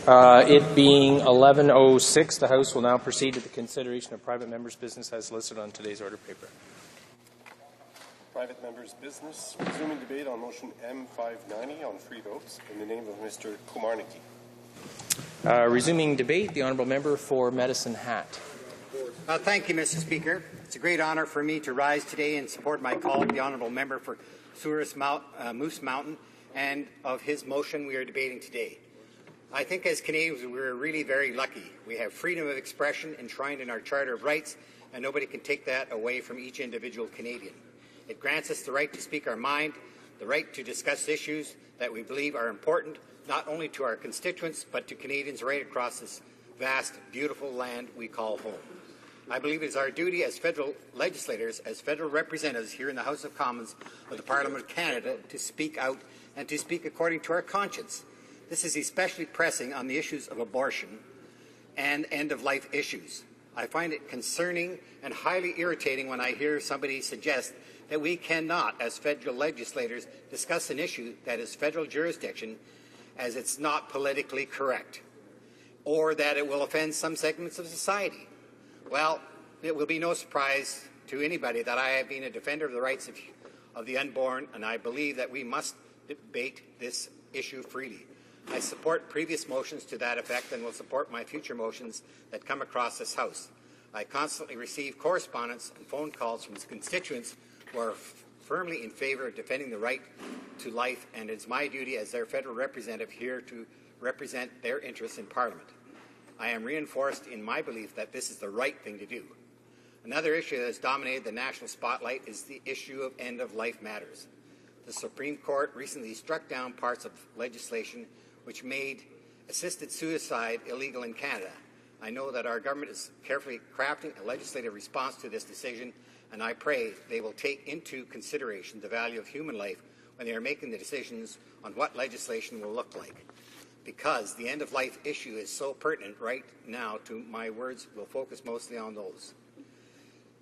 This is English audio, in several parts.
It being 11:06, the House will now proceed to the consideration of private members' business as listed on today's order paper. Private members' business. Resuming debate on motion M590 on free votes in the name of Mr. Komarnicki. Resuming debate, the honourable member for Medicine Hat. Thank you, Mr. Speaker. It's a great honour for me to rise today and support my colleague, the honourable member for Moose Mountain, and of his motion we are debating today. I think as Canadians we're really very lucky. We have freedom of expression enshrined in our Charter of Rights, and nobody can take that away from each individual Canadian. It grants us the right to speak our mind, the right to discuss issues that we believe are important, not only to our constituents, but to Canadians right across this vast, beautiful land we call home. I believe it is our duty as federal legislators, as federal representatives here in the House of Commons of the Parliament of Canada, to speak out and to speak according to our conscience. This is especially pressing on the issues of abortion and end-of-life issues. I find it concerning and highly irritating when I hear somebody suggest that we cannot, as federal legislators, discuss an issue that is federal jurisdiction as it's not politically correct, or that it will offend some segments of society. Well, it will be no surprise to anybody that I have been a defender of the rights of the unborn, and I believe that we must debate this issue freely. I support previous motions to that effect and will support my future motions that come across this House. I constantly receive correspondence and phone calls from constituents who are firmly in favour of defending the right to life, and it's my duty as their federal representative here to represent their interests in Parliament. I am reinforced in my belief that this is the right thing to do. Another issue that has dominated the national spotlight is the issue of end-of-life matters. The Supreme Court recently struck down parts of legislation which made assisted suicide illegal in Canada. I know that our government is carefully crafting a legislative response to this decision, and I pray they will take into consideration the value of human life when they are making the decisions on what legislation will look like. Because the end-of-life issue is so pertinent right now, to my words will focus mostly on those.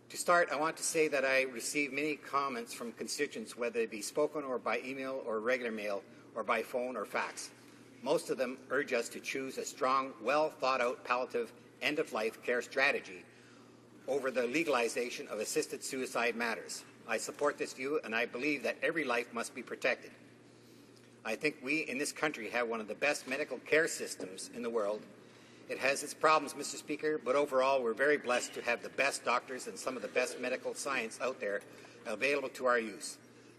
To start, I want to say that I receive many comments from constituents, whether it be spoken or by email or regular mail or by phone or fax. Most of them urge us to choose a strong, well-thought-out palliative end-of-life care strategy over the legalization of assisted suicide matters. I support this view, and I believe that every life must be protected. I think we in this country have one of the best medical care systems in the world. It has its problems, Mr. Speaker, but overall we're very blessed to have the best doctors and some of the best medical science out there available to our use.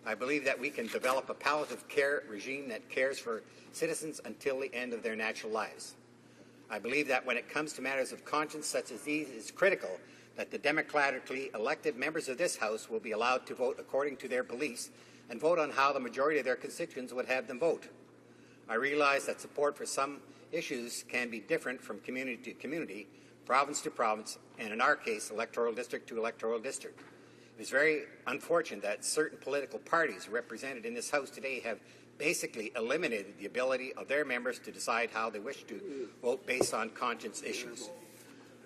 I believe that we can develop a palliative care regime that cares for citizens until the end of their natural lives. I believe that when it comes to matters of conscience such as these, it is critical that the democratically elected members of this House will be allowed to vote according to their beliefs and vote on how the majority of their constituents would have them vote. I realize that support for some issues can be different from community to community, province to province, and in our case, electoral district to electoral district. It is very unfortunate that certain political parties represented in this House today have basically eliminated the ability of their members to decide how they wish to vote based on conscience issues.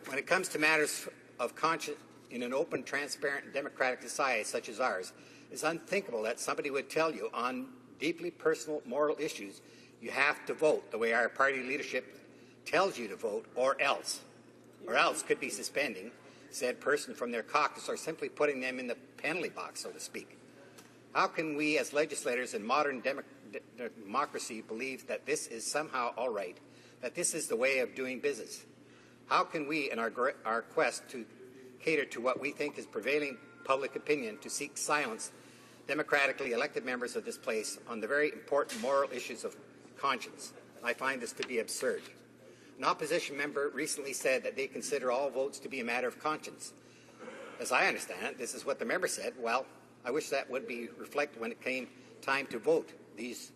When it comes to matters of conscience in an open, transparent, and democratic society such as ours, it's unthinkable that somebody would tell you on deeply personal moral issues you have to vote the way our party leadership tells you to vote, or else could be suspending said person from their caucus or simply putting them in the penalty box, so to speak. How can we as legislators in modern democracy believe that this is somehow all right, that this is the way of doing business? How can we, in our quest to cater to what we think is prevailing public opinion, to seek silence democratically elected members of this place on the very important moral issues of conscience? I find this to be absurd. An opposition member recently said that they consider all votes to be a matter of conscience. As I understand it, this is what the member said. Well, I wish that would be reflected when it came time to vote. These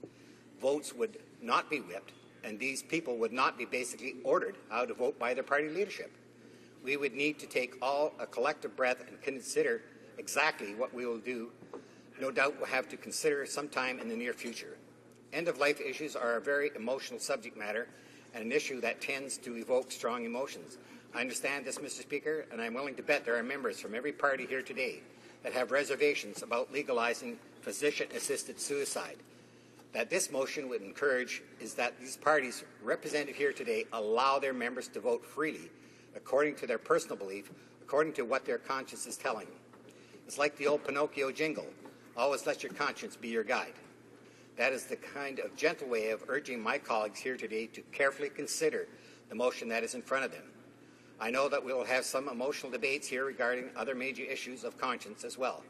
votes would not be whipped, and these people would not be basically ordered how to vote by their party leadership. We would need to take a collective breath and consider exactly what we will do. No doubt we'll have to consider sometime in the near future. End-of-life issues are a very emotional subject matter and an issue that tends to evoke strong emotions. I understand this, Mr. Speaker, and I'm willing to bet there are members from every party here today that have reservations about legalizing physician-assisted suicide. that this motion would encourage is that these parties represented here today allow their members to vote freely according to their personal belief, according to what their conscience is telling them. It's like the old Pinocchio jingle, always let your conscience be your guide. That is the kind of gentle way of urging my colleagues here today to carefully consider the motion that is in front of them. I know that we will have some emotional debates here regarding other major issues of conscience as well.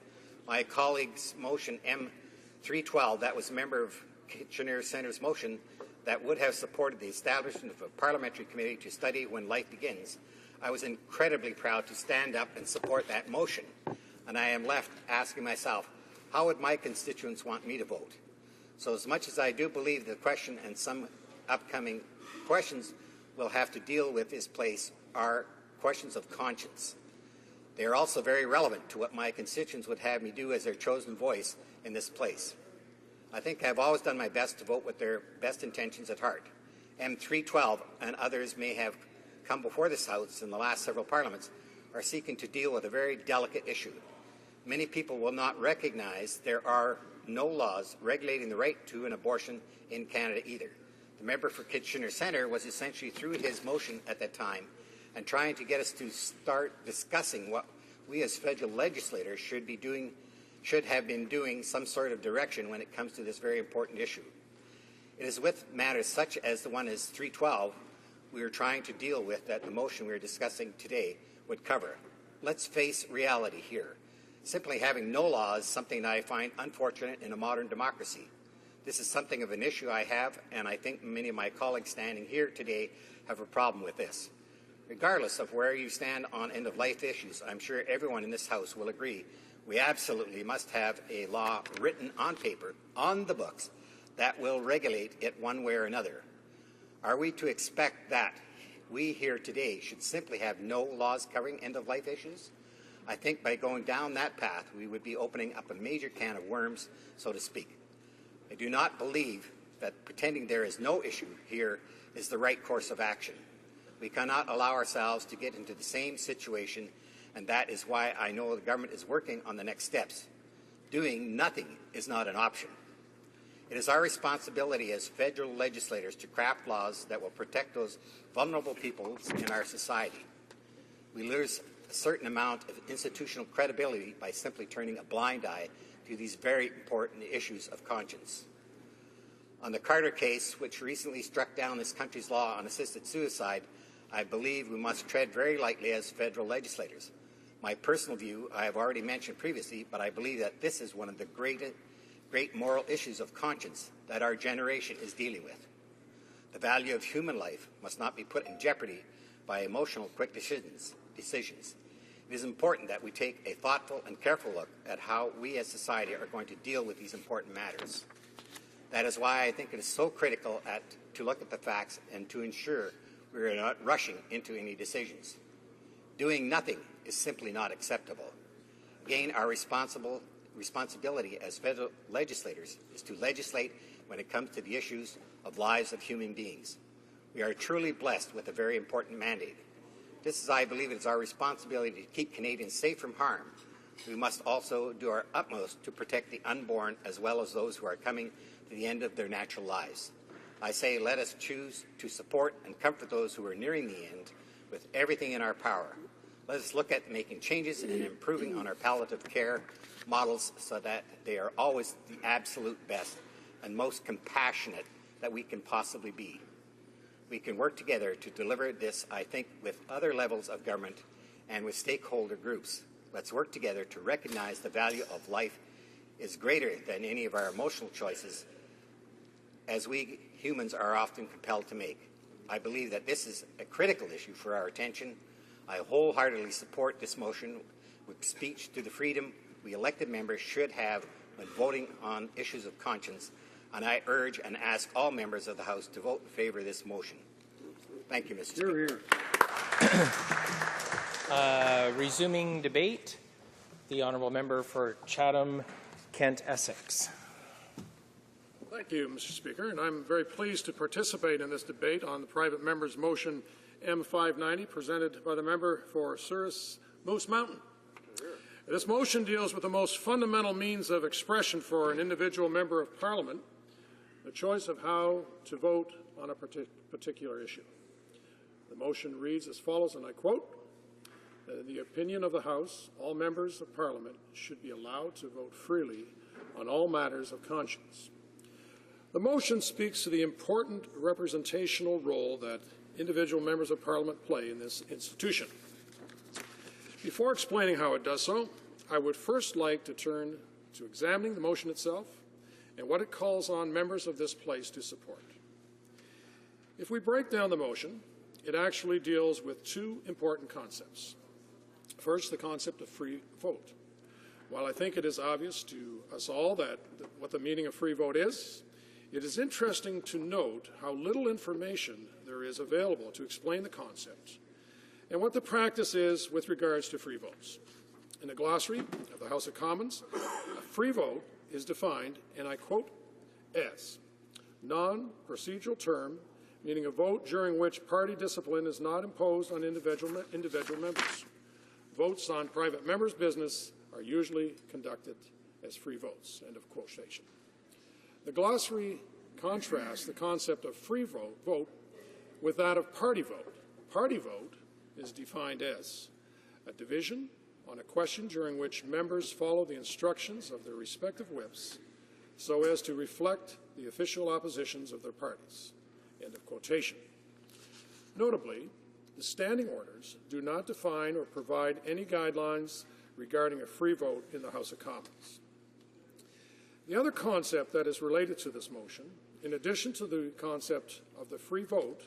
My colleague's motion M312, that was a member of Kitchener Centre's motion that would have supported the establishment of a parliamentary committee to study when life begins. I was incredibly proud to stand up and support that motion, and I am left asking myself, how would my constituents want me to vote? So as much as I do believe the question and some upcoming questions we'll have to deal with this place are questions of conscience. They are also very relevant to what my constituents would have me do as their chosen voice in this place. I think I've always done my best to vote with their best intentions at heart. M312 and others may have come before this House in the last several parliaments are seeking to deal with a very delicate issue. Many people will not recognize there are no laws regulating the right to an abortion in Canada either. The member for Kitchener Centre was essentially through his motion at that time and trying to get us to start discussing what we as federal legislators should have been doing some sort of direction when it comes to this very important issue. It is with matters such as the one as 312 we are trying to deal with that the motion we are discussing today would cover. Let's face reality here. Simply having no law is something that I find unfortunate in a modern democracy. This is something of an issue I have, and I think many of my colleagues standing here today have a problem with this. Regardless of where you stand on end-of-life issues, I'm sure everyone in this House will agree we absolutely must have a law written on paper, on the books, that will regulate it one way or another. Are we to expect that we here today should simply have no laws covering end-of-life issues? I think by going down that path, we would be opening up a major can of worms, so to speak. I do not believe that pretending there is no issue here is the right course of action. We cannot allow ourselves to get into the same situation, and that is why I know the government is working on the next steps. Doing nothing is not an option. It is our responsibility as federal legislators to craft laws that will protect those vulnerable peoples in our society. We lose a certain amount of institutional credibility by simply turning a blind eye to these very important issues of conscience. On the Carter case, which recently struck down this country's law on assisted suicide, I believe we must tread very lightly as federal legislators. My personal view I have already mentioned previously, but I believe that this is one of the great moral issues of conscience that our generation is dealing with. The value of human life must not be put in jeopardy by emotional quick decisions. It is important that we take a thoughtful and careful look at how we as society are going to deal with these important matters. That is why I think it is so critical to look at the facts and to ensure we are not rushing into any decisions. Doing nothing is simply not acceptable. Again, our responsibility as federal legislators is to legislate when it comes to the issues of lives of human beings. We are truly blessed with a very important mandate. Just as I believe it is our responsibility to keep Canadians safe from harm, we must also do our utmost to protect the unborn as well as those who are coming to the end of their natural lives. I say let us choose to support and comfort those who are nearing the end with everything in our power. Let us look at making changes and improving on our palliative care models so that they are always the absolute best and most compassionate that we can possibly be. We can work together to deliver this, I think, with other levels of government and with stakeholder groups. Let's work together to recognize the value of life is greater than any of our emotional choices, as we humans are often compelled to make. I believe that this is a critical issue for our attention. I wholeheartedly support this motion with speech to the freedom we elected members should have when voting on issues of conscience, and I urge and ask all members of the House to vote in favor of this motion. Thank you, Mr. Speaker. Resuming debate, the honourable member for Chatham, Kent, Essex. Thank you, Mr. Speaker, and I'm very pleased to participate in this debate on the private member's motion M590 presented by the member for Souris Moose Mountain. This motion deals with the most fundamental means of expression for an individual member of Parliament, the choice of how to vote on a particular issue. The motion reads as follows, and I quote, that in the opinion of the House, all members of Parliament should be allowed to vote freely on all matters of conscience. The motion speaks to the important representational role that individual members of Parliament play in this institution. Before explaining how it does so, I would first like to turn to examining the motion itself and what it calls on members of this place to support. If we break down the motion, it actually deals with two important concepts. First, the concept of free vote. While I think it is obvious to us all what the meaning of free vote is, it is interesting to note how little information there is available to explain the concept and what the practice is with regards to free votes. In the glossary of the House of Commons, a free vote is defined, and I quote, as non-procedural term, meaning a vote during which party discipline is not imposed on individual members. Votes on private members' business are usually conducted as free votes, end of quotation. The glossary contrasts the concept of free vote with that of party vote. Party vote is defined as a division on a question during which members follow the instructions of their respective whips so as to reflect the official oppositions of their parties, end of quotation. Notably, the standing orders do not define or provide any guidelines regarding a free vote in the House of Commons. The other concept that is related to this motion, in addition to the concept of the free vote,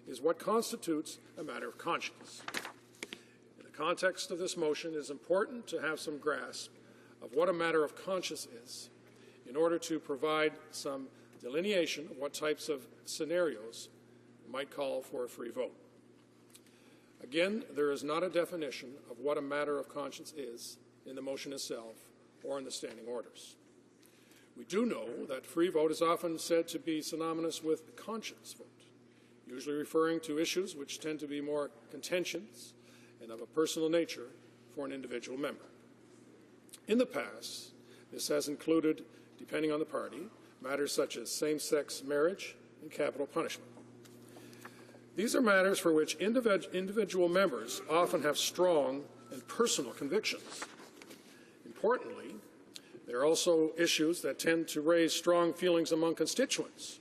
is what constitutes a matter of conscience. In the context of this motion, it is important to have some grasp of what a matter of conscience is in order to provide some delineation of what types of scenarios might call for a free vote. Again, there is not a definition of what a matter of conscience is in the motion itself or in the standing orders. We do know that free vote is often said to be synonymous with conscience vote, usually referring to issues which tend to be more contentious and of a personal nature for an individual member. In the past, this has included, depending on the party, matters such as same-sex marriage and capital punishment. These are matters for which individual members often have strong and personal convictions. Importantly, there are also issues that tend to raise strong feelings among constituents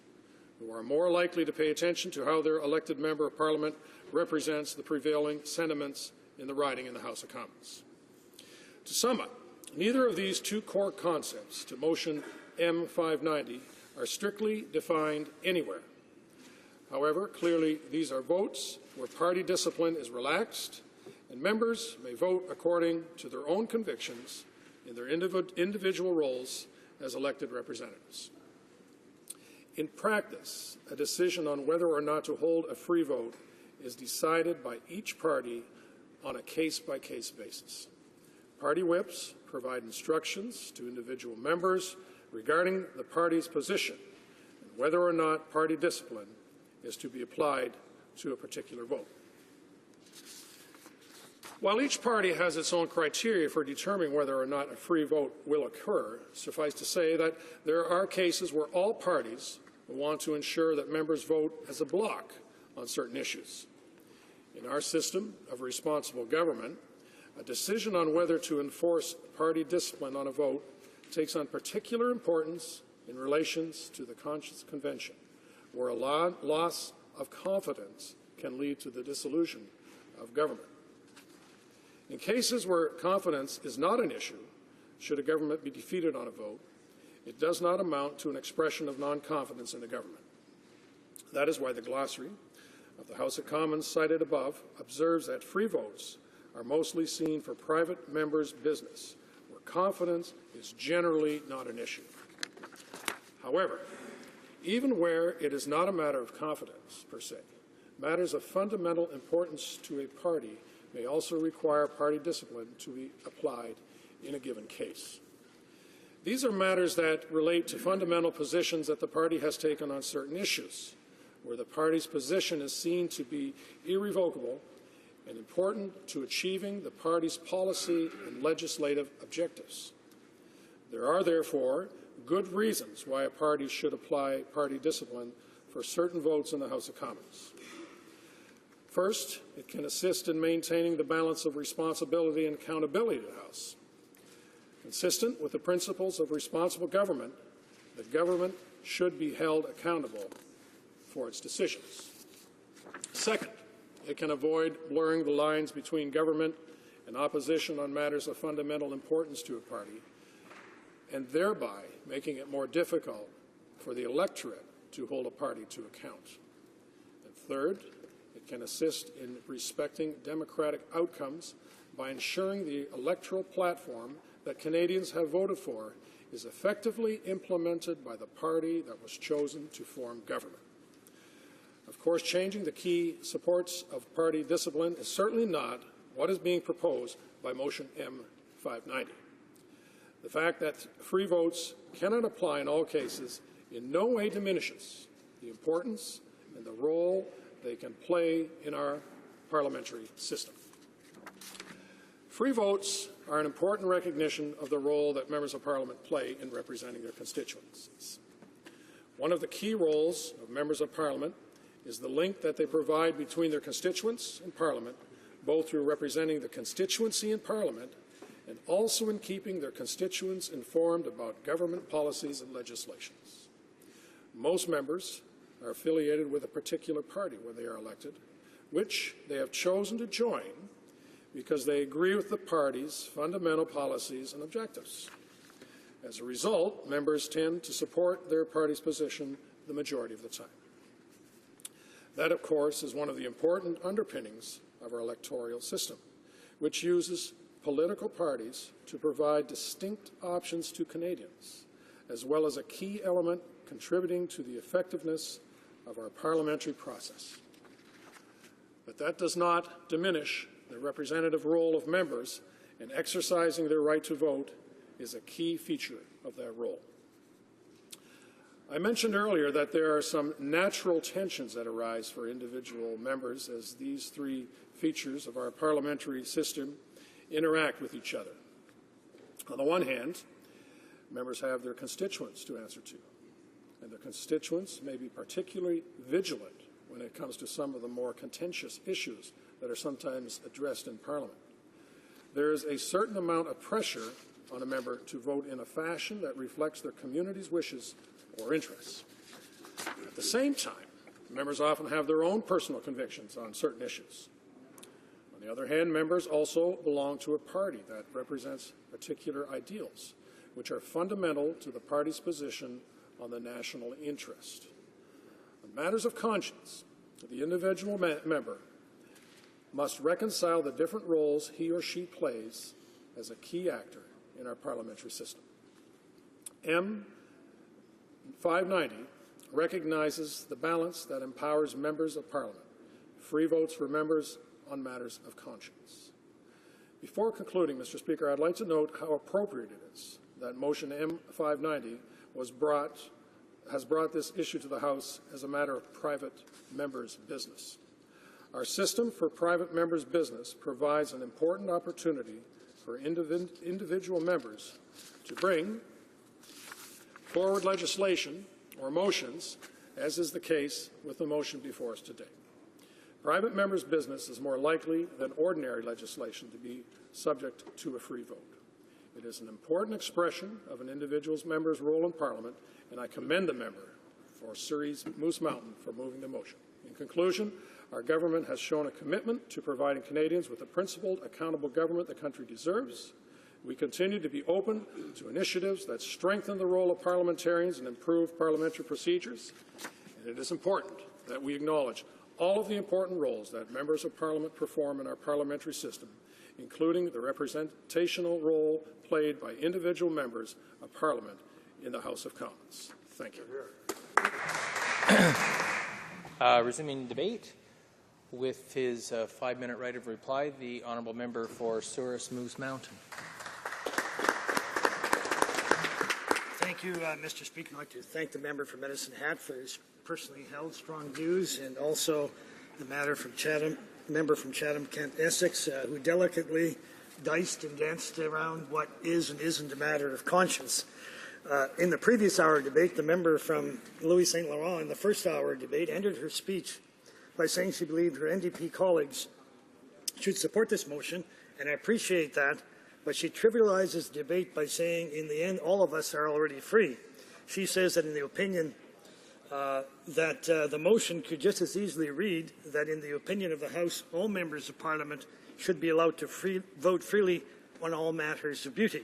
who are more likely to pay attention to how their elected member of Parliament represents the prevailing sentiments in the riding in the House of Commons. To sum up, neither of these two core concepts to motion M590 are strictly defined anywhere. However, clearly these are votes where party discipline is relaxed and members may vote according to their own convictions in their individual roles as elected representatives. In practice, a decision on whether or not to hold a free vote is decided by each party on a case-by-case basis. Party whips provide instructions to individual members regarding the party's position and whether or not party discipline is to be applied to a particular vote. While each party has its own criteria for determining whether or not a free vote will occur, suffice to say that there are cases where all parties will want to ensure that members vote as a bloc on certain issues. In our system of responsible government, a decision on whether to enforce party discipline on a vote takes on particular importance in relation to the Conscience Convention, where a loss of confidence can lead to the dissolution of government. In cases where confidence is not an issue, should a government be defeated on a vote, it does not amount to an expression of non-confidence in the government. That is why the glossary of the House of Commons cited above observes that free votes are mostly seen for private members' business, where confidence is generally not an issue. However, even where it is not a matter of confidence per se, matters of fundamental importance to a party may also require party discipline to be applied in a given case. These are matters that relate to fundamental positions that the party has taken on certain issues, where the party's position is seen to be irrevocable and important to achieving the party's policy and legislative objectives. There are, therefore, good reasons why a party should apply party discipline for certain votes in the House of Commons. First, it can assist in maintaining the balance of responsibility and accountability to the House. Consistent with the principles of responsible government, the government should be held accountable for its decisions. Second, it can avoid blurring the lines between government and opposition on matters of fundamental importance to a party, and thereby making it more difficult for the electorate to hold a party to account. And third, it can assist in respecting democratic outcomes by ensuring the electoral platform that Canadians have voted for is effectively implemented by the party that was chosen to form government. Of course, changing the key supports of party discipline is certainly not what is being proposed by motion M590. The fact that free votes cannot apply in all cases in no way diminishes the importance and the role they can play in our parliamentary system. Free votes are an important recognition of the role that members of Parliament play in representing their constituencies. One of the key roles of members of Parliament is the link that they provide between their constituents and Parliament, both through representing the constituency in Parliament and also in keeping their constituents informed about government policies and legislations. Most members are affiliated with a particular party when they are elected, which they have chosen to join because they agree with the party's fundamental policies and objectives. As a result, members tend to support their party's position the majority of the time. That, of course, is one of the important underpinnings of our electoral system, which uses political parties to provide distinct options to Canadians, as well as a key element contributing to the effectiveness of our parliamentary process. But that does not diminish the representative role of members, and exercising their right to vote is a key feature of that role. I mentioned earlier that there are some natural tensions that arise for individual members as these three features of our parliamentary system interact with each other. On the one hand, members have their constituents to answer to, and their constituents may be particularly vigilant when it comes to some of the more contentious issues that are sometimes addressed in Parliament. There is a certain amount of pressure on a member to vote in a fashion that reflects their community's wishes or interests. At the same time, members often have their own personal convictions on certain issues. On the other hand, members also belong to a party that represents particular ideals, which are fundamental to the party's position on the national interest. On matters of conscience, the individual member must reconcile the different roles he or she plays as a key actor in our parliamentary system. M590 recognizes the balance that empowers members of Parliament, free votes for members on matters of conscience. Before concluding, Mr. Speaker, I'd like to note how appropriate it is that motion M590 has brought this issue to the House as a matter of private members' business. Our system for private members' business provides an important opportunity for individual members to bring forward legislation or motions, as is the case with the motion before us today. Private members' business is more likely than ordinary legislation to be subject to a free vote. It is an important expression of an individual's member's role in Parliament, and I commend the member for Surrey's Moose Mountain for moving the motion. In conclusion, our government has shown a commitment to providing Canadians with the principled, accountable government the country deserves. We continue to be open to initiatives that strengthen the role of parliamentarians and improve parliamentary procedures. And it is important that we acknowledge all of the important roles that members of Parliament perform in our parliamentary system, including the representational role played by individual members of Parliament in the House of Commons. Thank you. Resuming debate. With his 5-minute right of reply, the honourable member for Souris Moose Mountain. Thank you, Mr. Speaker. I'd like to thank the member for Medicine Hat for his personally held strong views, and also the member from Chatham, Kent, Essex, who delicately diced and danced around what is and isn't a matter of conscience. In the previous hour debate, the member from Louis St. Laurent in the first hour debate ended her speech by saying she believed her NDP colleagues should support this motion, and I appreciate that, but she trivializes the debate by saying, in the end, all of us are already free. She says that in the opinion that the motion could just as easily read that in the opinion of the House, all members of Parliament should be allowed to vote freely on all matters of beauty.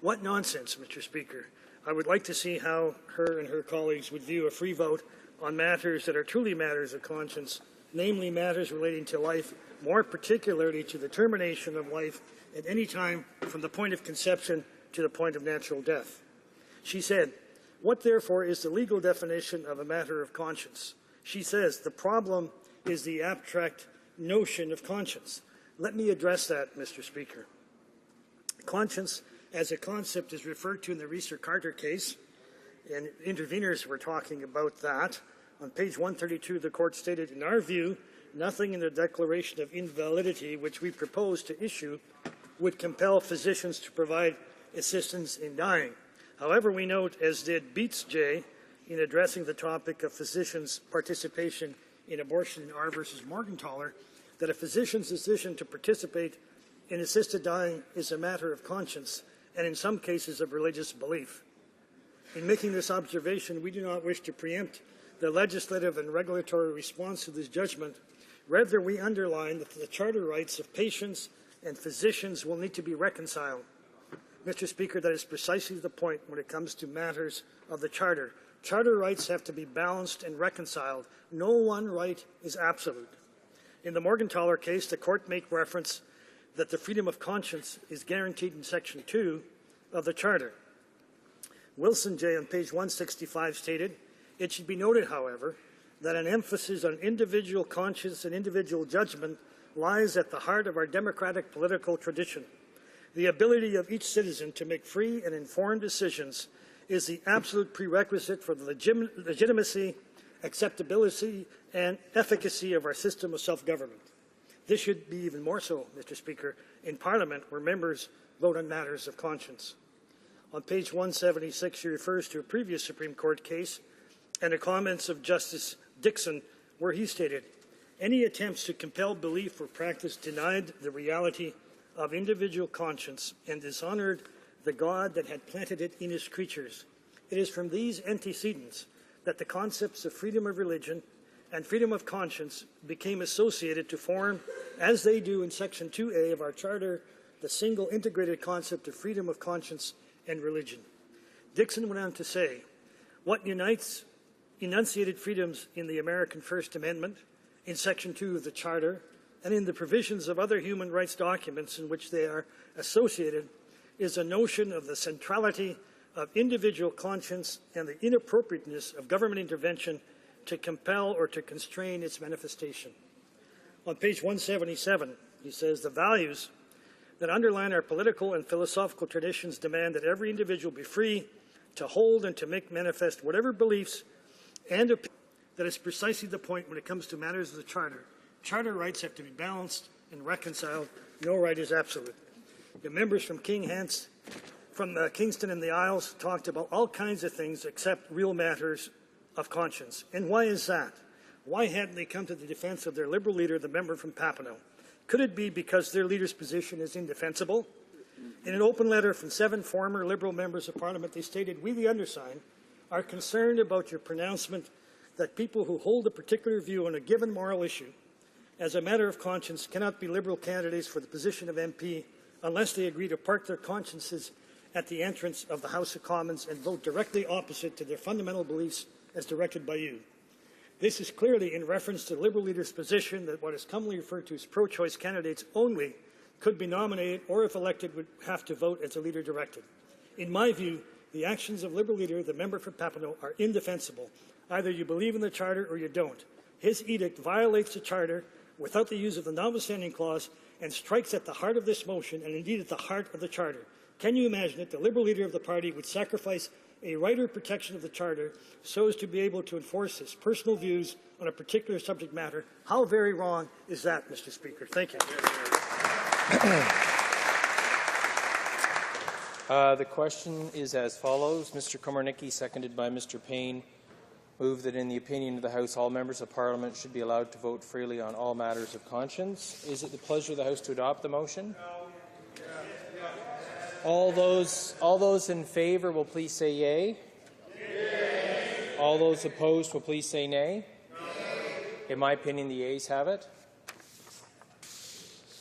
What nonsense, Mr. Speaker. I would like to see how her and her colleagues would view a free vote on matters that are truly matters of conscience, namely matters relating to life, more particularly to the termination of life at any time from the point of conception to the point of natural death. She said, "What therefore is the legal definition of a matter of conscience?" She says, "The problem is the abstract notion of conscience." Let me address that, Mr. Speaker. Conscience as a concept is referred to in the Reeser-Carter case, and interveners were talking about that. On page 132, the court stated, "In our view, nothing in the declaration of invalidity which we propose to issue would compel physicians to provide assistance in dying. However, we note, as did Beats J. in addressing the topic of physicians' participation in abortion in R. versus Morgentaler, that a physician's decision to participate in assisted dying is a matter of conscience and in some cases of religious belief. In making this observation, we do not wish to preempt the legislative and regulatory response to this judgment. Rather, we underline that the charter rights of patients and physicians will need to be reconciled. Mr. Speaker, that is precisely the point when it comes to matters of the Charter. Charter rights have to be balanced and reconciled. No one right is absolute. In the Morgentaler case, the court made reference that the freedom of conscience is guaranteed in Section 2 of the Charter. Wilson J. on page 165 stated, "It should be noted, however, that an emphasis on individual conscience and individual judgment lies at the heart of our democratic political tradition. The ability of each citizen to make free and informed decisions is the absolute prerequisite for the legitimacy, acceptability, and efficacy of our system of self-government. This should be even more so, Mr. Speaker, in Parliament where members vote on matters of conscience." On page 176, she refers to a previous Supreme Court case and the comments of Justice Dixon, where he stated, "Any attempts to compel belief or practice denied the reality of individual conscience and dishonored the God that had planted it in his creatures. It is from these antecedents that the concepts of freedom of religion and freedom of conscience became associated to form, as they do in Section 2A of our Charter, the single integrated concept of freedom of conscience and religion." Dixon went on to say, "What unites enunciated freedoms in the American First Amendment, in Section 2 of the Charter, and in the provisions of other human rights documents in which they are associated is a notion of the centrality of individual conscience and the inappropriateness of government intervention to compel or to constrain its manifestation." On page 177, he says, "The values that underline our political and philosophical traditions demand that every individual be free to hold and to make manifest whatever beliefs and opinions." That is precisely the point when it comes to matters of the Charter. Charter rights have to be balanced and reconciled. No right is absolute. The members from Kingston and the Isles talked about all kinds of things except real matters of conscience. And why is that? Why hadn't they come to the defense of their Liberal leader, the member from Papineau? Could it be because their leader's position is indefensible? In an open letter from 7 former Liberal members of Parliament, they stated, "We, the undersigned, are concerned about your pronouncement that people who hold a particular view on a given moral issue as a matter of conscience cannot be Liberal candidates for the position of MP unless they agree to park their consciences at the entrance of the House of Commons and vote directly opposite to their fundamental beliefs as directed by you. This is clearly in reference to the Liberal leader's position that what is commonly referred to as pro-choice candidates only could be nominated or, if elected, would have to vote as the leader directed. In my view, the actions of Liberal leader, the member from Papineau, are indefensible. Either you believe in the Charter or you don't. His edict violates the Charter without the use of the notwithstanding clause and strikes at the heart of this motion and indeed at the heart of the Charter. Can you imagine it? The Liberal leader of the party would sacrifice a right or protection of the Charter so as to be able to enforce his personal views on a particular subject matter. How very wrong is that, Mr. Speaker? Thank you. The question is as follows. Mr. Komarnicki, seconded by Mr. Payne, move that in the opinion of the House, all members of Parliament should be allowed to vote freely on all matters of conscience. Is it the pleasure of the House to adopt the motion? All those in favour will please say yea. Yay. All those opposed will please say nay. In my opinion, the yeas have it.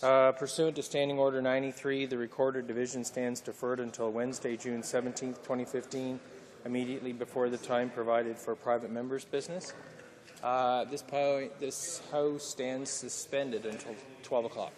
Pursuant to Standing Order 93, the Recorder Division stands deferred until Wednesday, June 17, 2015, immediately before the time provided for private members' business. This House stands suspended until 12 o'clock.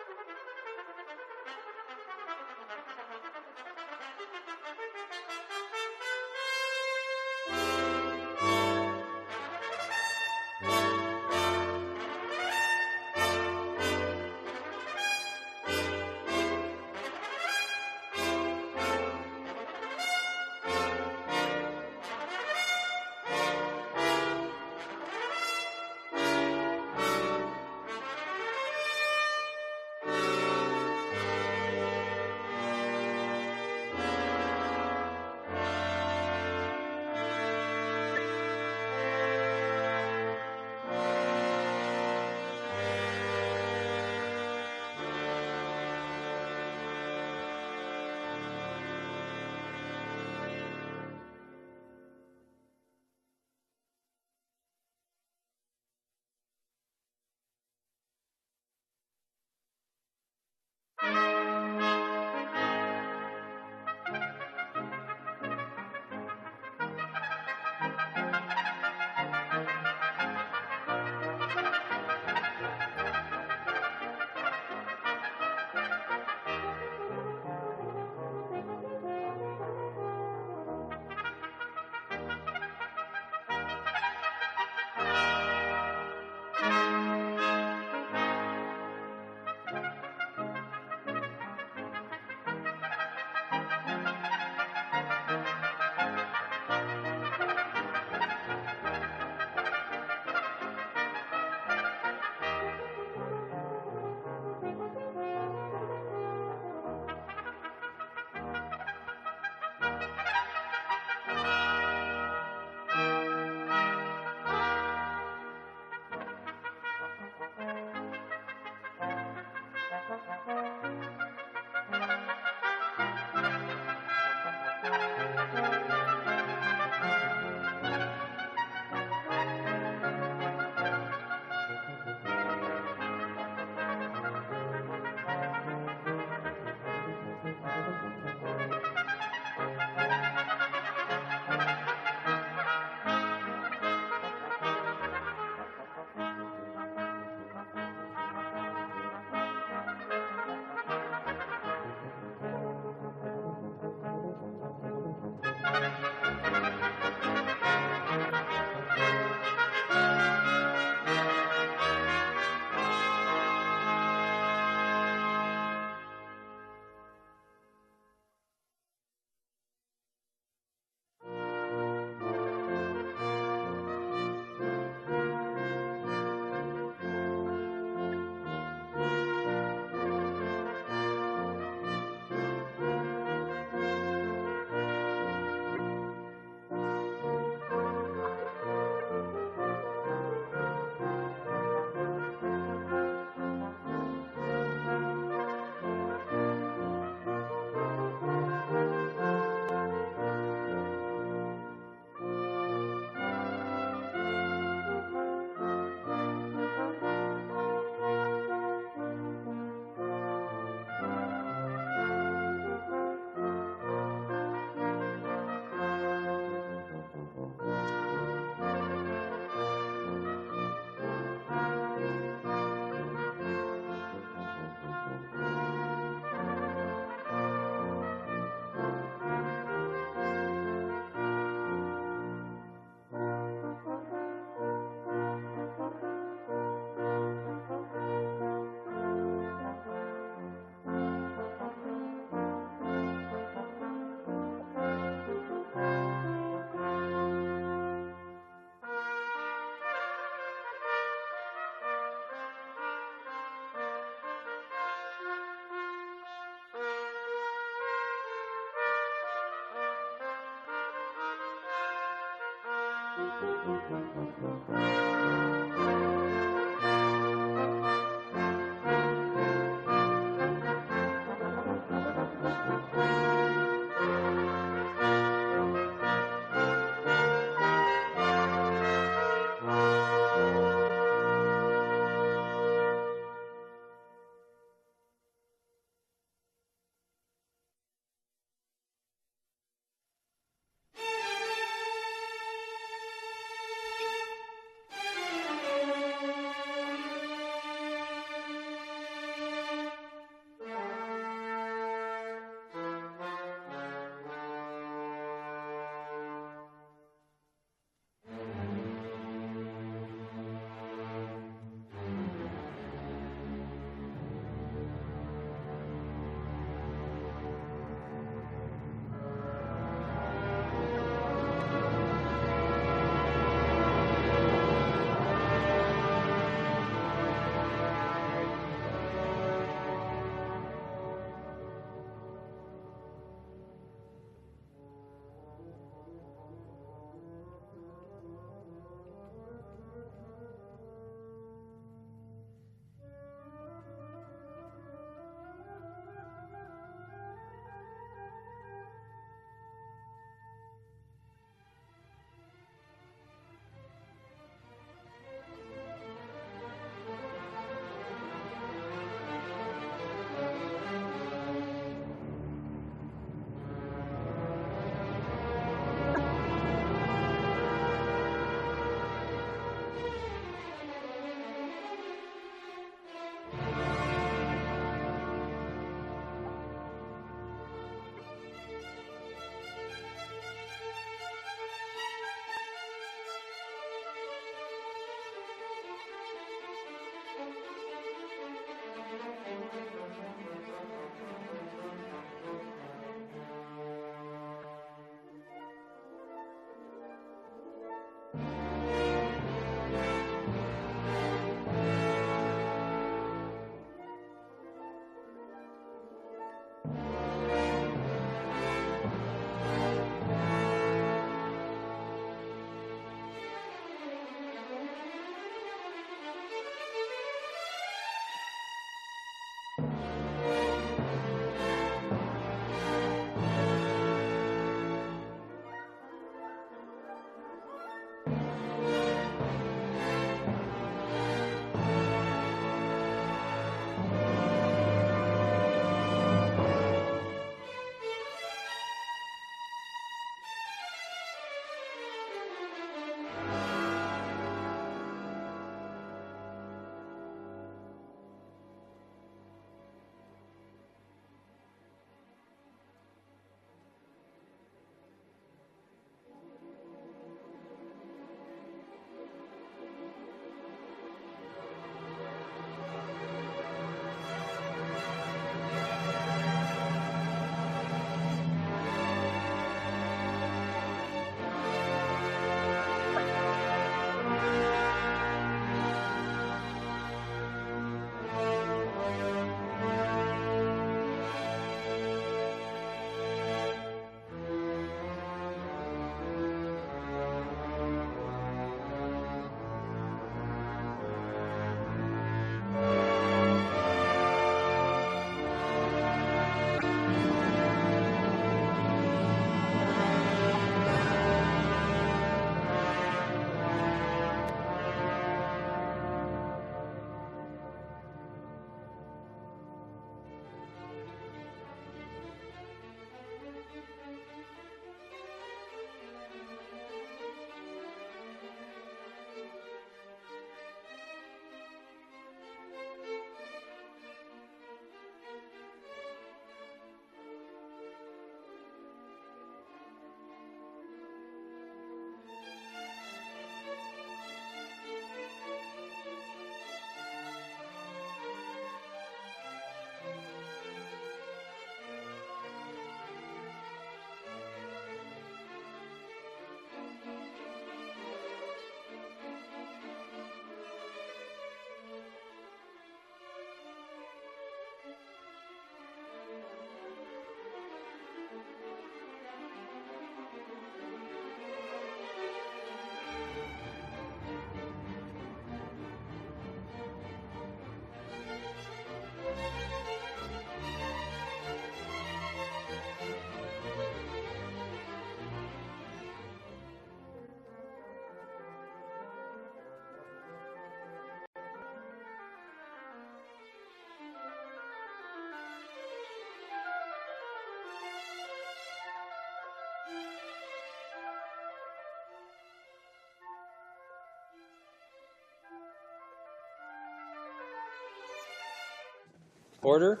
Order.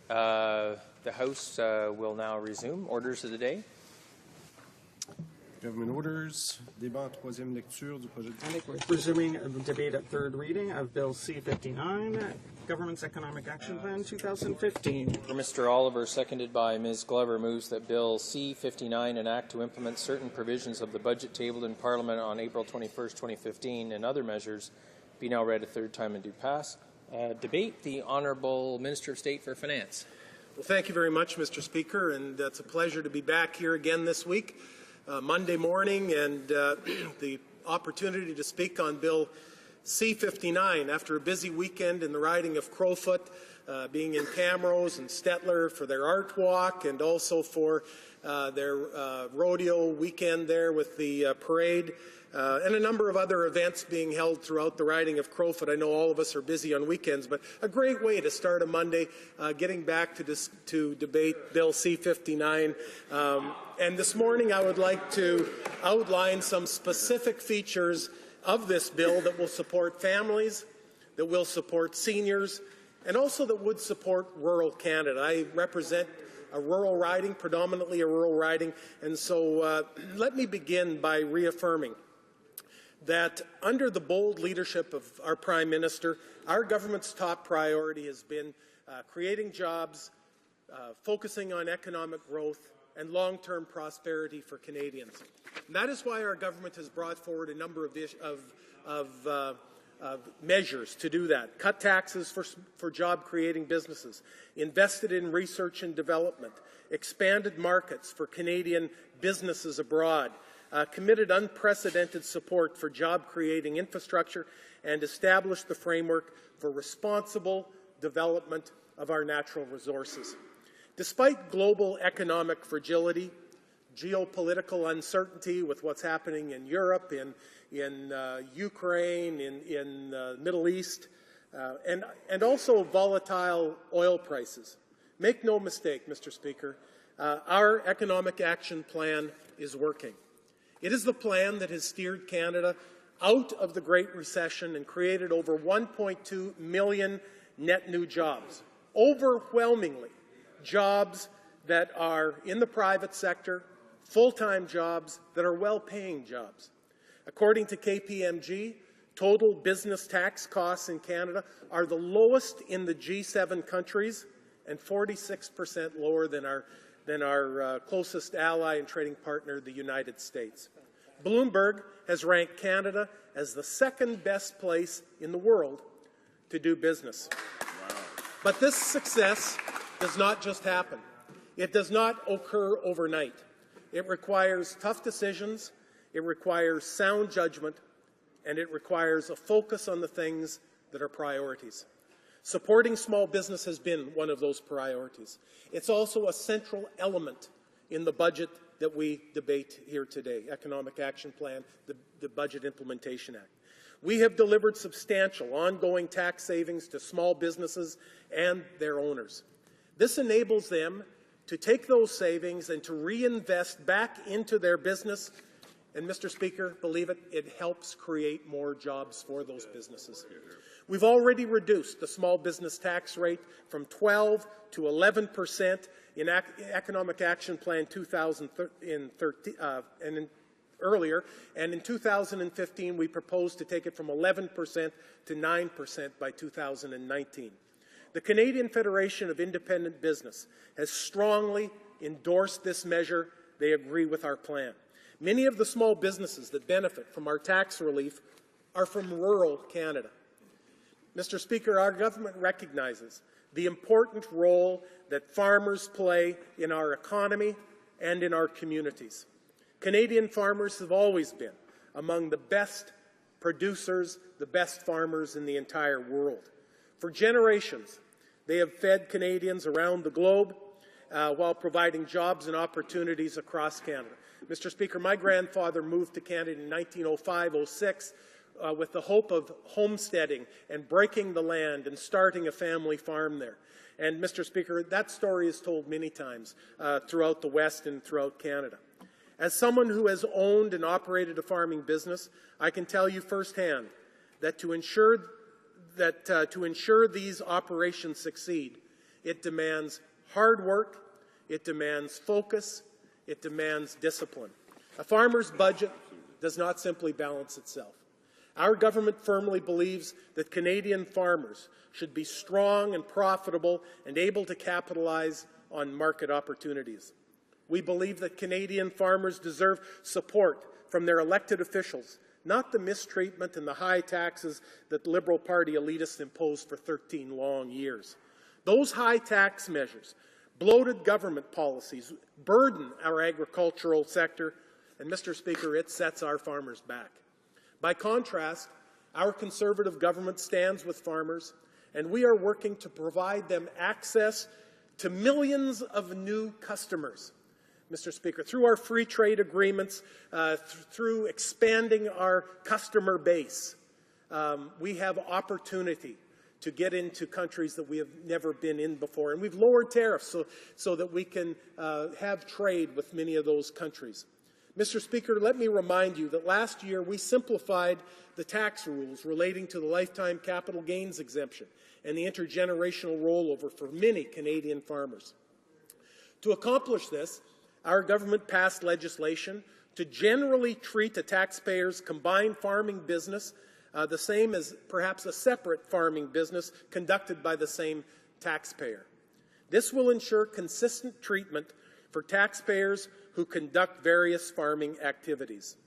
The House will now resume. Orders of the day. Government orders. Débat en troisième lecture du projet de I think we're resuming the debate at third reading of Bill C-59, Government's Economic Action Plan 2015. Mr. Oliver, seconded by Ms. Glover, moves that Bill C-59, an act to implement certain provisions of the budget tabled in Parliament on April 21st, 2015, and other measures, be now read a third time and do pass. Debate. The Honourable Minister of State for Finance. Well, thank you very much, Mr. Speaker, and it's a pleasure to be back here again this week, Monday morning, and the opportunity to speak on Bill C-59 after a busy weekend in the riding of Crowfoot, being in Camrose and Stettler for their art walk, and also for their rodeo weekend there with the parade, and a number of other events being held throughout the riding of Crowfoot. I know all of us are busy on weekends, but a great way to start a Monday, getting back to debate Bill C-59. And this morning I would like to outline some specific features of this bill that will support families, that will support seniors, and also that would support rural Canada. I represent a rural riding, predominantly a rural riding, and so let me begin by reaffirming that under the bold leadership of our Prime Minister, our government's top priority has been creating jobs, focusing on economic growth, and long-term prosperity for Canadians. And that is why our government has brought forward a number of measures to do that. Cut taxes for job-creating businesses, invested in research and development, expanded markets for Canadian businesses abroad, committed unprecedented support for job-creating infrastructure, and established the framework for responsible development of our natural resources. Despite global economic fragility, geopolitical uncertainty with what's happening in Europe, in Ukraine, in the Middle East, and also volatile oil prices. Make no mistake, Mr. Speaker, our economic action plan is working. It is the plan that has steered Canada out of the Great Recession and created over 1.2 million net new jobs, overwhelmingly jobs that are in the private sector, full-time jobs that are well-paying jobs. According to KPMG, total business tax costs in Canada are the lowest in the G7 countries and 46% lower than our closest ally and trading partner, the United States. Bloomberg has ranked Canada as the second best place in the world to do business. Wow. But this success does not just happen. It does not occur overnight. It requires tough decisions, it requires sound judgment, and it requires a focus on the things that are priorities. Supporting small business has been one of those priorities. It's also a central element in the budget that we debate here today, Economic Action Plan, the Budget Implementation Act. We have delivered substantial ongoing tax savings to small businesses and their owners. This enables them to take those savings and to reinvest back into their business. And, Mr. Speaker, believe it, it helps create more jobs for those businesses. We've already reduced the small business tax rate from 12 to 11% in Economic Action Plan 2013 earlier, and in 2015 we proposed to take it from 11% to 9% by 2019. The Canadian Federation of Independent Business has strongly endorsed this measure. They agree with our plan. Many of the small businesses that benefit from our tax relief are from rural Canada. Mr. Speaker, our government recognizes the important role that farmers play in our economy and in our communities. Canadian farmers have always been among the best producers, the best farmers in the entire world. For generations, they have fed Canadians around the globe while providing jobs and opportunities across Canada. Mr. Speaker, my grandfather moved to Canada in 1905-06 with the hope of homesteading and breaking the land and starting a family farm there. And, Mr. Speaker, that story is told many times throughout the West and throughout Canada. As someone who has owned and operated a farming business, I can tell you firsthand that to ensure these operations succeed, It demands hard work, it demands focus, it demands discipline. A farmer's budget does not simply balance itself. Our government firmly believes that Canadian farmers should be strong and profitable and able to capitalize on market opportunities. We believe that Canadian farmers deserve support from their elected officials, not the mistreatment and the high taxes that the Liberal Party elitists imposed for 13 long years. Those high tax measures, bloated government policies, burden our agricultural sector, and, Mr. Speaker, it sets our farmers back. By contrast, our Conservative government stands with farmers, and we are working to provide them access to millions of new customers. Mr. Speaker, through our free trade agreements, through expanding our customer base, we have opportunity to get into countries that we have never been in before. And we've lowered tariffs so that we can have trade with many of those countries. Mr. Speaker, let me remind you that last year we simplified the tax rules relating to the lifetime capital gains exemption and the intergenerational rollover for many Canadian farmers. To accomplish this, our government passed legislation to generally treat a taxpayer's combined farming business the same as perhaps a separate farming business conducted by the same taxpayer. This will ensure consistent treatment for taxpayers who conduct various farming activities.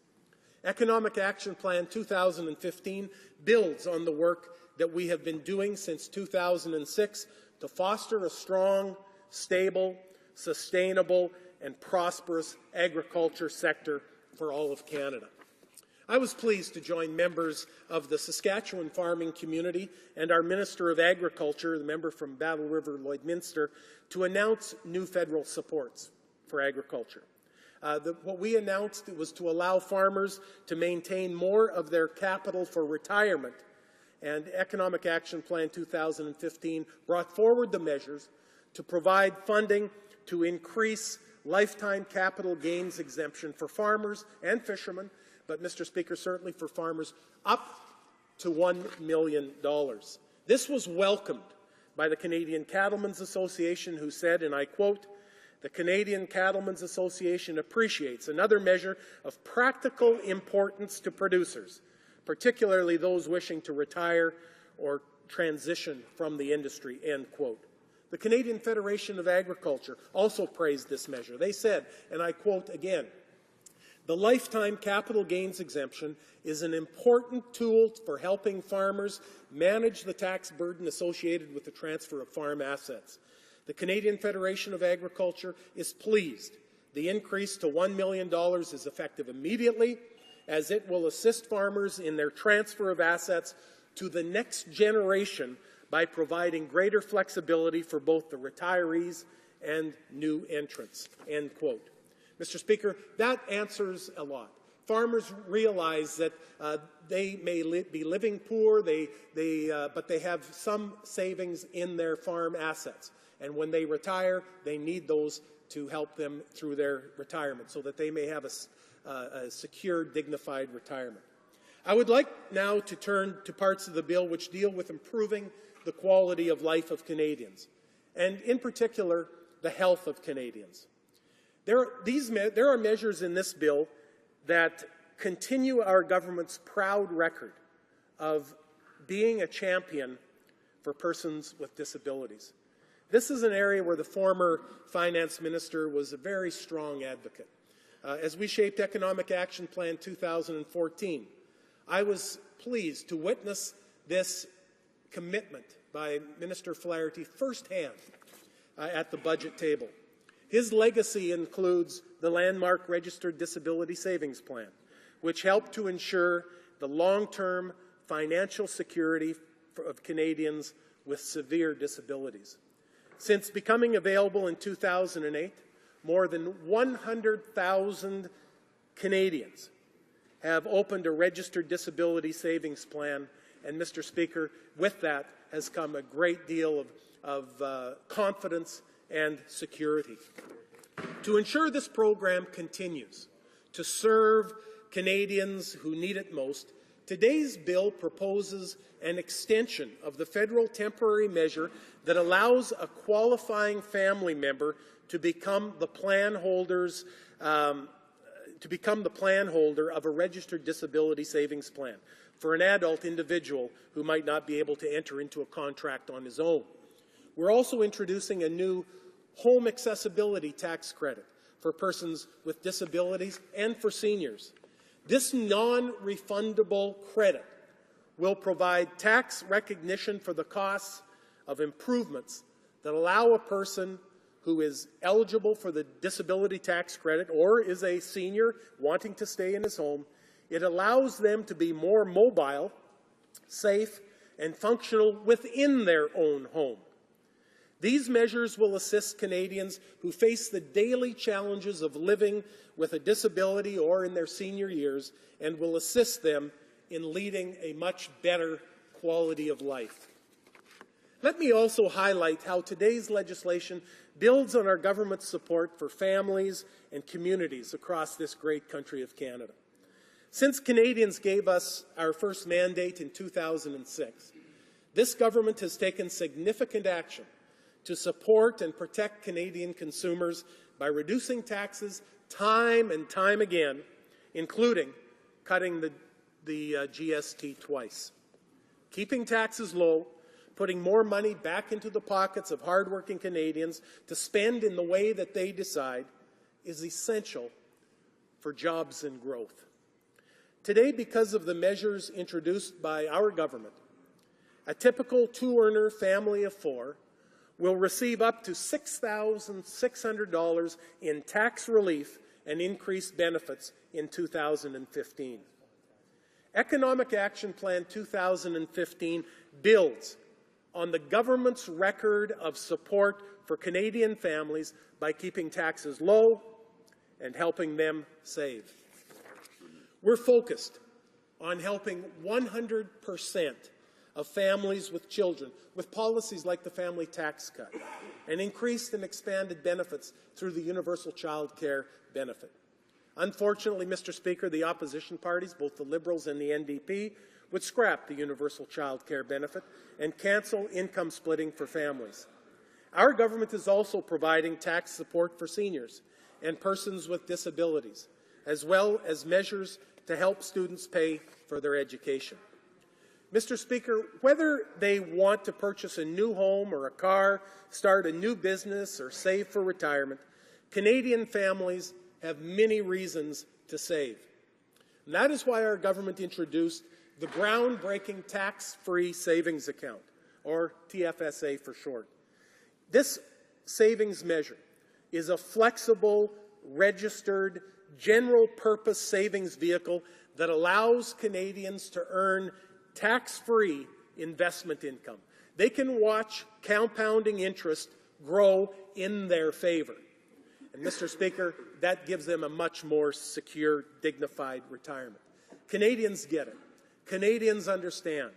Economic Action Plan 2015 builds on the work that we have been doing since 2006 to foster a strong, stable, sustainable, and prosperous agriculture sector for all of Canada. I was pleased to join members of the Saskatchewan farming community and our Minister of Agriculture, the member from Battle River, Lloydminster, to announce new federal supports for agriculture. What we announced was to allow farmers to maintain more of their capital for retirement, and Economic Action Plan 2015 brought forward the measures to provide funding to increase lifetime capital gains exemption for farmers and fishermen, but, Mr. Speaker, certainly for farmers, up to $1 million. This was welcomed by the Canadian Cattlemen's Association, who said, and I quote, "The Canadian Cattlemen's Association appreciates another measure of practical importance to producers, particularly those wishing to retire or transition from the industry," end quote. The Canadian Federation of Agriculture also praised this measure. They said, and I quote again, "The lifetime capital gains exemption is an important tool for helping farmers manage the tax burden associated with the transfer of farm assets. The Canadian Federation of Agriculture is pleased the increase to $1 million is effective immediately, as it will assist farmers in their transfer of assets to the next generation by providing greater flexibility for both the retirees and new entrants," end quote. Mr. Speaker, that answers a lot. Farmers realize that they may be living poor, but they have some savings in their farm assets. And when they retire, they need those to help them through their retirement so that they may have a secure, dignified retirement. I would like now to turn to parts of the bill which deal with improving the quality of life of Canadians, and in particular, the health of Canadians. There are measures in this bill that continue our government's proud record of being a champion for persons with disabilities. This is an area where the former finance minister was a very strong advocate. As we shaped Economic Action Plan 2014, I was pleased to witness this commitment by Minister Flaherty firsthand at the budget table. His legacy includes the landmark Registered Disability Savings Plan, which helped to ensure the long-term financial security of Canadians with severe disabilities. Since becoming available in 2008, more than 100,000 Canadians have opened a registered disability savings plan, and, Mr. Speaker, with that has come a great deal of confidence and security. To ensure this program continues to serve Canadians who need it most, Today's bill proposes an extension of the federal temporary measure that allows a qualifying family member to become the plan holder of a registered disability savings plan for an adult individual who might not be able to enter into a contract on his own. We're also introducing a new home accessibility tax credit for persons with disabilities and for seniors. This non-refundable credit will provide tax recognition for the costs of improvements that allow a person who is eligible for the disability tax credit or is a senior wanting to stay in his home. It allows them to be more mobile, safe, and functional within their own home. These measures will assist Canadians who face the daily challenges of living with a disability or in their senior years and will assist them in leading a much better quality of life. Let me also highlight how today's legislation builds on our government's support for families and communities across this great country of Canada. Since Canadians gave us our first mandate in 2006, this government has taken significant action to support and protect Canadian consumers by reducing taxes time and time again, including cutting the GST twice. Keeping taxes low, putting more money back into the pockets of hardworking Canadians to spend in the way that they decide is essential for jobs and growth. Today, because of the measures introduced by our government, a typical two-earner family of four will receive up to $6,600 in tax relief and increased benefits in 2015. Economic Action Plan 2015 builds on the government's record of support for Canadian families by keeping taxes low and helping them save. We're focused on helping 100% of families with children with policies like the family tax cut and increased and expanded benefits through the universal child care benefit. Unfortunately, Mr. Speaker, the opposition parties, both the Liberals and the NDP, would scrap the universal child care benefit and cancel income splitting for families. Our government is also providing tax support for seniors and persons with disabilities, as well as measures to help students pay for their education. Mr. Speaker, whether they want to purchase a new home or a car, start a new business, or save for retirement, Canadian families have many reasons to save. And that is why our government introduced the groundbreaking tax-free savings account, or TFSA for short. This savings measure is a flexible, registered, general-purpose savings vehicle that allows Canadians to earn tax-free investment income. They can watch compounding interest grow in their favor. And, Mr. Speaker, that gives them a much more secure, dignified retirement. Canadians get it. Canadians understand.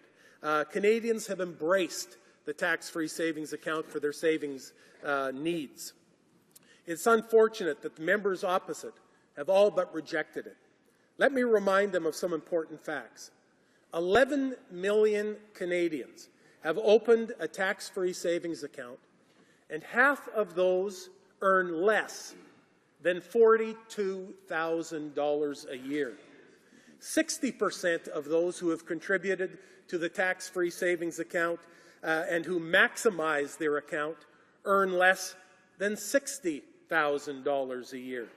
Canadians have embraced the tax-free savings account for their savings needs. It's unfortunate that the members opposite have all but rejected it. Let me remind them of some important facts. 11 million Canadians have opened a tax-free savings account, and half of those earn less than $42,000 a year. 60% of those who have contributed to the tax-free savings account and who maximize their account earn less than $60,000 a year.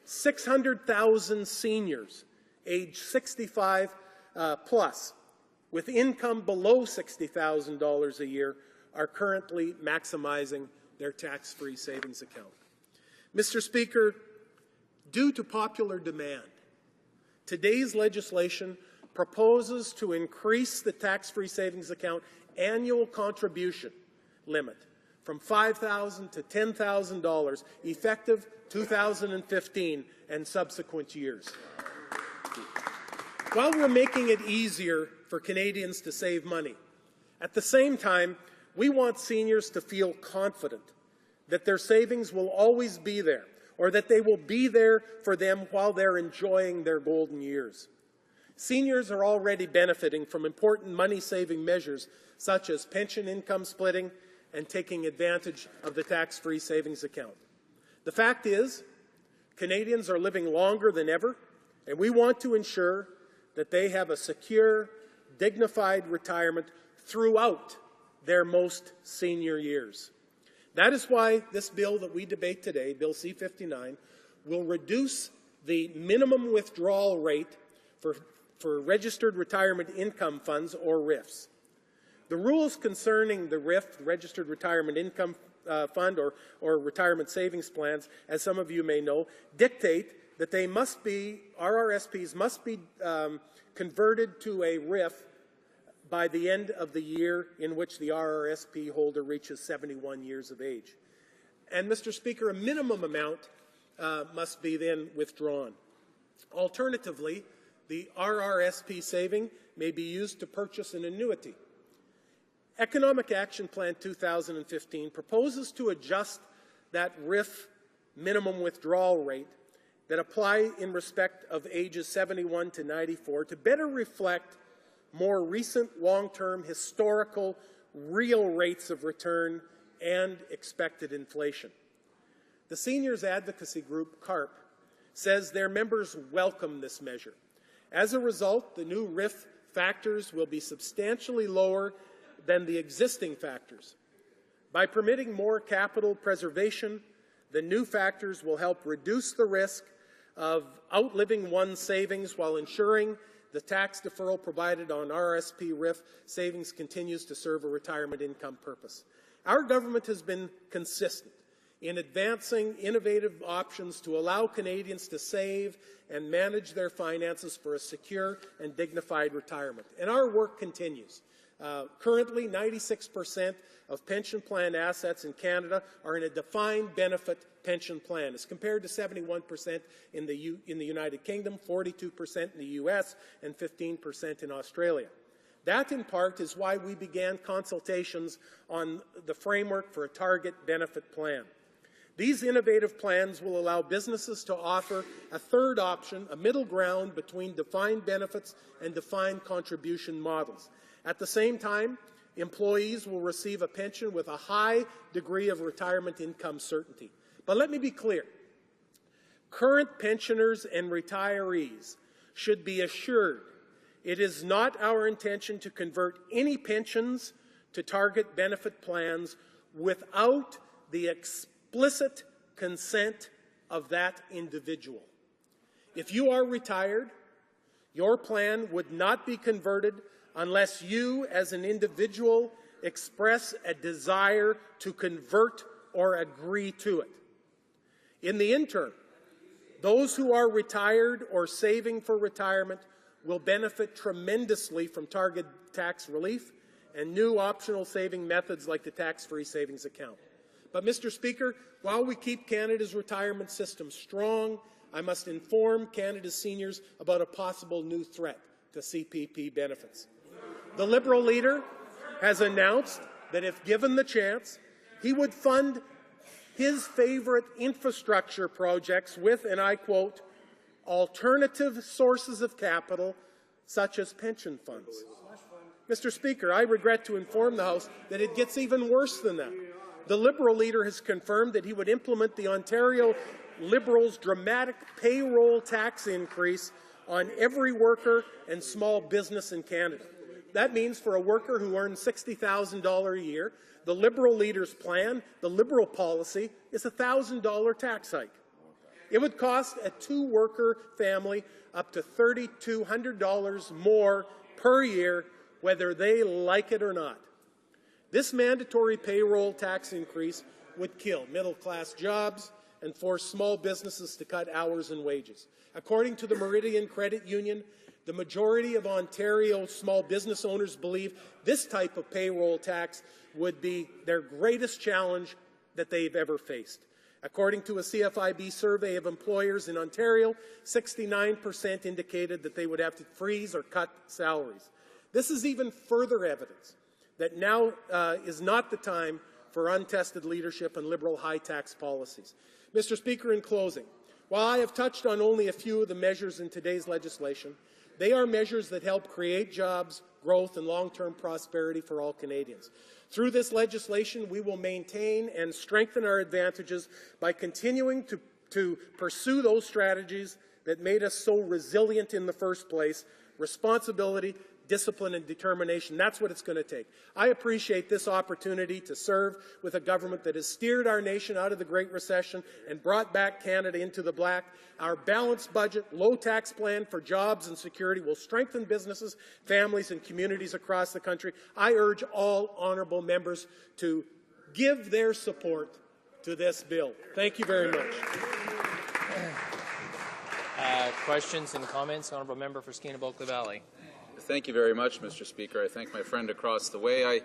600,000 seniors age 65 plus with income below $60,000 a year are currently maximizing their tax-free savings account. Mr. Speaker, due to popular demand, today's legislation proposes to increase the tax-free savings account annual contribution limit from $5,000 to $10,000 effective 2015 and subsequent years. While we're making it easier for Canadians to save money, at the same time, we want seniors to feel confident that their savings will always be there, or that they will be there for them while they're enjoying their golden years. Seniors are already benefiting from important money-saving measures such as pension income splitting and taking advantage of the tax-free savings account. The fact is, Canadians are living longer than ever, and we want to ensure that they have a secure, dignified retirement throughout their most senior years. That is why this bill that we debate today, Bill C-59, will reduce the minimum withdrawal rate for registered retirement income funds, or RIFs. The rules concerning the RIF, Registered Retirement Income Fund, or retirement savings plans, as some of you may know, dictate that they must be, RRSPs must be converted to a RIF by the end of the year in which the RRSP holder reaches 71 years of age. And, Mr. Speaker, a minimum amount must be then withdrawn. Alternatively, the RRSP saving may be used to purchase an annuity. Economic Action Plan 2015 proposes to adjust that RIF minimum withdrawal rate that apply in respect of ages 71 to 94 to better reflect more recent long-term historical real rates of return and expected inflation. The Seniors Advocacy Group, CARP, says their members welcome this measure. As a result, the new RIF factors will be substantially lower than the existing factors. By permitting more capital preservation, the new factors will help reduce the risk of outliving one's savings while ensuring the tax deferral provided on RRSP RIF savings continues to serve a retirement income purpose. Our government has been consistent in advancing innovative options to allow Canadians to save and manage their finances for a secure and dignified retirement. And our work continues. Currently, 96% of pension plan assets in Canada are in a defined benefit pension plan, as compared to 71% in the United Kingdom, 42% in the U.S., and 15% in Australia. That, in part, is why we began consultations on the framework for a target benefit plan. These innovative plans will allow businesses to offer a third option, a middle ground between defined benefits and defined contribution models. At the same time, employees will receive a pension with a high degree of retirement income certainty. But let me be clear. Current pensioners and retirees should be assured it is not our intention to convert any pensions to target benefit plans without the explicit consent of that individual. If you are retired, your plan would not be converted unless you, as an individual, express a desire to convert or agree to it. In the interim, those who are retired or saving for retirement will benefit tremendously from target tax relief and new optional saving methods like the tax-free savings account. But, Mr. Speaker, while we keep Canada's retirement system strong, I must inform Canada's seniors about a possible new threat to CPP benefits. The Liberal leader has announced that if given the chance, he would fund his favourite infrastructure projects with, and I quote, alternative sources of capital such as pension funds. Mr. Speaker, I regret to inform the House that it gets even worse than that. The Liberal leader has confirmed that he would implement the Ontario Liberals' dramatic payroll tax increase on every worker and small business in Canada. That means for a worker who earns $60,000 a year, the Liberal leader's plan, the Liberal policy, is a $1,000 tax hike. It would cost a two-worker family up to $3,200 more per year, whether they like it or not. This mandatory payroll tax increase would kill middle-class jobs and force small businesses to cut hours and wages. According to the Meridian Credit Union, the majority of Ontario small business owners believe this type of payroll tax would be their greatest challenge that they've ever faced. According to a CFIB survey of employers in Ontario, 69% indicated that they would have to freeze or cut salaries. This is even further evidence that now is not the time for untested leadership and Liberal high-tax policies. Mr. Speaker, in closing, while I have touched on only a few of the measures in today's legislation, They are measures that help create jobs, growth, and long-term prosperity for all Canadians. Through this legislation, we will maintain and strengthen our advantages by continuing to pursue those strategies that made us so resilient in the first place: responsibility, discipline, and determination. That's what it's going to take. I appreciate this opportunity to serve with a government that has steered our nation out of the Great Recession and brought back Canada into the black. Our balanced budget, low tax plan for jobs and security will strengthen businesses, families, and communities across the country. I urge all honourable members to give their support to this bill. Thank you very much. Questions and comments? Honourable Member for Skeena-Bulkley Valley. Thank you very much, Mr. Speaker. I thank my friend across the way.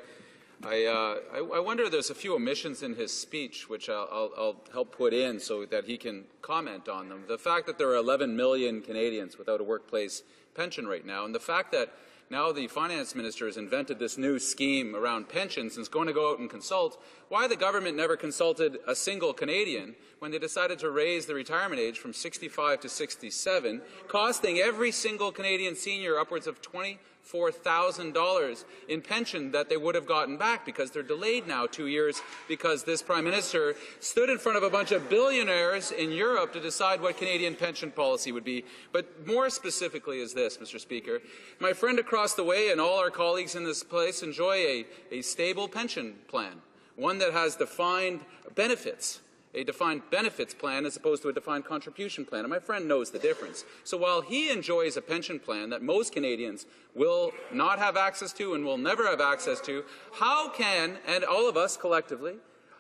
I wonder, there's a few omissions in his speech which I'll help put in so that he can comment on them. The fact that there are 11 million Canadians without a workplace pension right now, and the fact that now the finance minister has invented this new scheme around pensions and is going to go out and consult. Why the government never consulted a single Canadian when they decided to raise the retirement age from 65 to 67, costing every single Canadian senior upwards of $24,000 in pension that they would have gotten back, because they're delayed now 2 years because this Prime Minister stood in front of a bunch of billionaires in Europe to decide what Canadian pension policy would be. But more specifically is this, Mr. Speaker. My friend across the way and all our colleagues in this place enjoy a stable pension plan, one that has defined benefits. A defined benefits plan as opposed to a defined contribution plan. And my friend knows the difference. So while he enjoys a pension plan that most Canadians will not have access to and will never have access to, how can, and all of us collectively,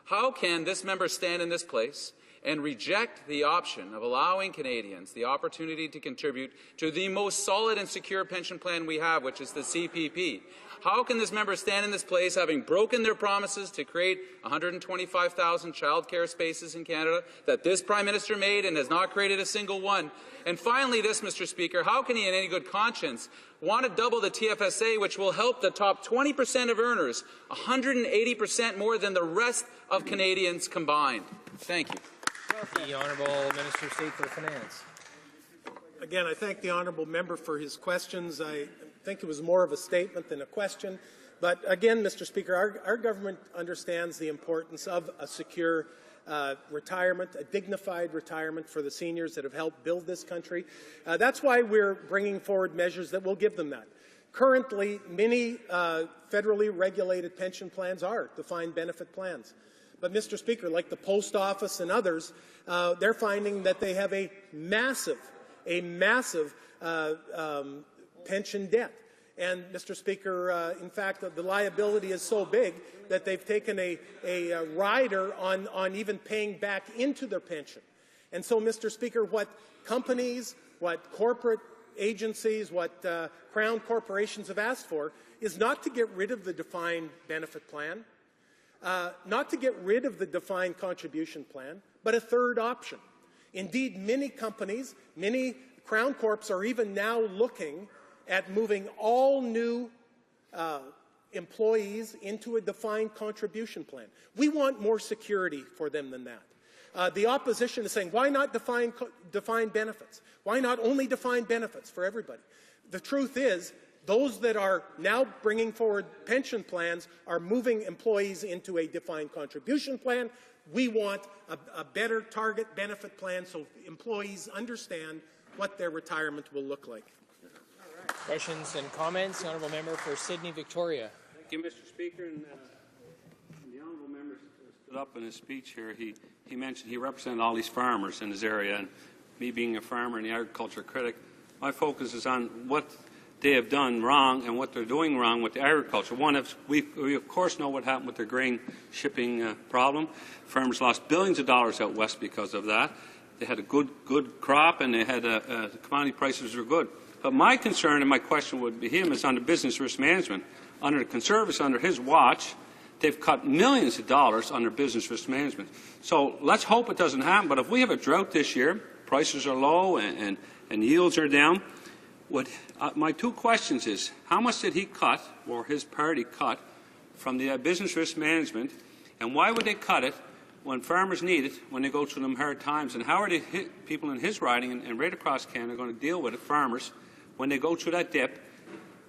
how can this member stand in this place and reject the option of allowing Canadians the opportunity to contribute to the most solid and secure pension plan we have, which is the CPP? How can this member stand in this place, having broken their promises to create 125,000 childcare spaces in Canada that this Prime Minister made and has not created a single one? And finally this, Mr. Speaker, how can he in any good conscience want to double the TFSA, which will help the top 20% of earners 180% more than the rest of Canadians combined? Thank you. The Honourable Minister of State for Finance. Again, I thank the honourable member for his questions. I think it was more of a statement than a question. But again, Mr. Speaker, our government understands the importance of a secure retirement, a dignified retirement for the seniors that have helped build this country. That's why we're bringing forward measures that will give them that. Currently, many federally regulated pension plans are defined benefit plans. But, Mr. Speaker, like the Post Office and others, they're finding that they have a massive pension debt. And, Mr. Speaker, in fact, the liability is so big that they've taken a rider on even paying back into their pension. And so, Mr. Speaker, what companies, what corporate agencies, what Crown corporations have asked for is not to get rid of the defined benefit plan, not to get rid of the defined contribution plan, but a third option. Indeed, many companies, many Crown Corps are even now looking at moving all new employees into a defined contribution plan. We want more security for them than that. The opposition is saying, why not define benefits? Why not only define benefits for everybody? The truth is, those that are now bringing forward pension plans are moving employees into a defined contribution plan. We want a better target benefit plan so employees understand what their retirement will look like. Questions and comments? The Honourable Member for Sydney, Victoria. Thank you, Mr. Speaker. And the Honourable Member stood up in his speech here. He mentioned he represented all these farmers in his area, and me being a farmer and the agriculture critic, my focus is on what they have done wrong and what they're doing wrong with the agriculture. One, we of course know what happened with the grain shipping problem. Farmers lost billions of dollars out west because of that. They had a good crop, and they had the commodity prices were good. But my concern and my question would be him is on the business risk management. Under the Conservatives, under his watch, they've cut millions of dollars under business risk management. So let's hope it doesn't happen. But if we have a drought this year, prices are low and yields are down, my two questions is, how much did he cut, or his party cut, from the business risk management, and why would they cut it when farmers need it, when they go through them hard times, and how are the people in his riding and right across Canada going to deal with it, farmers, when they go through that dip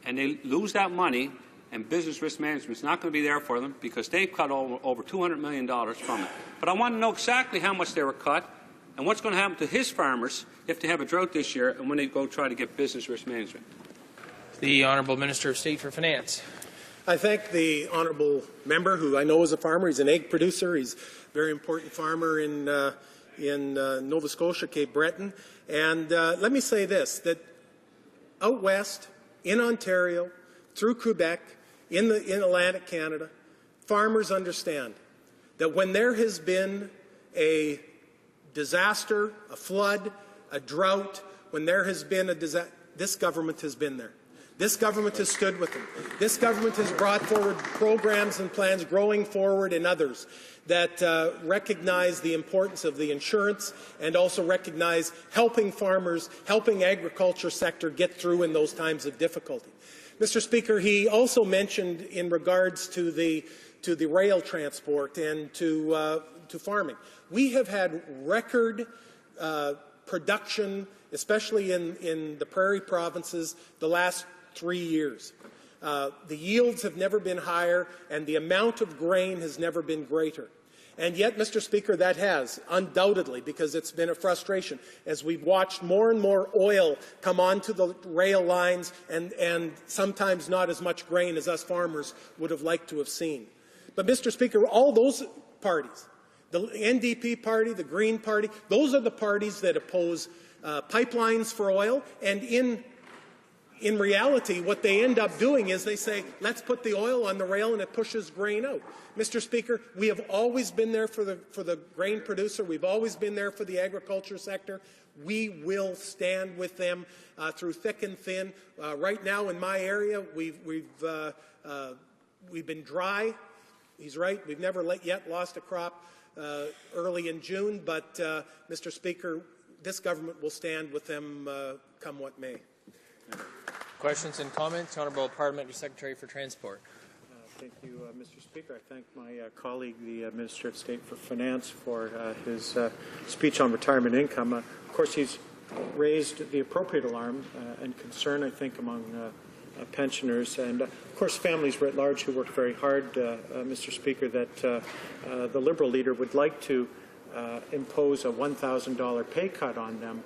and they lose that money, and business risk management is not going to be there for them because they've cut over $200 million from it. But I want to know exactly how much they were cut and what's going to happen to his farmers if they have a drought this year and when they go try to get business risk management. The Honourable Minister of State for Finance. I thank the honourable member, who I know is a farmer. He's an egg producer. He's a very important farmer in Nova Scotia, Cape Breton. And let me say this, that out west, in Ontario, through Quebec, in Atlantic Canada, farmers understand that when there has been a disaster, a flood, a drought, when there has been a disaster, this government has been there. This government has stood with them. This government has brought forward programs and plans, Growing Forward and others, that recognize the importance of the insurance and also recognize helping farmers, helping agriculture sector get through in those times of difficulty. Mr. Speaker, he also mentioned in regards to the rail transport and to farming. We have had record production, especially in the prairie provinces, the last 3 years. The yields have never been higher, and the amount of grain has never been greater. And yet, Mr. Speaker, that has, undoubtedly, because it's been a frustration, as we've watched more and more oil come onto the rail lines and sometimes not as much grain as us farmers would have liked to have seen. But, Mr. Speaker, all those parties, the NDP party, the Green party, those are the parties that oppose pipelines for oil, and in reality, what they end up doing is they say, let's put the oil on the rail and it pushes grain out. Mr. Speaker, we have always been there for the grain producer. We've always been there for the agriculture sector. We will stand with them through thick and thin. Right now in my area, we've been dry. He's right. We've never yet lost a crop early in June. But, Mr. Speaker, this government will stand with them come what may. Questions and comments? Honourable Parliamentary Secretary for Transport. Thank you, Mr. Speaker. I thank my colleague, the Minister of State for Finance, for his speech on retirement income. Of course, he's raised the appropriate alarm and concern, I think, among pensioners and, of course, families writ large who work very hard, Mr. Speaker, that the Liberal leader would like to impose a $1,000 pay cut on them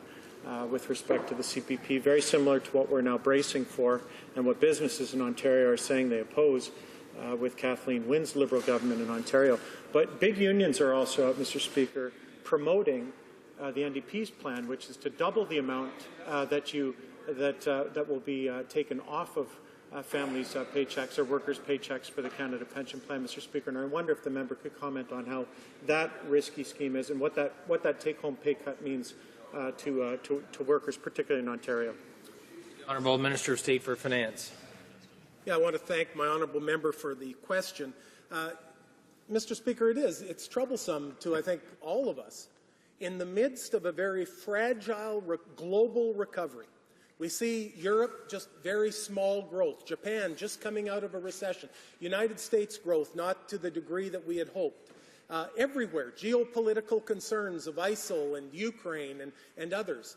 with respect to the CPP, very similar to what we're now bracing for and what businesses in Ontario are saying they oppose with Kathleen Wynne's Liberal government in Ontario. But big unions are also, Mr. Speaker, promoting the NDP's plan, which is to double the amount that will be taken off of families' paychecks or workers' paychecks for the Canada Pension Plan, Mr. Speaker. And I wonder if the member could comment on how that risky scheme is and what that take-home pay cut means to workers, particularly in Ontario. The Honourable Minister of State for Finance. Yeah, I want to thank my honourable member for the question. Mr. Speaker, it's troublesome to, I think, all of us. In the midst of a very fragile global recovery, we see Europe just very small growth, Japan just coming out of a recession, United States growth not to the degree that we had hoped. Everywhere, geopolitical concerns of ISIL and Ukraine and others.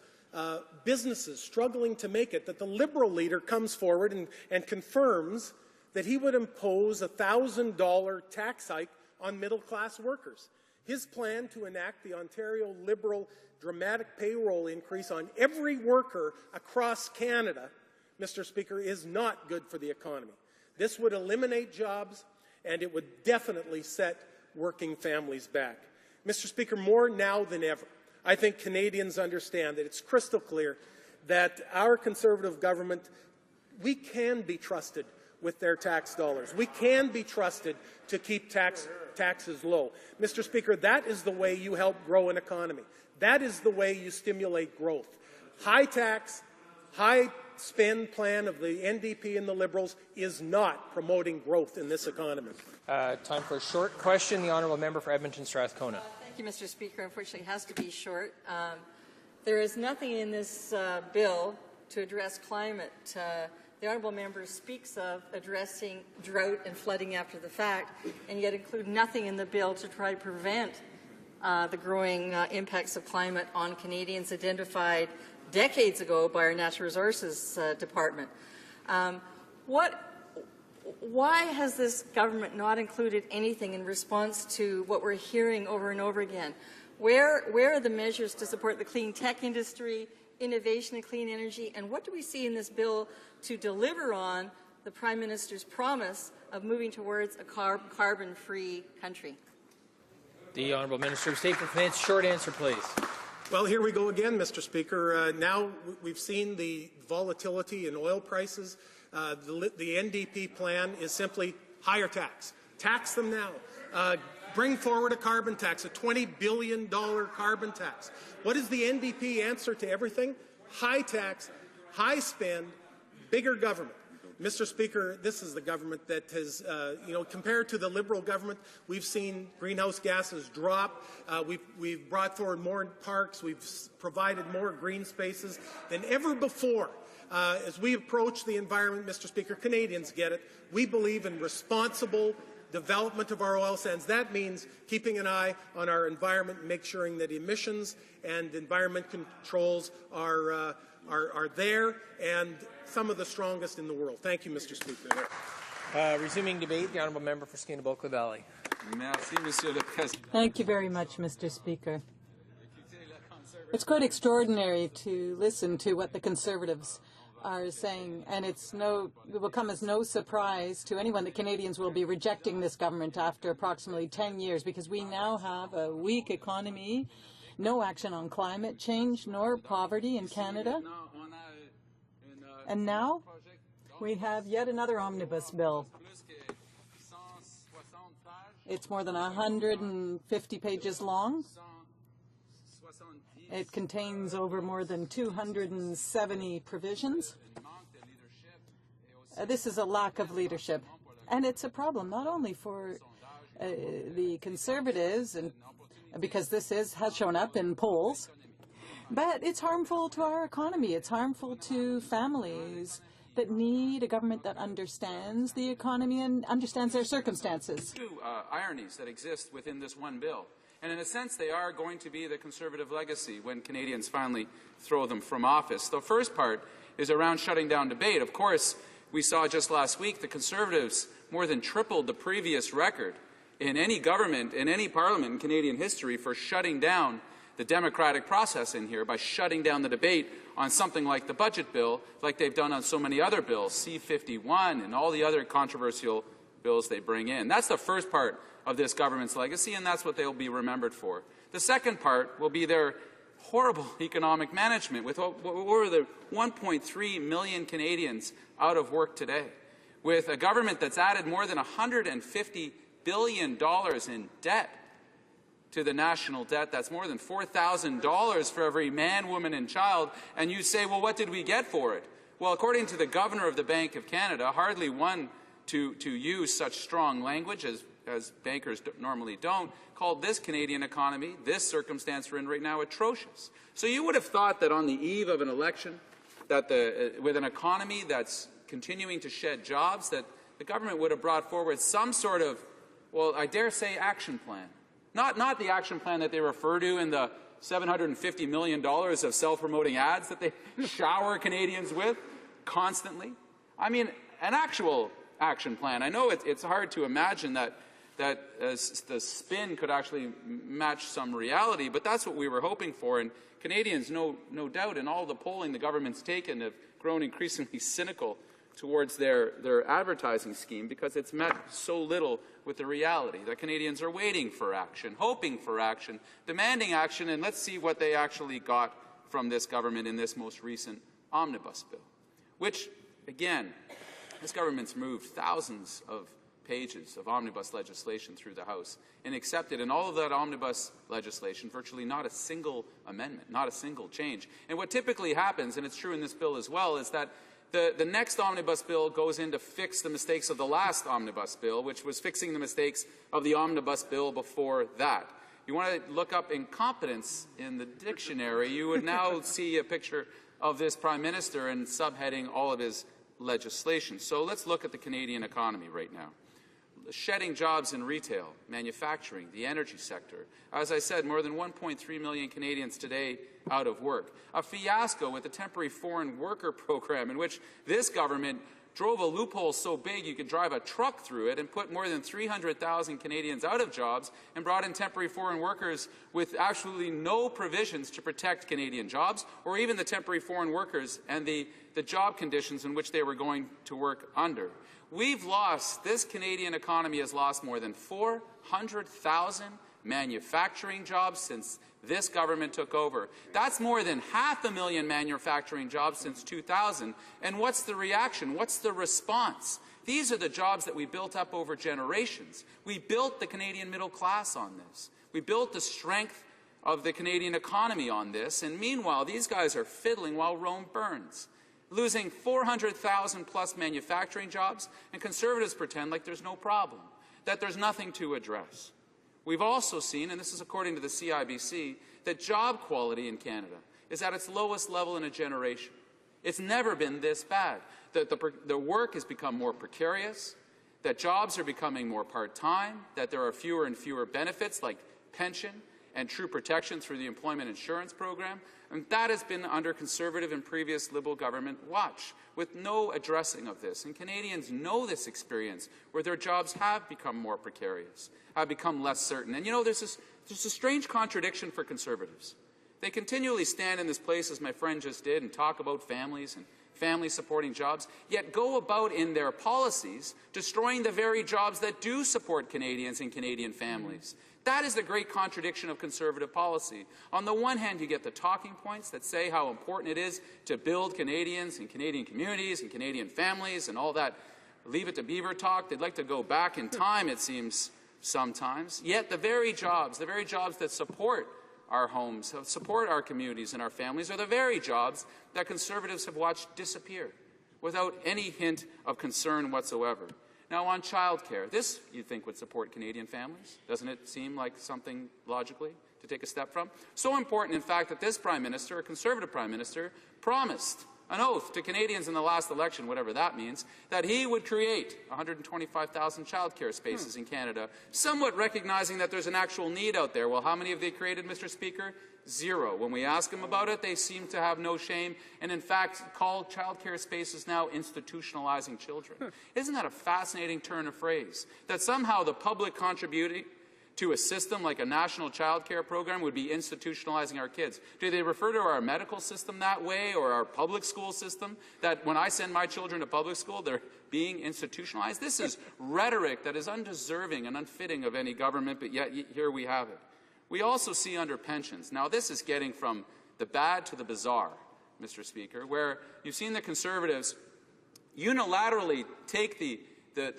Businesses struggling to make it, that the Liberal leader comes forward and confirms that he would impose a $1,000 tax hike on middle-class workers. His plan to enact the Ontario Liberal dramatic payroll increase on every worker across Canada, Mr. Speaker, is not good for the economy. This would eliminate jobs, and it would definitely set working families back. Mr. Speaker, more now than ever, I think Canadians understand that it's crystal clear that our Conservative government, we can be trusted with their tax dollars. We can be trusted to keep taxes low. Mr. Speaker, that is the way you help grow an economy. That is the way you stimulate growth. High tax, high spend plan of the NDP and the Liberals is not promoting growth in this economy. Time for a short question. The Honourable Member for Edmonton Strathcona. Thank you, Mr. Speaker. Unfortunately, it has to be short. There is nothing in this bill to address climate. The Honourable Member speaks of addressing drought and flooding after the fact, and yet include nothing in the bill to try to prevent the growing impacts of climate on Canadians. Identified decades ago by our Natural Resources Department. Why has this government not included anything in response to what we're hearing over and over again? Where are the measures to support the clean tech industry, innovation in clean energy, and what do we see in this bill to deliver on the Prime Minister's promise of moving towards a carbon-free country? The Honourable Minister of State for Finance. Short answer, please. Well, here we go again, Mr. Speaker. Now we've seen the volatility in oil prices. The NDP plan is simply higher tax. Tax them now. Bring forward a carbon tax, a $20 billion carbon tax. What is the NDP answer to everything? High tax, high spend, bigger government. Mr. Speaker, this is the government that has, compared to the Liberal government, we've seen greenhouse gases drop. We've brought forward more parks. We've provided more green spaces than ever before. As we approach the environment, Mr. Speaker, Canadians get it. We believe in responsible development of our oil sands. That means keeping an eye on our environment and making sure that emissions and environment controls are there and some of the strongest in the world. Thank you, Mr. Speaker. Resuming debate, the Honourable Member for Skinnaboka Valley. Thank you very much, Mr. Speaker. It's quite extraordinary to listen to what the Conservatives are saying, and it will come as no surprise to anyone that Canadians will be rejecting this government after approximately 10 years, because we now have a weak economy, no action on climate change, nor poverty in Canada. And now we have yet another omnibus bill. It's more than 150 pages long. It contains over more than 270 provisions. This is a lack of leadership, and it's a problem not only for the Conservatives, and because this has shown up in polls, but it's harmful to our economy. It's harmful to families that need a government that understands the economy and understands their circumstances. Two ironies that exist within this one bill. And in a sense, they are going to be the Conservative legacy when Canadians finally throw them from office. The first part is around shutting down debate. Of course, we saw just last week the Conservatives more than tripled the previous record in any government, in any parliament in Canadian history for shutting down the democratic process in here by shutting down the debate on something like the budget bill, like they've done on so many other bills, C-51 and all the other controversial bills they bring in. That's the first part of this government's legacy, and that's what they'll be remembered for. The second part will be their horrible economic management, with over the 1.3 million Canadians out of work today, with a government that's added more than $150 billion in debt to the national debt. That's more than $4,000 for every man, woman, and child. And you say, well, what did we get for it? Well, according to the Governor of the Bank of Canada, hardly one to use such strong language as bankers normally don't, called this Canadian economy, this circumstance we're in right now, atrocious. So you would have thought that on the eve of an election, that with an economy that's continuing to shed jobs, that the government would have brought forward some sort of, well, I dare say, action plan. Not the action plan that they refer to in the $750 million of self-promoting ads that they shower Canadians with constantly. I mean, an actual action plan. I know it's hard to imagine that the spin could actually match some reality, but that's what we were hoping for. And Canadians, no doubt, in all the polling the government's taken, have grown increasingly cynical towards their advertising scheme because it's met so little with the reality that Canadians are waiting for action, hoping for action, demanding action, and let's see what they actually got from this government in this most recent omnibus bill, which, again, this government's moved thousands of pages of omnibus legislation through the House and accepted in all of that omnibus legislation virtually not a single amendment, not a single change. And what typically happens, and it's true in this bill as well, is that the next omnibus bill goes in to fix the mistakes of the last omnibus bill, which was fixing the mistakes of the omnibus bill before that. You want to look up incompetence in the dictionary, you would now see a picture of this Prime Minister and subheading all of his legislation. So let's look at the Canadian economy right now. shedding jobs in retail, manufacturing, the energy sector. As I said, more than 1.3 million Canadians today out of work. A fiasco with the temporary foreign worker program in which this government drove a loophole so big you could drive a truck through it and put more than 300,000 Canadians out of jobs and brought in temporary foreign workers with absolutely no provisions to protect Canadian jobs or even the temporary foreign workers and the job conditions in which they were going to work under. This Canadian economy has lost more than 400,000 manufacturing jobs since this government took over. That's more than 500,000 manufacturing jobs since 2000. And what's the reaction? What's the response? These are the jobs that we built up over generations. We built the Canadian middle class on this. We built the strength of the Canadian economy on this. And meanwhile, these guys are fiddling while Rome burns, losing 400,000 plus manufacturing jobs, and Conservatives pretend like there's no problem, that there's nothing to address. We've also seen, and this is according to the CIBC, that job quality in Canada is at its lowest level in a generation. It's never been this bad. The work has become more precarious, that jobs are becoming more part-time, that there are fewer and fewer benefits like pension and true protection through the employment insurance program. And that has been under Conservative and previous Liberal government watch, with no addressing of this. And Canadians know this experience, where their jobs have become more precarious, have become less certain. And you know, there's a strange contradiction for Conservatives. They continually stand in this place, as my friend just did, and talk about families and family-supporting jobs, yet go about in their policies destroying the very jobs that do support Canadians and Canadian families. That is the great contradiction of Conservative policy. On the one hand, you get the talking points that say how important it is to build Canadians and Canadian communities and Canadian families and all that leave it to beaver talk. They'd like to go back in time, it seems, sometimes. Yet the very jobs that support our homes, support our communities and our families, are the very jobs that Conservatives have watched disappear without any hint of concern whatsoever. Now, on childcare, this, you'd think, would support Canadian families. Doesn't it seem like something logically to take a step from? So important, in fact, that this Prime Minister, a Conservative Prime Minister, promised an oath to Canadians in the last election, whatever that means, that he would create 125,000 childcare spaces in Canada, somewhat recognizing that there's an actual need out there. Well, how many have they created, Mr. Speaker? 0. When we ask them about it, they seem to have no shame and, in fact, call childcare spaces now institutionalizing children. Isn't that a fascinating turn of phrase? That somehow the public contributing to a system like a national child care program would be institutionalizing our kids. Do they refer to our medical system that way, or our public school system, that when I send my children to public school, they're being institutionalized? This is rhetoric that is undeserving and unfitting of any government, but yet here we have it. We also see under pensions. Now, this is getting from the bad to the bizarre, Mr. Speaker, where you've seen the Conservatives unilaterally take the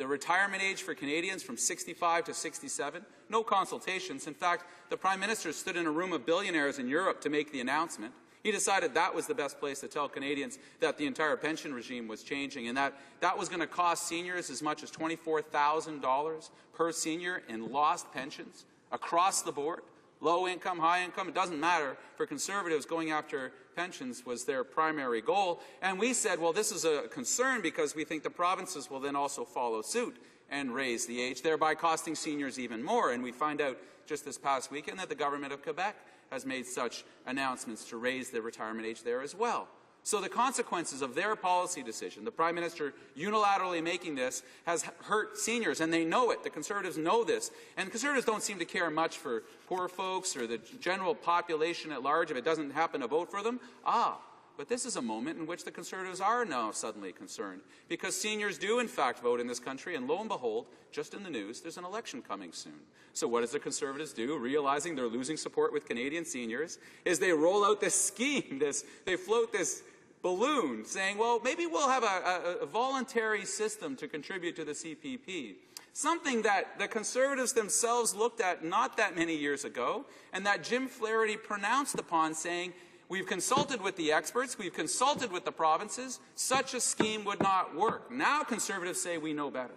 retirement age for Canadians from 65 to 67. No consultations. In fact, the Prime Minister stood in a room of billionaires in Europe to make the announcement. He decided that was the best place to tell Canadians that the entire pension regime was changing, and that was going to cost seniors as much as $24,000 per senior in lost pensions across the board. Low income, high income, it doesn't matter. For Conservatives, going after pensions was their primary goal. And we said, well, this is a concern because we think the provinces will then also follow suit and raise the age, thereby costing seniors even more. And we find out just this past weekend that the government of Quebec has made such announcements to raise the retirement age there as well. So the consequences of their policy decision, the Prime Minister unilaterally making this, has hurt seniors, and they know it. The Conservatives know this. And Conservatives don't seem to care much for poor folks or the general population at large if it doesn't happen to vote for them. But this is a moment in which the Conservatives are now suddenly concerned, because seniors do in fact vote in this country, and lo and behold, just in the news, there's an election coming soon. So what does the Conservatives do, realizing they're losing support with Canadian seniors, is they roll out this scheme, they float this balloon saying, well, maybe we'll have a voluntary system to contribute to the CPP. Something that the Conservatives themselves looked at not that many years ago, and that Jim Flaherty pronounced upon, saying, we've consulted with the experts, we've consulted with the provinces, such a scheme would not work. Now Conservatives say we know better.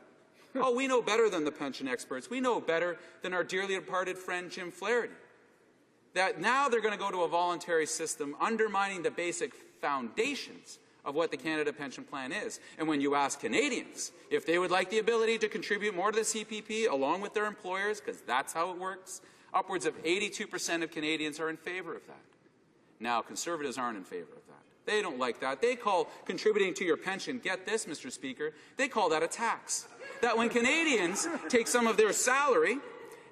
Oh, we know better than the pension experts. We know better than our dearly departed friend Jim Flaherty. That now they're going to go to a voluntary system, undermining the basic foundations of what the Canada Pension Plan is. And when you ask Canadians if they would like the ability to contribute more to the CPP along with their employers, because that's how it works, upwards of 82% of Canadians are in favour of that. Now, Conservatives aren't in favour of that. They don't like that. They call contributing to your pension, get this, Mr. Speaker, they call that a tax. That when Canadians take some of their salary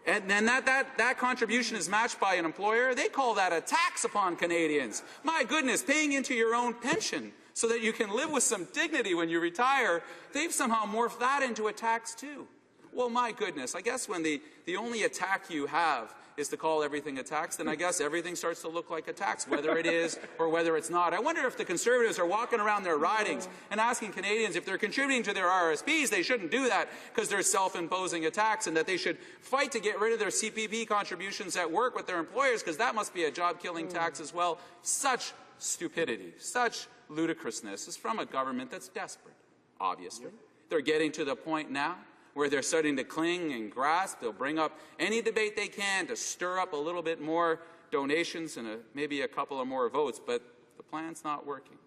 and then that contribution is matched by an employer, they call that a tax upon Canadians. My goodness, paying into your own pension so that you can live with some dignity when you retire, they've somehow morphed that into a tax too. Well, my goodness, I guess when the only attack you have is to call everything a tax, then I guess everything starts to look like a tax, whether it is or whether it's not. I wonder if the Conservatives are walking around their ridings and asking Canadians if they're contributing to their RSPs, they shouldn't do that because they're self-imposing a tax, and that they should fight to get rid of their CPP contributions at work with their employers because that must be a job-killing tax as well. Such stupidity, such ludicrousness is from a government that's desperate, obviously. They're getting to the point now where they're starting to cling and grasp. They'll bring up any debate they can to stir up a little bit more donations and maybe a couple of more votes, but the plan's not working,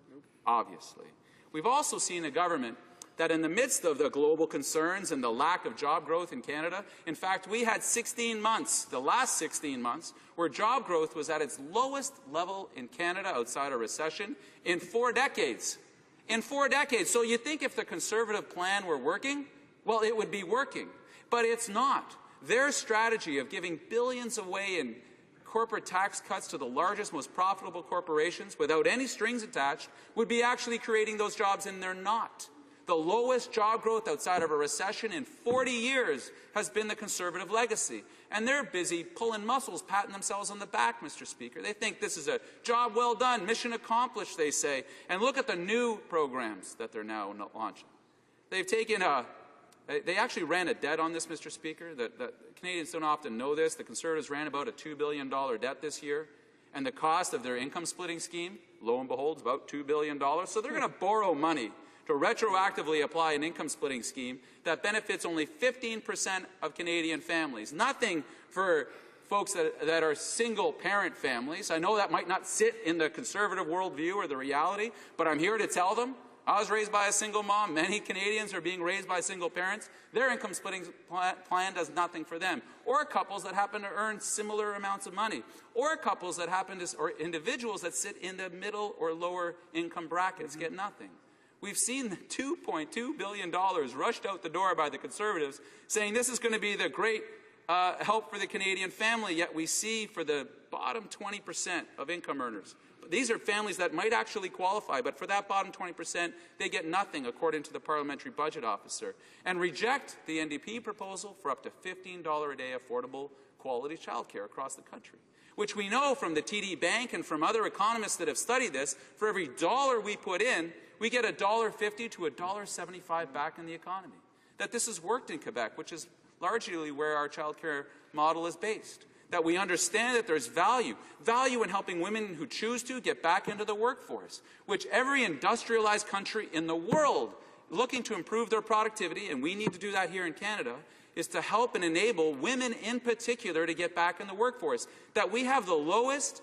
obviously. We've also seen a government that in the midst of the global concerns and the lack of job growth in Canada, in fact, we had 16 months, the last 16 months, where job growth was at its lowest level in Canada outside a recession in 4 decades. In 4 decades. So you think if the Conservative plan were working, well, it would be working, but it's not. Their strategy of giving billions away in corporate tax cuts to the largest, most profitable corporations without any strings attached would be actually creating those jobs, and they're not. The lowest job growth outside of a recession in 40 years has been the Conservative legacy. And they're busy pulling muscles, patting themselves on the back, Mr. Speaker. They think this is a job well done, mission accomplished, they say. And look at the new programs that they're now launching. They've taken They actually ran a debt on this, Mr. Speaker. The Canadians don't often know this. The Conservatives ran about a $2 billion debt this year. And the cost of their income-splitting scheme, lo and behold, is about $2 billion. So they're going to borrow money to retroactively apply an income-splitting scheme that benefits only 15% of Canadian families. Nothing for folks that are single-parent families. I know that might not sit in the Conservative worldview or the reality, but I'm here to tell them I was raised by a single mom. Many Canadians are being raised by single parents. Their income splitting plan does nothing for them. Or couples that happen to earn similar amounts of money. Or couples that or individuals that sit in the middle or lower income brackets get nothing. We've seen the $2.2 billion rushed out the door by the Conservatives saying this is going to be the great help for the Canadian family, yet we see for the bottom 20% of income earners. These are families that might actually qualify, but for that bottom 20%, they get nothing, according to the Parliamentary Budget Officer, and reject the NDP proposal for up to $15 a day affordable quality childcare across the country, which we know from the TD Bank and from other economists that have studied this, for every dollar we put in, we get $1.50 to $1.75 back in the economy. That this has worked in Quebec, which is largely where our childcare model is based. That we understand that there's value in helping women who choose to get back into the workforce, which every industrialized country in the world looking to improve their productivity, and we need to do that here in Canada, is to help and enable women in particular to get back in the workforce. That we have the lowest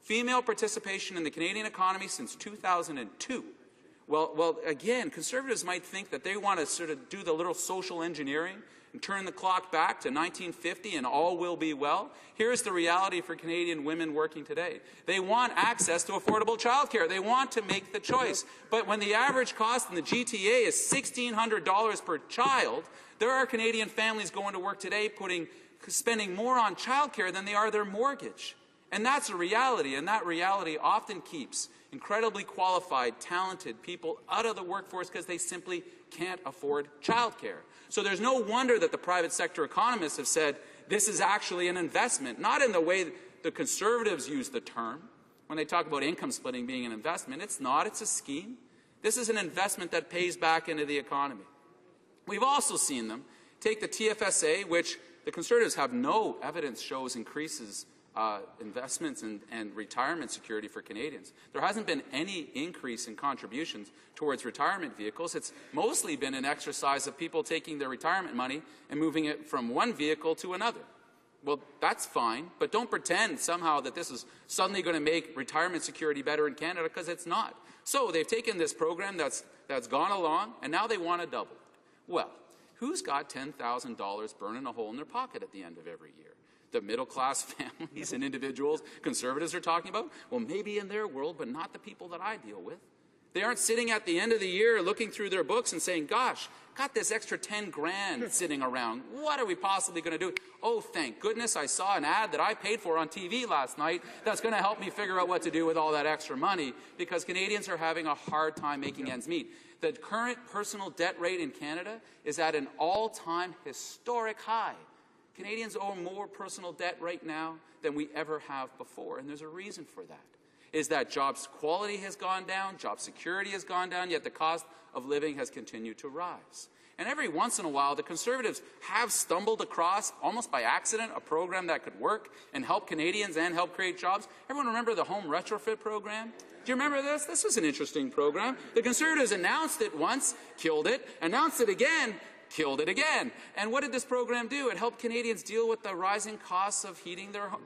female participation in the Canadian economy since 2002. Well, again, Conservatives might think that they want to sort of do the little social engineering and turn the clock back to 1950 and all will be well. Here's the reality for Canadian women working today. They want access to affordable childcare. They want to make the choice. But when the average cost in the GTA is $1,600 per child, there are Canadian families going to work today spending more on childcare than they are their mortgage. And that's a reality, and that reality often keeps incredibly qualified, talented people out of the workforce because they simply can't afford childcare. So there's no wonder that the private sector economists have said this is actually an investment, not in the way the Conservatives use the term. When they talk about income splitting being an investment, it's not, it's a scheme. This is an investment that pays back into the economy. We've also seen them take the TFSA, which the Conservatives have no evidence shows increases investments and retirement security for Canadians. There hasn't been any increase in contributions towards retirement vehicles. It's mostly been an exercise of people taking their retirement money and moving it from one vehicle to another. Well, that's fine, but don't pretend somehow that this is suddenly going to make retirement security better in Canada, because it's not. So they've taken this program that's gone along, and now they want to double it. Well, who's got $10,000 burning a hole in their pocket at the end of every year? The middle-class families and individuals Conservatives are talking about? Well, maybe in their world, but not the people that I deal with. They aren't sitting at the end of the year looking through their books and saying, gosh, got this extra 10 grand sitting around. What are we possibly going to do? Oh, thank goodness I saw an ad that I paid for on TV last night that's going to help me figure out what to do with all that extra money, because Canadians are having a hard time making ends meet. The current personal debt rate in Canada is at an all-time historic high. Canadians owe more personal debt right now than we ever have before, and there's a reason for that. Is that jobs quality has gone down, job security has gone down, yet the cost of living has continued to rise. And every once in a while, the Conservatives have stumbled across, almost by accident, a program that could work and help Canadians and help create jobs. Everyone remember the home retrofit program? Do you remember this? This was an interesting program. The Conservatives announced it once, killed it, announced it again, killed it again. And what did this program do? It helped Canadians deal with the rising costs of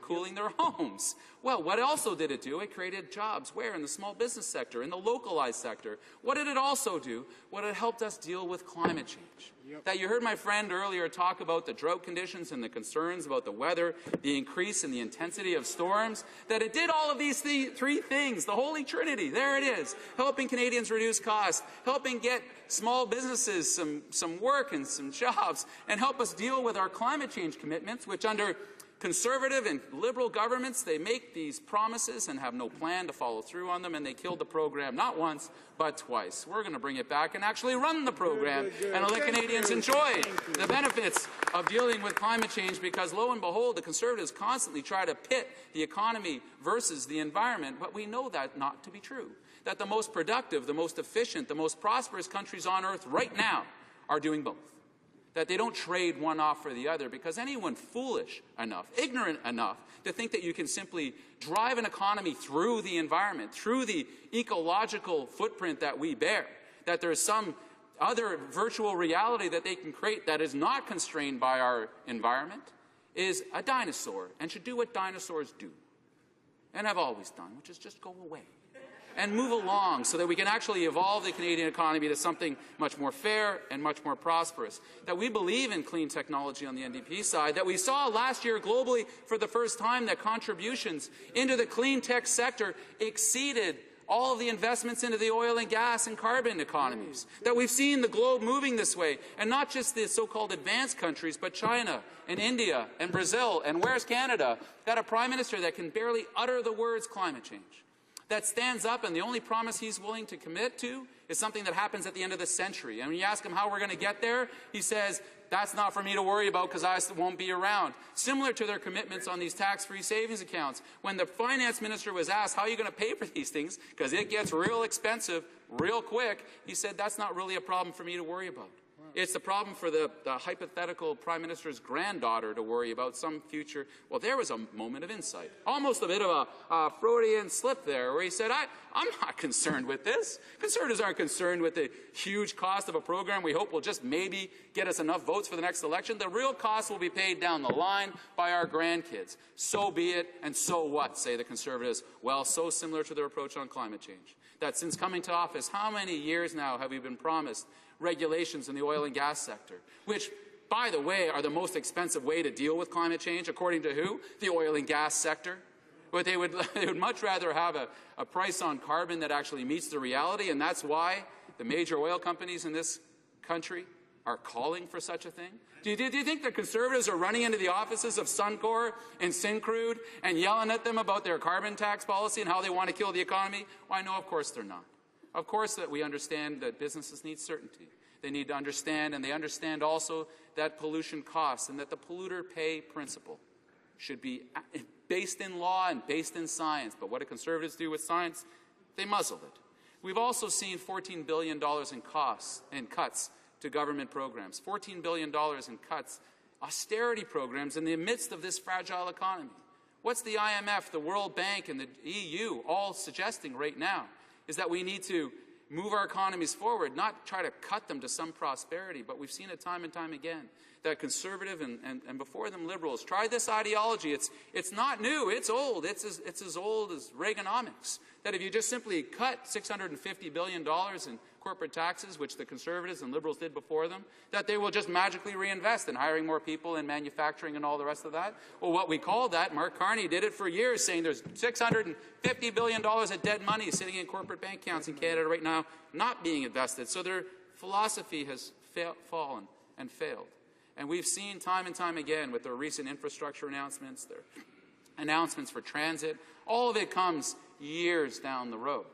cooling their homes. Well, what also did it do? It created jobs. Where? In the small business sector, in the localized sector. What did it also do? Well, it helped us deal with climate change. That you heard my friend earlier talk about the drought conditions and the concerns about the weather, the increase in the intensity of storms, that it did all of these three things, the Holy Trinity. There it is, helping Canadians reduce costs, helping get small businesses some work and some jobs, and help us deal with our climate change commitments, which under Conservative and Liberal governments, they make these promises and have no plan to follow through on them, and they killed the program not once, but twice. We're going to bring it back and actually run the program and let Canadians enjoy the benefits of dealing with climate change, because lo and behold, the Conservatives constantly try to pit the economy versus the environment, but we know that not to be true. That the most productive, the most efficient, the most prosperous countries on earth right now are doing both. That they don't trade one off for the other, because anyone foolish enough, ignorant enough to think that you can simply drive an economy through the environment, through the ecological footprint that we bear, that there's some other virtual reality that they can create that is not constrained by our environment, is a dinosaur and should do what dinosaurs do and have always done, which is just go away and move along so that we can actually evolve the Canadian economy to something much more fair and much more prosperous. That we believe in clean technology on the NDP side, that we saw last year globally for the first time that contributions into the clean tech sector exceeded all of the investments into the oil and gas and carbon economies. That we've seen the globe moving this way, and not just the so-called advanced countries, but China and India and Brazil, and where's Canada? Got a Prime Minister that can barely utter the words climate change, that stands up, and the only promise he's willing to commit to is something that happens at the end of the century. And when you ask him how we're going to get there, he says, that's not for me to worry about because I won't be around. Similar to their commitments on these tax-free savings accounts. When the finance minister was asked, how are you going to pay for these things, because it gets real expensive real quick, he said, that's not really a problem for me to worry about. It's the problem for the hypothetical Prime Minister's granddaughter to worry about some future. Well, there was a moment of insight, almost a bit of a Freudian slip there, where he said, I'm not concerned with this. Conservatives aren't concerned with the huge cost of a program we hope will just maybe get us enough votes for the next election. The real cost will be paid down the line by our grandkids. So be it, and so what, say the Conservatives. Well, so similar to their approach on climate change. That since coming to office, how many years now have we been promised regulations in the oil and gas sector, which, by the way, are the most expensive way to deal with climate change, according to who? The oil and gas sector. But they would much rather have a price on carbon that actually meets the reality, and that's why the major oil companies in this country are calling for such a thing. Do you think the Conservatives are running into the offices of Suncor and Syncrude and yelling at them about their carbon tax policy and how they want to kill the economy? Why, no, of course they're not. Of course that we understand that businesses need certainty. They need to understand, and they understand also that pollution costs and that the polluter pay principle should be based in law and based in science. But what do Conservatives do with science? They muzzle it. We've also seen $14 billion in costs and cuts to government programs, $14 billion in cuts, austerity programs in the midst of this fragile economy. What's the IMF, the World Bank, and the EU all suggesting right now? Is that we need to move our economies forward, not try to cut them to some prosperity. But we've seen it time and time again that Conservative and before them Liberals try this ideology. It's not new. It's old. It's as old as Reaganomics. That if you just simply cut $650 billion in corporate taxes, which the Conservatives and Liberals did before them, that they will just magically reinvest in hiring more people in manufacturing and all the rest of that. Well, what we call that, Mark Carney did it for years, saying there's $650 billion of dead money sitting in corporate bank accounts in Canada right now, not being invested. So their philosophy has fallen and failed. And we've seen time and time again with their recent infrastructure announcements, their announcements for transit, all of it comes years down the road.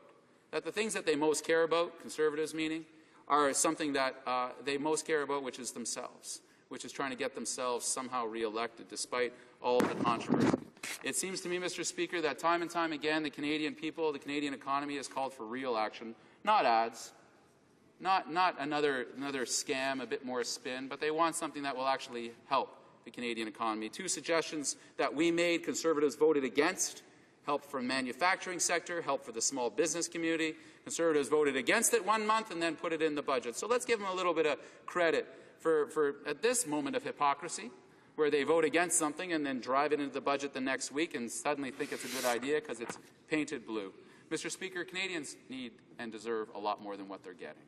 That the things that they most care about, Conservatives meaning, are something that they most care about, which is themselves, which is trying to get themselves somehow reelected despite all the controversy. It seems to me, Mr. Speaker, that time and time again the Canadian people, the Canadian economy has called for real action, not ads, not another scam, a bit more spin, but they want something that will actually help the Canadian economy. Two suggestions that we made, Conservatives voted against: help for the manufacturing sector, help for the small business community. Conservatives voted against it 1 month and then put it in the budget. So let's give them a little bit of credit for at this moment of hypocrisy, where they vote against something and then drive it into the budget the next week and suddenly think it's a good idea because it's painted blue. Mr. Speaker, Canadians need and deserve a lot more than what they're getting.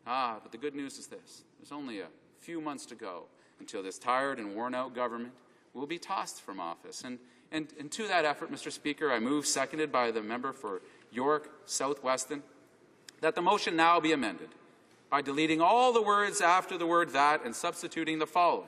But the good news is this. There's only a few months to go until this tired and worn-out government will be tossed from office. And to that effort, Mr. Speaker, I move, seconded by the member for York South Weston, that the motion now be amended by deleting all the words after the word "that" and substituting the following.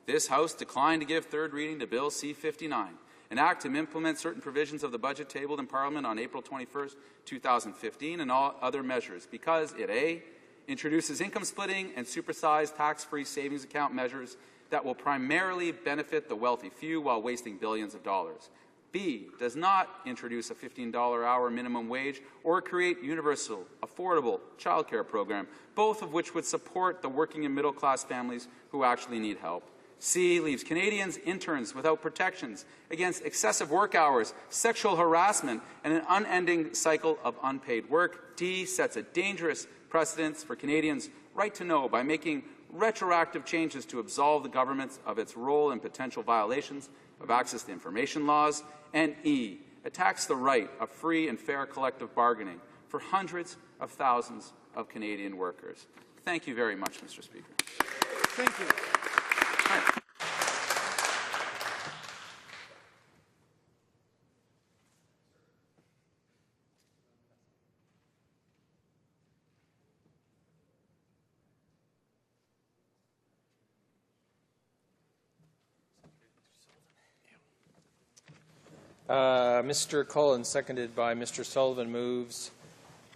This House declined to give third reading to Bill C-59, an act to implement certain provisions of the budget tabled in Parliament on April 21st, 2015, and all other measures, because it A, introduces income splitting and supersized tax-free savings account measures that will primarily benefit the wealthy few while wasting billions of dollars. B, does not introduce a $15-hour minimum wage or create universal, affordable childcare program, both of which would support the working and middle-class families who actually need help. C, leaves Canadians interns without protections against excessive work hours, sexual harassment, and an unending cycle of unpaid work. D, sets a dangerous precedence for Canadians' right to know by making retroactive changes to absolve the government of its role in potential violations of access to information laws. And E, attacks the right of free and fair collective bargaining for hundreds of thousands of Canadian workers. Thank you very much, Mr. Speaker. Thank you. Mr. Cullen, seconded by Mr. Sullivan, moves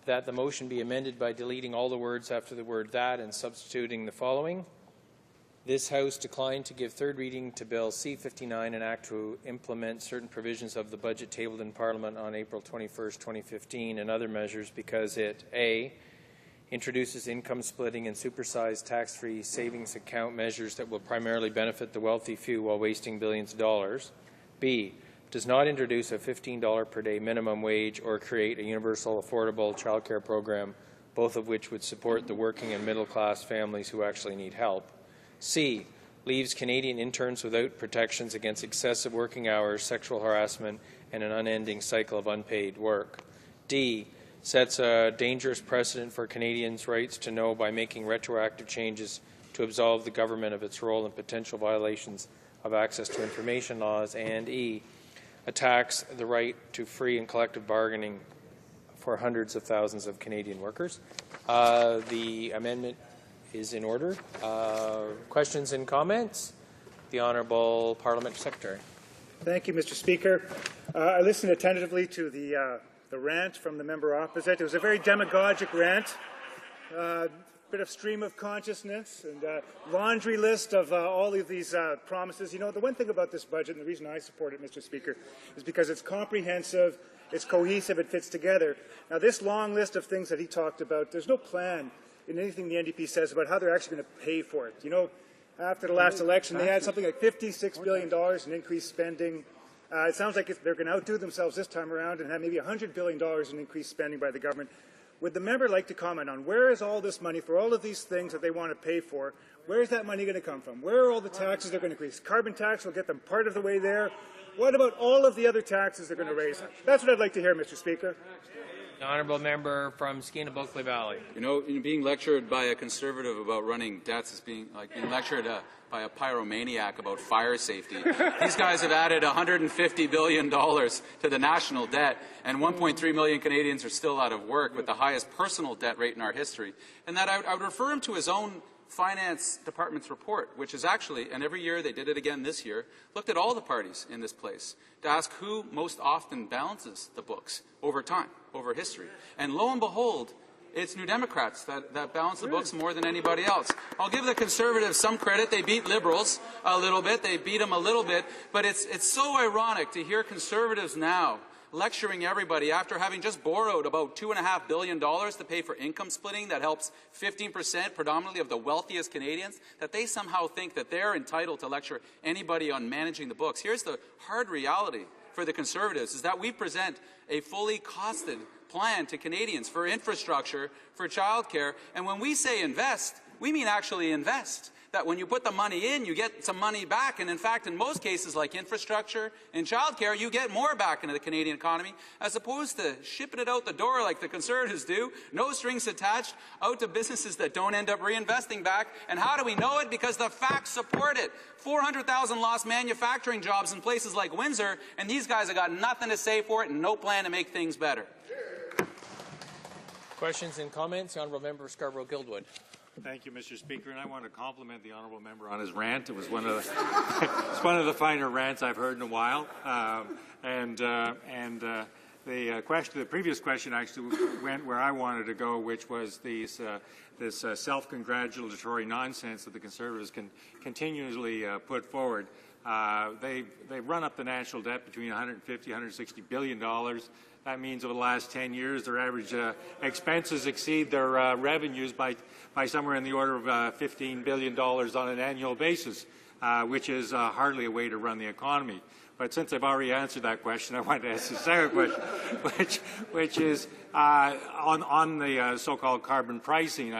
that the motion be amended by deleting all the words after the word "that" and substituting the following. This House declined to give third reading to Bill C-59, an act to implement certain provisions of the budget tabled in Parliament on April 21st, 2015, and other measures because it A, introduces income splitting and supersized tax-free savings account measures that will primarily benefit the wealthy few while wasting billions of dollars. B, does not introduce a $15 per day minimum wage or create a universal affordable childcare program, both of which would support the working and middle-class families who actually need help. C, leaves Canadian interns without protections against excessive working hours, sexual harassment, and an unending cycle of unpaid work. D, sets a dangerous precedent for Canadians' rights to know by making retroactive changes to absolve the government of its role in potential violations of access to information laws. And E, attacks the right to free and collective bargaining for hundreds of thousands of Canadian workers. The amendment is in order. Questions and comments? The Honourable Parliament Secretary. Thank you, Mr. Speaker. I listened attentively to the rant from the member opposite. It was a very demagogic rant, bit of stream of consciousness and laundry list of all of these promises. You know, the one thing about this budget, and the reason I support it, Mr. Speaker, is because it's comprehensive, it's cohesive, it fits together. Now, this long list of things that he talked about, there's no plan in anything the NDP says about how they're actually going to pay for it. You know, after the last election, they had something like $56 billion in increased spending. It sounds like they're going to outdo themselves this time around and have maybe $100 billion in increased spending by the government. Would the member like to comment on where is all this money for all of these things that they want to pay for? Where is that money going to come from? Where are all the taxes they're going to increase? Carbon tax will get them part of the way there. What about all of the other taxes they're going to raise? That's what I'd like to hear, Mr. Speaker. The honourable member from Skeena-Bulkley Valley. You know, being lectured by a Conservative about running debts is being like being lectured by a pyromaniac about fire safety. These guys have added $150 billion to the national debt, and 1.3 million Canadians are still out of work with the highest personal debt rate in our history. And that I would refer him to his own Finance Department's report, which is actually, and every year they did it again this year, looked at all the parties in this place to ask who most often balances the books over time, over history. And lo and behold, it's New Democrats that balance the books more than anybody else. I'll give the Conservatives some credit. They beat Liberals a little bit. They beat them a little bit. But it's so ironic to hear Conservatives now lecturing everybody after having just borrowed about $2.5 billion to pay for income splitting that helps 15% predominantly of the wealthiest Canadians, that they somehow think that they're entitled to lecture anybody on managing the books. Here's the hard reality for the Conservatives, is that we present a fully costed plan to Canadians for infrastructure, for childcare, and when we say invest, we mean actually invest. That when you put the money in, you get some money back. And in fact, in most cases like infrastructure and childcare, you get more back into the Canadian economy, as opposed to shipping it out the door like the Conservatives do, no strings attached, out to businesses that don't end up reinvesting back. And how do we know it? Because the facts support it. 400,000 lost manufacturing jobs in places like Windsor, and these guys have got nothing to say for it and no plan to make things better. Questions and comments? The honourable member of Scarborough-Guildwood. Thank you, Mr. Speaker, and I want to compliment the honourable member on his rant. It was one of the it's one of the finer rants I've heard in a while. The previous question actually went where I wanted to go, which was this self-congratulatory nonsense that the Conservatives can continuously put forward. They run up the national debt between $150 and $160 billion. That means over the last 10 years, their average expenses exceed their revenues by somewhere in the order of $15 billion on an annual basis, which is hardly a way to run the economy. But since I've already answered that question, I wanted to ask the second question, which is on the so-called carbon pricing.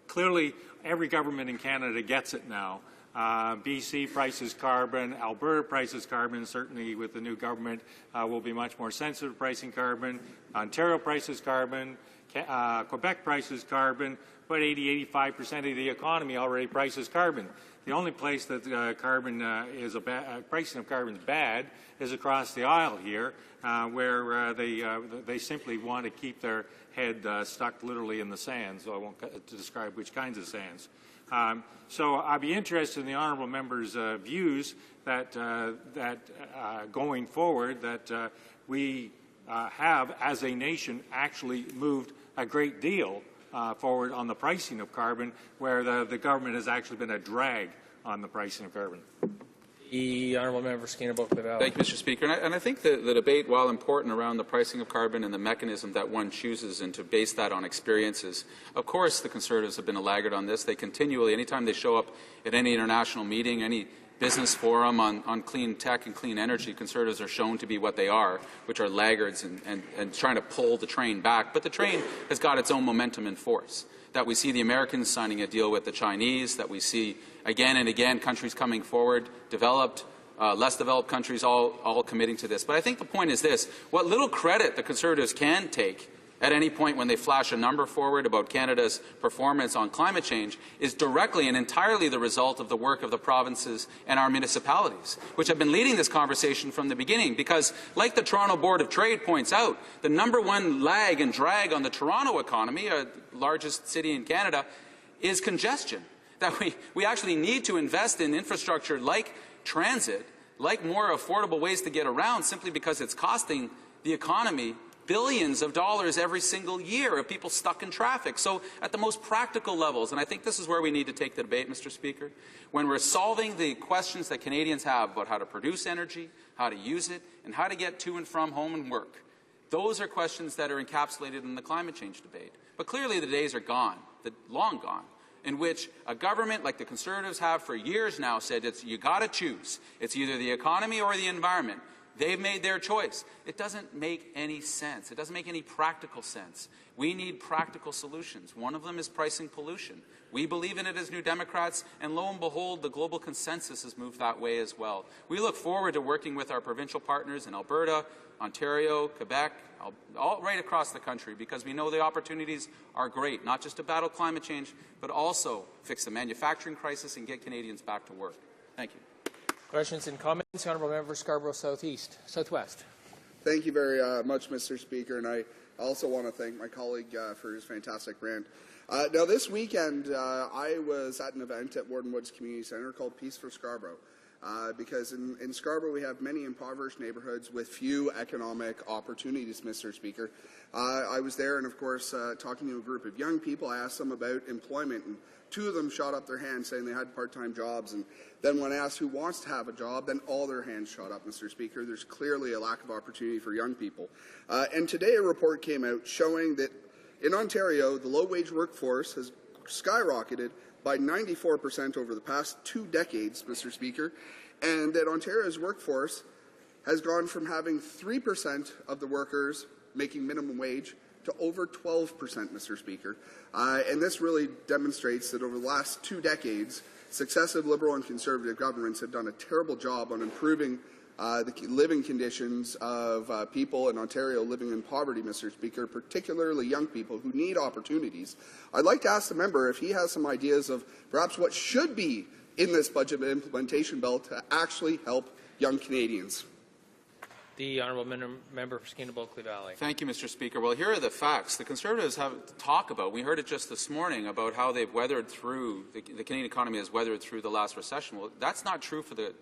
Clearly, every government in Canada gets it now. BC prices carbon, Alberta prices carbon, certainly with the new government will be much more sensitive to pricing carbon. Ontario prices carbon, Quebec prices carbon, but 80–85% of the economy already prices carbon. The only place that pricing of carbon is bad is across the aisle here, where they simply want to keep their head stuck literally in the sand, so I won't describe which kinds of sands. So I'd be interested in the honourable member's views that going forward that we have, as a nation, actually moved a great deal forward on the pricing of carbon, where the government has actually been a drag on the pricing of carbon. The honourable member for Skeena-Bulkley Valley. Thank you, Mr. Speaker. And I think the debate, while important around the pricing of carbon and the mechanism that one chooses and to base that on experiences, of course the Conservatives have been a laggard on this. They continually, anytime they show up at any international meeting, any business forum on clean tech and clean energy, Conservatives are shown to be what they are, which are laggards and trying to pull the train back. But the train has got its own momentum and force. That we see the Americans signing a deal with the Chinese, that we see again and again countries coming forward, developed, less developed countries all committing to this. But I think the point is this: what little credit the Conservatives can take at any point when they flash a number forward about Canada's performance on climate change is directly and entirely the result of the work of the provinces and our municipalities, which have been leading this conversation from the beginning. Because, like the Toronto Board of Trade points out, the #1 lag and drag on the Toronto economy, largest city in Canada, is congestion. That we actually need to invest in infrastructure like transit, like more affordable ways to get around, simply because it's costing the economy billions of dollars every single year of people stuck in traffic. So at the most practical levels, and I think this is where we need to take the debate, Mr. Speaker, when we're solving the questions that Canadians have about how to produce energy, how to use it, and how to get to and from home and work, those are questions that are encapsulated in the climate change debate. But clearly the days are gone, long gone, in which a government like the Conservatives have for years now said you got to choose. It's either the economy or the environment. They've made their choice. It doesn't make any sense. It doesn't make any practical sense. We need practical solutions. One of them is pricing pollution. We believe in it as New Democrats, and lo and behold, the global consensus has moved that way as well. We look forward to working with our provincial partners in Alberta, Ontario, Quebec, all right across the country, because we know the opportunities are great, not just to battle climate change, but also fix the manufacturing crisis and get Canadians back to work. Thank you. Questions and comments? The Honourable Member Scarborough Southwest. Thank you very much, Mr. Speaker, and I also want to thank my colleague for his fantastic rant. Now, this weekend, I was at an event at Warden Woods Community Centre called Peace for Scarborough, because in Scarborough we have many impoverished neighbourhoods with few economic opportunities, Mr. Speaker. I was there and, of course, talking to a group of young people. I asked them about employment, and two of them shot up their hands saying they had part-time jobs, and then when asked who wants to have a job, then all their hands shot up, Mr. Speaker. There's clearly a lack of opportunity for young people. And today a report came out showing that in Ontario, the low-wage workforce has skyrocketed by 94% over the past 2 decades, Mr. Speaker, and that Ontario's workforce has gone from having 3% of the workers making minimum wage to over 12%, Mr. Speaker. And this really demonstrates that over the last 2 decades, successive Liberal and Conservative governments have done a terrible job on improving the living conditions of people in Ontario living in poverty, Mr. Speaker, particularly young people who need opportunities. I'd like to ask the member if he has some ideas of perhaps what should be in this budget implementation bill to actually help young Canadians. The Honourable Member for Skinner-Bulkley Valley. Thank you, Mr. Speaker. Well, here are the facts. The Conservatives have to talk about, we heard it just this morning, about how they've weathered through, the Canadian economy has weathered through the last recession. Well, that's not true for the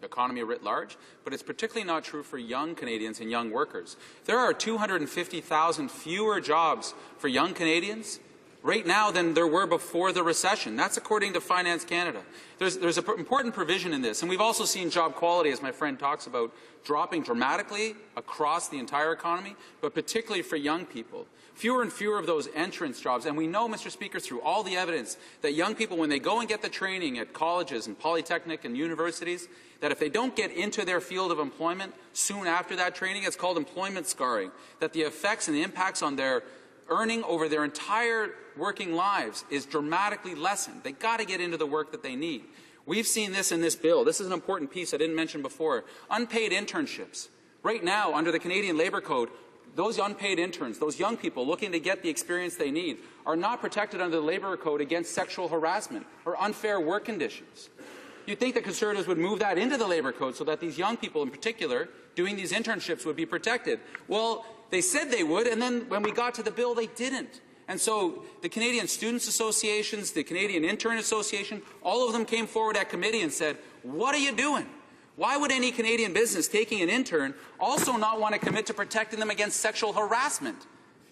economy writ large, but it's particularly not true for young Canadians and young workers. There are 250,000 fewer jobs for young Canadians right now than there were before the recession. That's according to Finance Canada. There's an important provision in this, and we've also seen job quality, as my friend talks about, dropping dramatically across the entire economy, but particularly for young people. Fewer and fewer of those entrance jobs, and we know, Mr. Speaker, through all the evidence that young people, when they go and get the training at colleges and polytechnic and universities, that if they don't get into their field of employment soon after that training, it's called employment scarring, that the effects and the impacts on their earning over their entire working lives is dramatically lessened. They've got to get into the work that they need. We've seen this in this bill. This is an important piece I didn't mention before. Unpaid internships. Right now, under the Canadian Labour Code, those unpaid interns, those young people looking to get the experience they need, are not protected under the Labour Code against sexual harassment or unfair work conditions. You'd think the Conservatives would move that into the Labour Code so that these young people in particular doing these internships would be protected. Well, they said they would, and then when we got to the bill, they didn't. And so the Canadian Students Associations, the Canadian Intern Association, all of them came forward at committee and said, what are you doing? Why would any Canadian business taking an intern also not want to commit to protecting them against sexual harassment?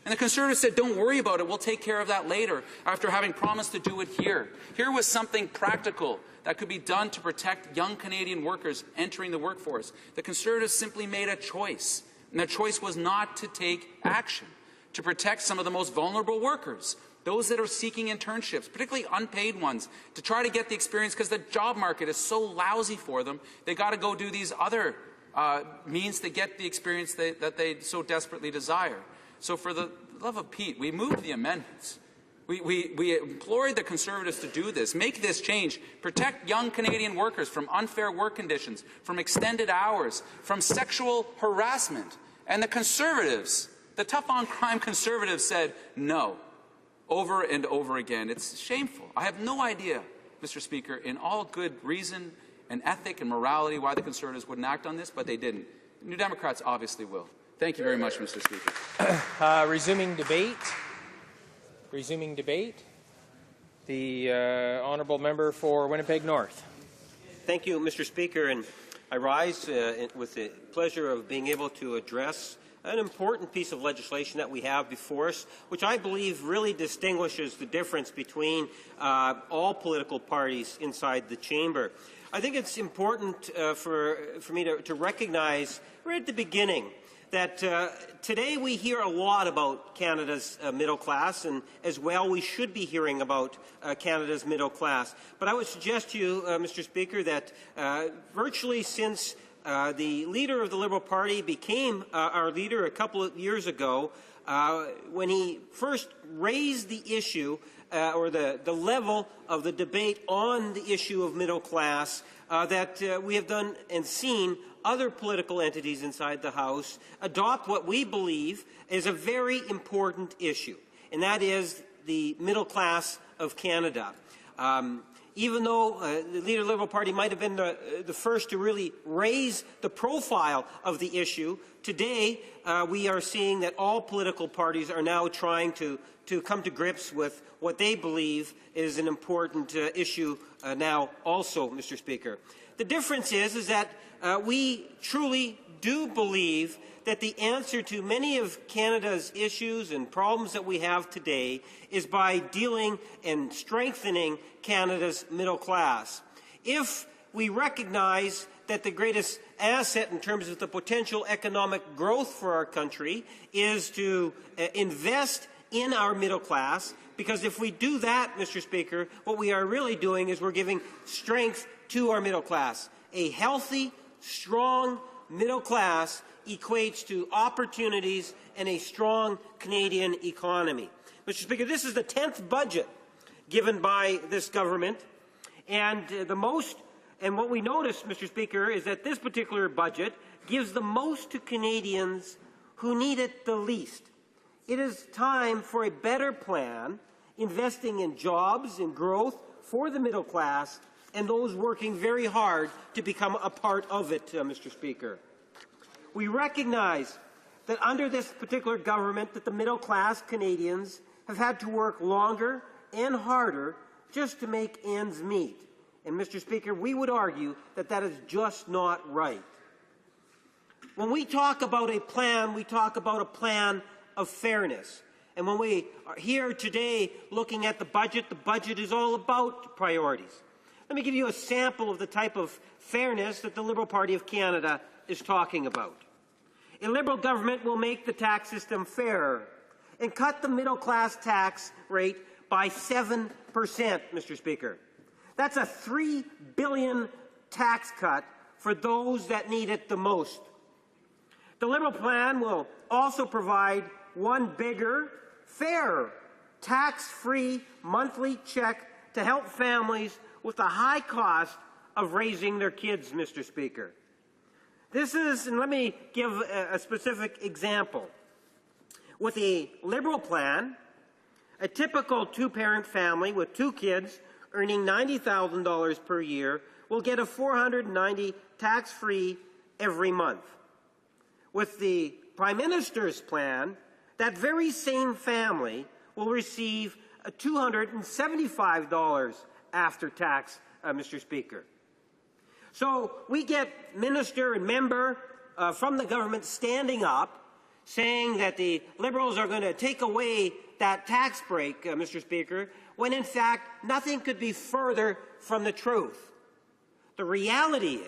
And the Conservatives said, don't worry about it, we'll take care of that later, after having promised to do it here. Here was something practical that could be done to protect young Canadian workers entering the workforce. The Conservatives simply made a choice, and the choice was not to take action to protect some of the most vulnerable workers, those that are seeking internships, particularly unpaid ones, to try to get the experience because the job market is so lousy for them, they got to go do these other means to get the experience that they so desperately desire. So for the love of Pete, we moved the amendments. We implored the Conservatives to do this, make this change, protect young Canadian workers from unfair work conditions, from extended hours, from sexual harassment. And the Conservatives, the tough-on-crime Conservatives, said no, over and over again. It's shameful. I have no idea, Mr. Speaker, in all good reason and ethic and morality why the Conservatives wouldn't act on this, but they didn't. New Democrats obviously will. Thank you very much, Mr. Speaker. Resuming debate. The Honourable Member for Winnipeg North. Thank you, Mr. Speaker. And I rise with the pleasure of being able to address an important piece of legislation that we have before us, which I believe really distinguishes the difference between all political parties inside the chamber. I think it's important for me to recognize right at the beginning that today we hear a lot about Canada's middle class, and as well we should be hearing about Canada's middle class. But I would suggest to you, Mr. Speaker, that virtually since The leader of the Liberal Party became our leader a couple of years ago when he first raised the issue or the level of the debate on the issue of middle class that we have done and seen other political entities inside the House adopt what we believe is a very important issue, and that is the middle class of Canada. Even though the leader of the Liberal Party might have been the first to really raise the profile of the issue, today we are seeing that all political parties are now trying to come to grips with what they believe is an important issue now also, Mr. Speaker. The difference is that we truly do believe that the answer to many of Canada's issues and problems that we have today is by dealing and strengthening Canada's middle class. If we recognize that the greatest asset in terms of the potential economic growth for our country is to invest in our middle class, because if we do that, Mr. Speaker, what we are really doing is we're giving strength to our middle class. A healthy, strong middle class equates to opportunities and a strong Canadian economy. Mr. Speaker, this is the 10th budget given by this government, and what we notice, Mr. Speaker, is that this particular budget gives the most to Canadians who need it the least. It is time for a better plan, investing in jobs and growth for the middle class and those working very hard to become a part of it, Mr. Speaker. We recognize that under this particular government that the middle-class Canadians have had to work longer and harder just to make ends meet. And, Mr. Speaker, we would argue that that is just not right. When we talk about a plan, we talk about a plan of fairness. And when we are here today looking at the budget is all about priorities. Let me give you a sample of the type of fairness that the Liberal Party of Canada is talking about. A Liberal government will make the tax system fairer and cut the middle-class tax rate by 7%, Mr. Speaker. That's a $3 billion tax cut for those that need it the most. The Liberal plan will also provide one bigger, fairer, tax-free monthly check to help families with the high cost of raising their kids, Mr. Speaker. This is, and let me give a specific example. With a Liberal plan, a typical two-parent family with 2 kids earning $90,000 per year will get a $490 tax-free every month. With the Prime Minister's plan, that very same family will receive a $275 after tax, Mr. Speaker. So we get minister and member from the government standing up saying that the Liberals are going to take away that tax break, Mr. Speaker, when in fact nothing could be further from the truth. The reality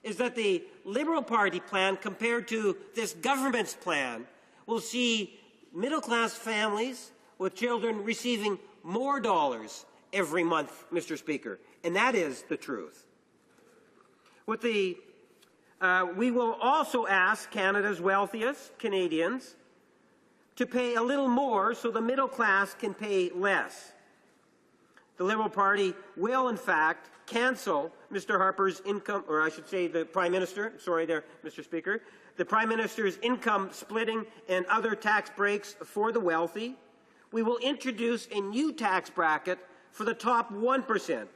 is that the Liberal Party plan compared to this government's plan will see middle-class families with children receiving more dollars every month, Mr. Speaker, and that is the truth. We will also ask Canada's wealthiest Canadians to pay a little more so the middle class can pay less. The Liberal Party will, in fact, cancel Mr. Harper's income, or I should say the Prime Minister, sorry there, Mr. Speaker, the Prime Minister's income splitting and other tax breaks for the wealthy. We will introduce a new tax bracket for the top 1%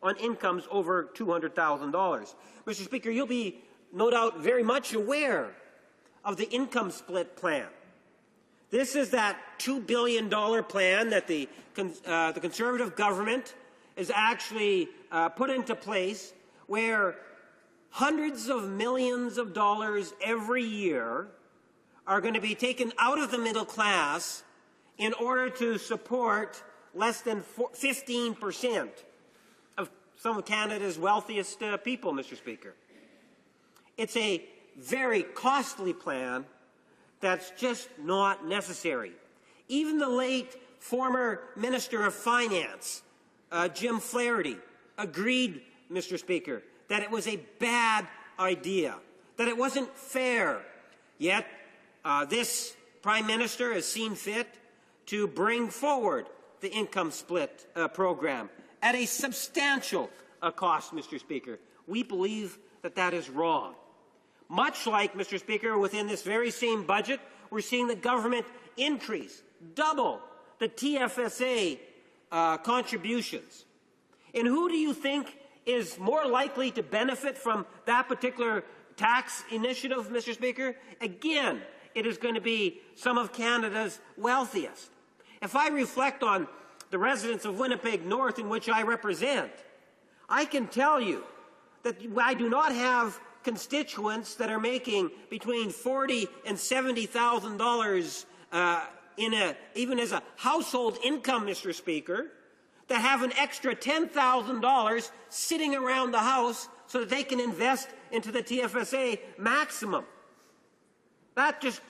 on incomes over $200,000. Mr. Speaker, you'll be no doubt very much aware of the income split plan. This is that $2 billion plan that the Conservative government is actually put into place, where hundreds of millions of dollars every year are going to be taken out of the middle class in order to support less than 15% of some of Canada's wealthiest people, Mr. Speaker. It's a very costly plan that's just not necessary. Even the late former Minister of Finance, Jim Flaherty, agreed, Mr. Speaker, that it was a bad idea, that it wasn't fair. Yet this Prime Minister has seen fit to bring forward the income split program at a substantial cost, Mr. Speaker. We believe that that is wrong. Much like, Mr. Speaker, within this very same budget, we're seeing the government increase, double the TFSA contributions. And who do you think is more likely to benefit from that particular tax initiative, Mr. Speaker? Again, it is going to be some of Canada's wealthiest. If I reflect on the residents of Winnipeg North, in which I represent, I can tell you that I do not have constituents that are making between $40,000 and $70,000 even as a household income, Mr. Speaker, that have an extra $10,000 sitting around the house so that they can invest into the TFSA maximum. That just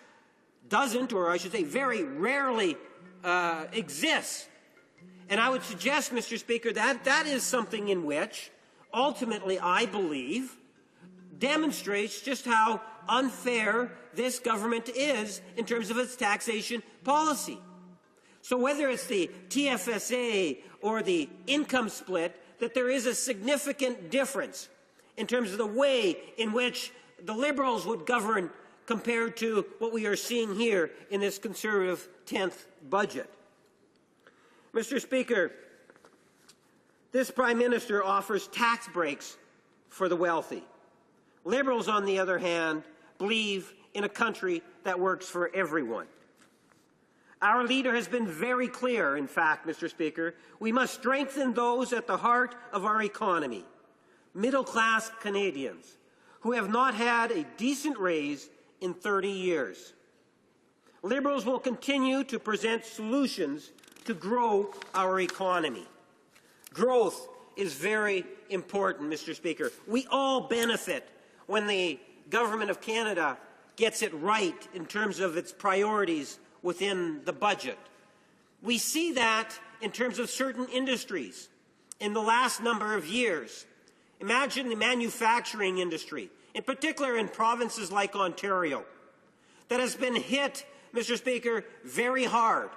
doesn't, or I should say very rarely, exists. And I would suggest, Mr. Speaker, that that is something in which, ultimately, I believe, demonstrates just how unfair this government is in terms of its taxation policy. So whether it's the TFSA or the income split, that there is a significant difference in terms of the way in which the Liberals would govern compared to what we are seeing here in this Conservative 10th budget. Mr. Speaker, this Prime Minister offers tax breaks for the wealthy. Liberals, on the other hand, believe in a country that works for everyone. Our leader has been very clear, in fact, Mr. Speaker, we must strengthen those at the heart of our economy, middle-class Canadians, who have not had a decent raise in 30 years. Liberals will continue to present solutions to grow our economy. Growth is very important, Mr. Speaker. We all benefit when the Government of Canada gets it right in terms of its priorities within the budget. We see that in terms of certain industries in the last number of years. Imagine the manufacturing industry, in particular in provinces like Ontario, that has been hit, Mr. Speaker, very hard.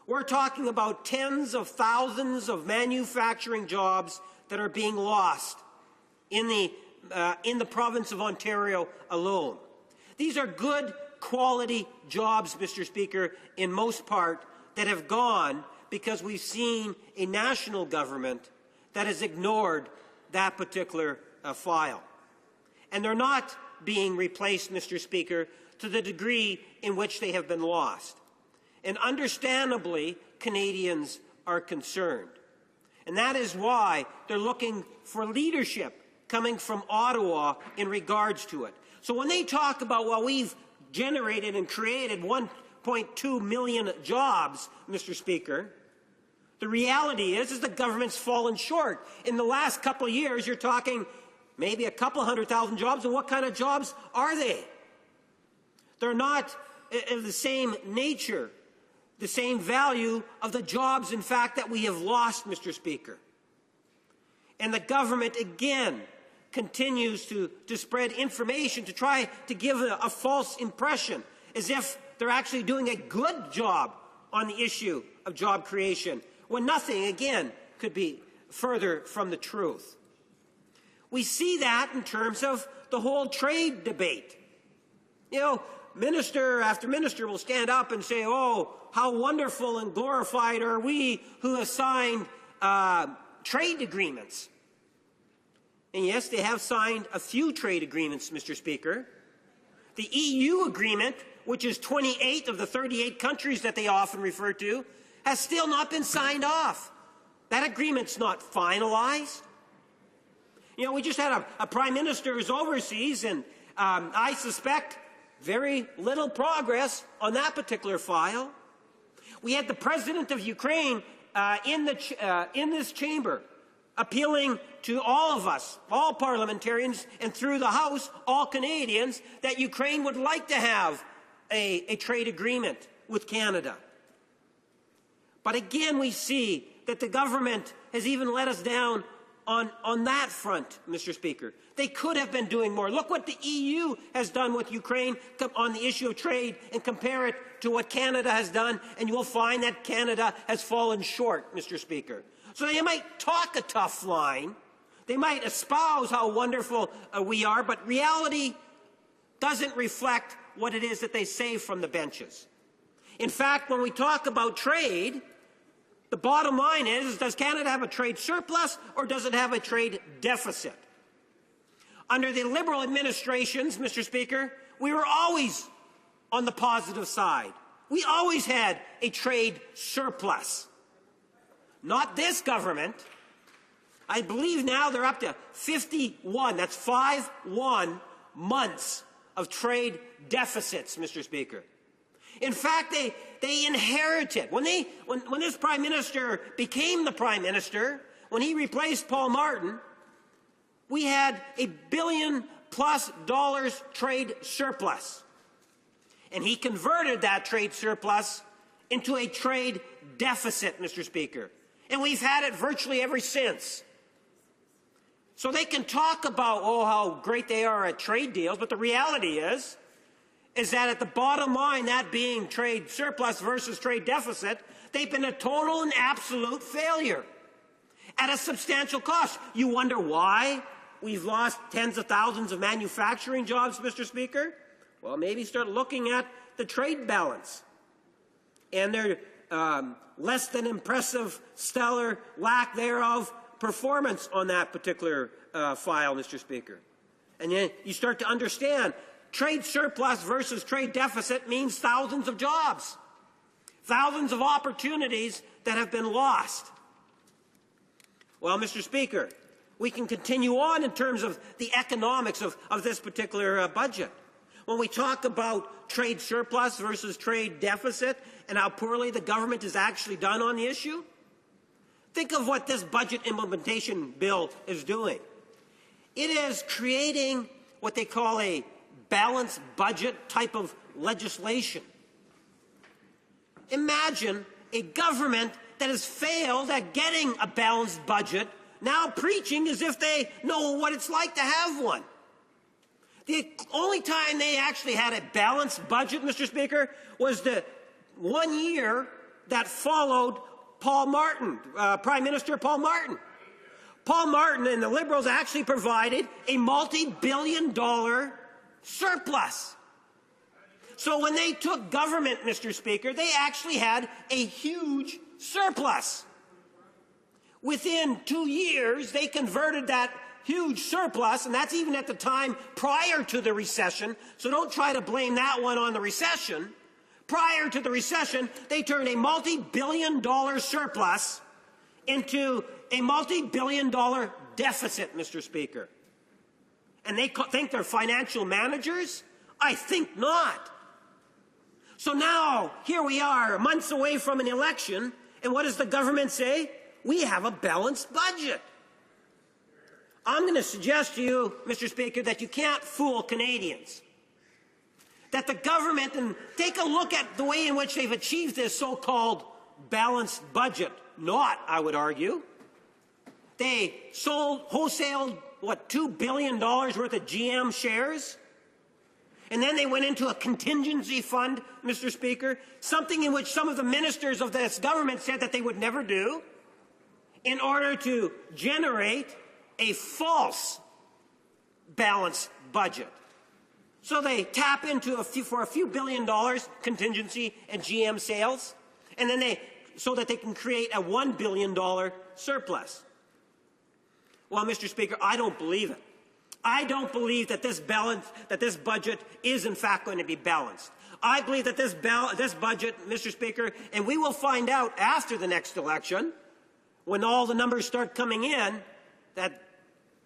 We're talking about tens of thousands of manufacturing jobs that are being lost in the province of Ontario alone. These are good quality jobs, Mr. Speaker, in most part, that have gone because we've seen a national government that has ignored that particular file. And they're not being replaced, Mr. Speaker, to the degree in which they have been lost. And understandably, Canadians are concerned. And that is why they're looking for leadership coming from Ottawa in regards to it. So when they talk about, well, we've generated and created 1.2 million jobs, Mr. Speaker, the reality is the government's fallen short. In the last couple of years, you're talking maybe a couple 100,000 jobs, and what kind of jobs are they? They're not of the same nature, the same value of the jobs, in fact, that we have lost, Mr. Speaker. And the government, again, continues to spread information to try to give a false impression, as if they're actually doing a good job on the issue of job creation, when nothing, again, could be further from the truth. We see that in terms of the whole trade debate. You know, minister after minister will stand up and say, oh, how wonderful and glorified are we who have signed trade agreements. And yes, they have signed a few trade agreements, Mr. Speaker. The EU agreement, which is 28 of the 38 countries that they often refer to, has still not been signed off. That agreement's not finalized. You know, we just had a prime minister who's overseas, and I suspect very little progress on that particular file. We had the president of Ukraine in this chamber appealing to all of us, all parliamentarians, and through the House, all Canadians, that Ukraine would like to have a trade agreement with Canada. But again, we see that the government has even let us down on that front, Mr. Speaker. They could have been doing more. Look what the EU has done with Ukraine on the issue of trade and compare it to what Canada has done, and you will find that Canada has fallen short, Mr. Speaker. So they might talk a tough line. They might espouse how wonderful we are, but reality doesn't reflect what it is that they say from the benches. In fact, when we talk about trade, the bottom line is, does Canada have a trade surplus or does it have a trade deficit? Under the Liberal administrations, Mr. Speaker, we were always on the positive side. We always had a trade surplus. Not this government. I believe now they're up to 51. That's 51 months of trade deficits, Mr. Speaker. In fact, they inherited. When this Prime Minister became the Prime Minister, when he replaced Paul Martin, we had $1 billion+ trade surplus. And he converted that trade surplus into a trade deficit, Mr. Speaker. And we've had it virtually ever since. So they can talk about, oh, how great they are at trade deals, but the reality is that at the bottom line, that being trade surplus versus trade deficit, they've been a total and absolute failure at a substantial cost. You wonder why we've lost tens of thousands of manufacturing jobs, Mr. Speaker? Well, maybe start looking at the trade balance and their less than impressive, stellar, lack thereof performance on that particular file, Mr. Speaker. And then you start to understand trade surplus versus trade deficit means thousands of jobs, thousands of opportunities that have been lost. Well, Mr. Speaker, we can continue on in terms of the economics of this particular budget. When we talk about trade surplus versus trade deficit and how poorly the government has actually done on the issue, think of what this budget implementation bill is doing. It is creating what they call a balanced budget type of legislation. Imagine a government that has failed at getting a balanced budget now preaching as if they know what it's like to have one. The only time they actually had a balanced budget, Mr. Speaker, was the 1 year that followed Paul Martin, Prime Minister Paul Martin. Paul Martin and the Liberals actually provided a multi-billion-dollar surplus. So when they took government, Mr. Speaker, they actually had a huge surplus. Within 2 years, they converted that huge surplus, and that's even at the time prior to the recession, so don't try to blame that one on the recession. Prior to the recession, they turned a multi-billion-dollar surplus into a multi-billion-dollar deficit, Mr. Speaker. And they think they're financial managers? I think not. So now, here we are, months away from an election, and what does the government say? We have a balanced budget. I'm going to suggest to you, Mr. Speaker, that you can't fool Canadians. That the government, and take a look at the way in which they've achieved this so-called balanced budget. Not, I would argue. They wholesaled, what, $2 billion worth of GM shares? And then they went into a contingency fund, Mr. Speaker, something in which some of the ministers of this government said that they would never do, in order to generate a false balanced budget. So they tap into for a few $billion contingency and GM sales, and then so that they can create a $1 billion surplus. Well, Mr. Speaker, I don't believe it. I don't believe that this budget is in fact going to be balanced. I believe that this budget, Mr. Speaker, and we will find out after the next election, when all the numbers start coming in, that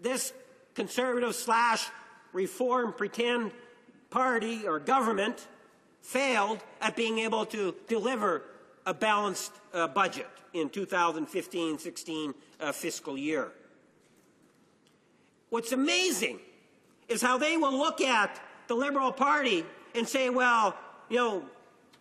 this conservative/reform pretend party or government failed at being able to deliver a balanced budget in 2015-16 fiscal year. What's amazing is how they will look at the Liberal Party and say, well, you know,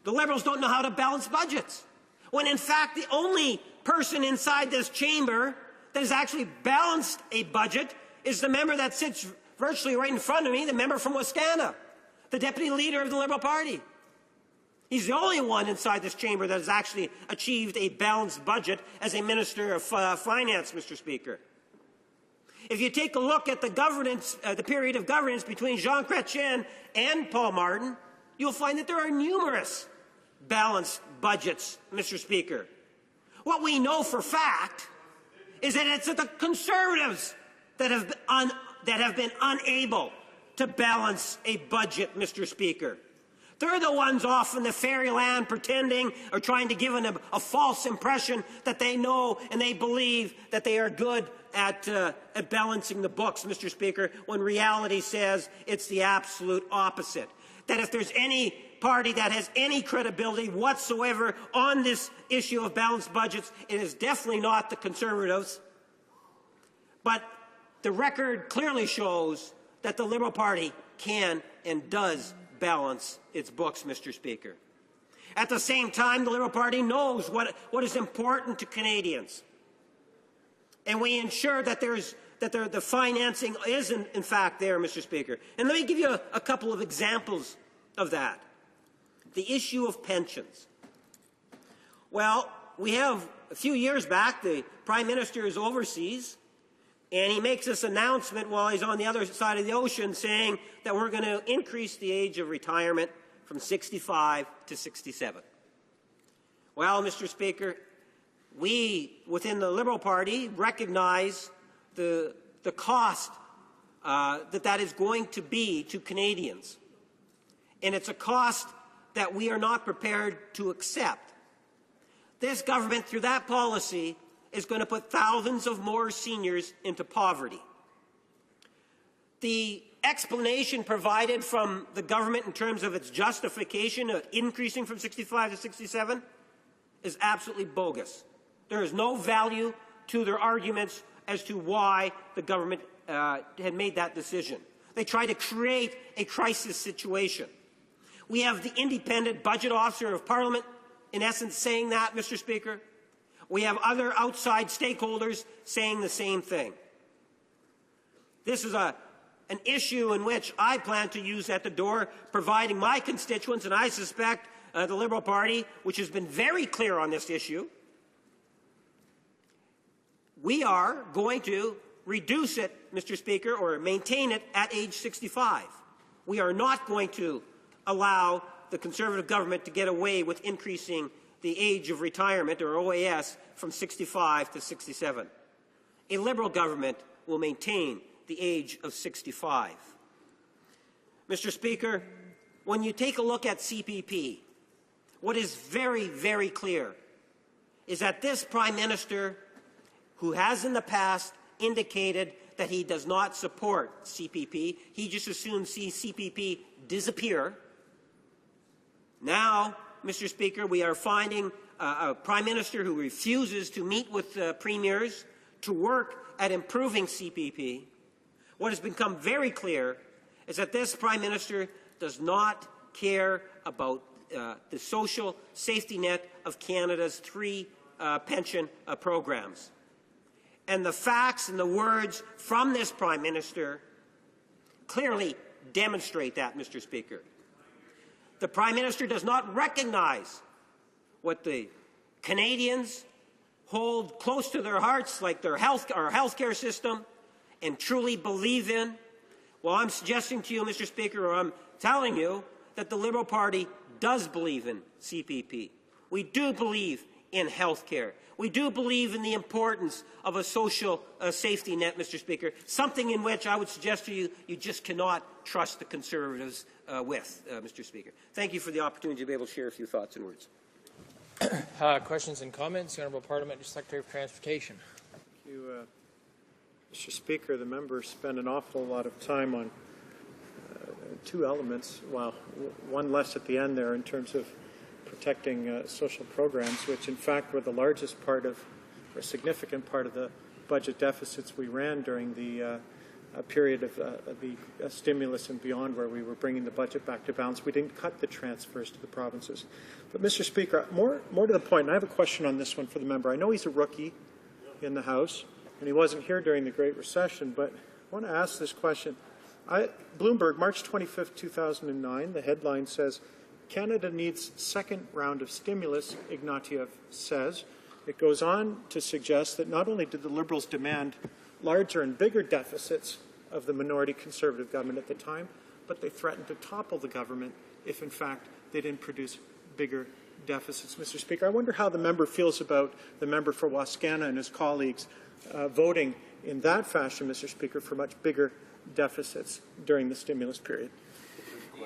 the Liberals don't know how to balance budgets. When in fact the only person inside this chamber that has actually balanced a budget is the member that sits virtually right in front of me, the member from Wascana, the deputy leader of the Liberal Party. He's the only one inside this chamber that has actually achieved a balanced budget as a Minister of Finance, Mr. Speaker. If you take a look at the governance, the period of governance between Jean Chrétien and Paul Martin, you'll find that there are numerous balanced budgets, Mr. Speaker. What we know for fact is that it's the Conservatives that have been unable to balance a budget, Mr. Speaker. They're the ones off in the fairyland pretending or trying to give a false impression that they know and they believe that they are good at balancing the books, Mr. Speaker, when reality says it's the absolute opposite. That if there's any party that has any credibility whatsoever on this issue of balanced budgets, it is definitely not the Conservatives. But the record clearly shows that the Liberal Party can and does balance its books, Mr. Speaker. At the same time, the Liberal Party knows what is important to Canadians. And we ensure that the financing is, in fact, there, Mr. Speaker. And let me give you a couple of examples of that. The issue of pensions. Well, we have, a few years back, the Prime Minister is overseas, and he makes this announcement while he's on the other side of the ocean saying that we're going to increase the age of retirement from 65 to 67. Well, Mr. Speaker, we within the Liberal Party recognize the cost that is going to be to Canadians. And it's a cost that we are not prepared to accept. This government, through that policy, is going to put thousands of more seniors into poverty. The explanation provided from the government in terms of its justification of increasing from 65 to 67 is absolutely bogus. There is no value to their arguments as to why the government had made that decision. They try to create a crisis situation. We have the independent budget officer of Parliament, in essence, saying that, Mr. Speaker. We have other outside stakeholders saying the same thing. This is an issue in which I plan to use at the door, providing my constituents, and I suspect the Liberal Party, which has been very clear on this issue, we are going to reduce it, Mr. Speaker, or maintain it at age 65. We are not going to allow the Conservative government to get away with increasing the age of retirement, or OAS, from 65 to 67. A Liberal government will maintain the age of 65. Mr. Speaker, when you take a look at CPP, what is very, very clear is that this Prime Minister, who has in the past indicated that he does not support CPP, he just as soon sees CPP disappear. Now, Mr. Speaker, we are finding a Prime Minister who refuses to meet with premiers to work at improving CPP. What has become very clear is that this Prime Minister does not care about the social safety net of Canada's three pension programs. And the facts and the words from this Prime Minister clearly demonstrate that, Mr. Speaker. The Prime Minister does not recognize what the Canadians hold close to their hearts, like our healthcare system, and truly believe in. Well, I'm suggesting to you, Mr. Speaker, or I'm telling you, that the Liberal Party does believe in CPP. We do believe in healthcare. We do believe in the importance of a social safety net, Mr. Speaker, something in which I would suggest to you, you just cannot trust the Conservatives with, Mr. Speaker. Thank you for the opportunity to be able to share a few thoughts and words. Questions and comments? The Honourable Parliamentary Secretary of Transportation. Thank you, Mr. Speaker. The members spend an awful lot of time on two elements, well, one less at the end there in terms of protecting social programs, which in fact were the largest part of, or significant part of the budget deficits we ran during the period of the stimulus and beyond, where we were bringing the budget back to balance. We didn't cut the transfers to the provinces. But Mr. Speaker, more to the point, and I have a question on this one for the member. I know he's a rookie in the House, and he wasn't here during the Great Recession, but I want to ask this question. Bloomberg, March 25th, 2009, the headline says, Canada needs second round of stimulus, Ignatieff says. It goes on to suggest that not only did the Liberals demand larger and bigger deficits of the minority Conservative government at the time, but they threatened to topple the government if, in fact, they didn't produce bigger deficits. Mr. Speaker, I wonder how the member feels about the member for Wascana and his colleagues voting in that fashion, Mr. Speaker, for much bigger deficits during the stimulus period.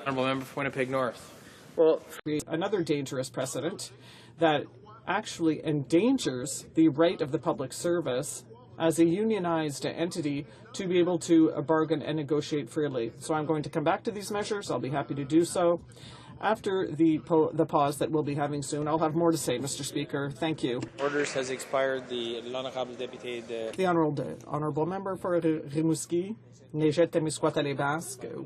Honourable Member for Winnipeg North. Well, another dangerous precedent that actually endangers the right of the public service as a unionized entity to be able to bargain and negotiate freely. So I'm going to come back to these measures. I'll be happy to do so after the pause that we'll be having soon. I'll have more to say, Mr. Speaker. Thank you. Orders has expired. L'honorable député de... The honourable member for Rimouski, Nejet-Témiscouata-les-Basques.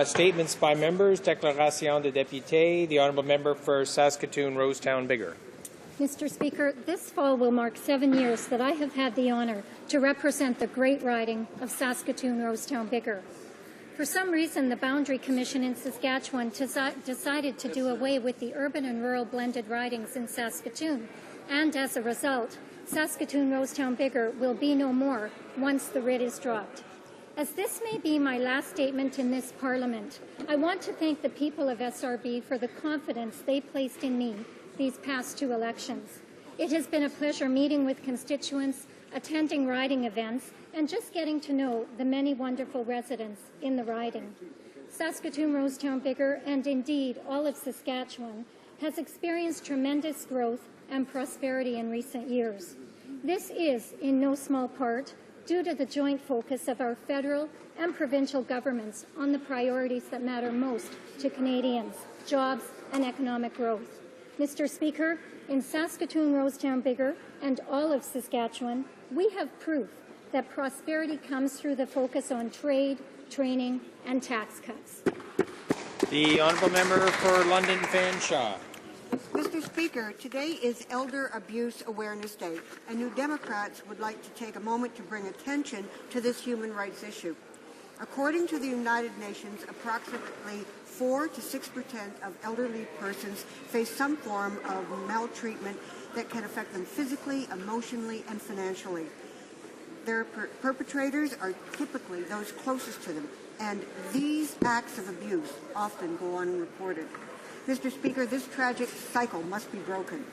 Statements by members. Déclaration de député. The honourable member for Saskatoon, Rosetown, Bigger. Mr. Speaker, this fall will mark 7 years that I have had the honour to represent the great riding of Saskatoon, Rosetown, Bigger. For some reason, the Boundary Commission in Saskatchewan decided to do away with the urban and rural blended ridings in Saskatoon, and as a result, Saskatoon, Rosetown, Bigger will be no more once the writ is dropped. As this may be my last statement in this Parliament, I want to thank the people of SRB for the confidence they placed in me these past 2 elections. It has been a pleasure meeting with constituents, attending riding events, and just getting to know the many wonderful residents in the riding. Saskatoon, Rosetown, Bigger, and indeed all of Saskatchewan has experienced tremendous growth and prosperity in recent years. This is, in no small part, due to the joint focus of our federal and provincial governments on the priorities that matter most to Canadians, jobs and economic growth. Mr. Speaker, in Saskatoon, Rosetown, Bigger, and all of Saskatchewan, we have proof that prosperity comes through the focus on trade, training, and tax cuts. The honourable member for London Fanshawe. Mr. Speaker, today is Elder Abuse Awareness Day, and New Democrats would like to take a moment to bring attention to this human rights issue. According to the United Nations, approximately 4 to 6% of elderly persons face some form of maltreatment that can affect them physically, emotionally, and financially. Their perpetrators are typically those closest to them, and these acts of abuse often go unreported. Mr. Speaker, this tragic cycle must be broken.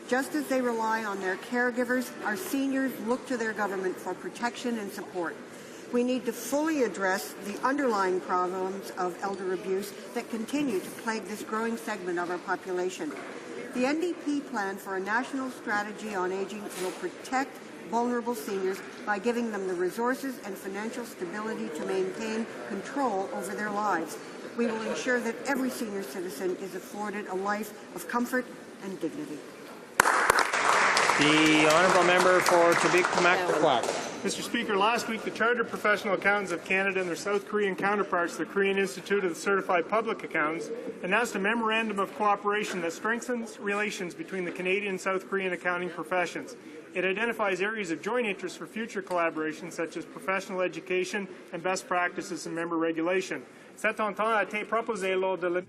Just as they rely on their caregivers, our seniors look to their government for protection and support. We need to fully address the underlying problems of elder abuse that continue to plague this growing segment of our population. The NDP plan for a national strategy on aging will protect vulnerable seniors by giving them the resources and financial stability to maintain control over their lives. We will ensure that every senior citizen is afforded a life of comfort and dignity. The honourable member for Quebec-Mactaquac. Mr. Speaker, last week the Chartered Professional Accountants of Canada and their South Korean counterparts, the Korean Institute of the Certified Public Accountants, announced a memorandum of cooperation that strengthens relations between the Canadian and South Korean accounting professions. It identifies areas of joint interest for future collaboration, such as professional education and best practices in member regulation. Cet entente a été proposé lors de la...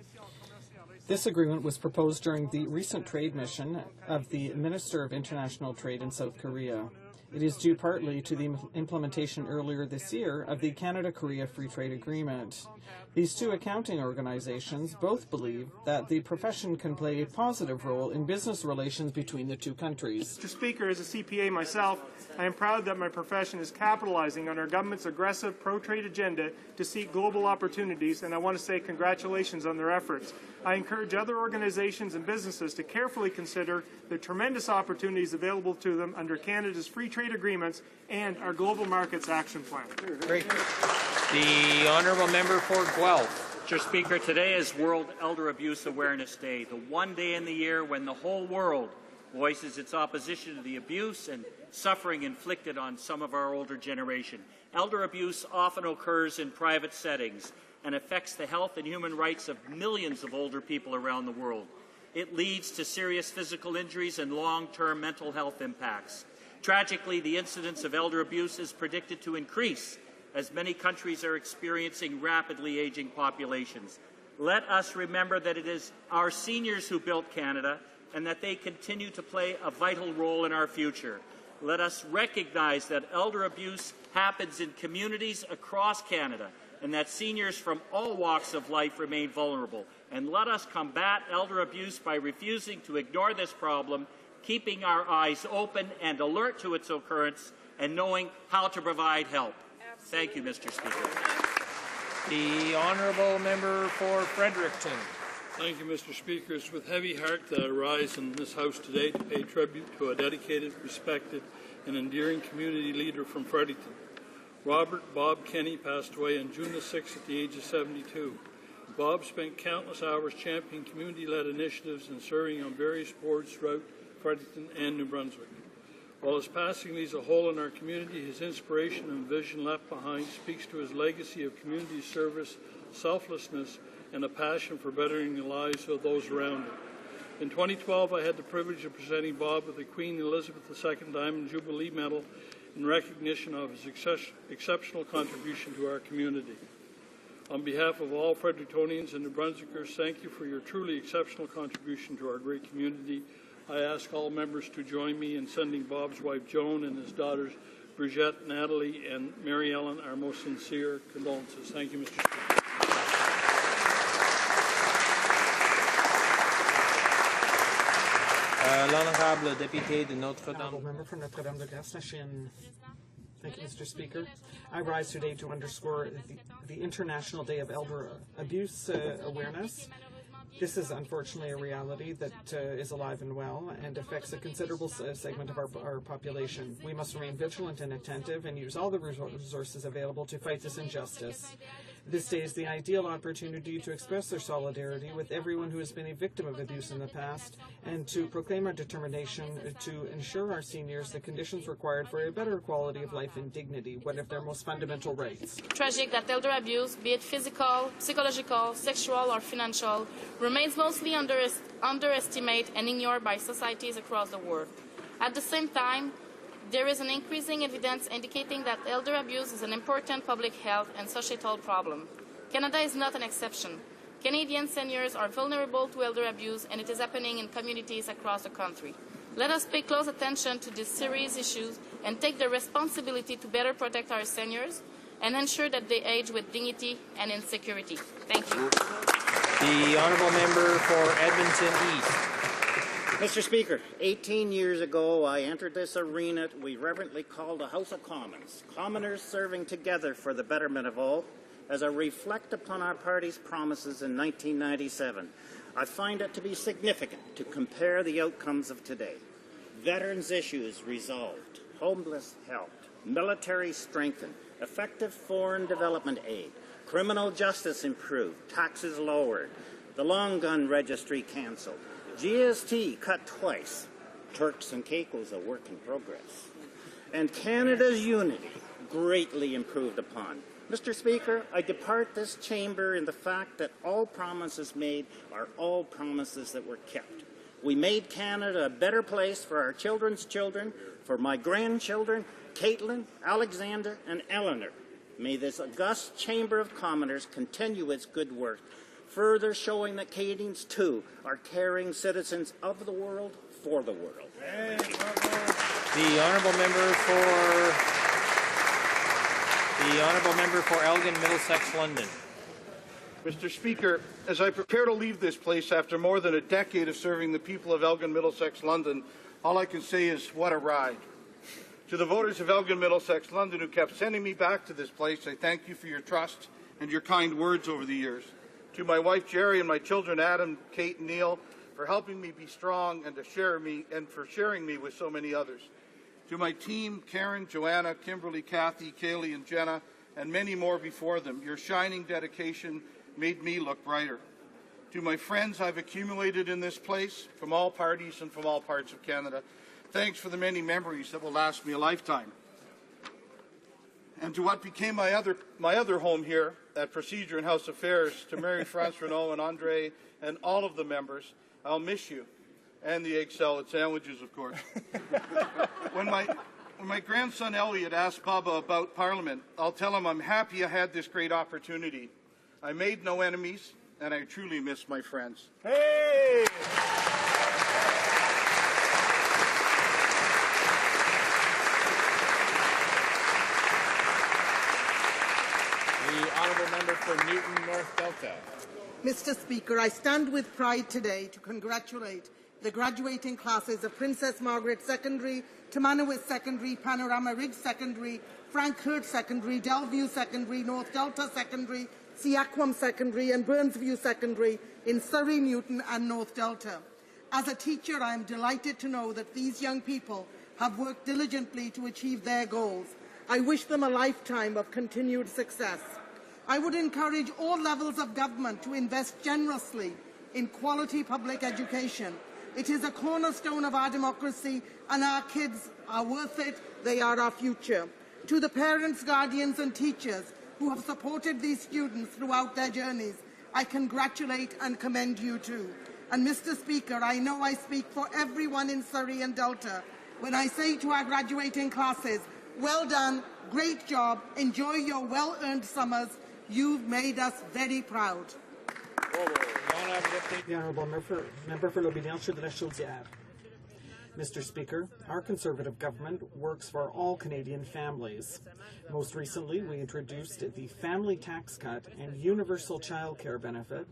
This agreement was proposed during the recent trade mission of the Minister of International Trade in South Korea. It is due partly to the implementation earlier this year of the Canada-Korea Free Trade Agreement. These two accounting organizations both believe that the profession can play a positive role in business relations between the two countries. Mr. Speaker, as a CPA myself, I am proud that my profession is capitalizing on our government's aggressive pro-trade agenda to seek global opportunities, and I want to say congratulations on their efforts. I encourage other organizations and businesses to carefully consider the tremendous opportunities available to them under Canada's free trade agreements and our Global Markets Action Plan. Great. The honourable member for Guelph. Mr. Speaker, today is World Elder Abuse Awareness Day, the one day in the year when the whole world voices its opposition to the abuse and suffering inflicted on some of our older generation. Elder abuse often occurs in private settings and affects the health and human rights of millions of older people around the world. It leads to serious physical injuries and long-term mental health impacts. Tragically, the incidence of elder abuse is predicted to increase as many countries are experiencing rapidly aging populations. Let us remember that it is our seniors who built Canada and that they continue to play a vital role in our future. Let us recognize that elder abuse happens in communities across Canada and that seniors from all walks of life remain vulnerable. And let us combat elder abuse by refusing to ignore this problem, keeping our eyes open and alert to its occurrence, and knowing how to provide help. Thank you, Mr. Speaker. The honourable member for Fredericton. Thank you, Mr. Speaker. It's with heavy heart that I rise in this House today to pay tribute to a dedicated, respected, and endearing community leader from Fredericton. Robert Bob Kenny passed away on June the 6th at the age of 72. Bob spent countless hours championing community-led initiatives and serving on various boards throughout Fredericton and New Brunswick. While his passing leaves a hole in our community, his inspiration and vision left behind speaks to his legacy of community service, selflessness, and a passion for bettering the lives of those around him. In 2012, I had the privilege of presenting Bob with the Queen Elizabeth II Diamond Jubilee Medal in recognition of his exceptional contribution to our community. On behalf of all Frederictonians and New Brunswickers, thank you for your truly exceptional contribution to our great community. I ask all members to join me in sending Bob's wife Joan and his daughters Brigitte, Natalie, and Mary Ellen our most sincere condolences. Thank you, Mr. Speaker. L'honorable député de Notre-Dame. Member for Notre-Dame de Grâce-Lachine. Thank you, Mr. Speaker. I rise today to underscore the International Day of Elder Abuse Awareness. This is unfortunately a reality that is alive and well and affects a considerable segment of our population. We must remain vigilant and attentive and use all the resources available to fight this injustice. This day is the ideal opportunity to express their solidarity with everyone who has been a victim of abuse in the past and to proclaim our determination to ensure our seniors the conditions required for a better quality of life and dignity, one of their most fundamental rights. Tragic that elder abuse, be it physical, psychological, sexual, or financial, remains mostly underestimated and ignored by societies across the world. At the same time, there is an increasing evidence indicating that elder abuse is an important public health and societal problem. Canada is not an exception. Canadian seniors are vulnerable to elder abuse, and it is happening in communities across the country. Let us pay close attention to these serious issues and take the responsibility to better protect our seniors and ensure that they age with dignity and in security. Thank you. The honourable member for Edmonton East. Mr. Speaker, 18 years ago, I entered this arena we reverently call the House of Commons, commoners serving together for the betterment of all. As I reflect upon our party's promises in 1997, I find it to be significant to compare the outcomes of today. Veterans' issues resolved, homeless helped, military strengthened, effective foreign development aid, criminal justice improved, taxes lowered, the long gun registry cancelled, GST cut twice, Turks and Caicos a work in progress, and Canada's unity greatly improved upon. Mr. Speaker, I depart this chamber in the fact that all promises made are all promises that were kept. We made Canada a better place for our children's children, for my grandchildren, Caitlin, Alexander, and Eleanor. May this august Chamber of Commoners continue its good work, further showing that Canadians, too, are caring citizens of the world for the world. The honourable member for Elgin, Middlesex, London. Mr. Speaker, as I prepare to leave this place after more than a decade of serving the people of Elgin, Middlesex, London, all I can say is, what a ride. To the voters of Elgin, Middlesex, London, who kept sending me back to this place, I thank you for your trust and your kind words over the years. To my wife, Jerry, and my children, Adam, Kate, and Neil, for helping me be strong and for sharing me with so many others. To my team, Karen, Joanna, Kimberly, Kathy, Kaylee, and Jenna, and many more before them, your shining dedication made me look brighter. To my friends I've accumulated in this place, from all parties and from all parts of Canada, thanks for the many memories that will last me a lifetime. And to what became my other home here at Procedure and House Affairs, to Mary France Renault and Andre and all of the members, I'll miss you. And the egg salad sandwiches, of course. When my grandson Elliot asks Baba about Parliament, I'll tell him I'm happy I had this great opportunity. I made no enemies, and I truly miss my friends. Hey! The honourable member for Newton North Delta. Mr. Speaker, I stand with pride today to congratulate the graduating classes of Princess Margaret Secondary, Tamanawit Secondary, Panorama Ridge Secondary, Frank Hurt Secondary, Delview Secondary, North Delta Secondary, Seaquam Secondary and Burnsview Secondary in Surrey, Newton and North Delta. As a teacher, I am delighted to know that these young people have worked diligently to achieve their goals. I wish them a lifetime of continued success. I would encourage all levels of government to invest generously in quality public education. It is a cornerstone of our democracy, and our kids are worth it. They are our future. To the parents, guardians and teachers who have supported these students throughout their journeys, I congratulate and commend you too. And Mr. Speaker, I know I speak for everyone in Surrey and Delta when I say to our graduating classes, well done, great job, enjoy your well-earned summers. You've made us very proud. The honourable member for Lobinière-Chaudière. Mr. Speaker, our Conservative government works for all Canadian families. Most recently, we introduced the family tax cut and universal childcare benefit,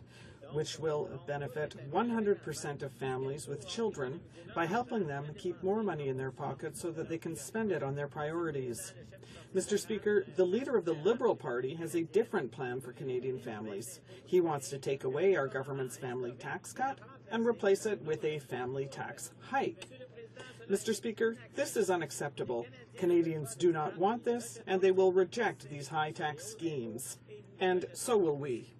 which will benefit 100% of families with children by helping them keep more money in their pockets so that they can spend it on their priorities. Mr. Speaker, the leader of the Liberal Party has a different plan for Canadian families. He wants to take away our government's family tax cut and replace it with a family tax hike. Mr. Speaker, this is unacceptable. Canadians do not want this, and they will reject these high tax schemes. And so will we.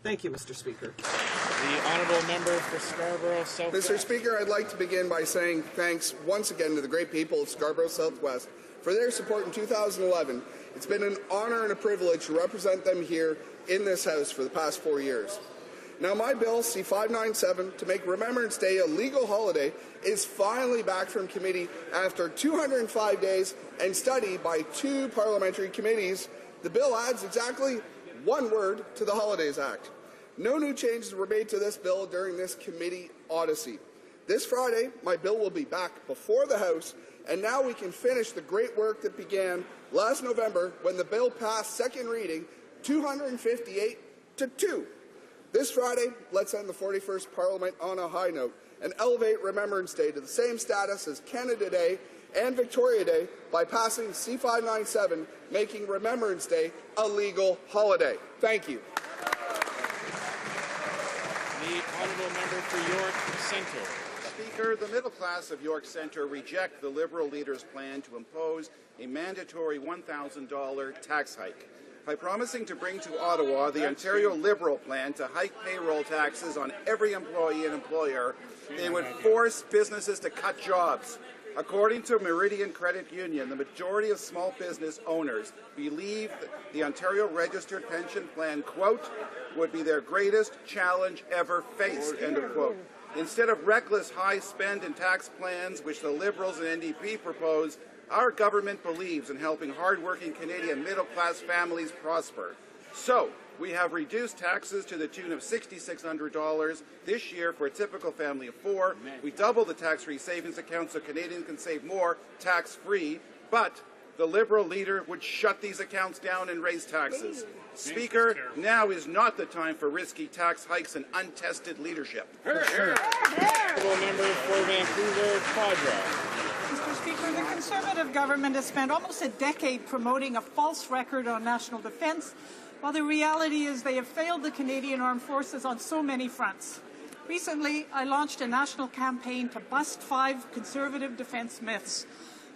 Thank you, Mr. Speaker. The honourable member for Scarborough Southwest. Mr. Speaker, I'd like to begin by saying thanks once again to the great people of Scarborough Southwest for their support in 2011. It's been an honour and a privilege to represent them here in this House for the past 4 years. Now, my bill, C-597, to make Remembrance Day a legal holiday, is finally back from committee after 205 days and study by 2 parliamentary committees. The bill adds exactly one word to the Holidays Act. No new changes were made to this bill during this committee odyssey. This Friday, my bill will be back before the House, and now we can finish the great work that began last November when the bill passed second reading 258-2. This Friday, let's end the 41st Parliament on a high note and elevate Remembrance Day to the same status as Canada Day and Victoria Day by passing C-597, making Remembrance Day a legal holiday. Thank you. The honourable member for York Centre. Speaker, the middle class of York Centre reject the Liberal leader's plan to impose a mandatory $1,000 tax hike. By promising to bring to Ottawa the Ontario Liberal plan to hike payroll taxes on every employee and employer, they would force businesses to cut jobs. According to Meridian Credit Union, the majority of small business owners believe that the Ontario Registered Pension Plan, quote, would be their greatest challenge ever faced, end of quote. Instead of reckless high spend and tax plans, which the Liberals and NDP propose, our government believes in helping hard-working Canadian middle-class families prosper. So, we have reduced taxes to the tune of $6,600 this year for a typical family of 4. We doubled the tax-free savings account so Canadians can save more tax-free, but the Liberal leader would shut these accounts down and raise taxes. Speaker, now is not the time for risky tax hikes and untested leadership. Honourable member for Vancouver Quadra. Mr. Speaker, the Conservative government has spent almost a decade promoting a false record on national defence, while the reality is they have failed the Canadian Armed Forces on so many fronts. Recently, I launched a national campaign to bust 5 Conservative defence myths.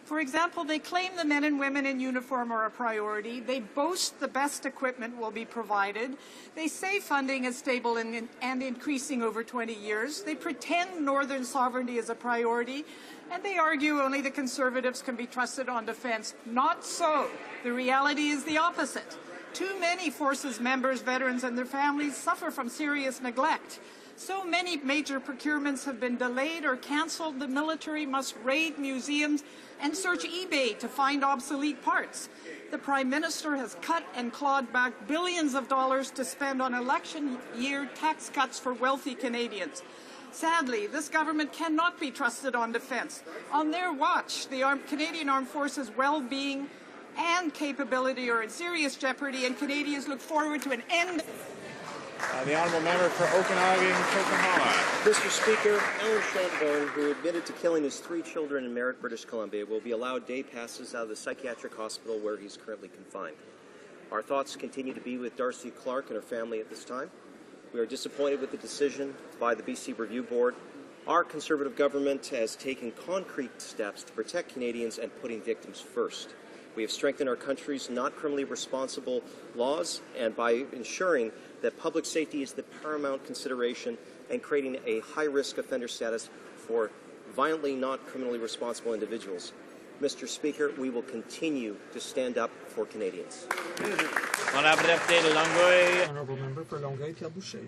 For example, they claim the men and women in uniform are a priority. They boast the best equipment will be provided. They say funding is stable and increasing over 20 years. They pretend northern sovereignty is a priority. And they argue only the Conservatives can be trusted on defence. Not so. The reality is the opposite. Too many Forces members, veterans and their families suffer from serious neglect. So many major procurements have been delayed or cancelled. The military must raid museums and search eBay to find obsolete parts. The Prime Minister has cut and clawed back billions of dollars to spend on election year tax cuts for wealthy Canadians. Sadly, this government cannot be trusted on defence. On their watch, the Canadian Armed Forces' well-being and capability are in serious jeopardy, and Canadians look forward to an end. The honourable member for Okanagan, Coquihalla. Mr. Speaker, Alan Shelburne, who admitted to killing his 3 children in Merritt, British Columbia, will be allowed day passes out of the psychiatric hospital where he's currently confined. Our thoughts continue to be with Darcy Clark and her family at this time. We are disappointed with the decision by the BC Review Board. Our Conservative government has taken concrete steps to protect Canadians and putting victims first. We have strengthened our country's not criminally responsible laws, and by ensuring that public safety is the paramount consideration and creating a high-risk offender status for violently not criminally responsible individuals. Mr. Speaker, we will continue to stand up for Canadians. Honourable member for Longueuil-Pierre-Boucher.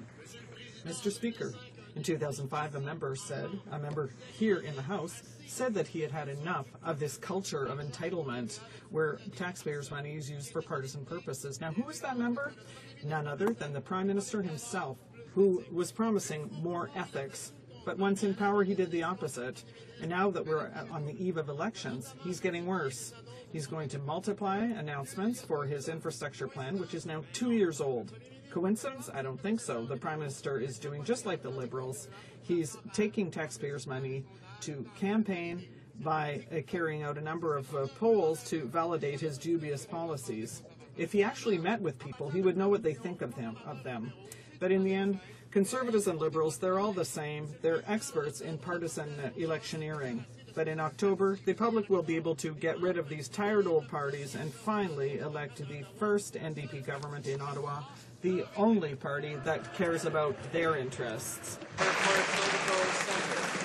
Mr. Speaker, in 2005, a member here in the House said that he had had enough of this culture of entitlement where taxpayers' money is used for partisan purposes. Now, who is that member? None other than the Prime Minister himself, who was promising more ethics. But once in power, he did the opposite. And now that we're on the eve of elections, he's getting worse. He's going to multiply announcements for his infrastructure plan, which is now 2 years old. Coincidence? I don't think so. The Prime Minister is doing just like the Liberals. He's taking taxpayers' money to campaign by carrying out a number of polls to validate his dubious policies. If he actually met with people, he would know what they think of them. But in the end, Conservatives and Liberals, they're all the same. They're experts in partisan electioneering. But in October, the public will be able to get rid of these tired old parties and finally elect the first NDP government in Ottawa, the only party that cares about their interests.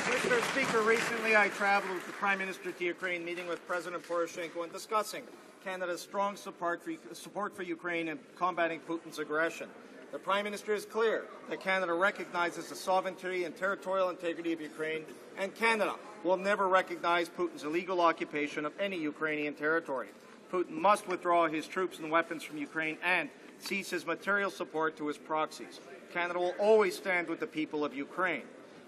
Mr. Speaker, recently I traveled with the Prime Minister to Ukraine, meeting with President Poroshenko and discussing Canada's strong support for Ukraine in combating Putin's aggression. The Prime Minister is clear that Canada recognizes the sovereignty and territorial integrity of Ukraine, and Canada will never recognize Putin's illegal occupation of any Ukrainian territory. Putin must withdraw his troops and weapons from Ukraine and cease his material support to his proxies. Canada will always stand with the people of Ukraine.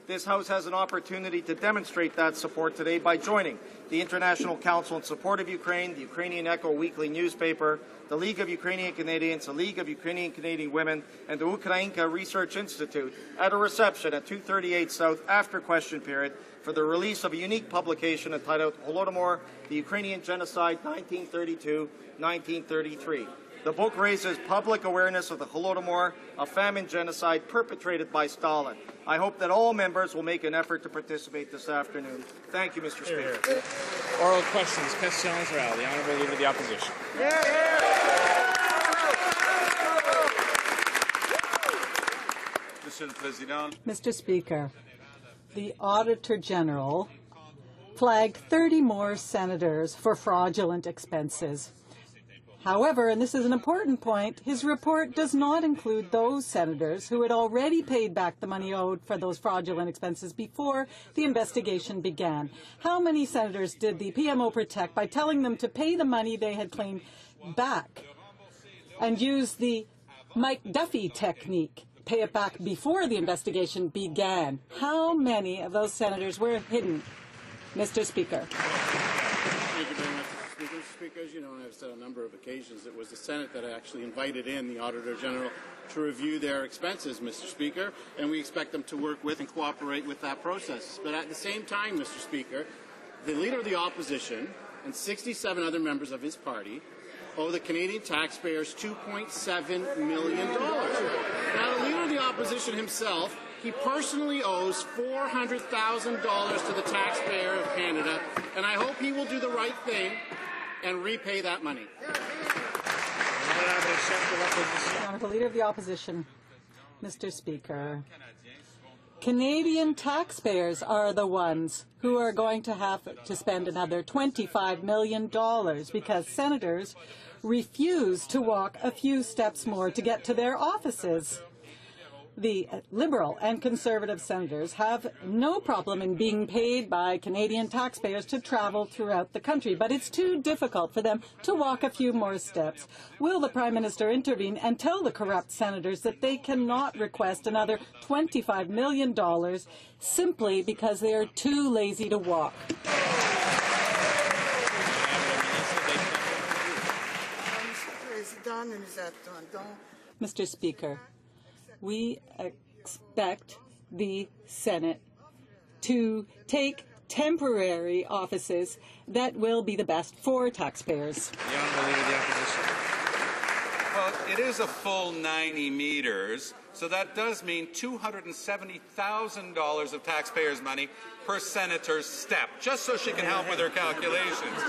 This House has an opportunity to demonstrate that support today by joining the International Council in Support of Ukraine, the Ukrainian Echo weekly newspaper, the League of Ukrainian Canadians, the League of Ukrainian Canadian Women, and the Ukrainka Research Institute at a reception at 238 South after question period for the release of a unique publication entitled Holodomor, the Ukrainian Genocide 1932-1933. The book raises public awareness of the Holodomor, a famine genocide perpetrated by Stalin. I hope that all members will make an effort to participate this afternoon. Thank you, Mr. Speaker. Oral questions. Questions orales. The Honourable Leader of the Opposition. Mr. Speaker, the Auditor General flagged 30 more senators for fraudulent expenses. However, and this is an important point, his report does not include those senators who had already paid back the money owed for those fraudulent expenses before the investigation began. How many senators did the PMO protect by telling them to pay the money they had claimed back and use the Mike Duffy technique, pay it back before the investigation began? How many of those senators were hidden, Mr. Speaker? Thank you very much, Mr. Speaker. Mr. Speaker, as you know, and I've said on a number of occasions, it was the Senate that actually invited in the Auditor General to review their expenses, Mr. Speaker, and we expect them to work with and cooperate with that process. But at the same time, Mr. Speaker, the Leader of the Opposition and 67 other members of his party owe the Canadian taxpayers $2.7 million. Now, the Leader of the Opposition himself, he personally owes $400,000 to the taxpayer of Canada, and I hope he will do the right thing and repay that money. Honourable Leader of the Opposition, Mr. Speaker, Canadian taxpayers are the ones who are going to have to spend another $25 million because senators refuse to walk a few steps more to get to their offices. The Liberal and Conservative senators have no problem in being paid by Canadian taxpayers to travel throughout the country, but it's too difficult for them to walk a few more steps. Will the Prime Minister intervene and tell the corrupt senators that they cannot request another $25 million simply because they are too lazy to walk? Mr. Speaker, we expect the Senate to take temporary offices that will be the best for taxpayers. The Honourable Leader of the Opposition. Well, it is a full 90 meters, so that does mean $270,000 of taxpayers' money per senator's step, just so she can help with her calculations.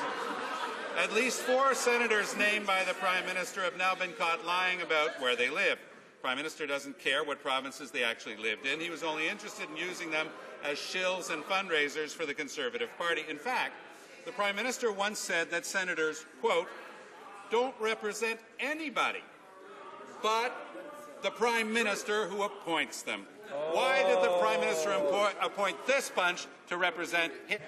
At least 4 senators named by the Prime Minister have now been caught lying about where they live. The Prime Minister doesn't care what provinces they actually lived in. He was only interested in using them as shills and fundraisers for the Conservative Party. In fact, the Prime Minister once said that senators, quote, don't represent anybody but the Prime Minister who appoints them. Why did the Prime Minister appoint this bunch to represent him?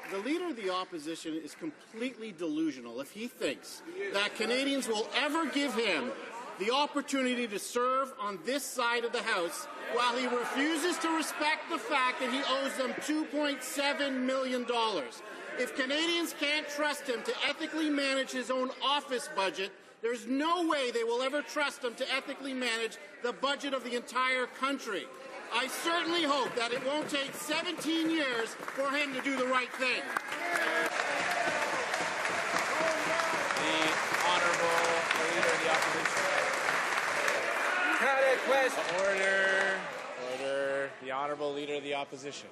The Leader of the Opposition is completely delusional if he thinks that Canadians will ever give him the opportunity to serve on this side of the House while he refuses to respect the fact that he owes them $2.7 million. If Canadians can't trust him to ethically manage his own office budget, there's no way they will ever trust him to ethically manage the budget of the entire country. I certainly hope that it won't take 17 years for him to do the right thing. The Honourable Leader of the Opposition. Order. Order. The Honourable Leader of the Opposition.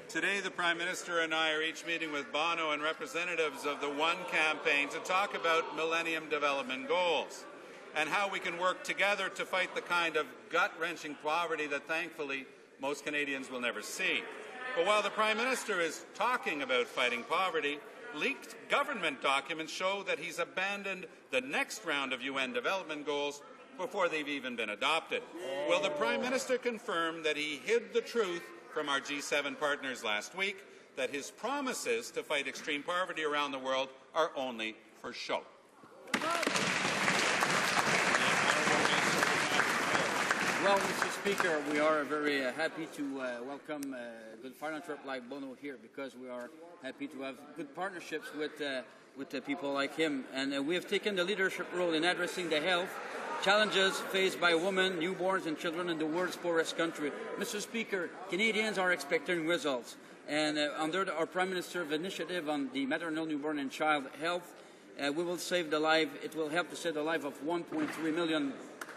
Today, the Prime Minister and I are each meeting with Bono and representatives of the One campaign to talk about Millennium Development Goals and how we can work together to fight the kind of gut-wrenching poverty that, thankfully, most Canadians will never see. But while the Prime Minister is talking about fighting poverty, leaked government documents show that he's abandoned the next round of UN development goals before they've even been adopted. Will the Prime Minister confirm that he hid the truth from our G7 partners last week, that his promises to fight extreme poverty around the world are only for show? Well, Mr. Speaker, we are very happy to welcome a good philanthropist like Bono here, because we are happy to have good partnerships with people like him. And we have taken the leadership role in addressing the health challenges faced by women, newborns and children in the world's poorest country. Mr. Speaker, Canadians are expecting results. And under our Prime Minister's initiative on the maternal, newborn and child health, we will save the life. It will help to save the life of 1.3 million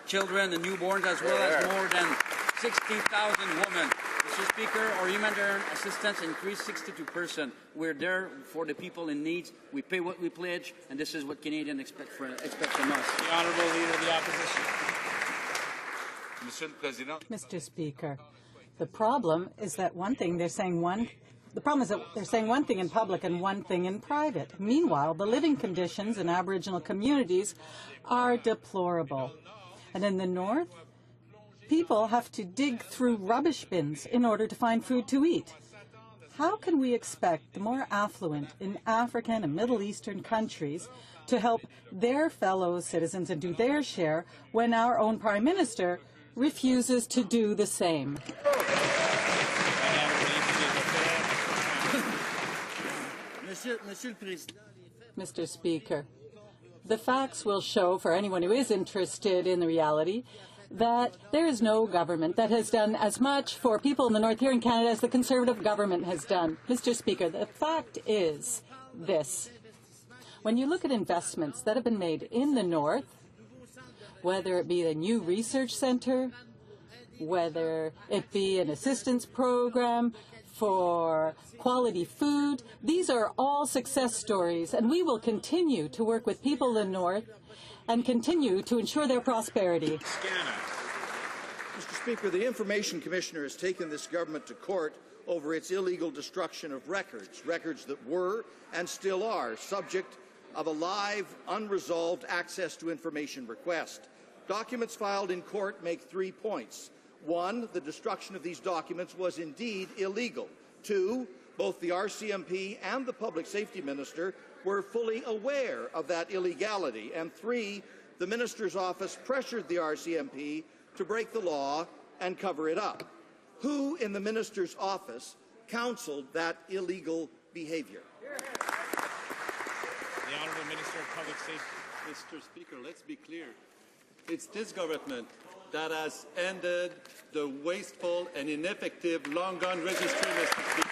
children and newborns, as well as more than 60,000 women. Mr. Speaker, our humanitarian assistance increased 62%. We're there for the people in need. We pay what we pledge, and this is what Canadians expect from us. The Honourable Leader of the Opposition. Mr. Speaker, the problem is that they're saying one thing in public and one thing in private. Meanwhile, the living conditions in Aboriginal communities are deplorable. And in the north, people have to dig through rubbish bins in order to find food to eat. How can we expect the more affluent in African and Middle Eastern countries to help their fellow citizens and do their share when our own Prime Minister refuses to do the same? Mr. Speaker, the facts will show, for anyone who is interested in the reality, that there is no government that has done as much for people in the north here in Canada as the Conservative government has done. Mr. Speaker, the fact is this. When you look at investments that have been made in the north, whether it be a new research centre, whether it be an assistance program for quality food, these are all success stories, and we will continue to work with people in the north and continue to ensure their prosperity. Mr. Speaker, the Information Commissioner has taken this government to court over its illegal destruction of records that were and still are subject of a live, unresolved access to information request. Documents filed in court make 3 points. 1, the destruction of these documents was indeed illegal. 2, both the RCMP and the Public Safety Minister were fully aware of that illegality. And 3, the Minister's office pressured the RCMP to break the law and cover it up. Who in the Minister's office counseled that illegal behavior? The Honourable Minister of Public Safety. Mr. Speaker, let's be clear. It's this government that has ended the wasteful and ineffective long gun registry, Mr. Speaker.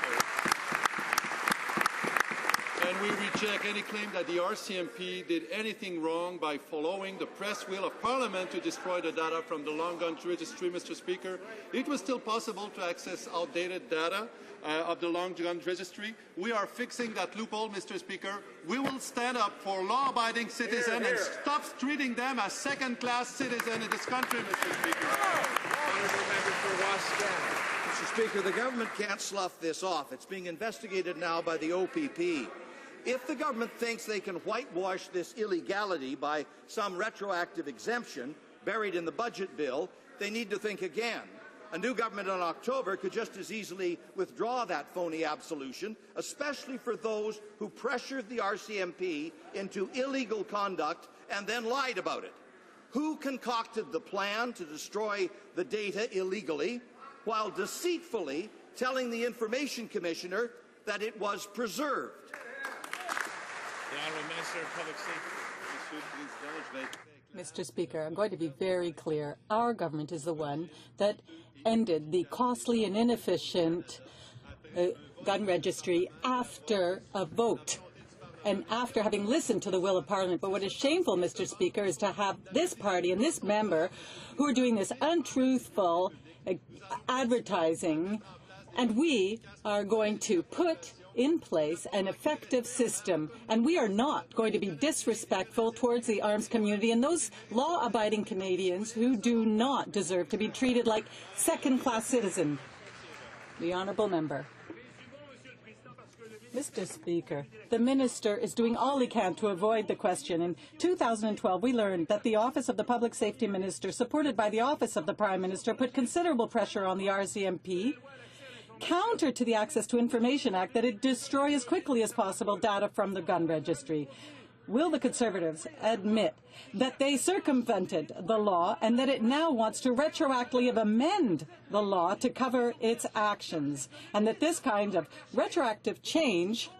And we reject any claim that the RCMP did anything wrong by following the press will of Parliament to destroy the data from the long gun registry, Mr. Speaker. It was still possible to access outdated data of the long gun registry. We are fixing that loophole, Mr. Speaker. We will stand up for law-abiding citizens and stop treating them as second-class citizens in this country, Mr. Speaker. Honourable member for Wascana. Mr. Speaker, the government can't slough this off. It's being investigated now by the OPP. If the government thinks they can whitewash this illegality by some retroactive exemption buried in the budget bill, they need to think again. A new government in October could just as easily withdraw that phony absolution, especially for those who pressured the RCMP into illegal conduct and then lied about it. Who concocted the plan to destroy the data illegally while deceitfully telling the Information Commissioner that it was preserved? The Honourable Minister of Public Safety. Mr. Speaker, I'm going to be very clear. Our government is the one that ended the costly and inefficient gun registry after a vote and after having listened to the will of Parliament. But what is shameful, Mr. Speaker, is to have this party and this member who are doing this untruthful advertising, and we are going to put in place an effective system, and we are not going to be disrespectful towards the arms community and those law-abiding Canadians who do not deserve to be treated like second-class citizens. The honourable member. Mr. Speaker, the Minister is doing all he can to avoid the question. In 2012, we learned that the Office of the Public Safety Minister, supported by the Office of the Prime Minister, put considerable pressure on the RCMP, counter to the Access to Information Act, that it destroy as quickly as possible data from the gun registry. Will the Conservatives admit that they circumvented the law and that it now wants to retroactively amend the law to cover its actions, and that this kind of retroactive change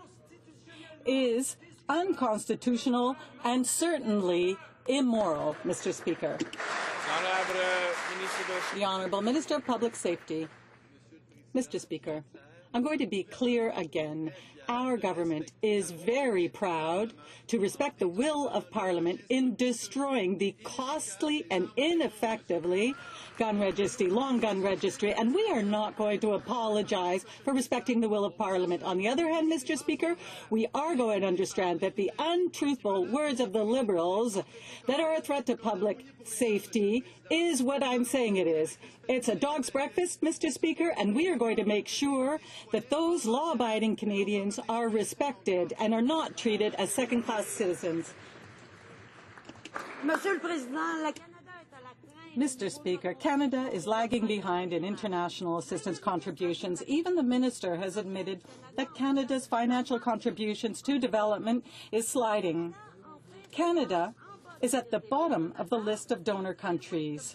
is unconstitutional and certainly immoral, Mr. Speaker? The Honourable Minister of Public Safety. Mr. Speaker, I'm going to be clear again. Our government is very proud to respect the will of Parliament in destroying the costly and ineffectively long gun registry, and we are not going to apologize for respecting the will of Parliament. On the other hand, Mr. Speaker, we are going to understand that the untruthful words of the Liberals that are a threat to public safety is what I'm saying it is. It's a dog's breakfast, Mr. Speaker, and we are going to make sure that those law-abiding Canadians are respected and are not treated as second-class citizens. Mr. Speaker, Canada is lagging behind in international assistance contributions. Even the Minister has admitted that Canada's financial contributions to development is sliding. Canada is at the bottom of the list of donor countries.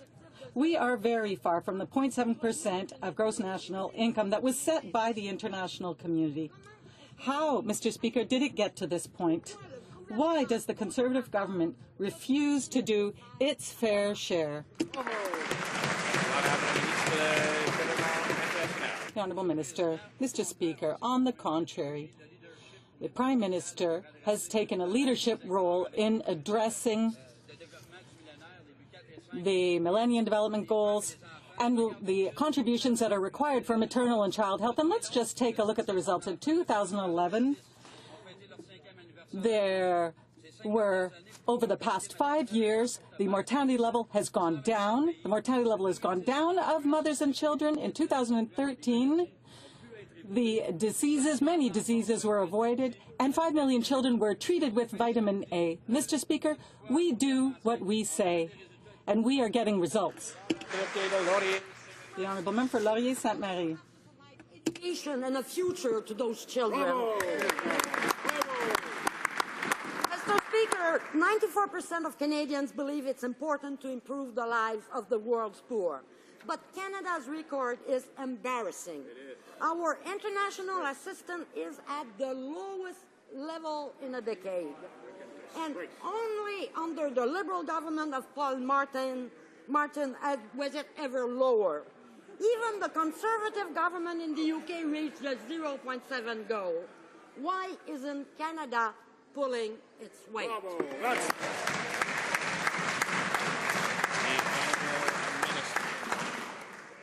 We are very far from the 0.7% of gross national income that was set by the international community. How, Mr. Speaker, did it get to this point? Why does the Conservative government refuse to do its fair share? The Honourable Minister. Mr. Speaker, on the contrary, the Prime Minister has taken a leadership role in addressing the Millennium Development Goals and the contributions that are required for maternal and child health. And let's just take a look at the results. In 2011, there were, over the past 5 years, the mortality level has gone down. The mortality level has gone down of mothers and children. In 2013, many diseases were avoided, and 5 million children were treated with vitamin A. Mr. Speaker, we do what we say, and we are getting results. The Honourable Member for Laurier-Sainte-Marie. Education and a future to those children. Mr. Speaker, 94% of Canadians believe it's important to improve the lives of the world's poor. But Canada's record is embarrassing. Our international assistance is at the lowest level in a decade. And only under the Liberal government of Paul Martin was it ever lower. Even the Conservative government in the UK reached the 0.7 goal. Why isn't Canada pulling its weight?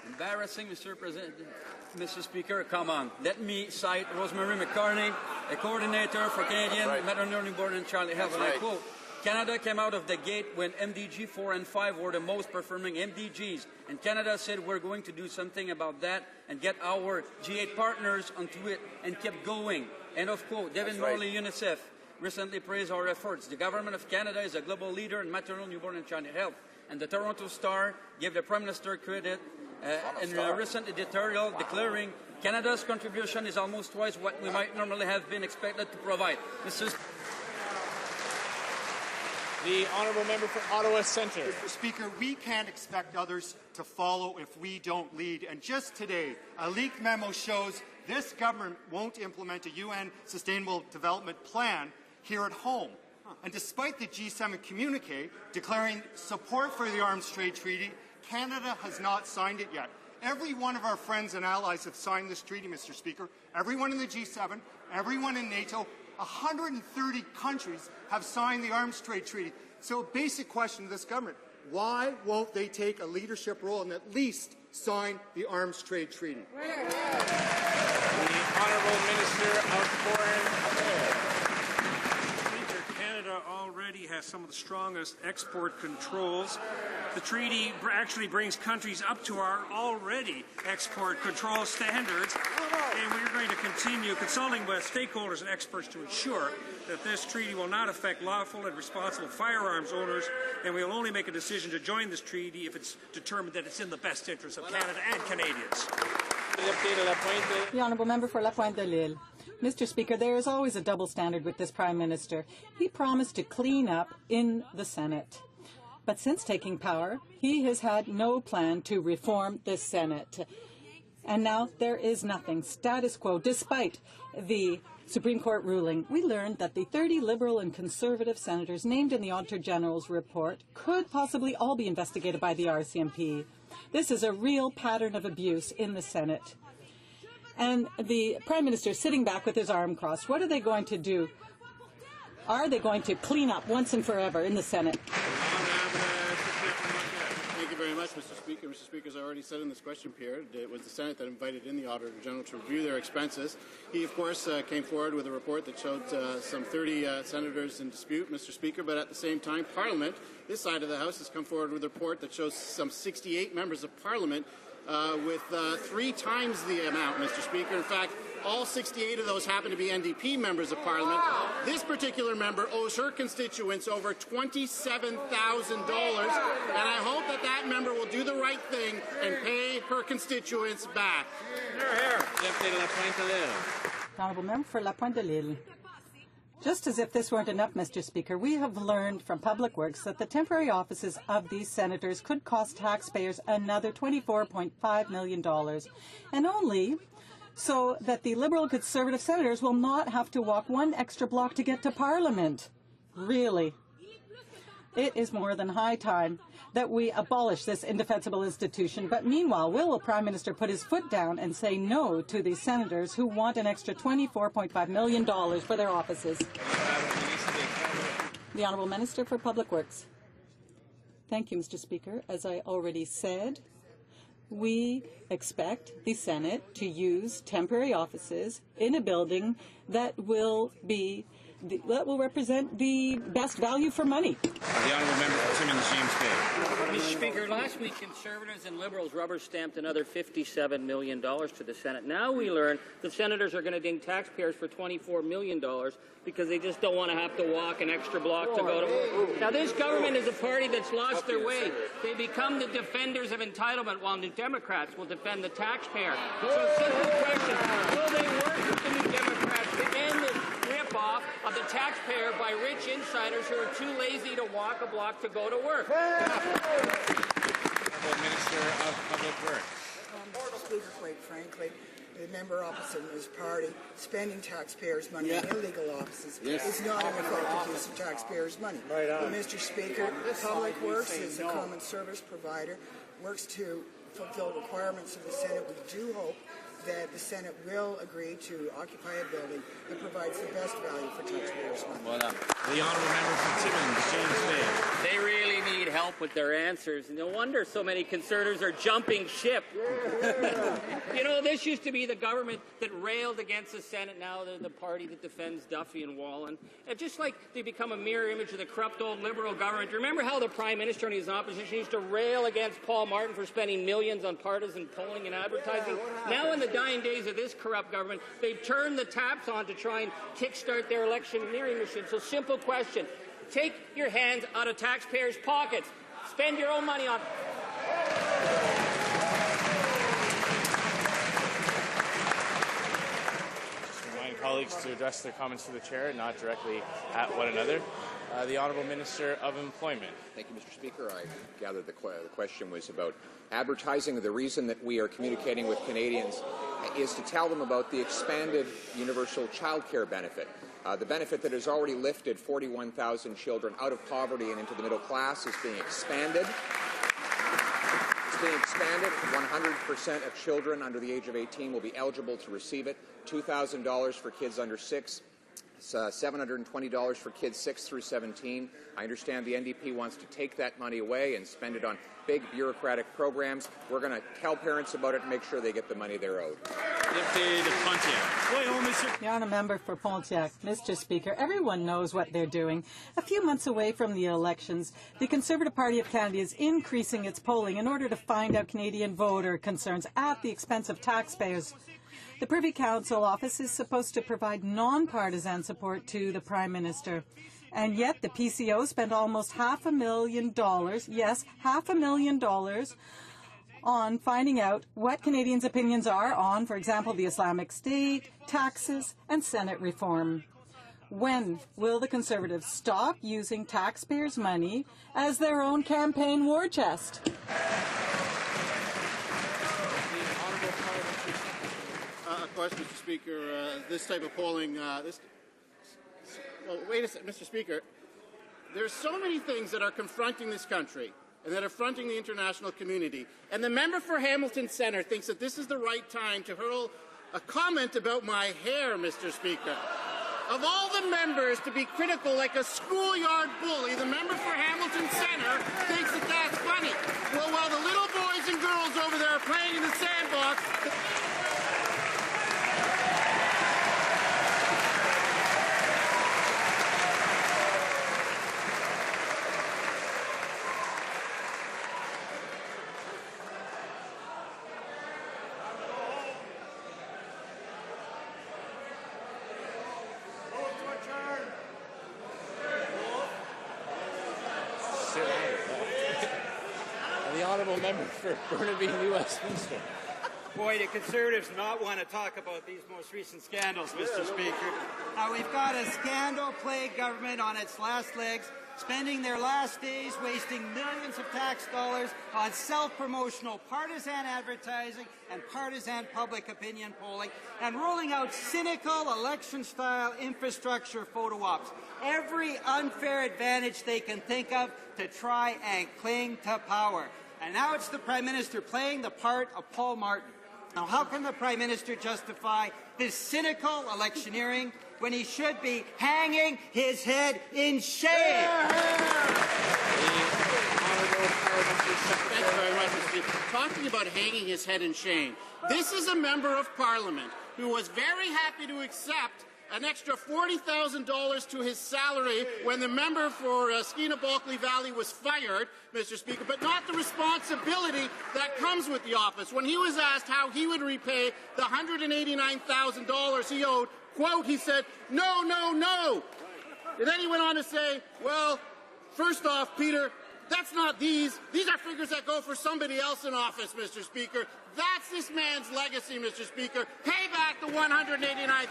Embarrassing, Mr. Speaker. Come on. Let me cite Rosemary McCartney, a coordinator for Canadian Maternal, Newborn and Child Health. And I quote, Canada came out of the gate when MDG 4 and 5 were the most performing MDGs. And Canada said we're going to do something about that and get our G8 partners onto it and kept going. End of quote. Devin Morley, UNICEF, recently praised our efforts. The government of Canada is a global leader in maternal, newborn and child health. And the Toronto Star gave the Prime Minister credit in a recent editorial declaring Canada's contribution is almost twice what we might normally have been expected to provide. The Honourable Member for Ottawa Centre. Mr. Speaker, we can't expect others to follow if we don't lead. And just today, a leaked memo shows this government won't implement a UN Sustainable Development Plan here at home. And despite the G7 communique declaring support for the Arms Trade Treaty, Canada has not signed it yet. Every one of our friends and allies have signed this treaty, Mr. Speaker. Everyone in the G7, everyone in NATO, 130 countries have signed the Arms Trade Treaty. So a basic question to this government, why won't they take a leadership role and at least sign the Arms Trade Treaty? The Honourable Minister of Foreign Affairs. Canada already has some of the strongest export controls. The treaty actually brings countries up to our already export control standards, and we're going to continue consulting with stakeholders and experts to ensure that this treaty will not affect lawful and responsible firearms owners, and we will only make a decision to join this treaty if it's determined that it's in the best interest of Canada and Canadians. The Honourable Member for La Pointe de l'Île. Mr. Speaker, there is always a double standard with this Prime Minister. He promised to clean up in the Senate. But since taking power, he has had no plan to reform the Senate. And now there is nothing. Status quo, despite the Supreme Court ruling. We learned that the 30 Liberal and Conservative senators named in the Auditor General's report could possibly all be investigated by the RCMP. This is a real pattern of abuse in the Senate. And the Prime Minister is sitting back with his arm crossed. What are they going to do? Are they going to clean up once and forever in the Senate? Thank you very much, Mr. Speaker. Mr. Speaker, as I already said in this question period, it was the Senate that invited in the Auditor General to review their expenses. He, of course, came forward with a report that showed some 30 senators in dispute, Mr. Speaker, but at the same time, Parliament, this side of the House, has come forward with a report that shows some 68 members of Parliament with 3 times the amount, Mr. Speaker. In fact, all 68 of those happen to be NDP members of Parliament. This particular member owes her constituents over $27,000, and I hope that that member will do the right thing and pay her constituents back. Honourable Member for La Pointe de l'Île. Just as if this weren't enough, Mr. Speaker, we have learned from Public Works that the temporary offices of these senators could cost taxpayers another $24.5 million, and only so that the Liberal Conservative senators will not have to walk 1 extra block to get to Parliament. Really? It is more than high time that we abolish this indefensible institution. But meanwhile, will the Prime Minister put his foot down and say no to the senators who want an extra $24.5 million for their offices? The Honourable Minister for Public Works. Thank you, Mr. Speaker. As I already said, we expect the Senate to use temporary offices in a building that will be the best value for money. The honourable member for Timmins, James Bay. Mr. Speaker, last week Conservatives and Liberals rubber-stamped another $57 million to the Senate. Now we learn the Senators are going to ding taxpayers for $24 million because they just don't want to have to walk an extra block to go to work. Now this government is a party that's lost their way. They become the defenders of entitlement while New Democrats will defend the taxpayer. So simple question, will they work with the New Democrats to end this rip-off of the taxpayer by rich insiders who are too lazy to walk a block to go to work? Minister of Public Works. Mr. Speaker, quite frankly, the member opposite his party spending taxpayers' money in illegal offices is not an effective use of taxpayers' money. Right on. Mr. Speaker, Public Works is a common service provider, works to fulfill requirements of the Senate. We do hope that the Senate will agree to occupy a building that provides the best value for taxpayers' money. Well done. The honourable member for Timmins, James Bay. They really need help with their answers. No wonder so many Conservatives are jumping ship. You know, this used to be the government that railed against the Senate. Now they're the party that defends Duffy and Wallen. And just like they become a mirror image of the corrupt old Liberal government. Do you remember how the Prime Minister and his opposition used to rail against Paul Martin for spending millions on partisan polling and advertising? Now in the dying days of this corrupt government, they've turned the taps on to try and kickstart their electioneering machine. So simple question. Take your hands out of taxpayers' pockets. Spend your own money on... Just remind colleagues to address their comments to the chair, not directly at one another. The Honourable Minister of Employment. Thank you, Mr. Speaker. I gather the question was about advertising. The reason that we are communicating with Canadians is to tell them about the expanded universal child care benefit. The benefit that has already lifted 41,000 children out of poverty and into the middle class is being expanded. It's being expanded. 100% of children under the age of 18 will be eligible to receive it. $2,000 for kids under 6. It's $720 for kids 6 through 17. I understand the NDP wants to take that money away and spend it on big bureaucratic programs. We're going to tell parents about it and make sure they get the money they're owed. The honourable member for Pontiac. Mr. Speaker, everyone knows what they're doing. A few months away from the elections, the Conservative Party of Canada is increasing its polling in order to find out Canadian voter concerns at the expense of taxpayers. The Privy Council office is supposed to provide non-partisan support to the Prime Minister. And yet the PCO spent almost $500,000, yes, $500,000 on finding out what Canadians' opinions are on, for example, the Islamic State, taxes, and Senate reform. When will the Conservatives stop using taxpayers' money as their own campaign war chest? Of course, Mr. Speaker, this type of polling, well, wait a second, Mr. Speaker. There's so many things that are confronting this country and that are affronting the international community. And the member for Hamilton Centre thinks that this is the right time to hurl a comment about my hair, Mr. Speaker. Of all the members to be critical like a schoolyard bully, the member for Hamilton Centre thinks that that's funny. Well, while the little boys and girls over there are playing in the sandbox... The honourable member for Burnaby, New Westminster. Boy, do Conservatives not want to talk about these most recent scandals, Mr. Speaker. Now, we've got a scandal-plagued government on its last legs, spending their last days wasting millions of tax dollars on self-promotional partisan advertising and partisan public opinion polling, and rolling out cynical election-style infrastructure photo ops. Every unfair advantage they can think of to try and cling to power. And now it's the Prime Minister playing the part of Paul Martin. Now, how can the Prime Minister justify this cynical electioneering when he should be hanging his head in shame? Thank you very much, Mr. Speaker. Talking about hanging his head in shame, this is a member of Parliament who was very happy to accept an extra $40,000 to his salary when the member for Skeena-Bulkley Valley was fired, Mr. Speaker, but not the responsibility that comes with the office. When he was asked how he would repay the $189,000 he owed, quote, he said, "No, no, no." And then he went on to say, well, first off, Peter, that's not these. These are figures that go for somebody else in office, Mr. Speaker. That's this man's legacy, Mr. Speaker. Pay back the $189,000.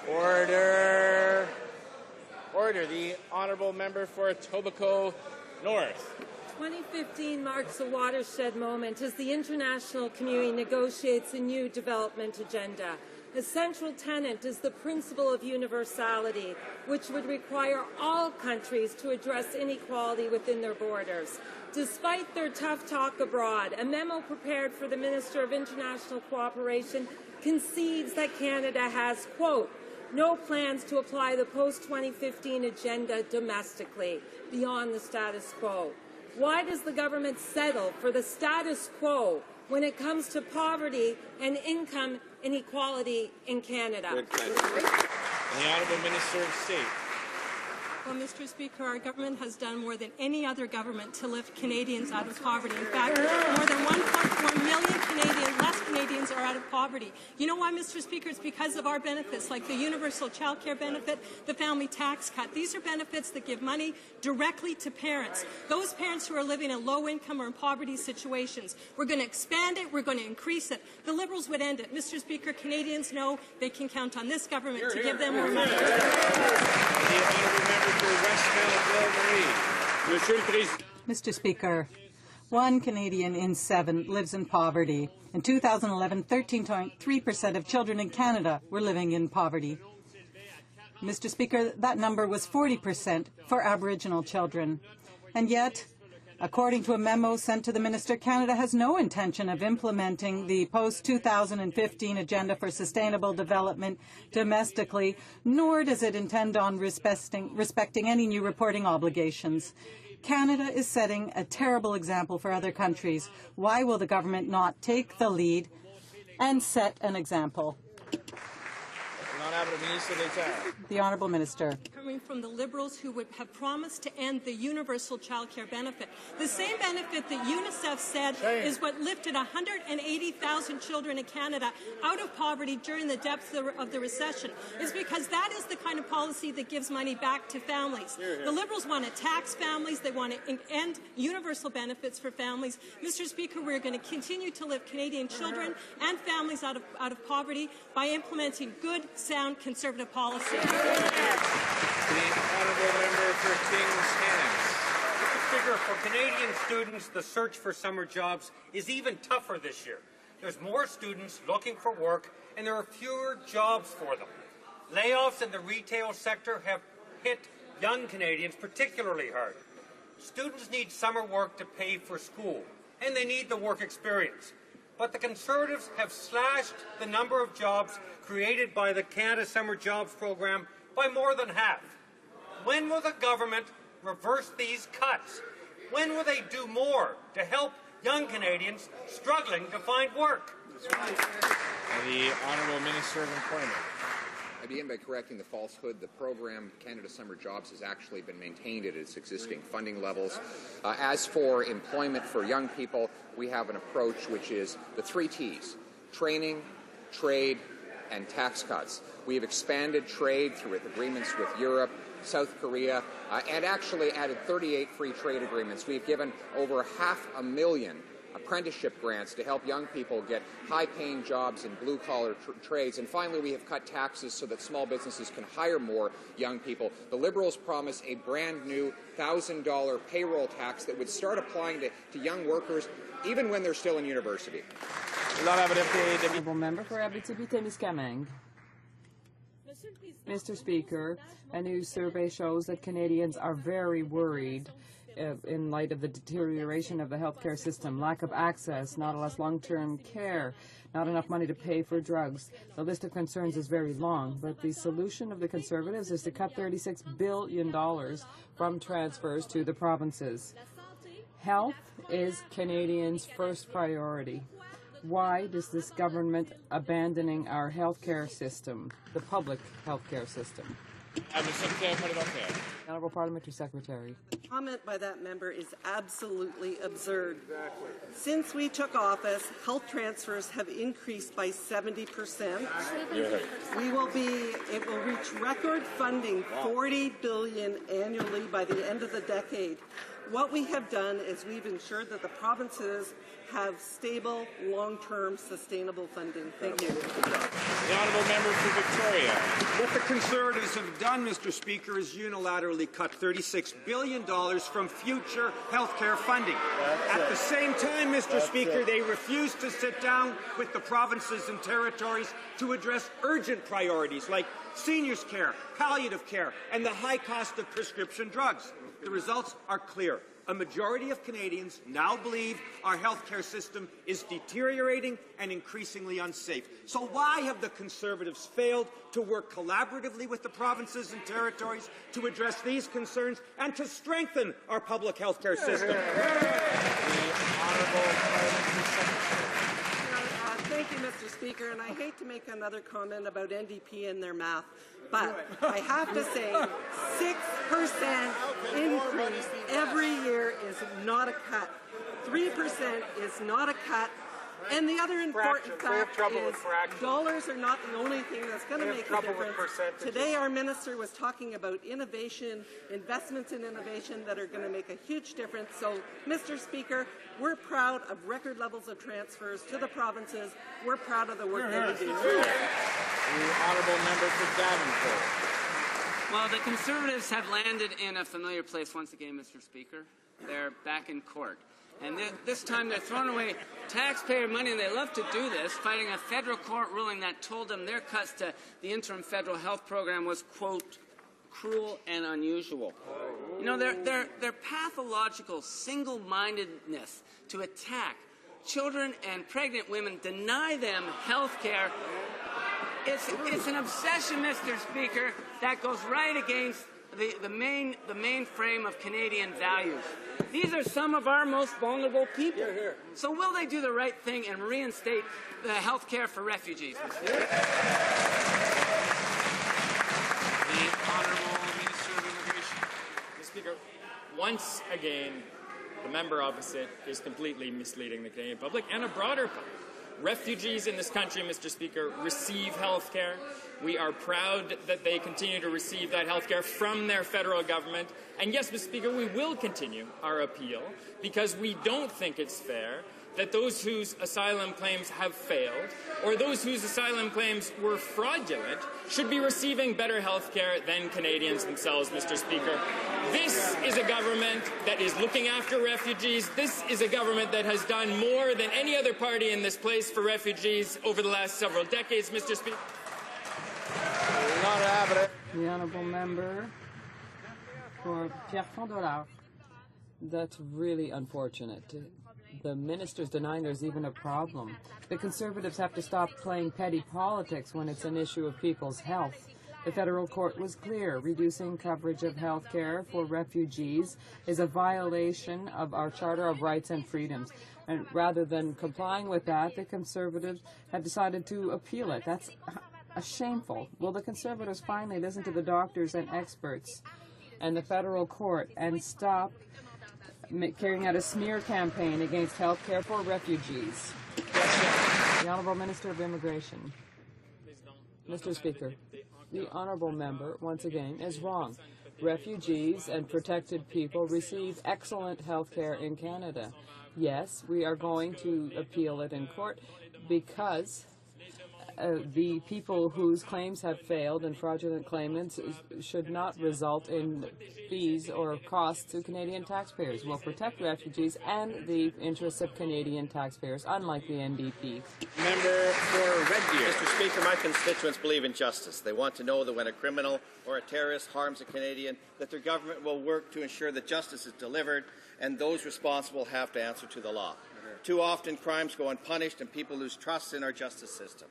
Order. Order. The honourable member for Etobicoke North. 2015 marks a watershed moment as the international community negotiates a new development agenda. A central tenet is the principle of universality, which would require all countries to address inequality within their borders. Despite their tough talk abroad, a memo prepared for the Minister of International Cooperation concedes that Canada has, quote, no plans to apply the post-2015 agenda domestically beyond the status quo. Why does the government settle for the status quo when it comes to poverty and income inequality in Canada? And the Honourable Minister of State. Well, Mr. Speaker, our government has done more than any other government to lift Canadians out of poverty. In fact, more than 1.4 million less Canadians are out of poverty. You know why, Mr. Speaker? It's because of our benefits, like the universal child care benefit, the family tax cut. These are benefits that give money directly to parents, those parents who are living in low-income or in poverty situations. We're going to expand it. We're going to increase it. The Liberals would end it. Mr. Speaker, Canadians know they can count on this government to give them more money. Mr. Speaker, 1 Canadian in 7 lives in poverty. In 2011, 13.3% of children in Canada were living in poverty. Mr. Speaker, that number was 40% for Aboriginal children. And yet, according to a memo sent to the Minister, Canada has no intention of implementing the post-2015 Agenda for Sustainable Development domestically, nor does it intend on respecting any new reporting obligations. Canada is setting a terrible example for other countries. Why will the government not take the lead and set an example? The Honourable Minister. Coming from the Liberals who would have promised to end the universal child care benefit. The same benefit that UNICEF said is what lifted 180,000 children in Canada out of poverty during the depths of the recession, is because that is the kind of policy that gives money back to families. The Liberals want to tax families. They want to end universal benefits for families. Mr. Speaker, we're going to continue to lift Canadian children and families out of poverty by implementing good, sound Conservative policy. The honourable member for Kings Hands. Mr. Speaker, for Canadian students, the search for summer jobs is even tougher this year. There's more students looking for work, and there are fewer jobs for them. Layoffs in the retail sector have hit young Canadians particularly hard. Students need summer work to pay for school, and they need the work experience. But the Conservatives have slashed the number of jobs created by the Canada Summer Jobs Program by more than half. When will the government reverse these cuts? When will they do more to help young Canadians struggling to find work? And the Honourable Minister of Employment. I begin by correcting the falsehood. The program, Canada Summer Jobs, has actually been maintained at its existing funding levels. As for employment for young people, we have an approach which is the 3 T's: training, trade, and tax cuts. We have expanded trade through agreements with Europe, South Korea, and actually added 38 free trade agreements. We've given over 500,000 apprenticeship grants to help young people get high-paying jobs in blue-collar trades. And finally, we have cut taxes so that small businesses can hire more young people. The Liberals promise a brand-new $1,000 payroll tax that would start applying to young workers even when they're still in university. Honourable member for Abitibi-Témiscamingue. Mr. Speaker, a new survey shows that Canadians are very worried in light of the deterioration of the healthcare system, lack of access, not enough long-term care, not enough money to pay for drugs. The list of concerns is very long, but the solution of the Conservatives is to cut $36 billion from transfers to the provinces. Health is Canadians' first priority. Why does this government abandoning our healthcare system, the public healthcare system? Honourable Parliamentary Secretary. Comment by that member is absolutely absurd. Since we took office, health transfers have increased by 70%. It will reach record funding, $40 billion annually by the end of the decade. What we have done is we've ensured that the provinces have stable, long-term, sustainable funding. Thank you. The honourable member for Victoria. What the Conservatives have done, Mr. Speaker, is unilaterally cut $36 billion from future health care funding. At the same time, Mr. Speaker, they refuse to sit down with the provinces and territories to address urgent priorities like seniors' care, palliative care, and the high cost of prescription drugs. The results are clear. A majority of Canadians now believe our healthcare system is deteriorating and increasingly unsafe. So why have the Conservatives failed to work collaboratively with the provinces and territories to address these concerns and to strengthen our public healthcare system? Thank you, Mr. Speaker, and I hate to make another comment about NDP and their math, but I have to say 6% increase every year is not a cut. 3% is not a cut. And the other important fact is dollars are not the only thing that's going to make a difference. Today our minister was talking about innovation, investments in innovation that are going to make a huge difference. So, Mr. Speaker, we're proud of record levels of transfers to the provinces. We're proud of the work that we do. The honourable member for Davenport. Well, the Conservatives have landed in a familiar place once again, Mr. Speaker. They're back in court. And this time they're throwing away taxpayer money, and they love to do this, fighting a federal court ruling that told them their cuts to the interim federal health program was, quote, cruel and unusual. You know, their pathological single-mindedness to attack children and pregnant women, deny them health care, it's an obsession, Mr. Speaker, that goes right against the main frame of Canadian values. These are some of our most vulnerable people. So will they do the right thing and reinstate the health care for refugees? The Honourable Minister of Immigration. Mr. Speaker, once again, the member opposite is completely misleading the Canadian public and a broader public. Refugees in this country, Mr. Speaker, receive health care. We are proud that they continue to receive that health care from their federal government. And yes, Mr. Speaker, we will continue our appeal because we don't think it's fair that those whose asylum claims have failed or those whose asylum claims were fraudulent should be receiving better health care than Canadians themselves, Mr. Speaker. This is a government that is looking after refugees. This is a government that has done more than any other party in this place for refugees over the last several decades, Mr. Speaker. The honourable member for Pierrefonds-Dollard. That's really unfortunate. The minister's denying there's even a problem. The Conservatives have to stop playing petty politics when it's an issue of people's health. The federal court was clear. Reducing coverage of health care for refugees is a violation of our Charter of Rights and Freedoms. And rather than complying with that, the Conservatives have decided to appeal it. That's shameful. Will the Conservatives finally listen to the doctors and experts and the federal court and stop carrying out a smear campaign against health care for refugees? The Honourable Minister of Immigration. Mr. Speaker, the Honourable Member, once again, is wrong. Refugees and protected people receive excellent health care in Canada. Yes, we are going to appeal it in court because the people whose claims have failed and fraudulent claimants should not result in fees or costs to Canadian taxpayers. We'll protect refugees and the interests of Canadian taxpayers, unlike the NDP. Member for Red Deer. Mr. Speaker, my constituents believe in justice. They want to know that when a criminal or a terrorist harms a Canadian, that their government will work to ensure that justice is delivered and those responsible have to answer to the law. Too often, crimes go unpunished and people lose trust in our justice system.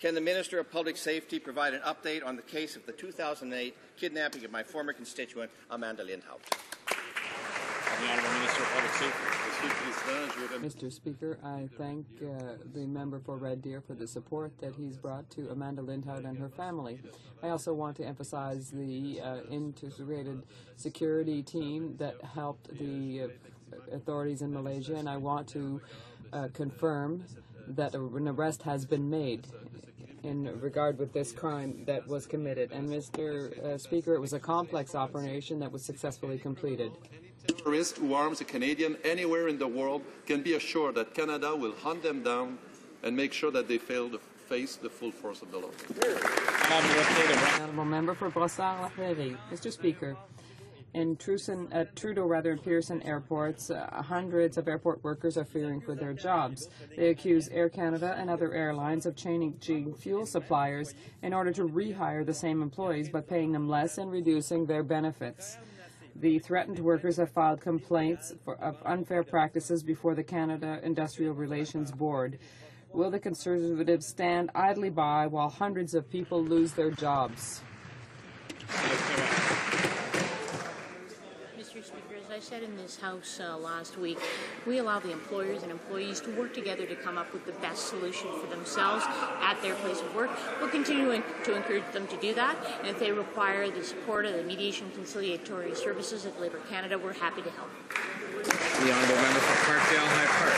Can the Minister of Public Safety provide an update on the case of the 2008 kidnapping of my former constituent, Amanda Lindhout? The Honourable Minister of Public Safety. Mr. Speaker, I thank the member for Red Deer for the support that he's brought to Amanda Lindhout and her family. I also want to emphasize the integrated security team that helped the authorities in Malaysia, and I want to confirm that an arrest has been made in regard with this crime that was committed. And Mr. Speaker, it was a complex operation that was successfully completed. Terrorist who harms a Canadian anywhere in the world can be assured that Canada will hunt them down and make sure that they fail to face the full force of the law. Honourable member for Brossard Prairie. Mr. Speaker, in Trudeau and Pearson airports, hundreds of airport workers are fearing for their jobs. They accuse Air Canada and other airlines of changing fuel suppliers in order to rehire the same employees by paying them less and reducing their benefits. The threatened workers have filed complaints of unfair practices before the Canada Industrial Relations Board. Will the Conservatives stand idly by while hundreds of people lose their jobs? Mr. Speaker, as I said in this House last week, we allow the employers and employees to work together to come up with the best solution for themselves at their place of work. We'll continue to encourage them to do that, and if they require the support of the Mediation Conciliatory Services at Labour Canada, we're happy to help. The Honourable Member for Parkdale High Park.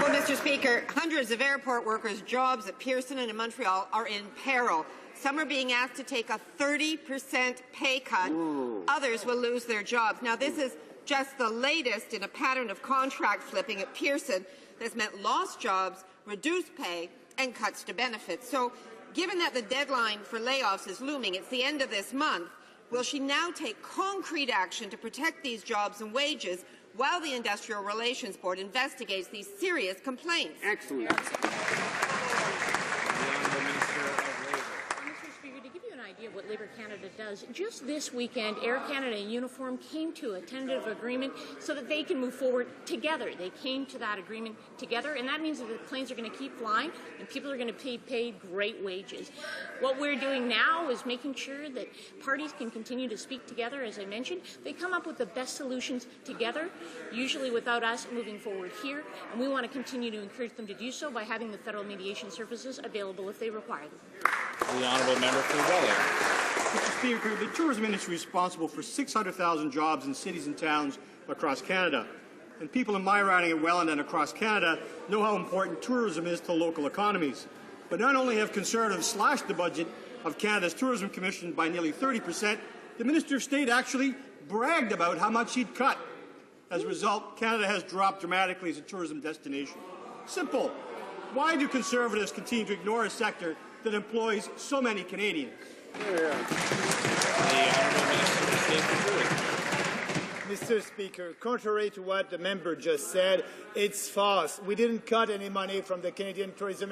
Well, Mr. Speaker, hundreds of airport workers' jobs at Pearson and in Montreal are in peril. Some are being asked to take a 30% pay cut. Ooh. Others will lose their jobs. Now, this is just the latest in a pattern of contract flipping at Pearson that's meant lost jobs, reduced pay, and cuts to benefits. So, given that the deadline for layoffs is looming, it's the end of this month, will she now take concrete action to protect these jobs and wages while the Industrial Relations Board investigates these serious complaints? Excellent. Idea of what Labour Canada does. Just this weekend, Air Canada in uniform came to a tentative agreement so that they can move forward together. They came to that agreement together, and that means that the planes are going to keep flying and people are going to be paid great wages. What we're doing now is making sure that parties can continue to speak together. As I mentioned, they come up with the best solutions together, usually without us moving forward here, and we want to continue to encourage them to do so by having the federal mediation services available if they require them. The Honourable Member for Welland. Mr. Speaker, the tourism industry is responsible for 600,000 jobs in cities and towns across Canada. And people in my riding at Welland and across Canada know how important tourism is to local economies. But not only have Conservatives slashed the budget of Canada's Tourism Commission by nearly 30%, the Minister of State actually bragged about how much he'd cut. As a result, Canada has dropped dramatically as a tourism destination. Simple. Why do Conservatives continue to ignore a sector that employs so many Canadians? Mr. Speaker, contrary to what the member just said, it's false. We didn't cut any money from the Canadian Tourism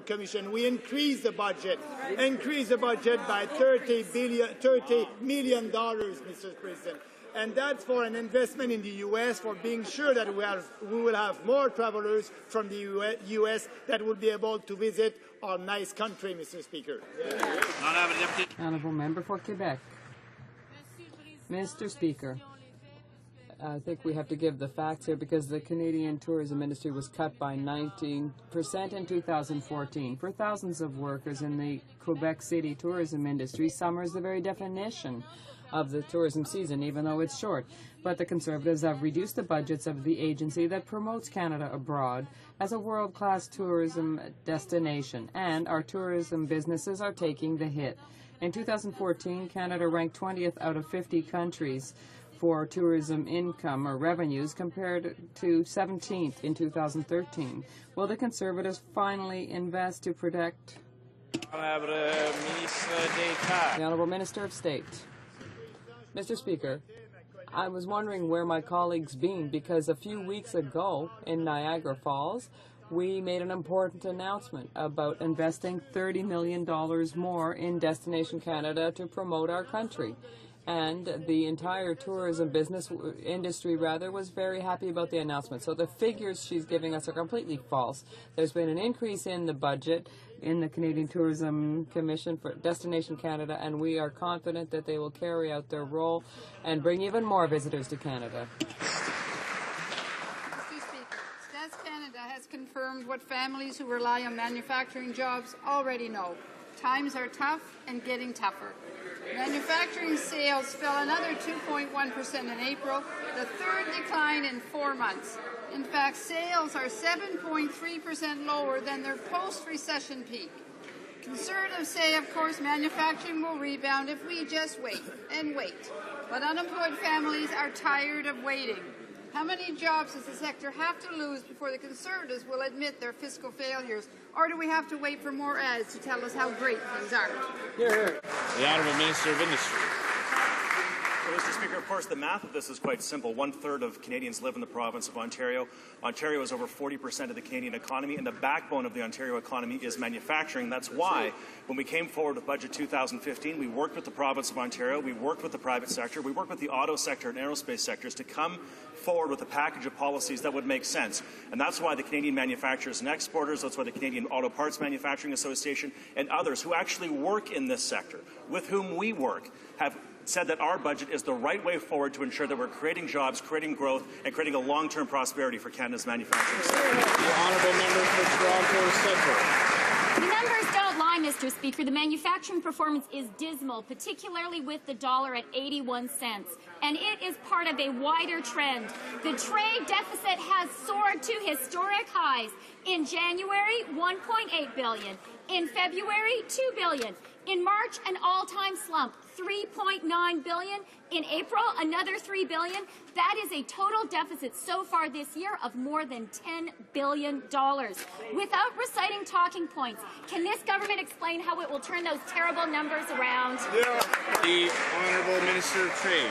Commission. We increased the budget by $30 million, Mr. President. And that's for an investment in the U.S., for being sure that we will have more travelers from the U.S. that will be able to visit our nice country, Mr. Speaker. Honourable Member for Quebec. Mr. Speaker, I think we have to give the facts here because the Canadian tourism industry was cut by 19% in 2014. For thousands of workers in the Quebec City tourism industry, summer is the very definition of the tourism season, even though it's short. But the Conservatives have reduced the budgets of the agency that promotes Canada abroad as a world-class tourism destination, and our tourism businesses are taking the hit. In 2014, Canada ranked 20th out of 50 countries for tourism income or revenues compared to 17th in 2013. Will the Conservatives finally invest to protect the Honourable Minister of State? Mr. Speaker, I was wondering where my colleagues been, because a few weeks ago in Niagara Falls, we made an important announcement about investing $30 million more in Destination Canada to promote our country. And the entire tourism industry was very happy about the announcement. So the figures she's giving us are completely false. There's been an increase in the budget in the Canadian Tourism Commission for Destination Canada, and we are confident that they will carry out their role and bring even more visitors to Canada. Mr. Speaker, Stats Canada has confirmed what families who rely on manufacturing jobs already know. Times are tough and getting tougher. Manufacturing sales fell another 2.1% in April, the third decline in 4 months. In fact, sales are 7.3% lower than their post-recession peak. Conservatives say, of course, manufacturing will rebound if we just wait and wait. But unemployed families are tired of waiting. How many jobs does the sector have to lose before the Conservatives will admit their fiscal failures? Or do we have to wait for more ads to tell us how great things are? The Honourable Minister of Industry. Well, Mr. Speaker, of course, the math of this is quite simple. 1/3 of Canadians live in the province of Ontario. Ontario is over 40% of the Canadian economy, and the backbone of the Ontario economy is manufacturing. That's why, when we came forward with Budget 2015, we worked with the province of Ontario, we worked with the private sector, we worked with the auto sector and aerospace sectors to come forward with a package of policies that would make sense. And that's why the Canadian Manufacturers and Exporters, that's why the Canadian Auto Parts Manufacturing Association, and others who actually work in this sector, with whom we work, have said that our budget is the right way forward to ensure that we're creating jobs, creating growth, and creating a long-term prosperity for Canada's manufacturing sector. The Honourable Member for Toronto Centre. The numbers don't lie, Mr. Speaker. The manufacturing performance is dismal, particularly with the dollar at 81 cents. And it is part of a wider trend. The trade deficit has soared to historic highs. In January, $1.8 billion. In February, $2 billion. In March, an all-time slump, $3.9 billion. In April, another $3 billion. That is a total deficit so far this year of more than $10 billion. Without reciting talking points, can this government explain how it will turn those terrible numbers around? The Honourable Minister of Trade.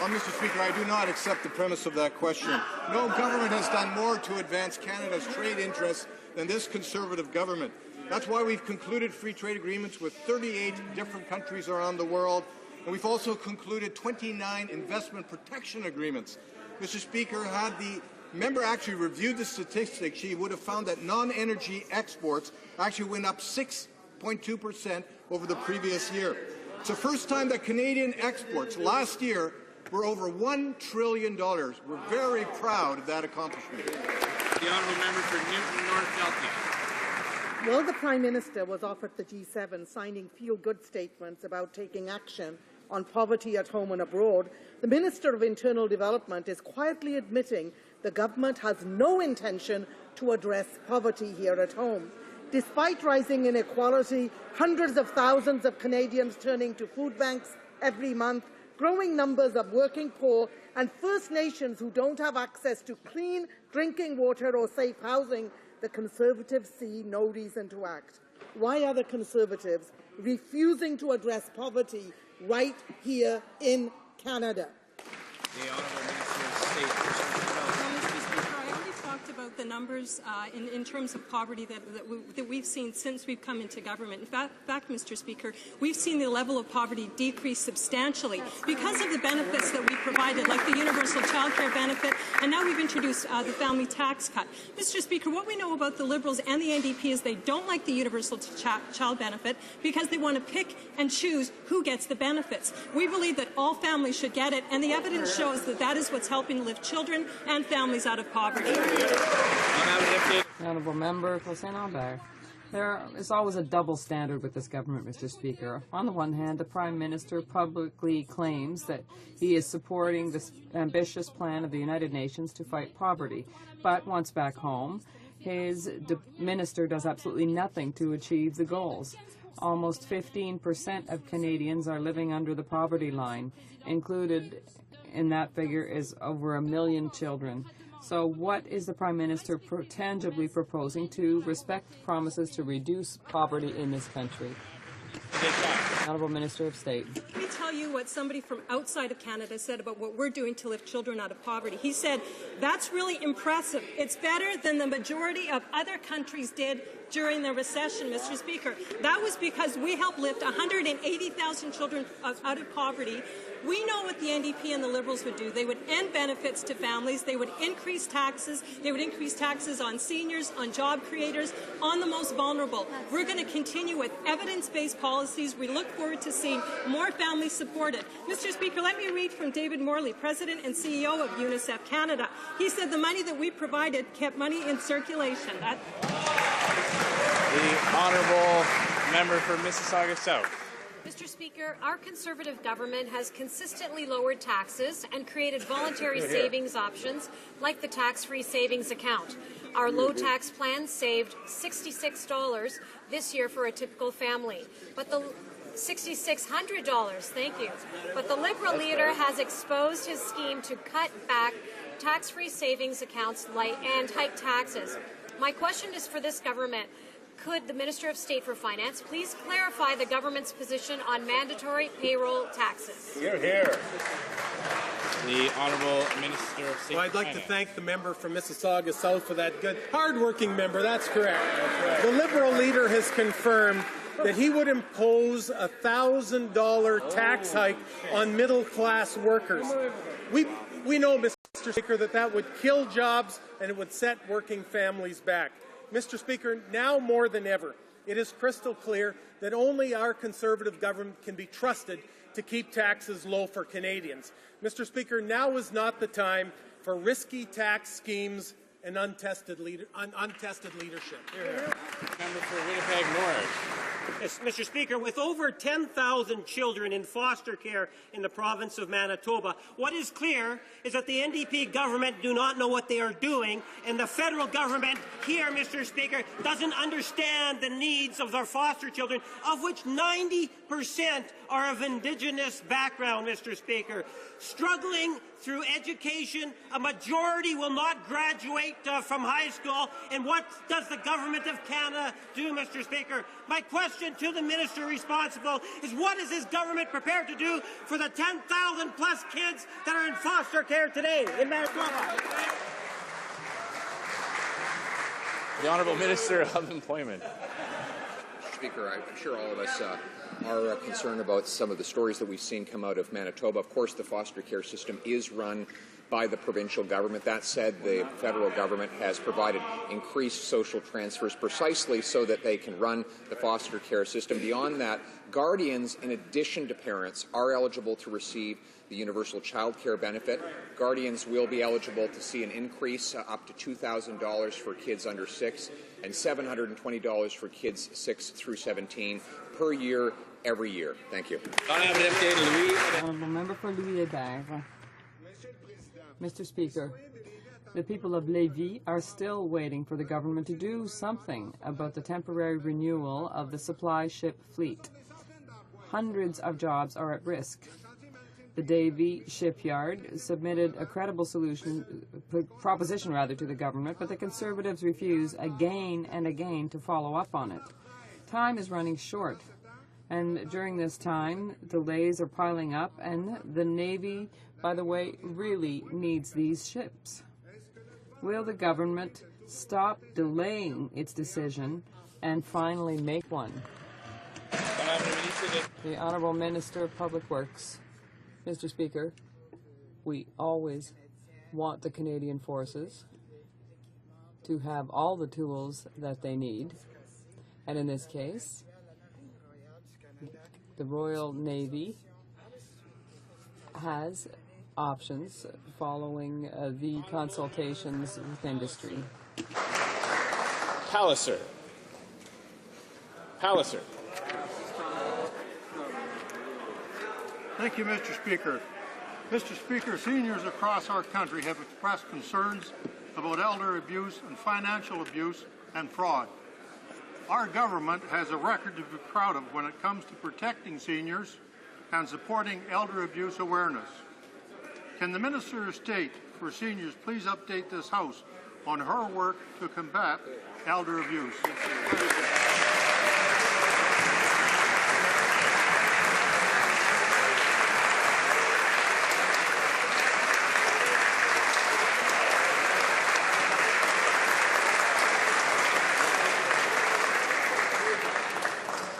Well, Mr. Speaker, I do not accept the premise of that question. No government has done more to advance Canada's trade interests than this Conservative government. That's why we've concluded free trade agreements with 38 different countries around the world, and we've also concluded 29 investment protection agreements. Mr. Speaker, had the member actually reviewed the statistics, she would have found that non-energy exports actually went up 6.2% over the previous year. It's the first time that Canadian exports last year were over $1 trillion. We're very proud of that accomplishment. The Honourable Member for Newton North Delta. While the Prime Minister was off at the G7 signing feel-good statements about taking action on poverty at home and abroad, the Minister of Internal Development is quietly admitting the government has no intention to address poverty here at home. Despite rising inequality, hundreds of thousands of Canadians turning to food banks every month, growing numbers of working poor, and First Nations who don't have access to clean drinking water or safe housing, the Conservatives see no reason to act. Why are the Conservatives refusing to address poverty right here in Canada? The Honourable Minister of State. About the numbers in terms of poverty that we've seen since we've come into government. In fact, Mr. Speaker, we've seen the level of poverty decrease substantially because of the benefits that we provided, like the universal child care benefit, and now we've introduced the family tax cut. Mr. Speaker, what we know about the Liberals and the NDP is they don't like the universal child benefit because they want to pick and choose who gets the benefits. We believe that all families should get it, and the evidence shows that that is what's helping lift children and families out of poverty. Honourable Member for St. Albert. There is always a double standard with this government, Mr. Speaker. On the one hand, the Prime Minister publicly claims that he is supporting this ambitious plan of the United Nations to fight poverty. But once back home, his minister does absolutely nothing to achieve the goals. Almost 15% of Canadians are living under the poverty line, included in that figure is over 1 million children. So what is the Prime Minister tangibly proposing to respect promises to reduce poverty in this country? Honourable Minister of State. Let me tell you what somebody from outside of Canada said about what we're doing to lift children out of poverty. He said, that's really impressive. It's better than the majority of other countries did during the recession, Mr. Speaker. That was because we helped lift 180,000 children out of poverty. We know what the NDP and the Liberals would do. They would end benefits to families. They would increase taxes. They would increase taxes on seniors, on job creators, on the most vulnerable. We're going to continue with evidence-based policies. We look forward to seeing more families supported. Mr. Speaker, let me read from David Morley, President and CEO of UNICEF Canada. He said the money that we provided kept money in circulation. The honourable member for Mississauga South. Mr. Speaker, our Conservative government has consistently lowered taxes and created voluntary savings options like the tax-free savings account. Our low-tax plan saved $66 this year for a typical family, but the $6,600, thank you. But the Liberal leader has exposed his scheme to cut back tax-free savings accounts and hike taxes. My question is for this government. Could the Minister of State for Finance please clarify the government's position on mandatory payroll taxes? Hear, hear. The Honourable Minister of State. Well, I'd like to thank the member from Mississauga South for that good, hard-working member. That's correct. That's right. The Liberal leader has confirmed that he would impose a $1,000 tax hike on middle-class workers. We know, Mr. Speaker, that would kill jobs and it would set working families back. Mr. Speaker, now more than ever, it is crystal clear that only our Conservative government can be trusted to keep taxes low for Canadians. Mr. Speaker, now is not the time for risky tax schemes and untested leadership. Member for Winnipeg North. Yes, Mr. Speaker, with over 10,000 children in foster care in the province of Manitoba, what is clear is that the NDP government do not know what they are doing, and the federal government here, Mr. Speaker, doesn't understand the needs of their foster children, of which 90% are of Indigenous background, Mr. Speaker. Struggling through education, a majority will not graduate from high school, and what does the Government of Canada do, Mr. Speaker? My question to the minister responsible is, what is his government prepared to do for the 10,000 plus kids that are in foster care today in Manitoba? The Honourable Minister of Employment. Mr. Speaker, I'm sure all of us are concerned about some of the stories that we've seen come out of Manitoba. Of course, the foster care system is run by the provincial government. That said, the federal government has provided increased social transfers precisely so that they can run the foster care system. Beyond that, guardians, in addition to parents, are eligible to receive the universal child care benefit. Guardians will be eligible to see an increase up to $2,000 for kids under 6 and $720 for kids 6 through 17 per year, every year. Thank you. Honourable member for Louis-Hébert. Mr. Speaker, the people of Lévis are still waiting for the government to do something about the temporary renewal of the supply ship fleet. Hundreds of jobs are at risk. The Davie shipyard submitted a credible proposition to the government, but the Conservatives refuse again and again to follow up on it. Time is running short, and during this time, delays are piling up, and the Navy, by the way, really needs these ships. Will the government stop delaying its decision and finally make one? The Honourable Minister of Public Works. Mr. Speaker, we always want the Canadian Forces to have all the tools that they need. And in this case, the Royal Navy has options following the consultations with industry. Palliser. Thank you, Mr. Speaker. Mr. Speaker, seniors across our country have expressed concerns about elder abuse and financial abuse and fraud. Our government has a record to be proud of when it comes to protecting seniors and supporting elder abuse awareness. Can the Minister of State for Seniors please update this House on her work to combat elder abuse?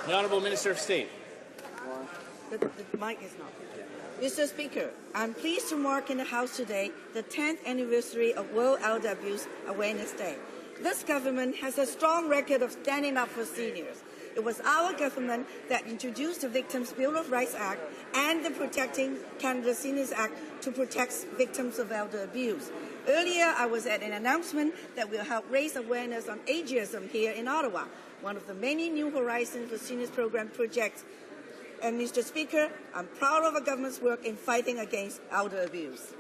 The Honourable Minister of State. The mic is not. Mr. Speaker, I'm pleased to mark in the House today the 10th anniversary of World Elder Abuse Awareness Day. This government has a strong record of standing up for seniors. It was our government that introduced the Victims' Bill of Rights Act and the Protecting Canada Seniors Act to protect victims of elder abuse. Earlier, I was at an announcement that will help raise awareness on ageism here in Ottawa, one of the many New Horizons for Seniors program projects. And Mr. Speaker, I'm proud of our government's work in fighting against elder abuse.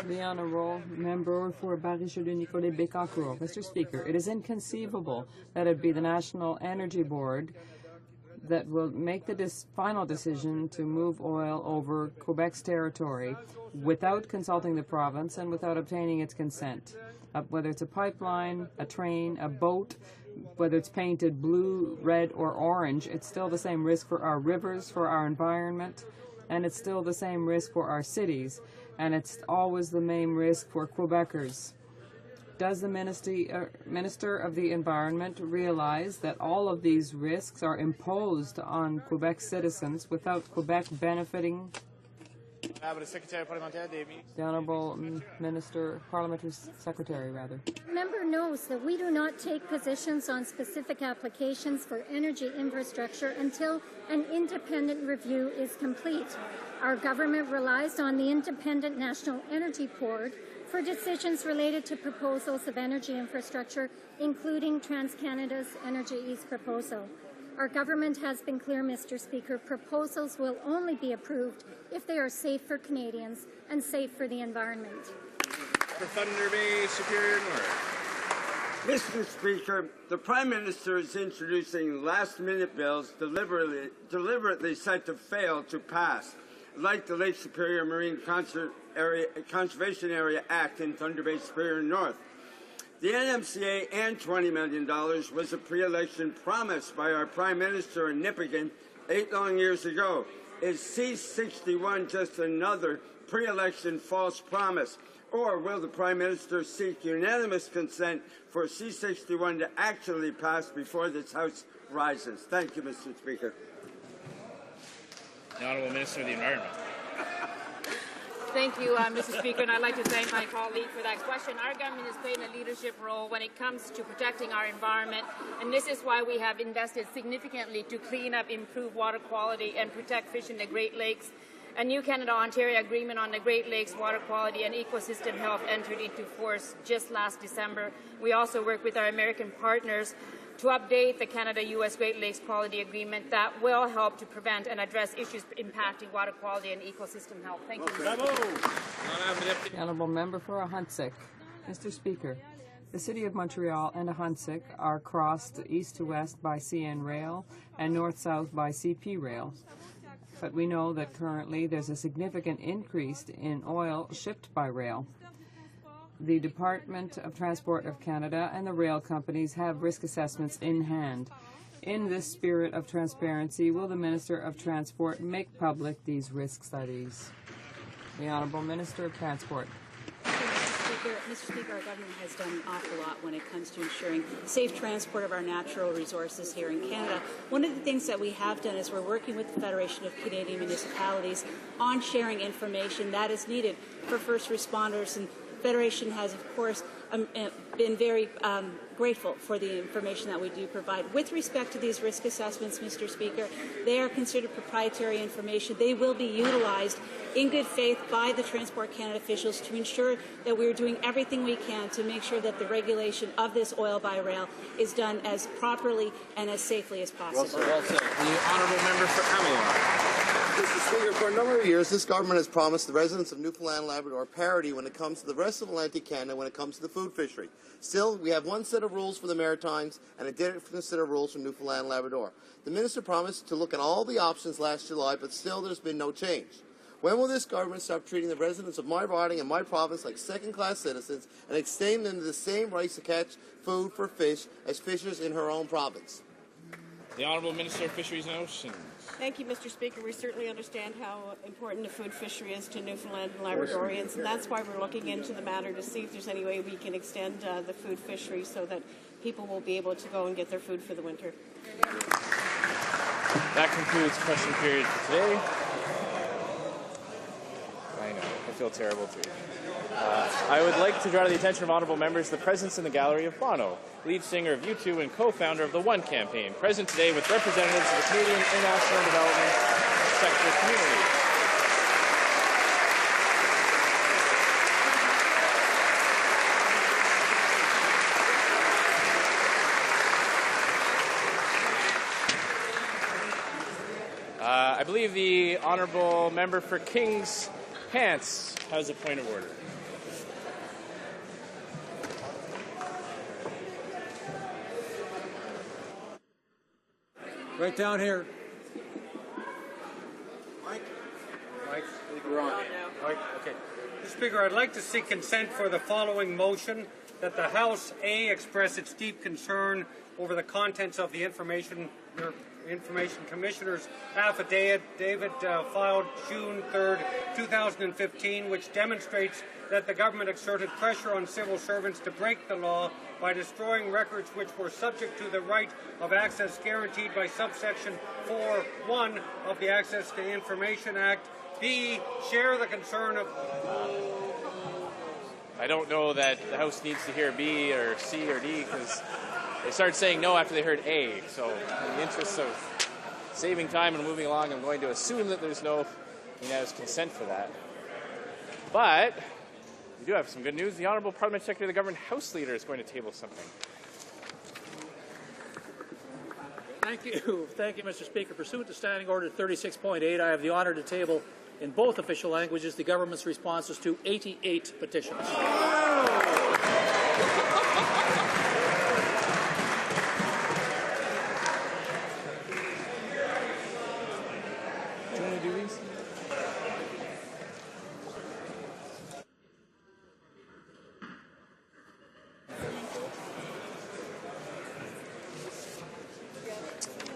The Honourable Member for Barry-Jolieu-Nicolet-Bécancour. Mr. Speaker, it is inconceivable that it be the National Energy Board that will make the final decision to move oil over Quebec's territory without consulting the province and without obtaining its consent. Whether it's a pipeline, a train, a boat, whether it's painted blue, red, or orange, it's still the same risk for our rivers, for our environment, and it's still the same risk for our cities, and it's always the main risk for Quebecers. Does the Minister of the Environment realize that all of these risks are imposed on Quebec citizens without Quebec benefiting? The Honourable Parliamentary Secretary, rather. The member knows that we do not take positions on specific applications for energy infrastructure until an independent review is complete. Our government relies on the Independent National Energy Board for decisions related to proposals of energy infrastructure, including TransCanada's Energy East proposal. Our government has been clear, Mr. Speaker, proposals will only be approved if they are safe for Canadians and safe for the environment. For Thunder Bay, Superior North. Mr. Speaker, the Prime Minister is introducing last-minute bills deliberately set to fail to pass, like the Lake Superior Marine Conservation Area Act in Thunder Bay, Superior North. The NMCA and $20 million was a pre-election promise by our Prime Minister in Nipigon 8 long years ago. Is C-61 just another pre-election false promise? Or will the Prime Minister seek unanimous consent for C-61 to actually pass before this House rises? Thank you, Mr. Speaker. The Honourable Minister of the Environment. Thank you, Mr. Speaker, and I'd like to thank my colleague for that question. Our government is playing a leadership role when it comes to protecting our environment, and this is why we have invested significantly to clean up, improve water quality, and protect fish in the Great Lakes. A new Canada-Ontario agreement on the Great Lakes water quality and ecosystem health entered into force just last December. We also work with our American partners to update the Canada-U.S. Great Lakes Quality Agreement that will help to prevent and address issues impacting water quality and ecosystem health. Thank you. The Honourable Member for Ahuntsic. Mr. Speaker, the City of Montreal and Ahuntsic are crossed east to west by CN Rail and north-south by CP Rail. But we know that currently there's a significant increase in oil shipped by rail. The Department of Transport of Canada and the rail companies have risk assessments in hand. In this spirit of transparency, will the Minister of Transport make public these risk studies? The Honourable Minister of Transport. Mr. Speaker, our government has done an awful lot when it comes to ensuring safe transport of our natural resources here in Canada. One of the things that we have done is we're working with the Federation of Canadian Municipalities on sharing information that is needed for first responders, and Federation has, of course, been very grateful for the information that we do provide. With respect to these risk assessments, Mr. Speaker, they are considered proprietary information. They will be utilized in good faith by the Transport Canada officials to ensure that we are doing everything we can to make sure that the regulation of this oil by rail is done as properly and as safely as possible. Well said. The Honourable Member for Avalon. Mr. Speaker, for a number of years, this government has promised the residents of Newfoundland and Labrador parity when it comes to the rest of Atlantic Canada when it comes to the food fishery. Still, we have one set of rules for the Maritimes and a different set of rules for Newfoundland and Labrador. The Minister promised to look at all the options last July, but still there's been no change. When will this government stop treating the residents of my riding and my province like second-class citizens and extend them the same rights to catch food for fish as fishers in her own province? The Honourable Minister of Fisheries and Oceans. Thank you, Mr. Speaker. We certainly understand how important the food fishery is to Newfoundland and Labradorians, and that's why we're looking into the matter to see if there's any way we can extend the food fishery so that people will be able to go and get their food for the winter. That concludes question period for today. I know, I feel terrible too. I would like to draw to the attention of honourable members the presence in the gallery of Bono, lead singer of U2 and co-founder of the One campaign, present today with representatives of the Canadian International Development Sector community. I believe the honourable member for Kings Hants has a point of order. Right down here. Mike, we're on. Mike, okay. Mr. Speaker, I'd like to see consent for the following motion: that the House A express its deep concern over the contents of the Information Commissioner's affidavit filed June 3rd, 2015, which demonstrates that the government exerted pressure on civil servants to break the law by destroying records which were subject to the right of access guaranteed by subsection 4.1 of the Access to Information Act. B, share the concern of... I don't know that the House needs to hear B or C or D because they started saying no after they heard A. So in the interest of saving time and moving along, I'm going to assume that there's no unanimous consent for that. But we do have some good news. The Honourable Parliamentary Secretary of the Government House Leader is going to table something. Thank you, Mr. Speaker. Pursuant to Standing Order 36.8, I have the honour to table in both official languages the government's responses to 88 petitions.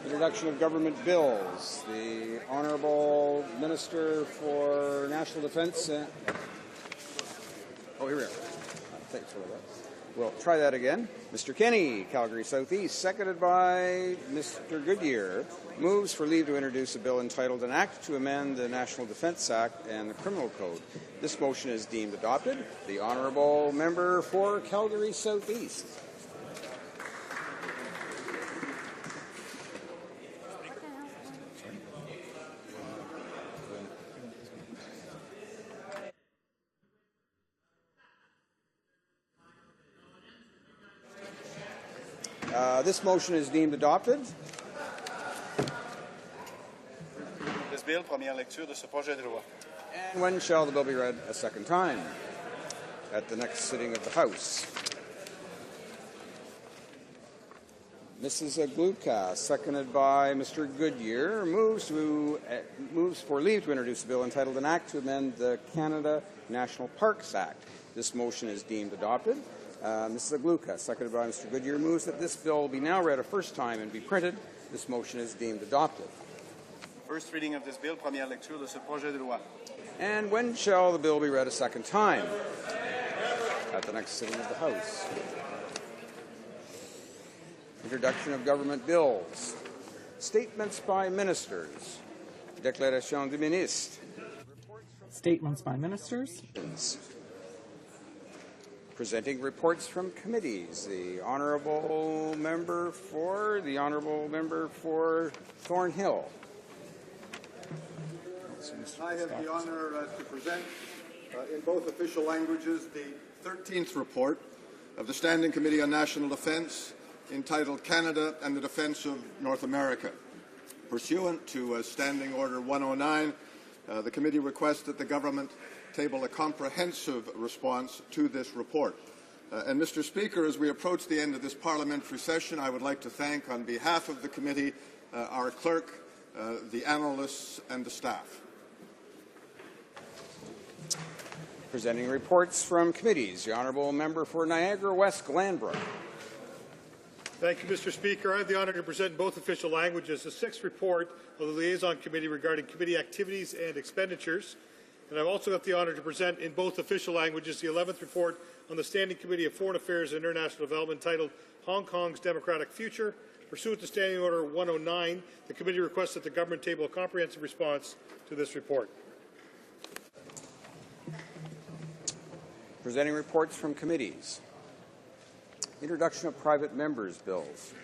Introduction of government bills. The Honourable Minister for National Defence. Here we are. Thanks for that. We'll try that again. Mr. Kenny, Calgary Southeast, seconded by Mr. Goodyear, moves for leave to introduce a bill entitled An Act to Amend the National Defence Act and the Criminal Code. This motion is deemed adopted. The Honourable Member for Calgary Southeast. This motion is deemed adopted. This bill, première lecture de ce projet de loi. And when shall the bill be read a second time? At the next sitting of the House. Mrs. Agluka, seconded by Mr. Goodyear, moves for leave to introduce a bill entitled An Act to Amend the Canada National Parks Act. This motion is deemed adopted. Mrs. Agluka, seconded by Mr. Goodyear, moves that this bill be now read a first time and be printed. This motion is deemed adopted. First reading of this bill, première lecture de ce projet de loi. And when shall the bill be read a second time? At the next sitting of the House. Introduction of government bills. Statements by ministers. Déclaration du ministre. Statements by ministers. Presenting reports from committees. The Honourable Member for Thornhill. I have the honour to present in both official languages the 13th report of the Standing Committee on National Defence entitled Canada and the Defence of North America. Pursuant to Standing Order 109, the committee requests that the government table a comprehensive response to this report. And Mr. Speaker, as we approach the end of this parliamentary session, I would like to thank on behalf of the committee our clerk, the analysts and the staff. Presenting reports from committees, the Honourable Member for Niagara West Glanbrook. Thank you, Mr. Speaker. I have the honour to present in both official languages the 6th report of the Liaison Committee regarding committee activities and expenditures. And I've also got the honour to present in both official languages the 11th report on the Standing Committee of Foreign Affairs and International Development titled Hong Kong's Democratic Future. Pursuant to Standing Order 109, the committee requests that the government table a comprehensive response to this report. Presenting reports from committees. Introduction of private members' bills.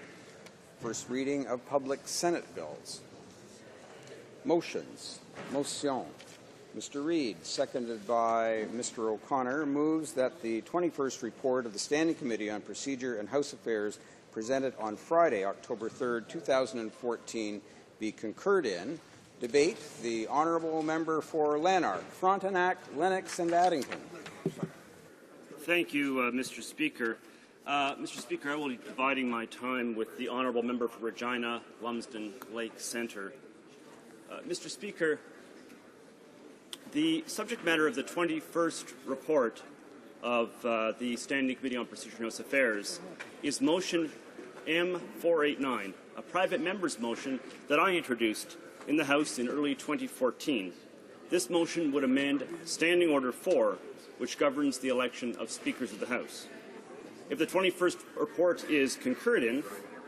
First reading of public Senate bills. Motions. Motion. Mr. Reid, seconded by Mr. O'Connor, moves that the 21st report of the Standing Committee on Procedure and House Affairs presented on Friday, October 3rd, 2014, be concurred in. Debate, the Honourable Member for Lanark, Frontenac, Lennox and Addington. Thank you, Mr. Speaker. Mr. Speaker, I will be dividing my time with the Honourable Member for Regina, Lumsden Lake Centre. Mr. Speaker, the subject matter of the 21st report of the Standing Committee on Procedure and House Affairs is motion M489, a private member's motion that I introduced in the House in early 2014. This motion would amend Standing Order 4, which governs the election of Speakers of the House. If the 21st report is concurred in,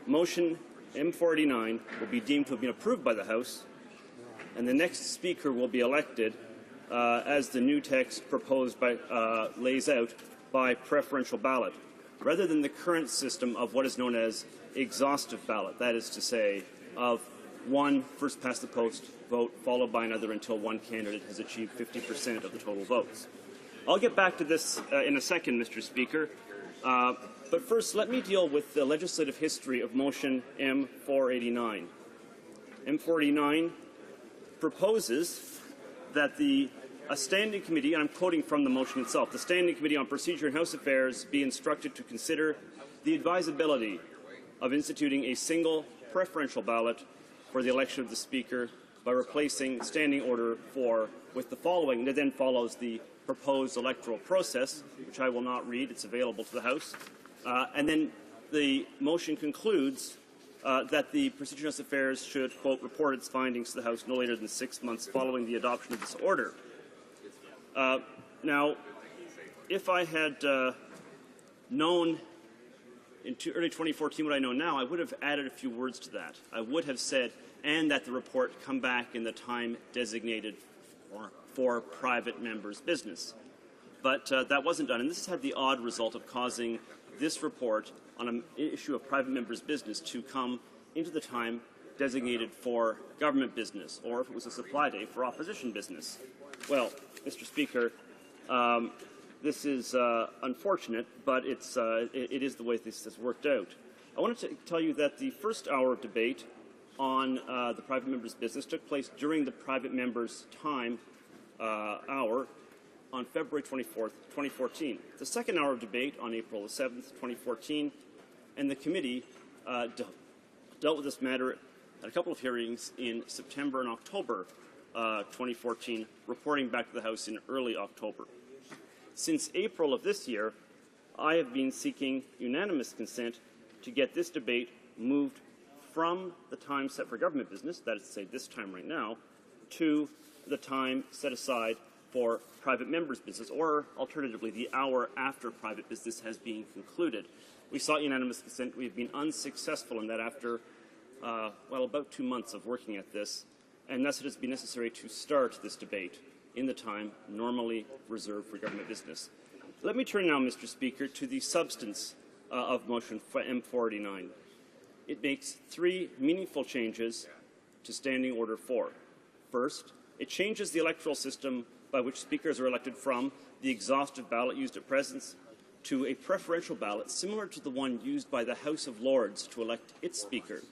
motion M489 will be deemed to have been approved by the House, and the next Speaker will be elected as the new text proposed by, lays out by preferential ballot, rather than the current system of what is known as exhaustive ballot, that is to say, of one first-past-the-post vote followed by another until one candidate has achieved 50% of the total votes. I'll get back to this in a second, Mr. Speaker. But first, let me deal with the legislative history of motion M489. M489 proposes that a standing committee, and I'm quoting from the motion itself, the Standing Committee on Procedure and House Affairs be instructed to consider the advisability of instituting a single preferential ballot for the election of the Speaker by replacing Standing Order 4 with the following. That then follows the proposed electoral process, which I will not read. It's available to the House. And then the motion concludes that the Procedure and House Affairs should, quote, report its findings to the House no later than 6 months following the adoption of this order. Now, if I had known in early 2014 what I know now, I would have added a few words to that. I would have said, and that the report come back in the time designated for private members' business. But that wasn't done, and this has had the odd result of causing this report on an issue of private members' business to come into the time designated for government business, or if it was a supply day, for opposition business. Well, Mr. Speaker, this is unfortunate, but it is the way this has worked out. I wanted to tell you that the first hour of debate on the private members' business took place during the private members' time hour on February 24th, 2014. The second hour of debate on April 7th, 2014, and the committee dealt with this matter at a couple of hearings in September and October 2014, reporting back to the House in early October. Since April of this year, I have been seeking unanimous consent to get this debate moved from the time set for government business, that is to say this time right now, to the time set aside for private members' business, or alternatively, the hour after private business has been concluded. We sought unanimous consent. We have been unsuccessful in that after, about 2 months of working at this, and thus it has been necessary to start this debate in the time normally reserved for government business. Let me turn now, Mr. Speaker, to the substance of motion M489. It makes 3 meaningful changes to Standing Order 4. First, it changes the electoral system by which speakers are elected from the exhaustive ballot used at present to a preferential ballot similar to the one used by the House of Lords to elect its speaker,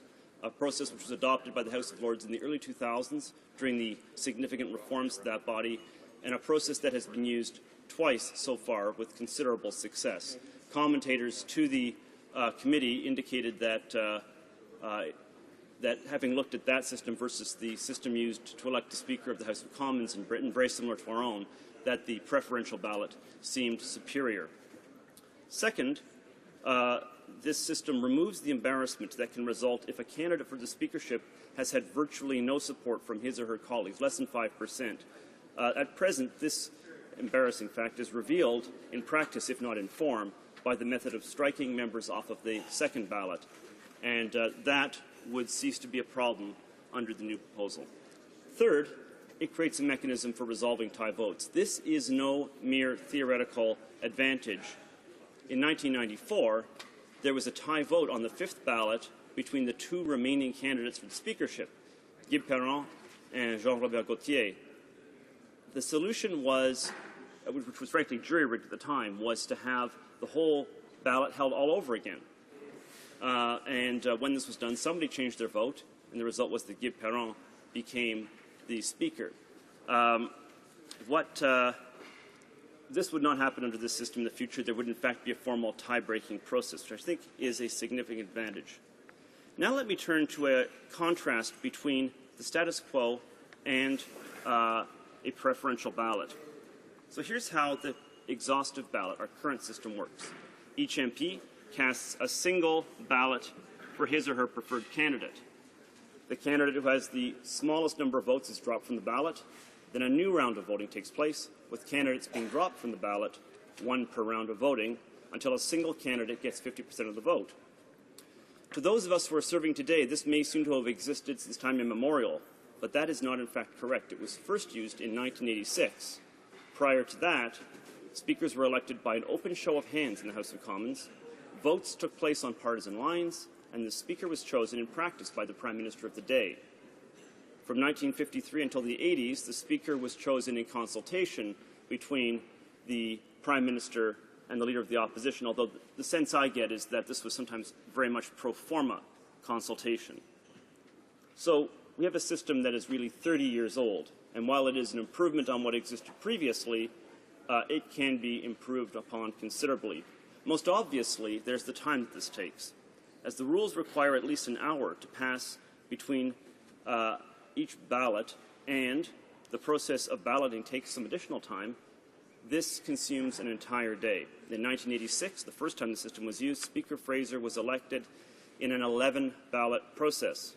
a process which was adopted by the House of Lords in the early 2000s during the significant reforms to that body, and a process that has been used twice so far with considerable success. Commentators to the committee indicated that that having looked at that system versus the system used to elect the Speaker of the House of Commons in Britain, very similar to our own, that the preferential ballot seemed superior. Second, this system removes the embarrassment that can result if a candidate for the speakership has had virtually no support from his or her colleagues, less than 5%. At present, this embarrassing fact is revealed in practice, if not in form, by the method of striking members off of the second ballot, and that would cease to be a problem under the new proposal. Third, it creates a mechanism for resolving tie votes. This is no mere theoretical advantage. In 1994, there was a tie vote on the fifth ballot between the two remaining candidates for the speakership, Guy Perron and Jean-Robert Gaultier. The solution was, which was frankly jury-rigged at the time, was to have the whole ballot held all over again. When this was done, somebody changed their vote, and the result was that Guy Perron became the speaker. This would not happen under this system in the future. There would, in fact, be a formal tie-breaking process, which I think is a significant advantage. Now let me turn to a contrast between the status quo and a preferential ballot. So here's how the exhaustive ballot, our current system, works. Each MP casts a single ballot for his or her preferred candidate. The candidate who has the smallest number of votes is dropped from the ballot. Then a new round of voting takes place, with candidates being dropped from the ballot, one per round of voting, until a single candidate gets 50% of the vote. To those of us who are serving today, this may seem to have existed since time immemorial, but that is not in fact correct. It was first used in 1986. Prior to that, speakers were elected by an open show of hands in the House of Commons. Votes took place on partisan lines, and the Speaker was chosen in practice by the Prime Minister of the day. From 1953 until the 80s, the Speaker was chosen in consultation between the Prime Minister and the Leader of the Opposition, although the sense I get is that this was sometimes very much pro forma consultation. So we have a system that is really 30 years old, and while it is an improvement on what existed previously, it can be improved upon considerably. Most obviously, there's the time that this takes. As the rules require at least an hour to pass between each ballot, and the process of balloting takes some additional time, this consumes an entire day. In 1986, the first time the system was used, Speaker Fraser was elected in an 11-ballot process.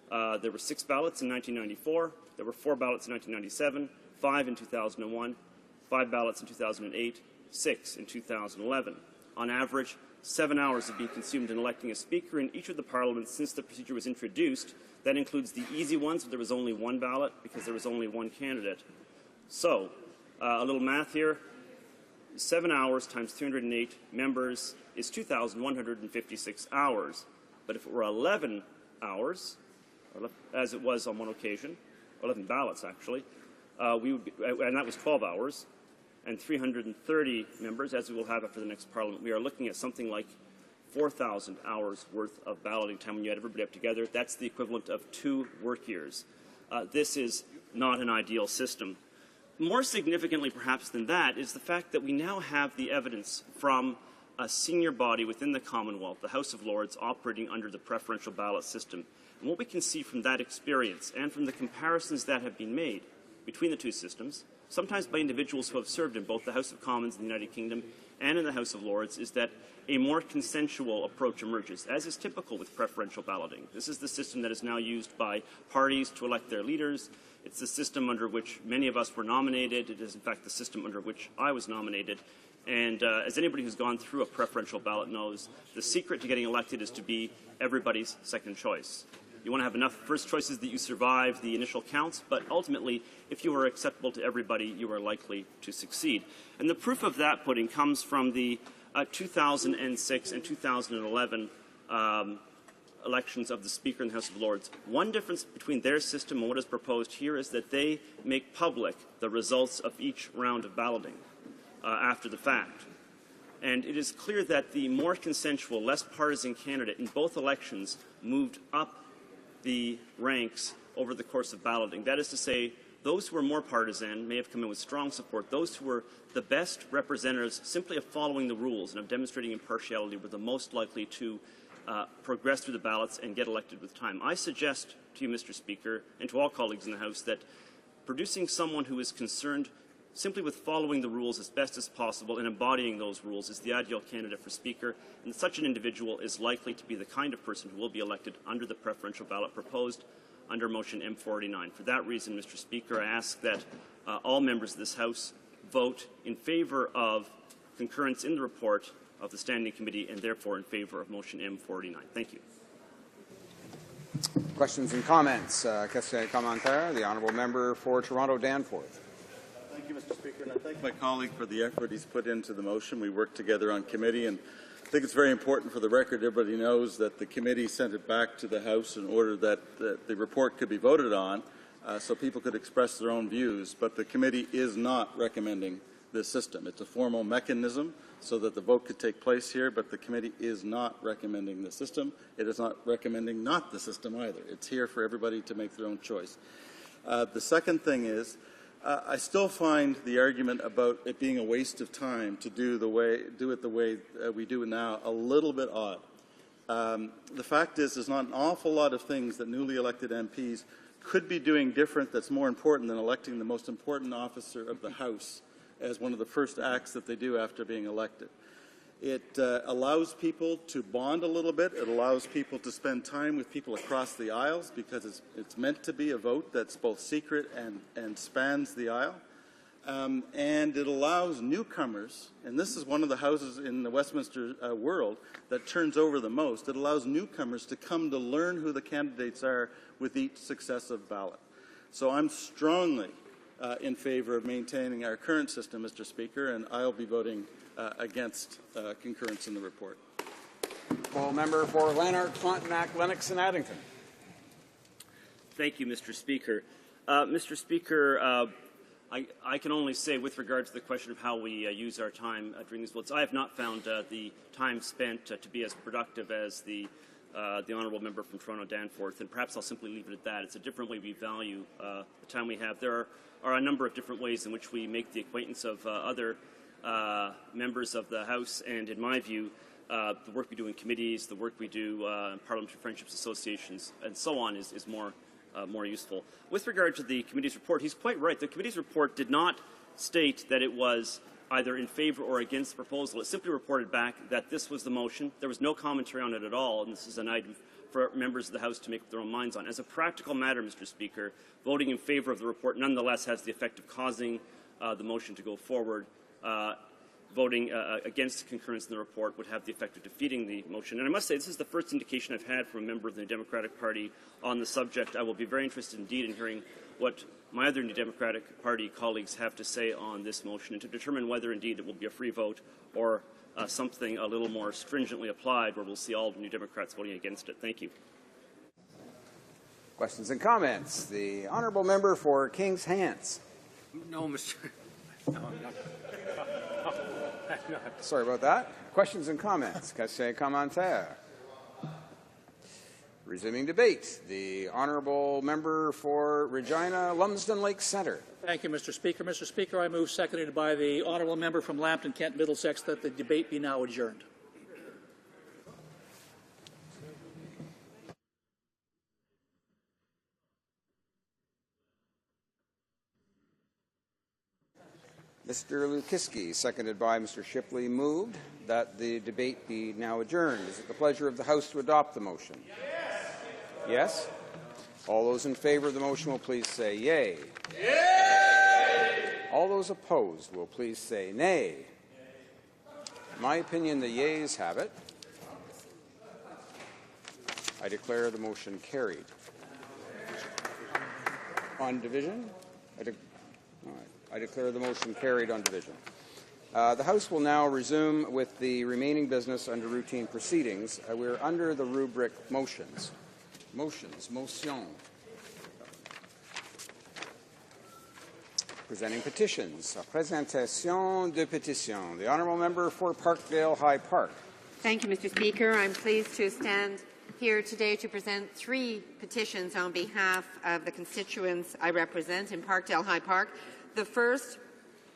There were 6 ballots in 1994, there were 4 ballots in 1997, 5 in 2001, 5 ballots in 2008, 6 in 2011. On average, 7 hours have been consumed in electing a speaker in each of the parliaments since the procedure was introduced. That includes the easy ones, where there was only one ballot because there was only one candidate. So, a little math here. 7 hours times 308 members is 2,156 hours. But if it were 11 hours, as it was on one occasion, 11 ballots actually, and that was 12 hours, and 330 members, as we will have after the next Parliament, we are looking at something like 4,000 hours worth of balloting time when you add everybody up together. That's the equivalent of 2 work years. This is not an ideal system. More significantly, perhaps, than that is the fact that we now have the evidence from a senior body within the Commonwealth, the House of Lords, operating under the preferential ballot system. And what we can see from that experience and from the comparisons that have been made between the two systems, sometimes by individuals who have served in both the House of Commons in the United Kingdom and in the House of Lords, is that a more consensual approach emerges, as is typical with preferential balloting. This is the system that is now used by parties to elect their leaders. It's the system under which many of us were nominated. It is, in fact, the system under which I was nominated. And as anybody who's gone through a preferential ballot knows, the secret to getting elected is to be everybody's second choice. You want to have enough first choices that you survive the initial counts, but ultimately, if you are acceptable to everybody, you are likely to succeed. And the proof of that pudding comes from the 2006 and 2011 elections of the Speaker in the House of Lords. One difference between their system and what is proposed here is that they make public the results of each round of balloting after the fact. And it is clear that the more consensual, less partisan candidate in both elections moved up the ranks over the course of balloting. That is to say, those who were more partisan may have come in with strong support. Those who were the best representatives simply of following the rules and of demonstrating impartiality were the most likely to progress through the ballots and get elected with time. I suggest to you, Mr. Speaker, and to all colleagues in the House that producing someone who is concerned simply with following the rules as best as possible and embodying those rules is the ideal candidate for Speaker, and such an individual is likely to be the kind of person who will be elected under the preferential ballot proposed under motion M489. For that reason, Mr. Speaker, I ask that all members of this House vote in favour of concurrence in the report of the Standing Committee and therefore in favour of motion M489. Thank you. Questions and comments? Question and commentaire. The honourable member for Toronto Danforth. Thank you, Mr. Speaker, and I thank my colleague for the effort he's put into the motion. We worked together on committee, and I think it's very important for the record. Everybody knows that the committee sent it back to the House in order that the report could be voted on, so people could express their own views. But the committee is not recommending this system. It's a formal mechanism so that the vote could take place here, but the committee is not recommending the system. It is not recommending not the system either. It's here for everybody to make their own choice. The second thing is, I still find the argument about it being a waste of time to do it the way we do it now a little bit odd. The fact is, there's not an awful lot of things that newly elected MPs could be doing different that's more important than electing the most important officer of the House as one of the first acts that they do after being elected. It allows people to bond a little bit. It allows people to spend time with people across the aisles because it's meant to be a vote that's both secret and spans the aisle. And it allows newcomers, and this is one of the houses in the Westminster world that turns over the most, it allows newcomers to come to learn who the candidates are with each successive ballot. So I'm strongly in favour of maintaining our current system, Mr. Speaker, and I'll be voting against concurrence in the report. Full member for Lanark, Frontenac, Lennox and Addington. Thank you, Mr. Speaker. Mr. Speaker, I can only say with regard to the question of how we use our time during these votes, I have not found the time spent to be as productive as the honourable member from Toronto Danforth, and perhaps I'll simply leave it at that. It's a different way we value the time we have. There are a number of different ways in which we make the acquaintance of other members of the House, and in my view, the work we do in committees, the work we do in parliamentary friendships associations, and so on is more useful. With regard to the committee's report, he's quite right. The committee's report did not state that it was either in favour or against the proposal. It simply reported back that this was the motion. There was no commentary on it at all, and this is an item for members of the House to make up their own minds on. As a practical matter, Mr. Speaker, voting in favour of the report nonetheless has the effect of causing the motion to go forward. Voting against concurrence in the report would have the effect of defeating the motion. And I must say, this is the first indication I've had from a member of the New Democratic Party on the subject. I will be very interested indeed in hearing what my other New Democratic Party colleagues have to say on this motion and to determine whether indeed it will be a free vote or something a little more stringently applied where we'll see all the New Democrats voting against it. Thank you. Questions and comments. The honourable member for Kings Hants. No, Mr. No, I'm not. Sorry about that. Questions and comments. Question commentaire. Resuming debate. The honourable member for Regina, Lumsden Lake Centre. Thank you, Mr. Speaker. Mr. Speaker, I move, seconded by the honourable member from Lambton, Kent, Middlesex, that the debate be now adjourned. Mr. Lukiski, seconded by Mr. Shipley, moved that the debate be now adjourned. Is it the pleasure of the House to adopt the motion? Yes. Yes? All those in favour of the motion will please say yea. Yay! All those opposed will please say nay. In my opinion, the yeas have it. I declare the motion carried. On division? I declare the motion carried on division. The House will now resume with the remaining business under routine proceedings. We're under the rubric motions. Motions, motion. Presenting petitions. A présentation de pétition. The honourable member for Parkdale High Park. Thank you, Mr. Speaker. I'm pleased to stand here today to present 3 petitions on behalf of the constituents I represent in Parkdale High Park. The first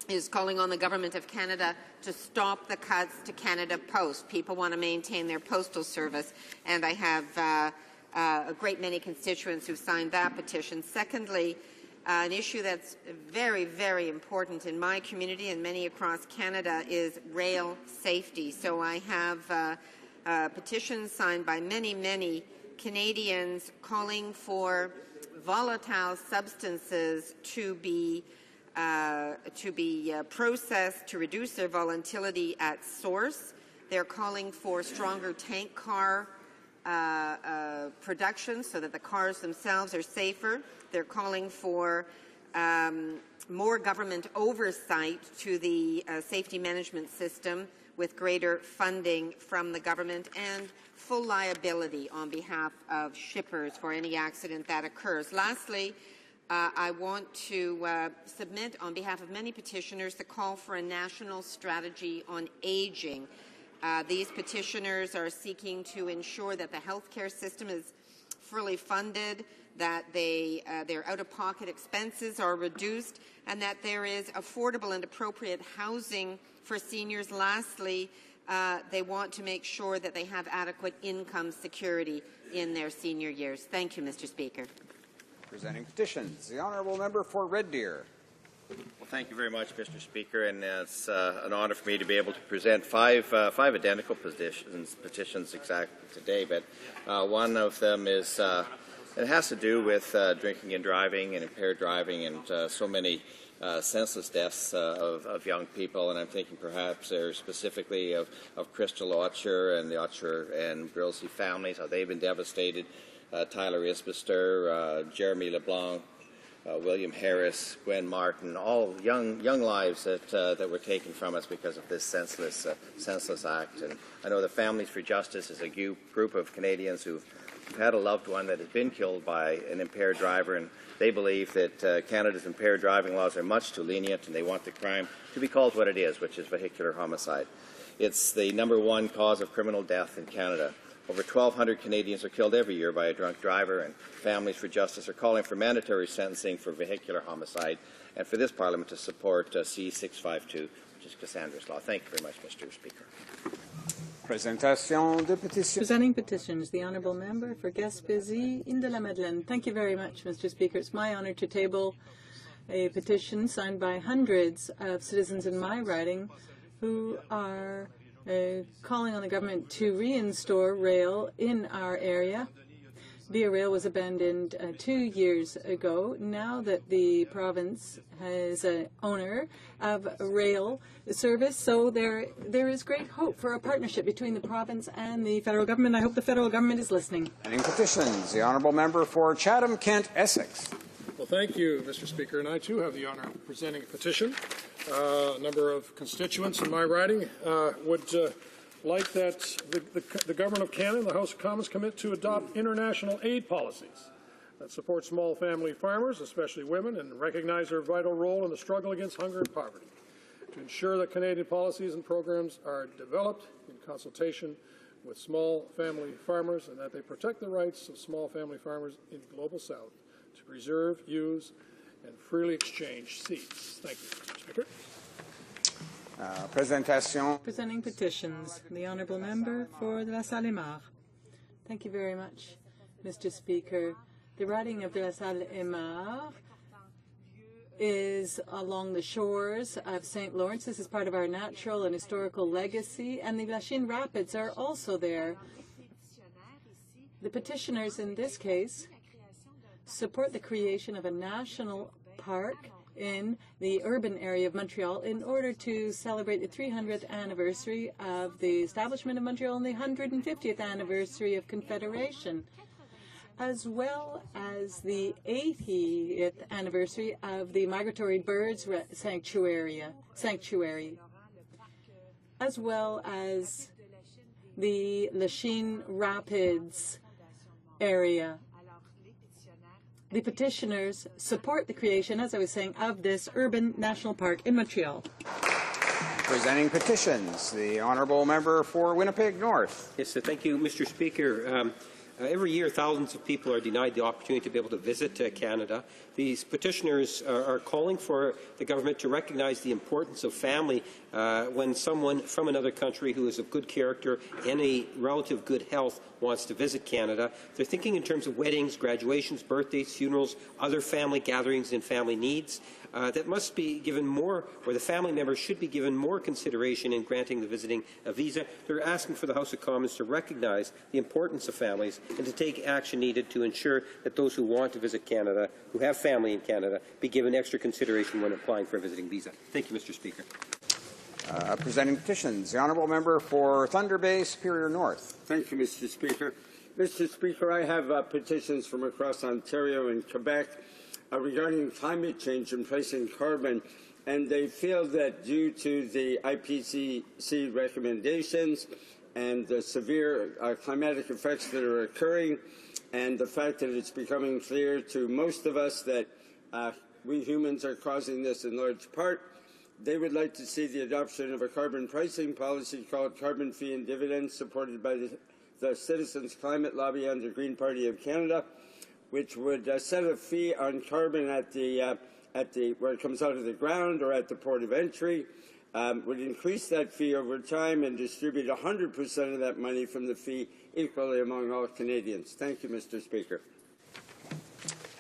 is calling on the Government of Canada to stop the cuts to Canada Post. People want to maintain their postal service, and I have a great many constituents who signed that petition. Secondly, an issue that's very, very important in my community and many across Canada is rail safety. So I have petitions signed by many, many Canadians calling for volatile substances to be processed to reduce their volatility at source. They're calling for stronger tank car production so that the cars themselves are safer. They're calling for more government oversight to the safety management system with greater funding from the government and full liability on behalf of shippers for any accident that occurs. Lastly, I want to submit on behalf of many petitioners the call for a national strategy on aging. These petitioners are seeking to ensure that the healthcare system is fully funded, that their out-of-pocket expenses are reduced, and that there is affordable and appropriate housing for seniors. Lastly, they want to make sure that they have adequate income security in their senior years. Thank you, Mr. Speaker. Presenting petitions, the honourable member for Red Deer. Well, thank you very much, Mr. Speaker, and it's an honour for me to be able to present five identical petitions exactly today. But one of them is it has to do with drinking and driving and impaired driving and so many senseless deaths of young people, and I'm thinking perhaps there specifically of Crystal Otcher and the Otcher and Brilsey families, how they've been devastated. Tyler Isbister, Jeremy LeBlanc, William Harris, Gwen Martin, all young lives that were taken from us because of this senseless act. And I know the Families for Justice is a group of Canadians who've had a loved one that has been killed by an impaired driver, and they believe that Canada's impaired driving laws are much too lenient, and they want the crime to be called what it is, which is vehicular homicide. It's the #1 cause of criminal death in Canada. Over 1,200 Canadians are killed every year by a drunk driver, and Families for Justice are calling for mandatory sentencing for vehicular homicide and for this Parliament to support C-652, which is Cassandra's Law. Thank you very much, Mr. Speaker. Presentation de petitions. Presenting petitions, the Honourable Member for Gaspésie in de la Madeleine. Thank you very much, Mr. Speaker. It's my honour to table a petition signed by hundreds of citizens in my riding who are calling on the government to reinstore rail in our area. Via Rail was abandoned 2 years ago. Now that the province has an owner of rail service, so there is great hope for a partnership between the province and the federal government. I hope the federal government is listening. Any petitions? The honourable member for Chatham, Kent, Essex. Well, thank you, Mr. Speaker, and I too have the honour of presenting a petition. A number of constituents in my riding would like that the Government of Canada and the House of Commons commit to adopt international aid policies that support small family farmers, especially women, and recognize their vital role in the struggle against hunger and poverty. To ensure that Canadian policies and programs are developed in consultation with small family farmers and that they protect the rights of small family farmers in the Global South to preserve, use, and freely exchange seeds. Thank you, Mr. Speaker. Presenting petitions, the Honourable Member for de la Salle-et-Mar. Thank you very much, Mr. Speaker. The riding of de la Salle-et-Mar is along the shores of St. Lawrence. This is part of our natural and historical legacy, and the Lachine Rapids are also there. The petitioners in this case support the creation of a national park in the urban area of Montreal in order to celebrate the 300th anniversary of the establishment of Montreal and the 150th anniversary of Confederation, as well as the 80th anniversary of the Migratory Birds Sanctuary, as well as the Lachine Rapids area. The petitioners support the creation, as I was saying, of this urban national park in Montreal. Presenting petitions, the honourable member for Winnipeg North. Yes, thank you, Mr. Speaker. Every year, thousands of people are denied the opportunity to be able to visit Canada. These petitioners are calling for the government to recognize the importance of family when someone from another country who is of good character and a relative good health wants to visit Canada. They're thinking in terms of weddings, graduations, birthdays, funerals, other family gatherings and family needs. That must be given more, or the family members should be given more consideration in granting the visiting a visa. They're asking for the House of Commons to recognize the importance of families and to take action needed to ensure that those who want to visit Canada, who have family in Canada, be given extra consideration when applying for a visiting visa. Thank you, Mr. Speaker. Presenting petitions, the Honourable Member for Thunder Bay, Superior North. Thank you, Mr. Speaker. Mr. Speaker, I have petitions from across Ontario and Quebec regarding climate change and pricing carbon, and they feel that due to the IPCC recommendations and the severe climatic effects that are occurring, and the fact that it's becoming clear to most of us that we humans are causing this in large part, they would like to see the adoption of a carbon pricing policy called Carbon Fee and Dividends, supported by the Citizens Climate Lobby and the Green Party of Canada, which would set a fee on carbon at the where it comes out of the ground or at the port of entry, would increase that fee over time and distribute 100% of that money from the fee equally among all Canadians. Thank you, Mr. Speaker.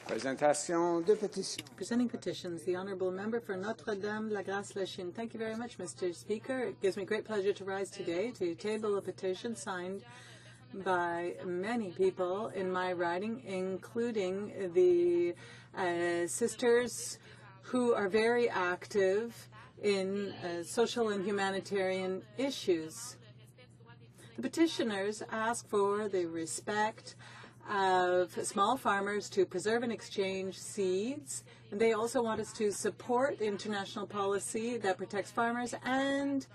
Presentation de petitions. Presenting petitions, the Honourable Member for Notre-Dame-la-Grace-la-Chine. Thank you very much, Mr. Speaker. It gives me great pleasure to rise today to table a petition signed by many people in my riding, including the sisters who are very active in social and humanitarian issues. The petitioners ask for the respect of small farmers to preserve and exchange seeds, and they also want us to support international policy that protects farmers and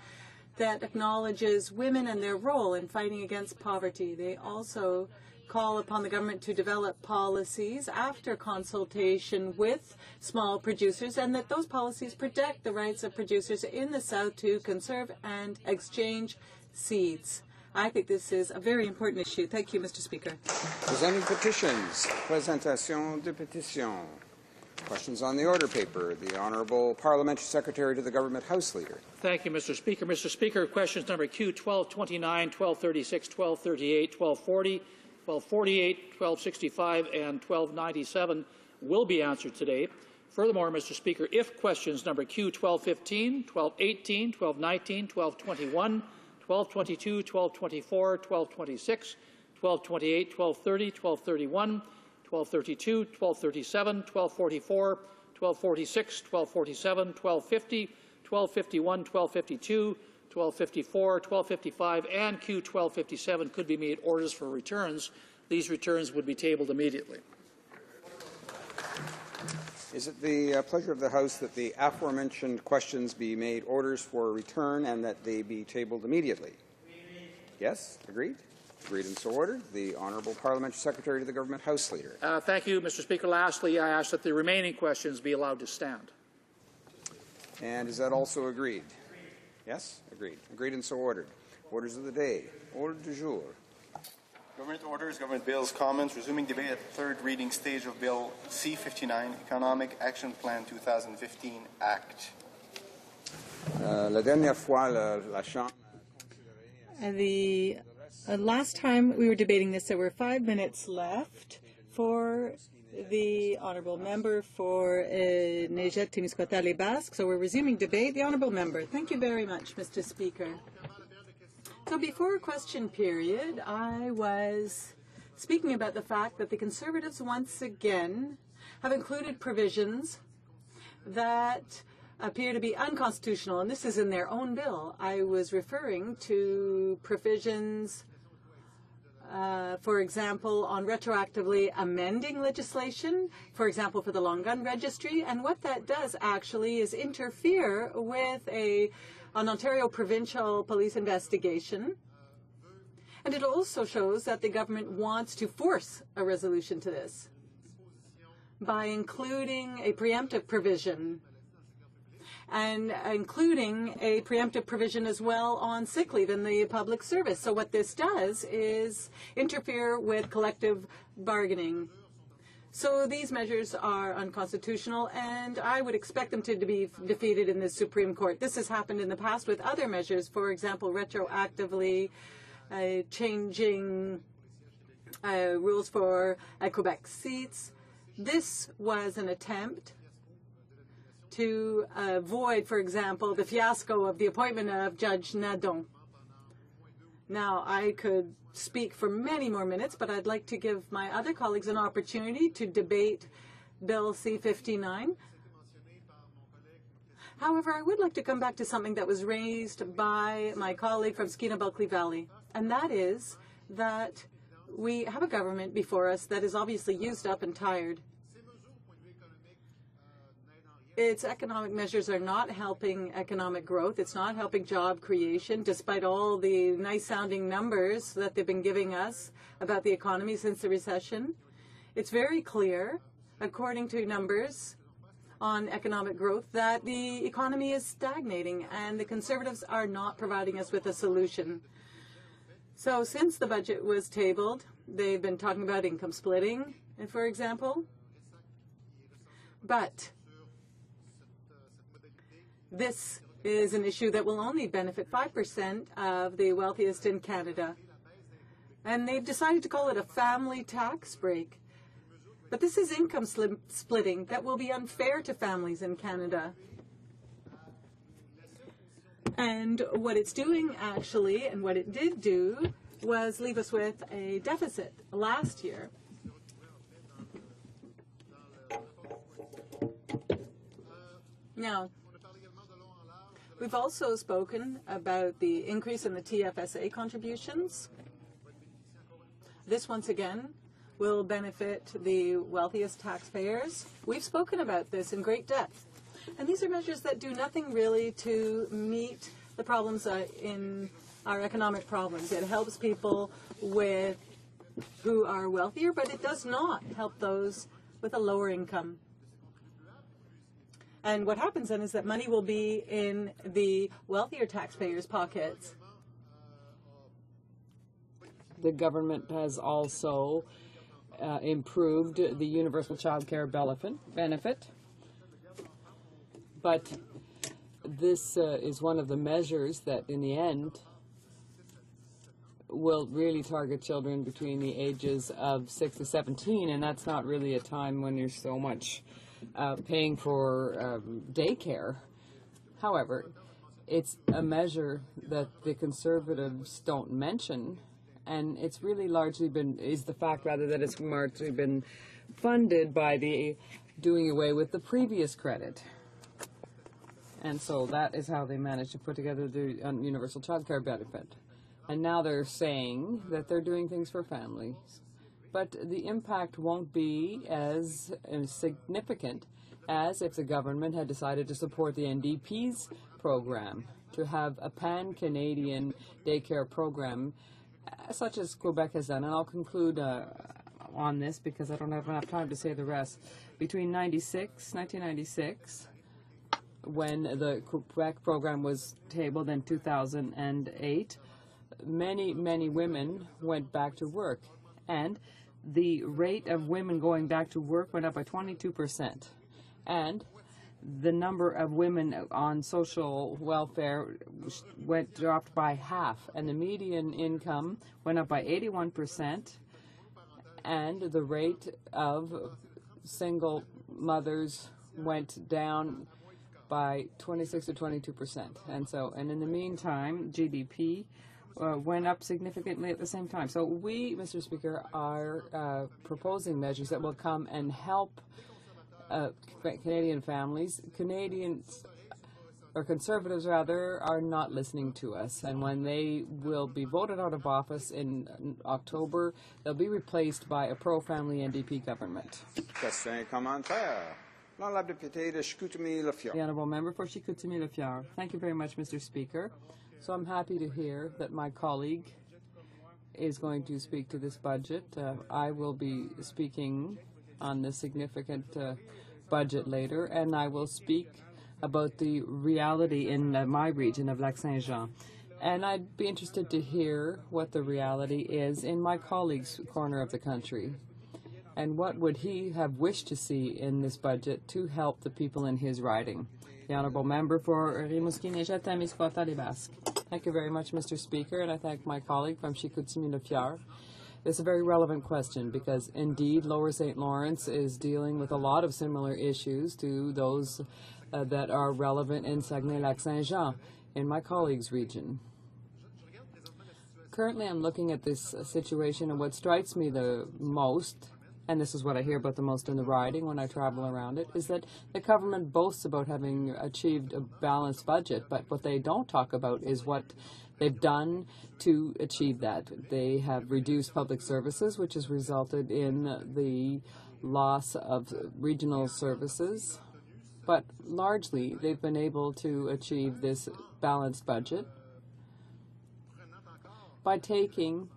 that acknowledges women and their role in fighting against poverty. They also call upon the government to develop policies after consultation with small producers, and that those policies protect the rights of producers in the South to conserve and exchange seeds. I think this is a very important issue. Thank you, Mr. Speaker. Presenting petitions. Présentation de petitions. Questions on the order paper. The Honourable Parliamentary Secretary to the Government House Leader. Thank you, Mr. Speaker. Mr. Speaker, questions number Q 1229, 1236, 1238, 1240, 1248, 1265, and 1297 will be answered today. Furthermore, Mr. Speaker, if questions number Q 1215, 1218, 1219, 1221, 1222, 1224, 1226, 1228, 1230, 1231, 1232, 1237, 1244, 1246, 1247, 1250, 1251, 1252, 1254, 1255, and Q 1257 could be made orders for returns. These returns would be tabled immediately. Is it the pleasure of the House that the aforementioned questions be made orders for return and that they be tabled immediately? Yes? Agreed? Agreed and so ordered. The Honourable Parliamentary Secretary to the Government House Leader. Thank you, Mr. Speaker. Lastly, I ask that the remaining questions be allowed to stand. And is that also agreed? Yes? Agreed. Agreed and so ordered. Orders of the day. Order du jour. Government orders, government bills, comments, resuming debate at the third reading stage of Bill C-59, Economic Action Plan 2015 Act. La dernière fois, la Chambre. The last time we were debating this, there were 5 minutes left for the Honourable Member for Nejet-Témiscouata-les-Basques. So we're resuming debate. The Honourable Member. Thank you very much, Mr. Speaker. So before question period, I was speaking about the fact that the Conservatives once again have included provisions that appear to be unconstitutional, and this is in their own bill. I was referring to provisions, for example, on retroactively amending legislation, for example, for the long gun registry, and what that does actually is interfere with an Ontario provincial police investigation. And it also shows that the government wants to force a resolution to this by including a preemptive provision. and including a preemptive provision as well on sick leave in the public service. So what this does is interfere with collective bargaining. So these measures are unconstitutional, and I would expect them to be defeated in the Supreme Court. This has happened in the past with other measures, for example, retroactively changing rules for Quebec seats. This was an attempt to avoid, for example, the fiasco of the appointment of Judge Nadon. Now, I could speak for many more minutes, but I'd like to give my other colleagues an opportunity to debate Bill C-59. However, I would like to come back to something that was raised by my colleague from Skeena-Bulkley Valley, and that is that we have a government before us that is obviously used up and tired. Its economic measures are not helping economic growth. It's not helping job creation, despite all the nice-sounding numbers that they've been giving us about the economy since the recession. It's very clear, according to numbers on economic growth, that the economy is stagnating, and the Conservatives are not providing us with a solution. So since the budget was tabled, they've been talking about income splitting, for example. But this is an issue that will only benefit 5% of the wealthiest in Canada. And they've decided to call it a family tax break. But this is income splitting that will be unfair to families in Canada. And what it's doing, actually, and what it did do, was leave us with a deficit last year. Now, we've also spoken about the increase in the TFSA contributions. This, once again, will benefit the wealthiest taxpayers. We've spoken about this in great depth. And these are measures that do nothing really to meet the problems in our economic problems. It helps people who are wealthier, but it does not help those with a lower income. And what happens then is that money will be in the wealthier taxpayers' pockets. The government has also improved the universal child care benefit. But this is one of the measures that, in the end, will really target children between the ages of 6 to 17, and that's not really a time when you're so much paying for daycare. However, it's a measure that the Conservatives don't mention, and it's really largely is the fact rather that it's largely been funded by the doing away with the previous credit. And so that is how they managed to put together the universal child care benefit. And now they're saying that they're doing things for families. But the impact won't be as significant as if the government had decided to support the NDP's program, to have a pan-Canadian daycare program, such as Quebec has done. And I'll conclude on this because I don't have enough time to say the rest. Between 1996, when the Quebec program was tabled in 2008, many women went back to work, and the rate of women going back to work went up by 22%, and the number of women on social welfare dropped by half, and the median income went up by 81%, and the rate of single mothers went down by 26 to 22%. And in the meantime, GDP went up significantly at the same time. So we, Mr. Speaker, are proposing measures that will come and help Canadian families. Canadians, or Conservatives rather, are not listening to us. And when they will be voted out of office in October, they'll be replaced by a pro-family NDP government. The Honourable Member for Chicoutimi-Le-Fjord. Thank you very much, Mr. Speaker. So I'm happy to hear that my colleague is going to speak to this budget. I will be speaking on the significant budget later, and I will speak about the reality in my region of Lac-Saint-Jean. And I'd be interested to hear what the reality is in my colleague's corner of the country. And what would he have wished to see in this budget to help the people in his riding? The Honourable Member for Rimouski-Neigette-Témiscouata-les-Basques. Thank you very much, Mr. Speaker, and I thank my colleague from Chicoutimi-Le-Fjord. It's a very relevant question because, indeed, Lower St. Lawrence is dealing with a lot of similar issues to those that are relevant in Saguenay-Lac-Saint-Jean, in my colleague's region. Currently, I'm looking at this situation, and what strikes me the most, and this is what I hear about the most in the riding when I travel around it, is that the government boasts about having achieved a balanced budget, but what they don't talk about is what they've done to achieve that. They have reduced public services, which has resulted in the loss of regional services, but largely they've been able to achieve this balanced budget by taking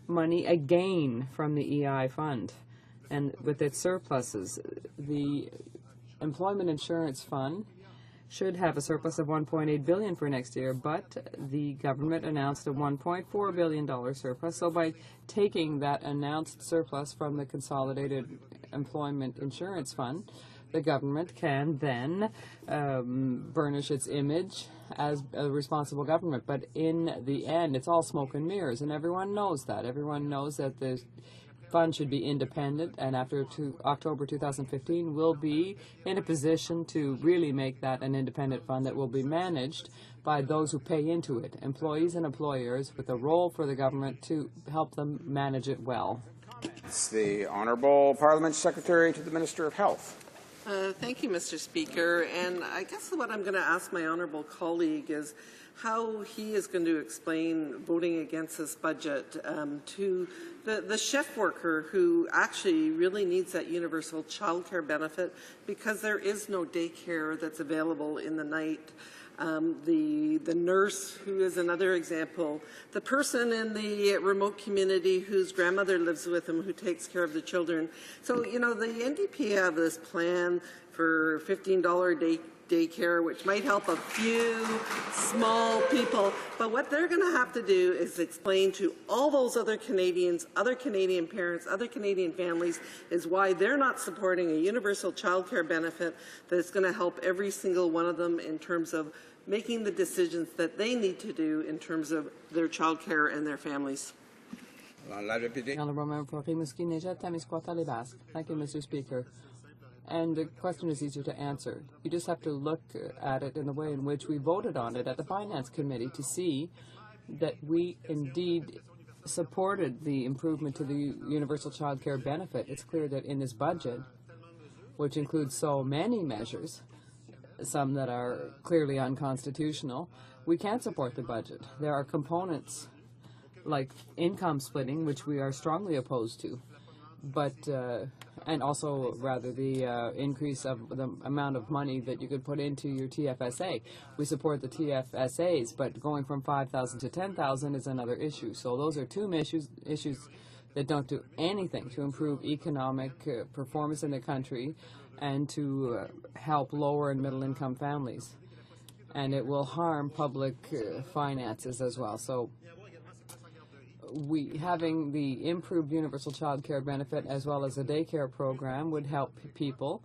money again from the EI fund. And with its surpluses, the Employment Insurance Fund should have a surplus of $1.8 billion for next year, but the government announced a $1.4 billion surplus. So by taking that announced surplus from the Consolidated Employment Insurance Fund, the government can then burnish its image as a responsible government. But in the end, it's all smoke and mirrors, and everyone knows that. Everyone knows that the fund should be independent, and after October 2015, we'll be in a position to really make that an independent fund that will be managed by those who pay into it, employees and employers, with a role for the government to help them manage it well. It's the Honourable Parliament Secretary to the Minister of Health. Thank you, Mr. Speaker. And I guess what I'm going to ask my honourable colleague is how he is going to explain voting against this budget to the chef worker who actually really needs that universal childcare benefit because there is no daycare that's available in the night. The nurse, who is another example, the person in the remote community whose grandmother lives with them, who takes care of the children. So, you know, the NDP have this plan for $15 daycare, which might help a few small people. But what they're going to have to do is explain to all those other Canadians, other Canadian parents, other Canadian families, is why they're not supporting a universal childcare benefit that's going to help every single one of them in terms of making the decisions that they need to do in terms of their childcare and their families. Honourable Member for Rimouski-Neigette-Témiscouata-les-Basques. Thank you, Mr. Speaker. And the question is easier to answer. You just have to look at it in the way in which we voted on it at the Finance Committee to see that we indeed supported the improvement to the universal child care benefit. It's clear that in this budget, which includes so many measures, some that are clearly unconstitutional, we can't support the budget. There are components like income splitting, which we are strongly opposed to, but and also rather the increase of the amount of money that you could put into your TFSA. We support the TFSAs, but going from 5,000 to 10,000 is another issue. So those are two issues that don't do anything to improve economic performance in the country and to help lower and middle income families. And it will harm public finances as well. So having the improved universal child care benefit as well as a daycare program would help people.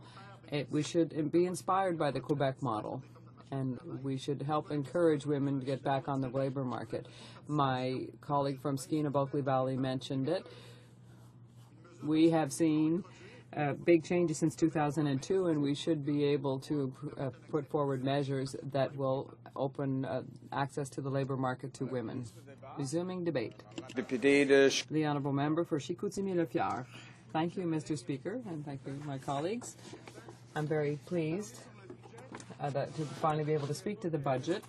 We should be inspired by the Quebec model, and we should help encourage women to get back on the labor market. My colleague from Skeena-Bulkley Valley mentioned it. We have seen big changes since 2002, and we should be able to put forward measures that will open access to the labor market to women. Resuming debate. The Honourable Member for Chicoutimi-Le-Fjord. Thank you, Mr. Speaker, and thank you, my colleagues. I'm very pleased to finally be able to speak to the budget.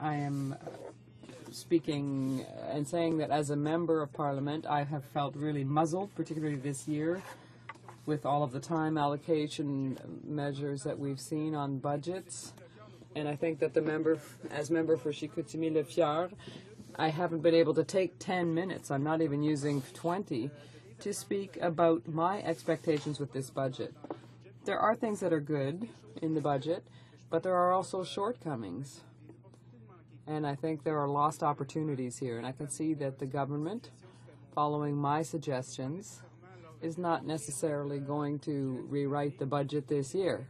I am speaking and saying that as a member of Parliament, I have felt really muzzled, particularly this year, with all of the time allocation measures that we've seen on budgets. And I think that as member for Chicoutimi-Le-Fjord, I haven't been able to take 10 minutes, I'm not even using 20, to speak about my expectations with this budget. There are things that are good in the budget, but there are also shortcomings. And I think there are lost opportunities here. And I can see that the government, following my suggestions, is not necessarily going to rewrite the budget this year,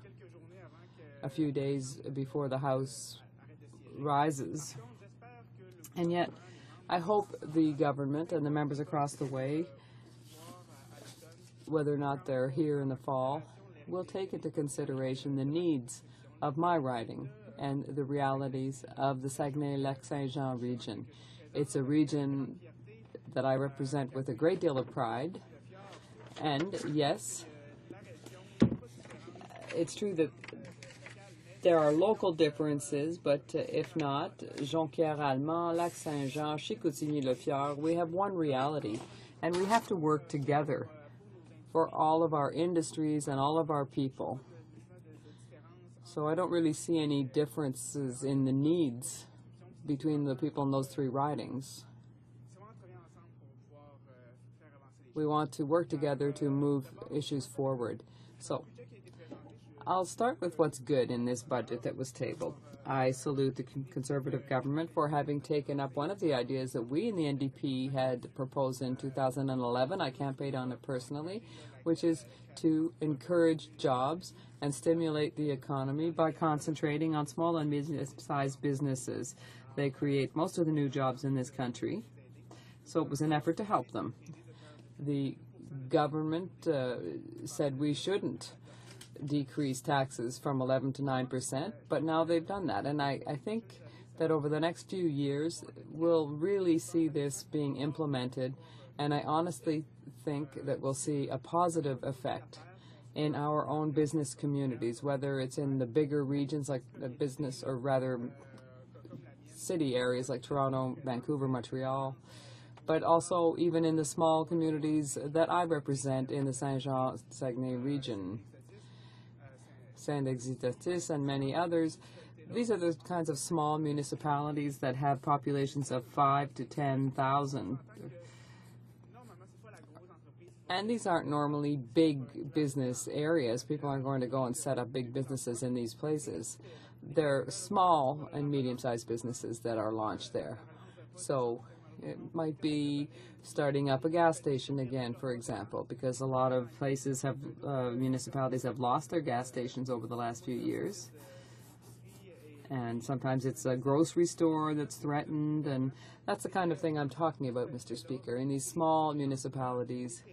a few days before the House rises. And yet, I hope the government and the members across the way, whether or not they're here in the fall, will take into consideration the needs of my riding and the realities of the Saguenay-Lac-Saint-Jean region. It's a region that I represent with a great deal of pride. And yes, it's true that there are local differences, but if not, Jonquière-Allemand, Lac-Saint-Jean, Chicoutimi-Le-Fjord, we have one reality, and we have to work together for all of our industries and all of our people. So I don't really see any differences in the needs between the people in those three ridings. We want to work together to move issues forward. So I'll start with what's good in this budget that was tabled. I salute the Conservative government for having taken up one of the ideas that we in the NDP had proposed in 2011. I campaigned on it personally, which is to encourage jobs and stimulate the economy by concentrating on small and medium-sized businesses. They create most of the new jobs in this country, so it was an effort to help them. The government said we shouldn't decrease taxes from 11 to 9%, but now they've done that. And I think that over the next few years, we'll really see this being implemented, and I honestly think that we'll see a positive effect in our own business communities, whether it's in the bigger regions like the business, or rather city areas like Toronto, Vancouver, Montreal, but also even in the small communities that I represent in the Saint-Jean-Saguenay region. Saint-Exitatis and many others. These are the kinds of small municipalities that have populations of 5 to 10,000. And these aren't normally big business areas. People aren't going to go and set up big businesses in these places. They're small and medium-sized businesses that are launched there. So it might be starting up a gas station again, for example, because a lot of places have, municipalities have lost their gas stations over the last few years. And sometimes it's a grocery store that's threatened, and that's the kind of thing I'm talking about, Mr. Speaker. In these small municipalities,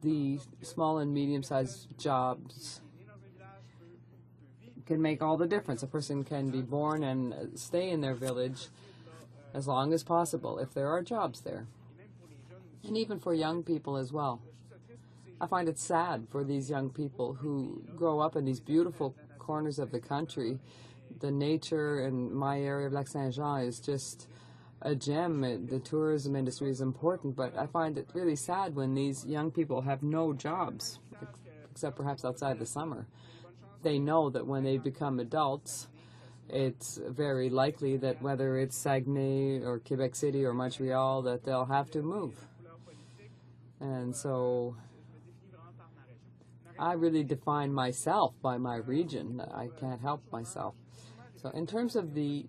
the small and medium-sized jobs can make all the difference. A person can be born and stay in their village as long as possible if there are jobs there. And even for young people as well. I find it sad for these young people who grow up in these beautiful corners of the country. The nature in my area of Lac-Saint-Jean is just a gem. The tourism industry is important, but I find it really sad when these young people have no jobs, except perhaps outside the summer. They know that when they become adults, it's very likely that whether it's Saguenay or Quebec City or Montreal, that they'll have to move. And so I really define myself by my region. I can't help myself. So in terms of the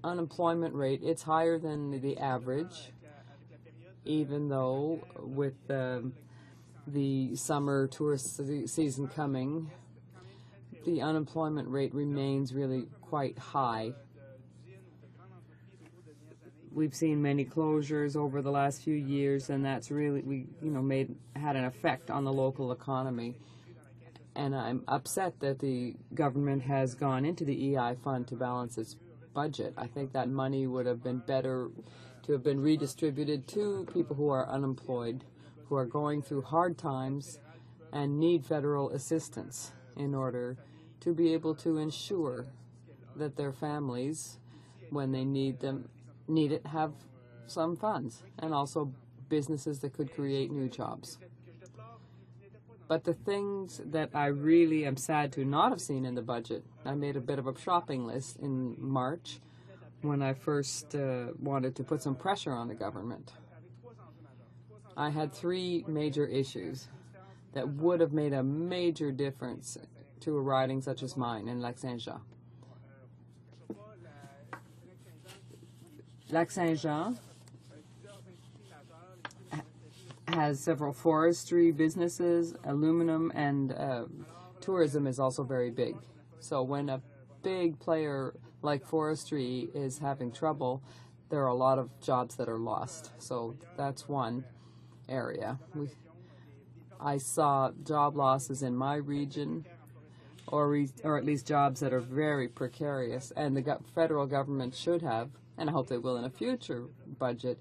unemployment rate, it's higher than the average, even though with the summer tourist season coming, the unemployment rate remains really quite high. We've seen many closures over the last few years, and that's really had an effect on the local economy. And I'm upset that the government has gone into the EI fund to balance its budget. I think that money would have been better to have been redistributed to people who are unemployed, who are going through hard times and need federal assistance in order to be able to ensure that their families, when they need it, have some funds, and also businesses that could create new jobs. But the things that I really am sad to not have seen in the budget, I made a bit of a shopping list in March when I first wanted to put some pressure on the government. I had three major issues. that would have made a major difference to a riding such as mine in Lac-Saint-Jean. Lac-Saint-Jean has several forestry businesses, aluminum, and tourism is also very big. So when a big player like forestry is having trouble, there are a lot of jobs that are lost. So that's one area. I saw job losses in my region, or at least jobs that are very precarious, and the federal government should have, and I hope they will in a future budget,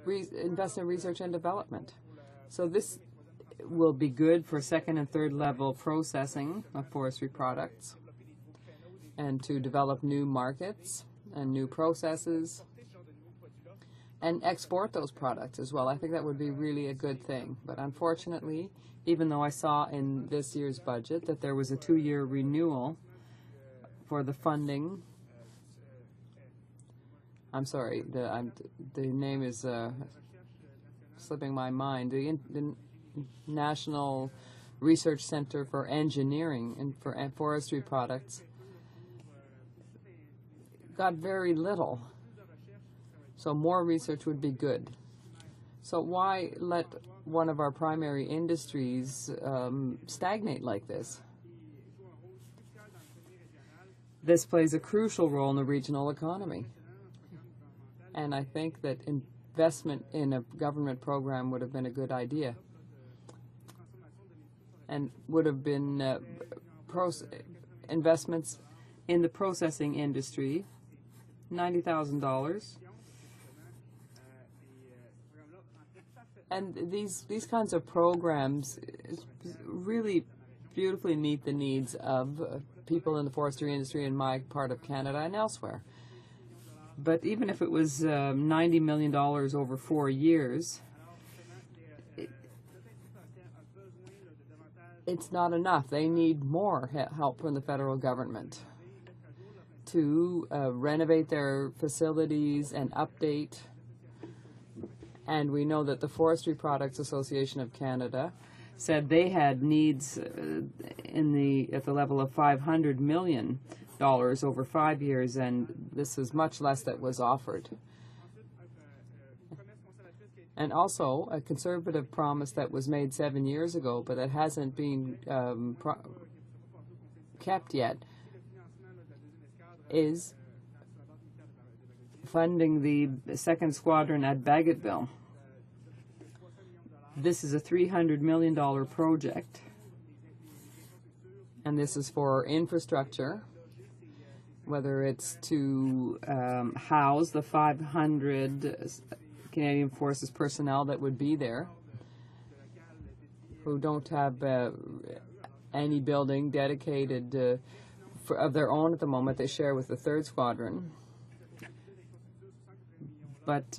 invest in research and development. So this will be good for second and third level processing of forestry products and to develop new markets and new processes and export those products as well. I think that would be really a good thing. But unfortunately, even though I saw in this year's budget that there was a 2-year renewal for the funding, I'm sorry, the name is slipping my mind. The National Research Center for Engineering and for Forestry Products got very little. So more research would be good. So why let one of our primary industries stagnate like this? This plays a crucial role in the regional economy. And I think that investment in a government program would have been a good idea and would have been investments in the processing industry, $90,000. And these kinds of programs really beautifully meet the needs of people in the forestry industry in my part of Canada and elsewhere. But even if it was $90 million over 4 years, it's not enough. They need more help from the federal government to renovate their facilities and update. And we know that the Forestry Products Association of Canada said they had needs at the level of $500 million over 5 years, and this is much less that was offered. And also, a conservative promise that was made 7 years ago, but that hasn't been kept yet, is funding the 2nd Squadron at Bagotville. This is a $300 million project, and this is for infrastructure, whether it's to house the 500 Canadian Forces personnel that would be there, who don't have any building dedicated of their own at the moment. They share with the 3rd Squadron. But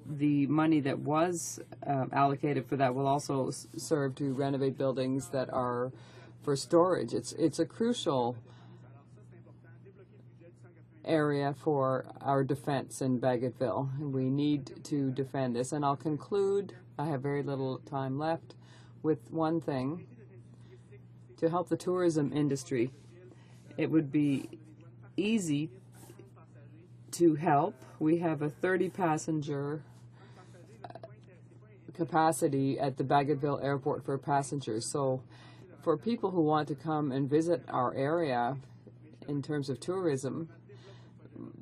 the money that was allocated for that will also serve to renovate buildings that are for storage. It's a crucial area for our defense in Bagotville, and we need to defend this. And I'll conclude, I have very little time left, with one thing. To help the tourism industry, it would be easy to help. We have a 30-passenger capacity at the Bagotville Airport for passengers. So for people who want to come and visit our area in terms of tourism,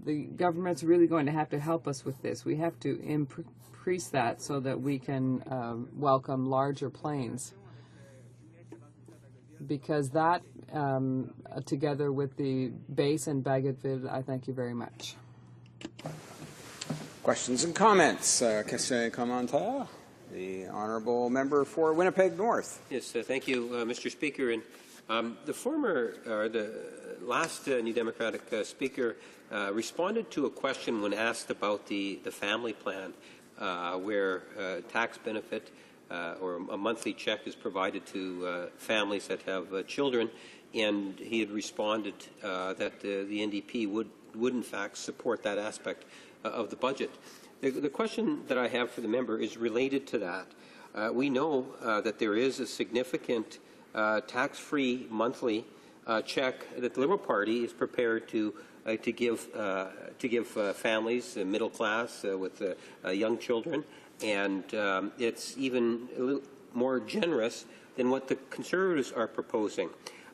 the government's really going to have to help us with this. We have to increase that so that we can welcome larger planes. Because that, together with the base in Bagotville, I thank you very much. Questions and comments? Questions et commentaires? The honourable member for Winnipeg North. Yes, thank you, Mr. Speaker. And the last New Democratic speaker responded to a question when asked about the family plan, where tax benefit or a monthly check is provided to families that have children, and he had responded that the NDP would in fact support that aspect of the budget. The question that I have for the member is related to that. We know that there is a significant tax-free monthly check that the Liberal Party is prepared to give families, middle class with young children, and it's even a little more generous than what the Conservatives are proposing.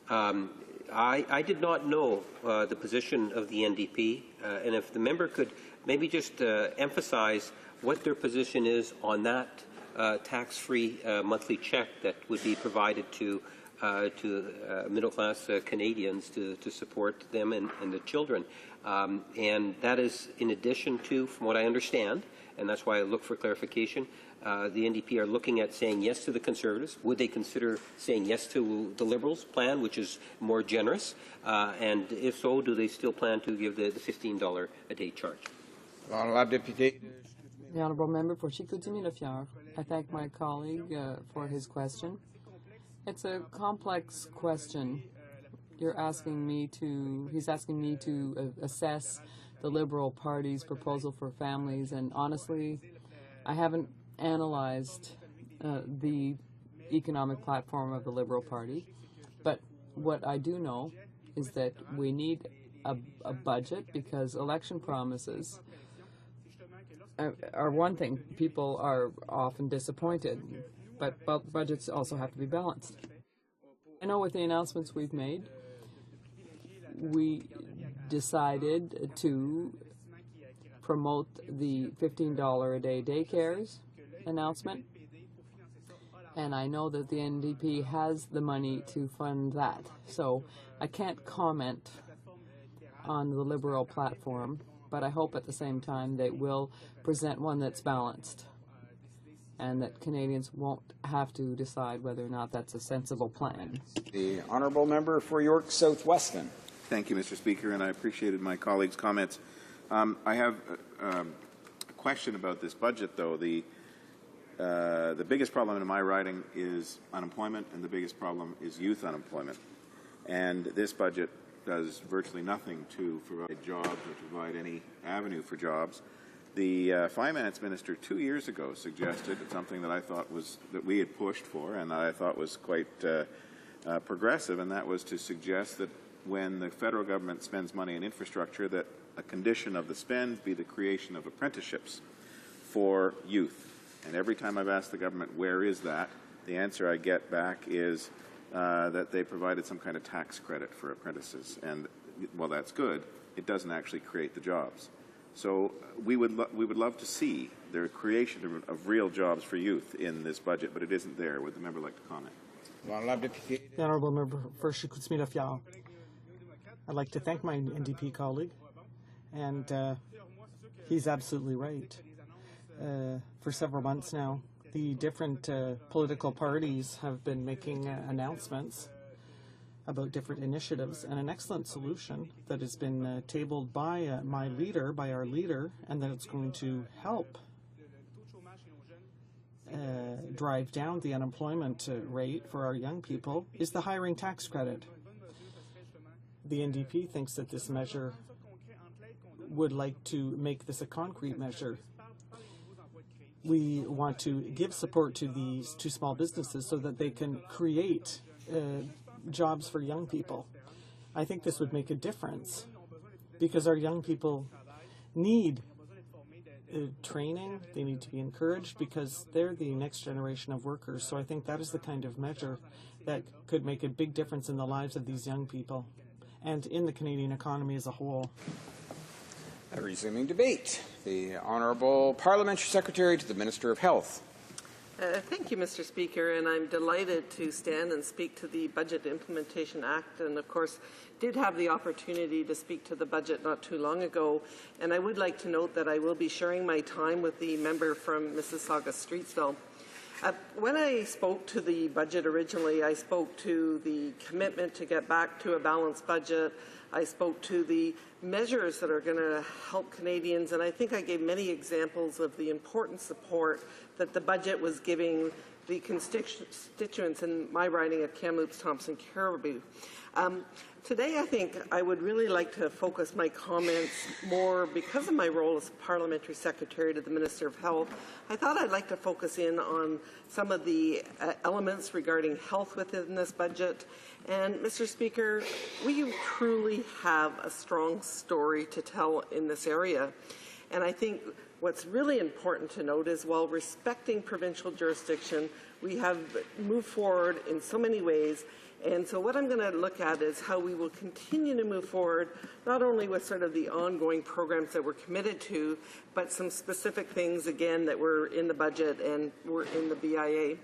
I did not know the position of the NDP, and if the member could maybe just emphasize what their position is on that tax-free monthly check that would be provided to middle-class Canadians to support them and the children. And that is in addition to, from what I understand, and that's why I look for clarification, the NDP are looking at saying yes to the Conservatives. Would they consider saying yes to the Liberals' plan, which is more generous? And if so, do they still plan to give the $15 a day charge? The honourable member for Chicoutimi-Le-Fjord. I thank my colleague for his question. It's a complex question. He's asking me to assess the Liberal Party's proposal for families, and honestly, I haven't analyzed the economic platform of the Liberal Party, but what I do know is that we need a budget, because election promises are one thing. People are often disappointed, but budgets also have to be balanced. I know with the announcements we've made, we decided to promote the $15 a day daycares announcement, and I know that the NDP has the money to fund that. So I can't comment on the Liberal platform, but I hope at the same time they will present one that's balanced and that Canadians won't have to decide whether or not that's a sensible plan. The honourable member for York South-Weston. Thank you, Mr. Speaker, and I appreciated my colleagues' comments. I have a question about this budget, though. The biggest problem in my riding is unemployment, and the biggest problem is youth unemployment. And this budget does virtually nothing to provide jobs or to provide any avenue for jobs. The finance minister 2 years ago suggested something that I thought that we had pushed for, and that I thought was quite progressive, and that was to suggest that when the federal government spends money in infrastructure, that a condition of the spend be the creation of apprenticeships for youth. And every time I've asked the government, where is that, the answer I get back is that they provided some kind of tax credit for apprentices. And while that's good, it doesn't actually create the jobs. So we would love to see the creation of real jobs for youth in this budget, but it isn't there. Would the member like to comment? The honourable member for Chicoutimi-Le-Fjord. I'd like to thank my NDP colleague, and he's absolutely right. For several months now, the different political parties have been making announcements about different initiatives, and an excellent solution that has been tabled by our leader, and that it's going to help drive down the unemployment rate for our young people, is the hiring tax credit. The NDP thinks that this measure would like to make this a concrete measure. We want to give support to these two small businesses so that they can create jobs for young people. I think this would make a difference because our young people need training. They need to be encouraged because they're the next generation of workers. So I think that is the kind of measure that could make a big difference in the lives of these young people and in the Canadian economy as a whole. Resuming debate, the Honourable Parliamentary Secretary to the Minister of Health. Thank you, Mr. Speaker, and I'm delighted to stand and speak to the Budget Implementation Act, and of course did have the opportunity to speak to the budget not too long ago. And I would like to note that I will be sharing my time with the member from Mississauga-Streetsville. When I spoke to the budget originally, I spoke to the commitment to get back to a balanced budget. I spoke to the measures that are going to help Canadians, and I think I gave many examples of the important support that the budget was giving the constituents in my riding of Kamloops, Thompson, Caribou. Today, I think I would really like to focus my comments more, because of my role as Parliamentary Secretary to the Minister of Health, I thought I'd like to focus in on some of the elements regarding health within this budget. And, Mr. Speaker, we truly have a strong story to tell in this area. And I think what's really important to note is, while respecting provincial jurisdiction, we have moved forward in so many ways. And so what I'm going to look at is how we will continue to move forward, not only with sort of the ongoing programs that we're committed to, but some specific things, again, that were in the budget and were in the BIA.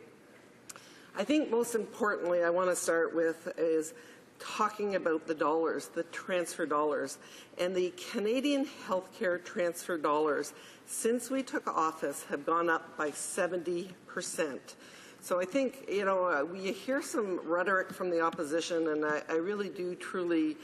I think most importantly, I want to start with is talking about the dollars, the transfer dollars, and the Canadian healthcare transfer dollars since we took office have gone up by 70%. So I think, you know, we hear some rhetoric from the opposition, and I really do truly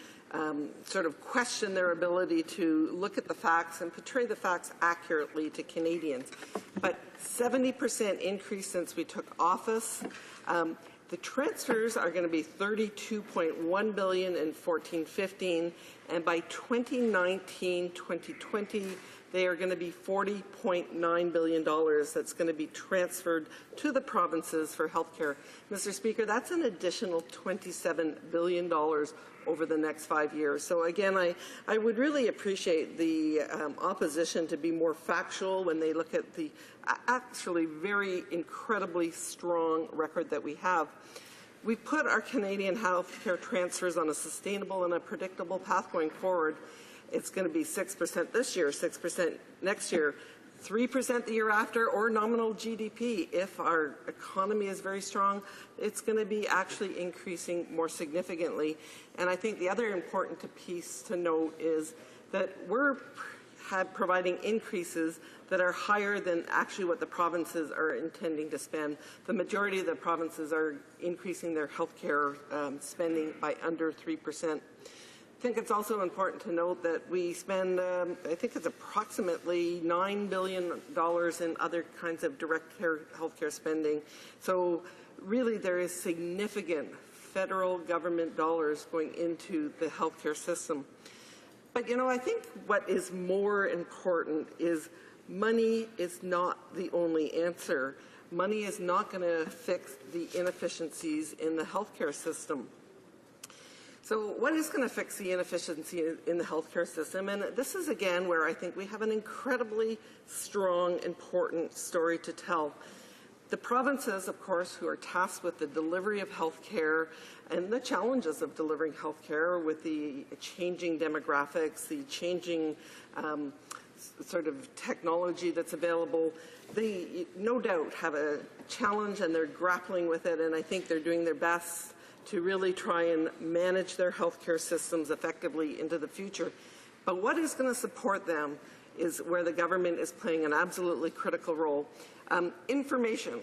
sort of question their ability to look at the facts and portray the facts accurately to Canadians. But 70% increase since we took office. The transfers are going to be $32.1 billion in 14-15, and by 2019-2020, they are going to be $40.9 billion that's going to be transferred to the provinces for health care. Mr. Speaker, that's an additional $27 billion over the next 5 years. So again, I would really appreciate the opposition to be more factual when they look at the actually very incredibly strong record that we have. We put our Canadian health care transfers on a sustainable and a predictable path going forward. It's going to be 6% this year, 6% next year, 3% the year after, or nominal GDP. If our economy is very strong, it's going to be actually increasing more significantly. And I think the other important piece to note is that we're providing increases that are higher than actually what the provinces are intending to spend. The majority of the provinces are increasing their health care spending by under 3%. I think it's also important to note that we spend, I think it's approximately $9 billion in other kinds of direct healthcare spending. So really there is significant federal government dollars going into the healthcare system. But, you know, I think what is more important is money is not the only answer. Money is not going to fix the inefficiencies in the healthcare system. So what is going to fix the inefficiency in the healthcare system? And this is, again, where I think we have an incredibly strong, important story to tell. The provinces, of course, who are tasked with the delivery of health care and the challenges of delivering health care with the changing demographics, the changing sort of technology that's available, they no doubt have a challenge and they're grappling with it, and I think they're doing their best to really try and manage their healthcare systems effectively into the future. But what is going to support them is where the government is playing an absolutely critical role. Information,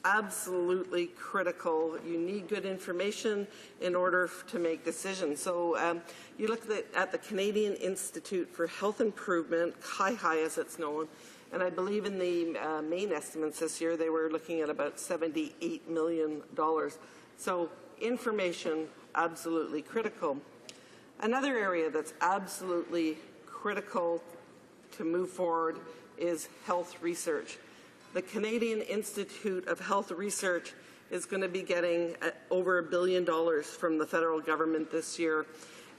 absolutely critical. You need good information in order to make decisions. So you look at the Canadian Institute for Health Improvement, HI as it's known, and I believe in the main estimates this year they were looking at about $78 million. So information, absolutely critical. Another area that's absolutely critical to move forward is health research. The Canadian Institute of Health Research is going to be getting over $1 billion from the federal government this year.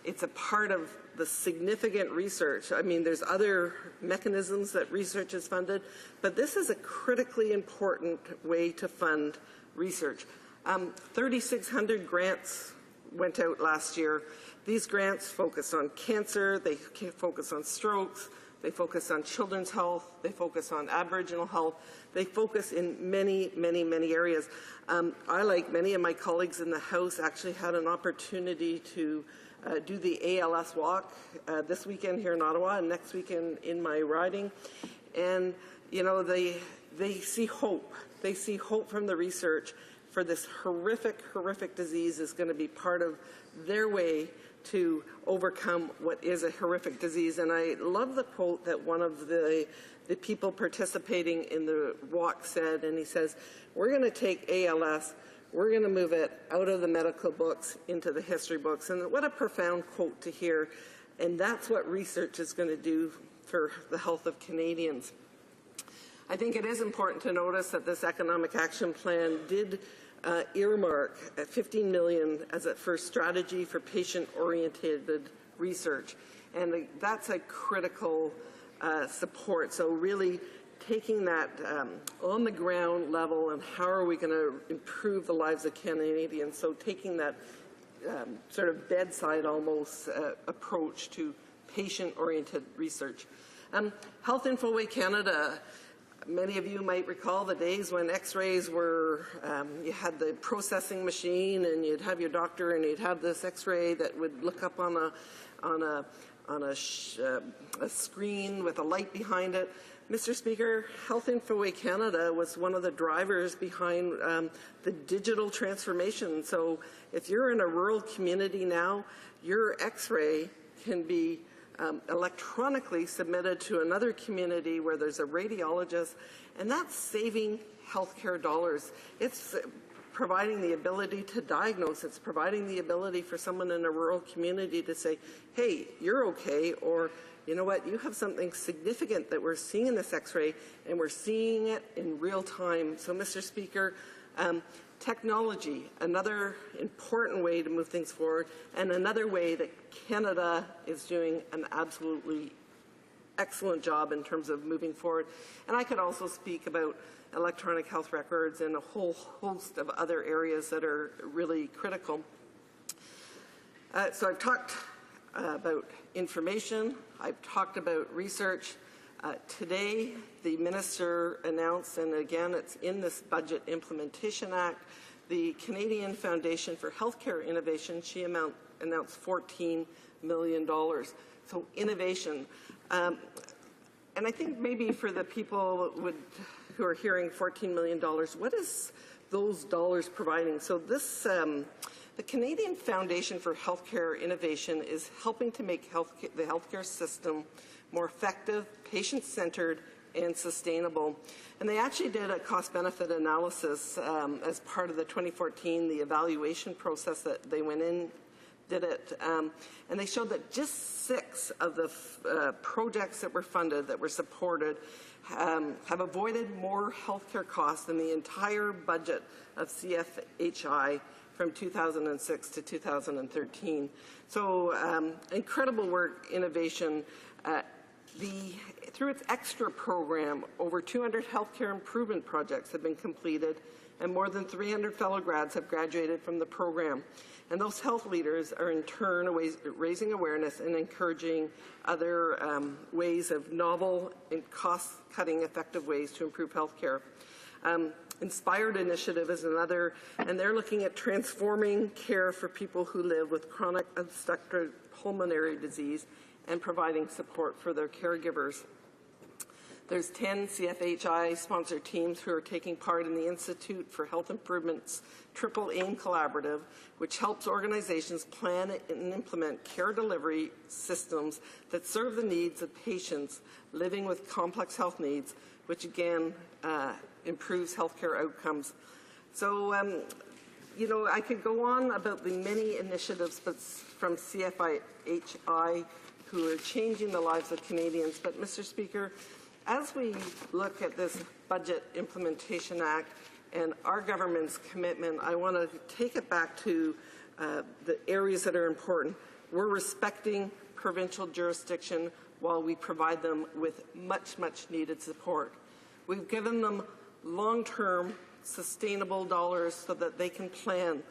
It's a part of the significant research. I mean, there's other mechanisms that research is funded, but this is a critically important way to fund research. 3,600 grants went out last year. These grants focus on cancer, they focus on strokes, they focus on children's health, they focus on Aboriginal health, they focus in many, many, many areas. I, like many of my colleagues in the House, actually had an opportunity to do the ALS walk this weekend here in Ottawa and next weekend in my riding. And, you know, they see hope. They see hope from the research for this horrific, horrific disease is going to be part of their way to overcome what is a horrific disease. And I love the quote that one of the people participating in the walk said, and he says, we're going to take ALS, we're going to move it out of the medical books into the history books. And what a profound quote to hear. And that's what research is going to do for the health of Canadians. I think it is important to notice that this economic action plan did earmark $15 million as a first strategy for patient-oriented research. And that's a critical support. So really taking that on the ground level and how are we going to improve the lives of Canadians. So taking that sort of bedside almost approach to patient-oriented research. Health Infoway Canada, many of you might recall the days when x-rays were, you had the processing machine and you'd have your doctor and you'd have this x-ray that would look up on a screen with a light behind it. Mr. Speaker, Health Infoway Canada was one of the drivers behind the digital transformation. So if you're in a rural community now, your x-ray can be electronically submitted to another community where there's a radiologist, and that's saving healthcare dollars. It's providing the ability to diagnose. It's providing the ability for someone in a rural community to say, hey, you're okay, or you know what, you have something significant that we're seeing in this x-ray, and we're seeing it in real time. So, Mr. Speaker, technology, another important way to move things forward, and another way that Canada is doing an absolutely excellent job in terms of moving forward. And I could also speak about electronic health records and a whole host of other areas that are really critical. So I've talked about information, I've talked about research. Today, the minister announced, and again, it's in this Budget Implementation Act, the Canadian Foundation for Healthcare Innovation. She announced $14 million. So innovation. And I think maybe for the people who are hearing $14 million, what is those dollars providing? So this, the Canadian Foundation for Healthcare Innovation is helping to make the healthcare system more effective, patient-centered, and sustainable. And they actually did a cost-benefit analysis as part of the 2014, the evaluation process that they went in, did it, and they showed that just 6 of the projects that were funded, that were supported, have avoided more healthcare costs than the entire budget of CFHI from 2006 to 2013. So incredible work, innovation. Through its extra program, over 200 healthcare improvement projects have been completed, and more than 300 fellow grads have graduated from the program. And those health leaders are in turn raising awareness and encouraging other ways of novel and cost-cutting effective ways to improve healthcare. Inspired Initiative is another, and they're looking at transforming care for people who live with chronic obstructive pulmonary disease and providing support for their caregivers. There's 10 CFHI-sponsored teams who are taking part in the Institute for Health Improvement's Triple Aim Collaborative, which helps organizations plan and implement care delivery systems that serve the needs of patients living with complex health needs, which again improves healthcare outcomes. So, you know, I could go on about the many initiatives from CFHI who are changing the lives of Canadians. But, Mr. Speaker, as we look at this Budget Implementation Act and our government's commitment, I want to take it back to the areas that are important. We're respecting provincial jurisdiction while we provide them with much, much needed support. We've given them long-term, sustainable dollars so that they can plan.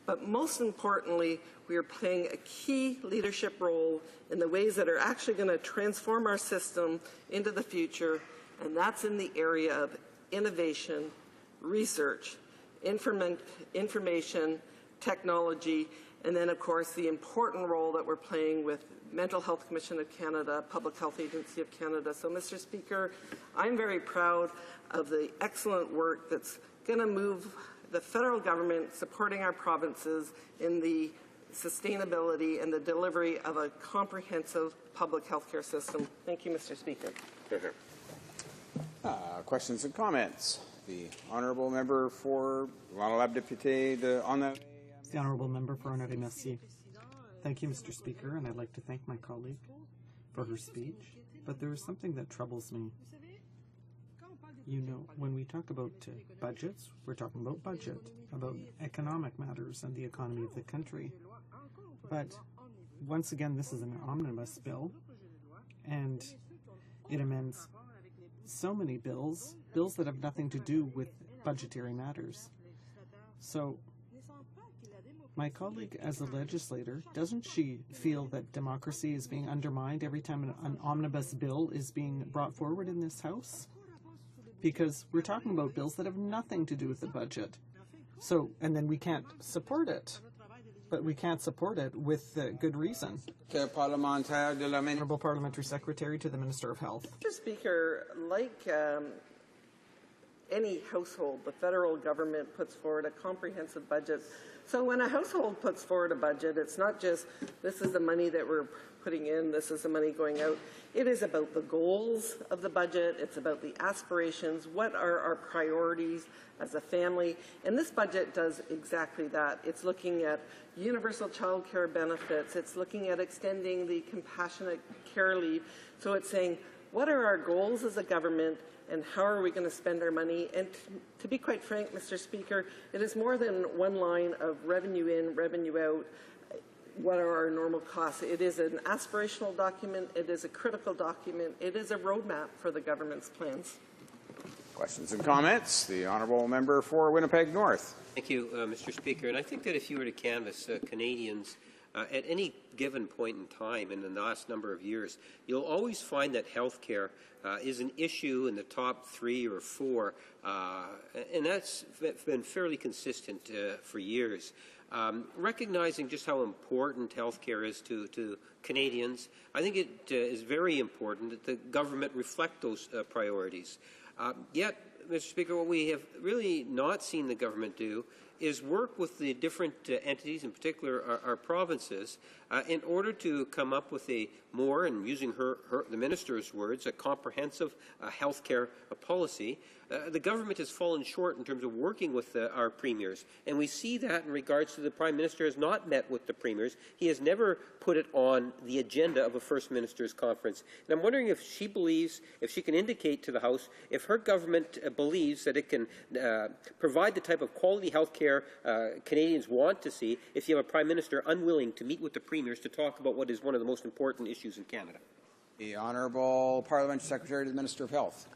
But most importantly, we are playing a key leadership role in the ways that are actually going to transform our system into the future, and that's in the area of innovation, research, information, technology, and then, of course, the important role that we're playing with Mental Health Commission of Canada, Public Health Agency of Canada. So, Mr. Speaker, I'm very proud of the excellent work that's going to move the federal government supporting our provinces in the sustainability, and the delivery of a comprehensive public health care system. Thank you, Mr. Speaker. Questions and comments? The honourable member for l'honorable député de The honourable member for Honoré-Mercier. Thank you, Mr. Speaker, and I'd like to thank my colleague for her speech. But there is something that troubles me. You know, when we talk about budgets, we're talking about budget, about economic matters and the economy of the country. But once again, this is an omnibus bill, and it amends so many bills that have nothing to do with budgetary matters. So, my colleague, as a legislator, doesn't she feel that democracy is being undermined every time an omnibus bill is being brought forward in this House? Because we're talking about bills that have nothing to do with the budget. So, and then we can't support it. But we can't support it with good reason. Honourable Parliamentary Secretary to the Minister of Health. Mr. Speaker, like any household, the federal government puts forward a comprehensive budget. So when a household puts forward a budget, it's not just this is the money that we're putting in, this is the money going out. It is about the goals of the budget, it's about the aspirations, what are our priorities as a family, and this budget does exactly that. It's looking at universal child care benefits, it's looking at extending the compassionate care leave, so it's saying what are our goals as a government and how are we going to spend our money? And to be quite frank, Mr. Speaker, it is more than one line of revenue in, revenue out. What are our normal costs? It is an aspirational document. It is a critical document. It is a roadmap for the government's plans. Questions and comments? The honourable member for Winnipeg North. Thank you, Mr. Speaker. And I think that if you were to canvass Canadians at any given point in time in the last number of years, you'll always find that health care is an issue in the top 3 or 4, and that's been fairly consistent for years. Recognizing just how important health care is to Canadians, I think it is very important that the government reflect those priorities. Yet, Mr. Speaker, what we have really not seen the government do is work with the different entities, in particular our provinces, in order to come up with a more, and using the minister's words, a comprehensive health care policy. The government has fallen short in terms of working with our premiers, and we see that in regards to the Prime Minister has not met with the premiers. He has never put it on the agenda of a First Minister's Conference. And I'm wondering if she believes, if she can indicate to the House, if her government believes that it can provide the type of quality health care Canadians want to see if you have a Prime Minister unwilling to meet with the premiers to talk about what is one of the most important issues in Canada. The Honourable Parliamentary Secretary to the Minister of Health.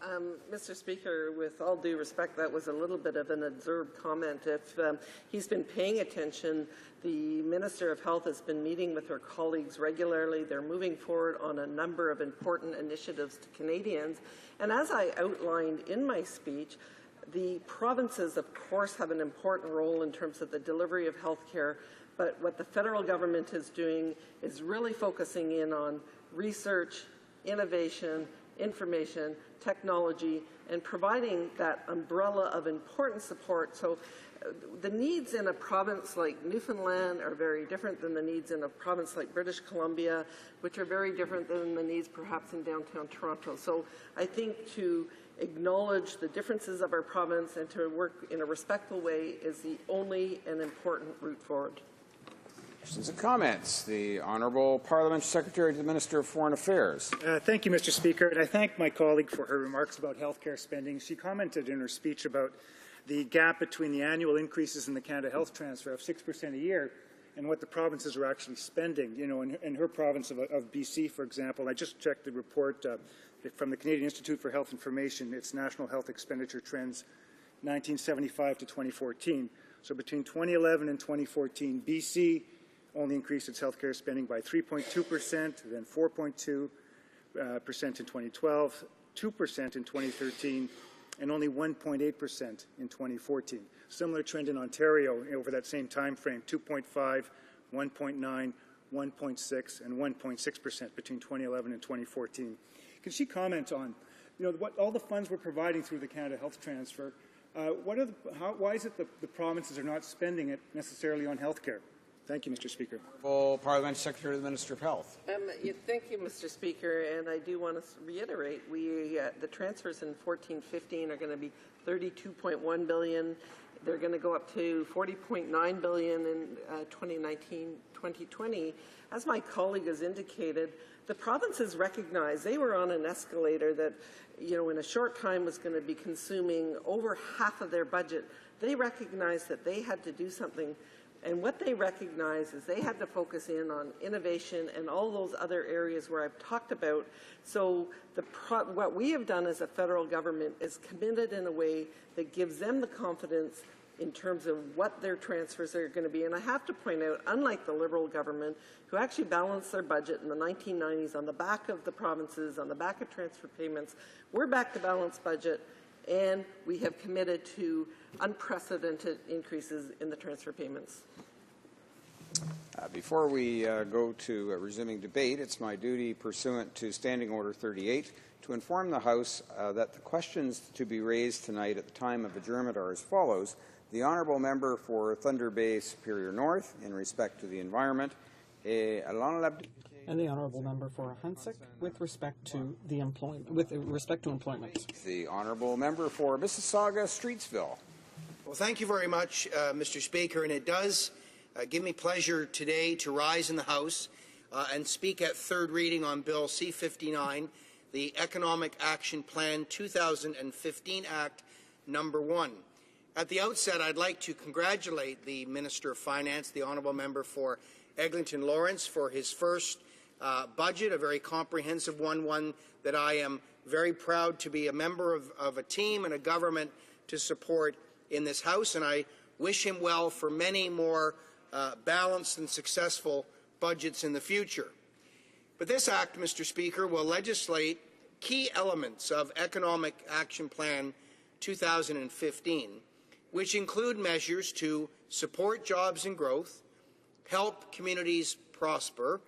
Mr. Speaker, with all due respect, that was a little bit of an absurd comment. If he's been paying attention, the Minister of Health has been meeting with her colleagues regularly. They're moving forward on a number of important initiatives to Canadians. And as I outlined in my speech, the provinces, of course, have an important role in terms of the delivery of health care, but what the federal government is doing is really focusing in on research, innovation, information, technology, and providing that umbrella of important support. So the needs in a province like Newfoundland are very different than the needs in a province like British Columbia, which are very different than the needs perhaps in downtown Toronto. So I think to acknowledge the differences of our province and to work in a respectful way is the only and important route forward. Questions and comments? The Honourable Parliamentary Secretary to the Minister of Foreign Affairs. Thank you, Mr. Speaker, and I thank my colleague for her remarks about healthcare spending. She commented in her speech about the gap between the annual increases in the Canada Health Transfer of 6% a year and what the provinces are actually spending. You know, in her province of BC, for example, I just checked the report from the Canadian Institute for Health Information, its National Health Expenditure Trends, 1975 to 2014. So between 2011 and 2014, BC only increased its healthcare spending by 3.2%, then 4.2% in 2012, 2% in 2013, and only 1.8% in 2014. Similar trend in Ontario over that same time frame, 2.5, 1.9, 1.6, and 1.6% between 2011 and 2014. Can she comment on, you know, what all the funds we're providing through the Canada Health Transfer? Why is it the provinces are not spending it necessarily on healthcare? Thank you, Mr. Speaker. Parliamentary Secretary to the Minister of Health. Thank you, Mr. Speaker, and I do want to reiterate the transfers in 14-15 are going to be $32.1 billion. They're going to go up to $40.9 billion in 2019-2020. As my colleague has indicated, the provinces recognized they were on an escalator that, in a short time was going to be consuming over half of their budget. They recognized that they had to do something. And what they recognize is they had to focus in on innovation and all those other areas where I've talked about. So what we have done as a federal government is committed in a way that gives them the confidence in terms of what their transfers are going to be. And I have to point out, unlike the Liberal government, who actually balanced their budget in the 1990s on the back of the provinces, on the back of transfer payments, we're back to balanced budget, and we have committed to unprecedented increases in the transfer payments. Before we go to resuming debate, it's my duty pursuant to Standing Order 38 to inform the House that the questions to be raised tonight at the time of adjournment are as follows. The Honourable Member for Thunder Bay Superior North, in respect to the environment, and the Honourable Member for Huntsic, with respect to the employment. The Honourable Member for Mississauga Streetsville. Well, thank you very much, Mr. Speaker, and it does give me pleasure today to rise in the House and speak at third reading on Bill C-59, the Economic Action Plan 2015 Act Number 1. At the outset, I'd like to congratulate the Minister of Finance, the Honourable Member for Eglinton Lawrence, for his first budget, a very comprehensive one that I am very proud to be a member of a team and a government to support in this House, and I wish him well for many more balanced and successful budgets in the future. But this Act, Mr. Speaker, will legislate key elements of Economic Action Plan 2015, which include measures to support jobs and growth, help communities prosper,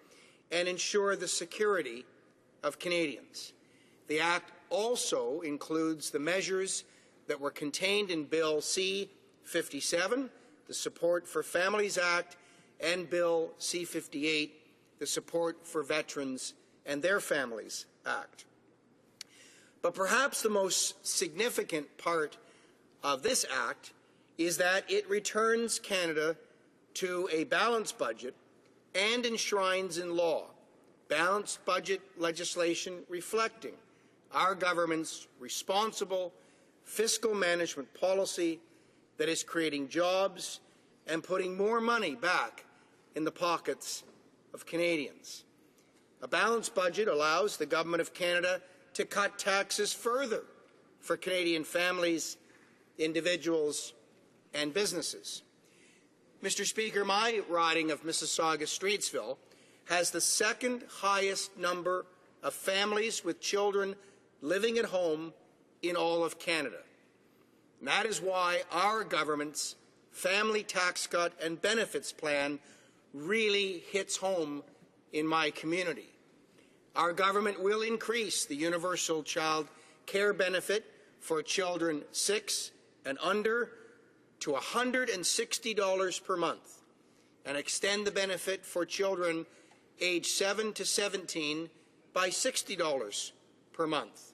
and ensure the security of Canadians. The Act also includes the measures that were contained in Bill C-57, the Support for Families Act, and Bill C-58, the Support for Veterans and Their Families Act. But perhaps the most significant part of this Act is that it returns Canada to a balanced budget and enshrines in law balanced budget legislation reflecting our government's responsible fiscal management policy that is creating jobs and putting more money back in the pockets of Canadians. A balanced budget allows the Government of Canada to cut taxes further for Canadian families, individuals, and businesses. Mr. Speaker, my riding of Mississauga-Streetsville has the second highest number of families with children living at home in all of Canada. And that is why our government's family tax cut and benefits plan really hits home in my community. Our government will increase the universal child care benefit for children 6 and under to $160 per month and extend the benefit for children aged 7 to 17 by $60 per month.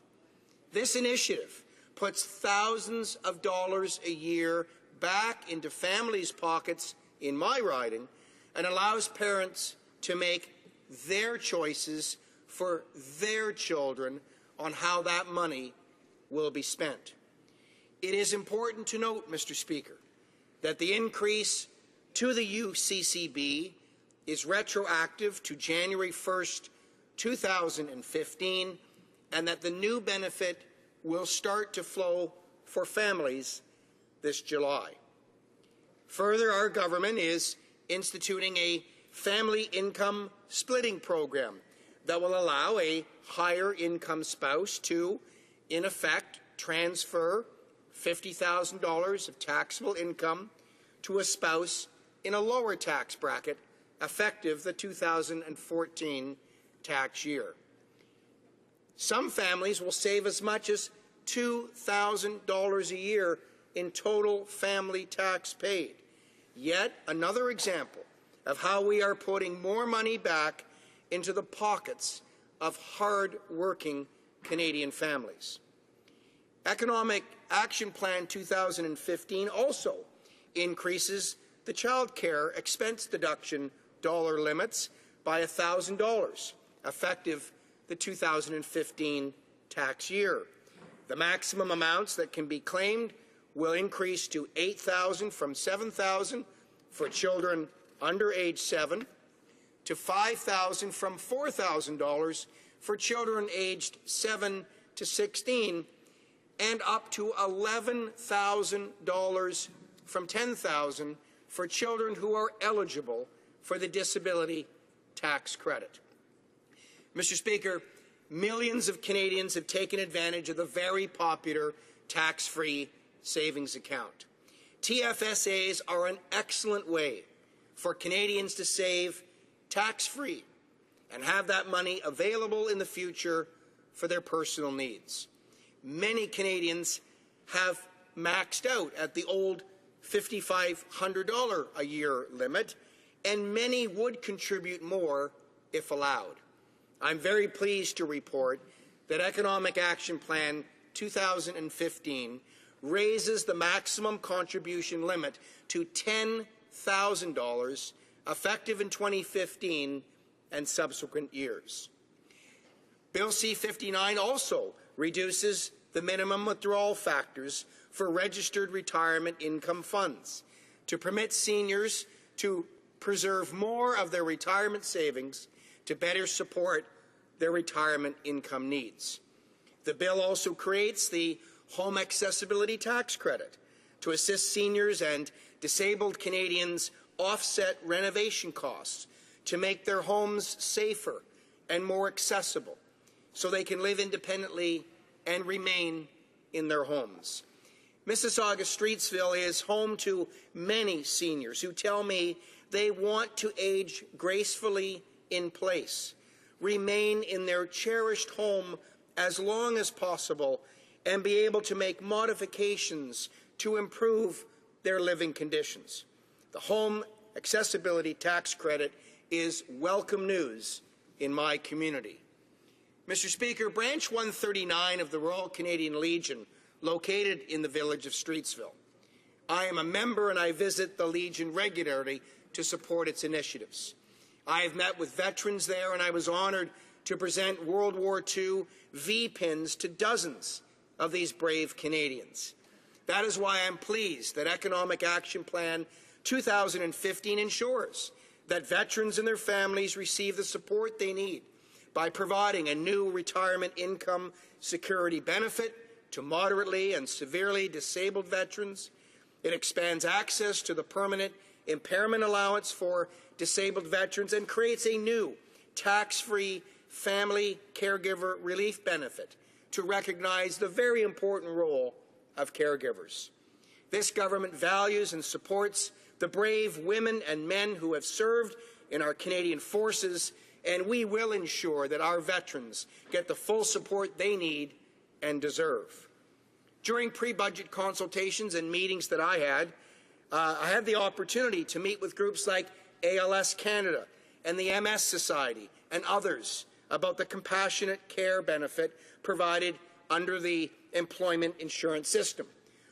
This initiative puts thousands of dollars a year back into families' pockets in my riding and allows parents to make their choices for their children on how that money will be spent. It is important to note, Mr. Speaker, that the increase to the UCCB is retroactive to January 1st, 2015, and that the new benefit will start to flow for families this July. Further, our government is instituting a family income splitting program that will allow a higher income spouse to, in effect, transfer $50,000 of taxable income to a spouse in a lower tax bracket effective the 2014 tax year. Some families will save as much as $2,000 a year in total family tax paid. Yet another example of how we are putting more money back into the pockets of hard-working Canadian families. Economic Action Plan 2015 also increases the child care expense deduction dollar limits by $1,000, effective the 2015 tax year. The maximum amounts that can be claimed will increase to $8,000 from $7,000 for children under age 7, to $5,000 from $4,000 for children aged 7 to 16, and up to $11,000 from $10,000 for children who are eligible for the disability tax credit. Mr. Speaker, millions of Canadians have taken advantage of the very popular tax-free savings account. TFSAs are an excellent way for Canadians to save tax-free and have that money available in the future for their personal needs. Many Canadians have maxed out at the old $5,500 a year limit, and many would contribute more if allowed. I'm very pleased to report that Economic Action Plan 2015 raises the maximum contribution limit to $10,000, effective in 2015 and subsequent years. Bill C-59 also reduces the minimum withdrawal factors for registered retirement income funds to permit seniors to preserve more of their retirement savings to better support their retirement income needs. The bill also creates the Home Accessibility Tax Credit to assist seniors and disabled Canadians offset renovation costs to make their homes safer and more accessible so they can live independently and remain in their homes. Mississauga Streetsville is home to many seniors who tell me they want to age gracefully in place, remain in their cherished home as long as possible, and be able to make modifications to improve their living conditions. The Home Accessibility Tax Credit is welcome news in my community. Mr. Speaker, Branch 139 of the Royal Canadian Legion, located in the village of Streetsville. I am a member and I visit the Legion regularly to support its initiatives. I have met with veterans there, and I was honored to present World War II V-pins to dozens of these brave Canadians. That is why I'm pleased that Economic Action Plan 2015 ensures that veterans and their families receive the support they need by providing a new retirement income security benefit to moderately and severely disabled veterans. It expands access to the permanent impairment allowance for disabled veterans and creates a new tax-free family caregiver relief benefit to recognize the very important role of caregivers. This government values and supports the brave women and men who have served in our Canadian forces, and we will ensure that our veterans get the full support they need and deserve. During pre-budget consultations and meetings that I had the opportunity to meet with groups like ALS Canada and the MS Society and others about the compassionate care benefit provided under the employment insurance system.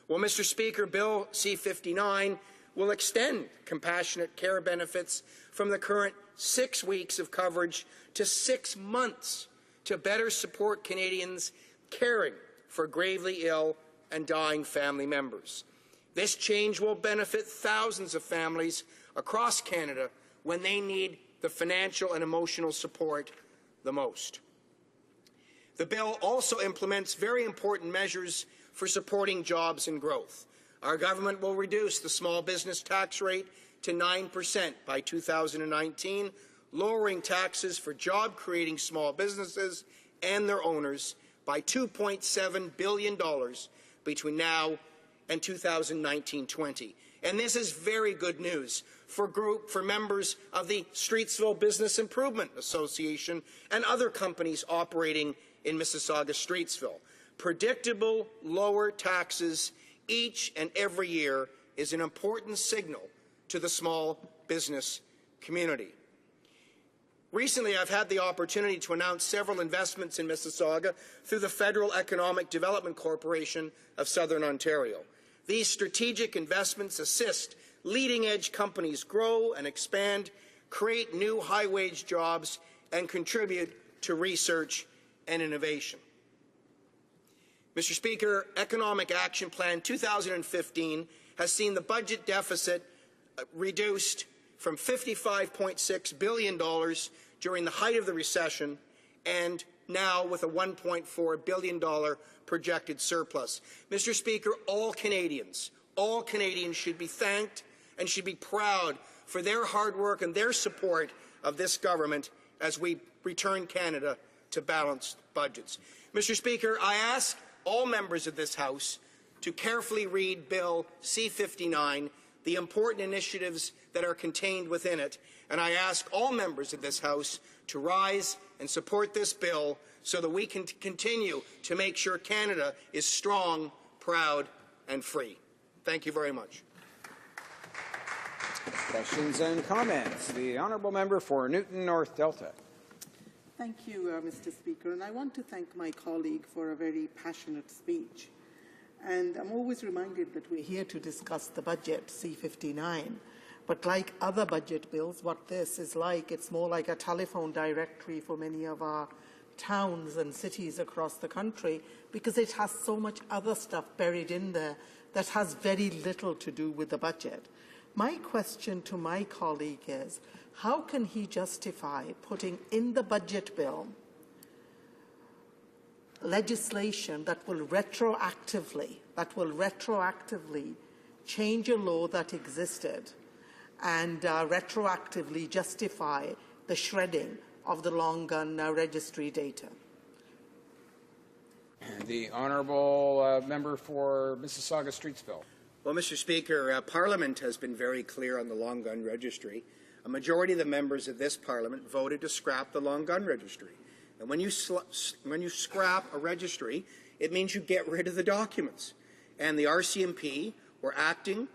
Well, Mr. Speaker, Bill C-59 will extend compassionate care benefits from the current 6 weeks of coverage to 6 months to better support Canadians caring for gravely ill and dying family members. This change will benefit thousands of families across Canada when they need the financial and emotional support the most. The bill also implements very important measures for supporting jobs and growth. Our government will reduce the small business tax rate to 9% by 2019, lowering taxes for job-creating small businesses and their owners by $2.7 billion between now and 2019-20. And this is very good news for members of the Streetsville Business Improvement Association and other companies operating in Mississauga Streetsville. Predictable lower taxes each and every year is an important signal to the small business community. Recently, I've had the opportunity to announce several investments in Mississauga through the Federal Economic Development Corporation of Southern Ontario. These strategic investments assist leading-edge companies grow and expand, create new high-wage jobs, and contribute to research and innovation. Mr. Speaker, Economic Action Plan 2015 has seen the budget deficit reduced from $55.6 billion during the height of the recession, and now with a $1.4 billion projected surplus. Mr. Speaker, all Canadians should be thanked and should be proud for their hard work and their support of this government as we return Canada to balanced budgets. Mr. Speaker, I ask all members of this House to carefully read Bill C-59, the important initiatives that are contained within it, and I ask all members of this House to rise and support this bill so that we can continue to make sure Canada is strong, proud, and free. Thank you very much. Questions and comments. The honourable member for Newton North Delta. Thank you, Mr. Speaker, and I want to thank my colleague for a very passionate speech. And I'm always reminded that we're here to discuss the budget, C-59. But like other budget bills, what this is like, it's more like a telephone directory for many of our towns and cities across the country, because it has so much other stuff buried in there that has very little to do with the budget. My question to my colleague is, how can he justify putting in the budget bill legislation that will retroactively change a law that existed and retroactively justify the shredding of the long gun registry data? The honourable member for Mississauga-Streetsville. Well, Mr. Speaker, Parliament has been very clear on the long gun registry. A majority of the members of this Parliament voted to scrap the long gun registry. And when you scrap a registry, it means you get rid of the documents. And the RCMP were acting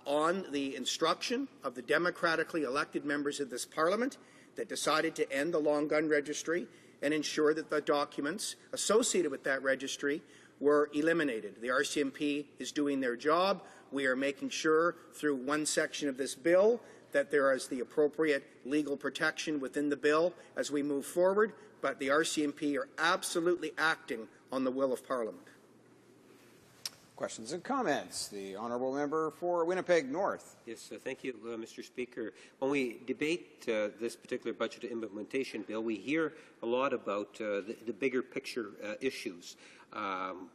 on the instruction of the democratically elected members of this Parliament that decided to end the long gun registry and ensure that the documents associated with that registry were eliminated. The RCMP is doing their job. We are making sure through one section of this bill that there is the appropriate legal protection within the bill as we move forward, but the RCMP are absolutely acting on the will of Parliament. Questions and comments. The honourable member for Winnipeg North. Yes, thank you, Mr. Speaker. When we debate this particular budget implementation bill, we hear a lot about the bigger picture issues,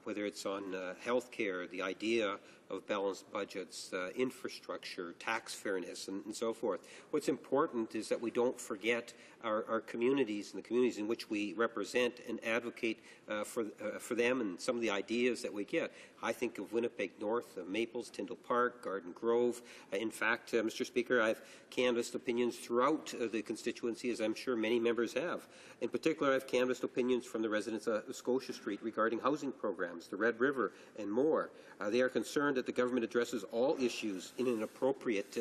whether it's on health care, the idea of balanced budgets, infrastructure, tax fairness, and so forth. What's important is that we don't forget our communities and the communities in which we represent and advocate for them and some of the ideas that we get. I think of Winnipeg North, Maples, Tyndall Park, Garden Grove. In fact, Mr. Speaker, I've canvassed opinions throughout the constituency, as I'm sure many members have. In particular, I've canvassed opinions from the residents of Scotia Street regarding housing programs, the Red River, and more. They are concerned that the government addresses all issues in an appropriate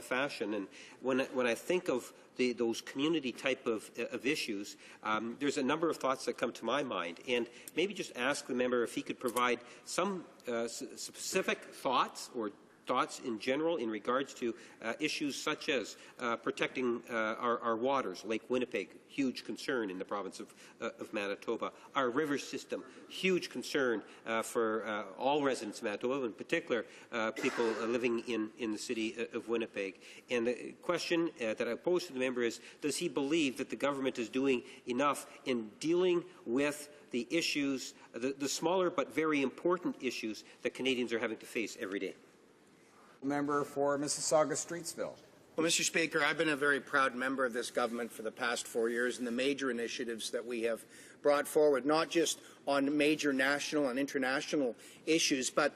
fashion. And when I think of those community type of issues, there's a number of thoughts that come to my mind. And maybe just ask the member if he could provide some specific thoughts or thoughts in general in regards to issues such as protecting our waters, Lake Winnipeg, huge concern in the province of Manitoba. Our river system, huge concern for all residents of Manitoba, in particular people living in the city of Winnipeg. And the question that I pose to the member is, does he believe that the government is doing enough in dealing with the issues, the smaller but very important issues that Canadians are having to face every day? Member for Mississauga-Streetsville. Well, Mr. Speaker, I've been a very proud member of this government for the past 4 years, and the major initiatives that we have brought forward, not just on major national and international issues, but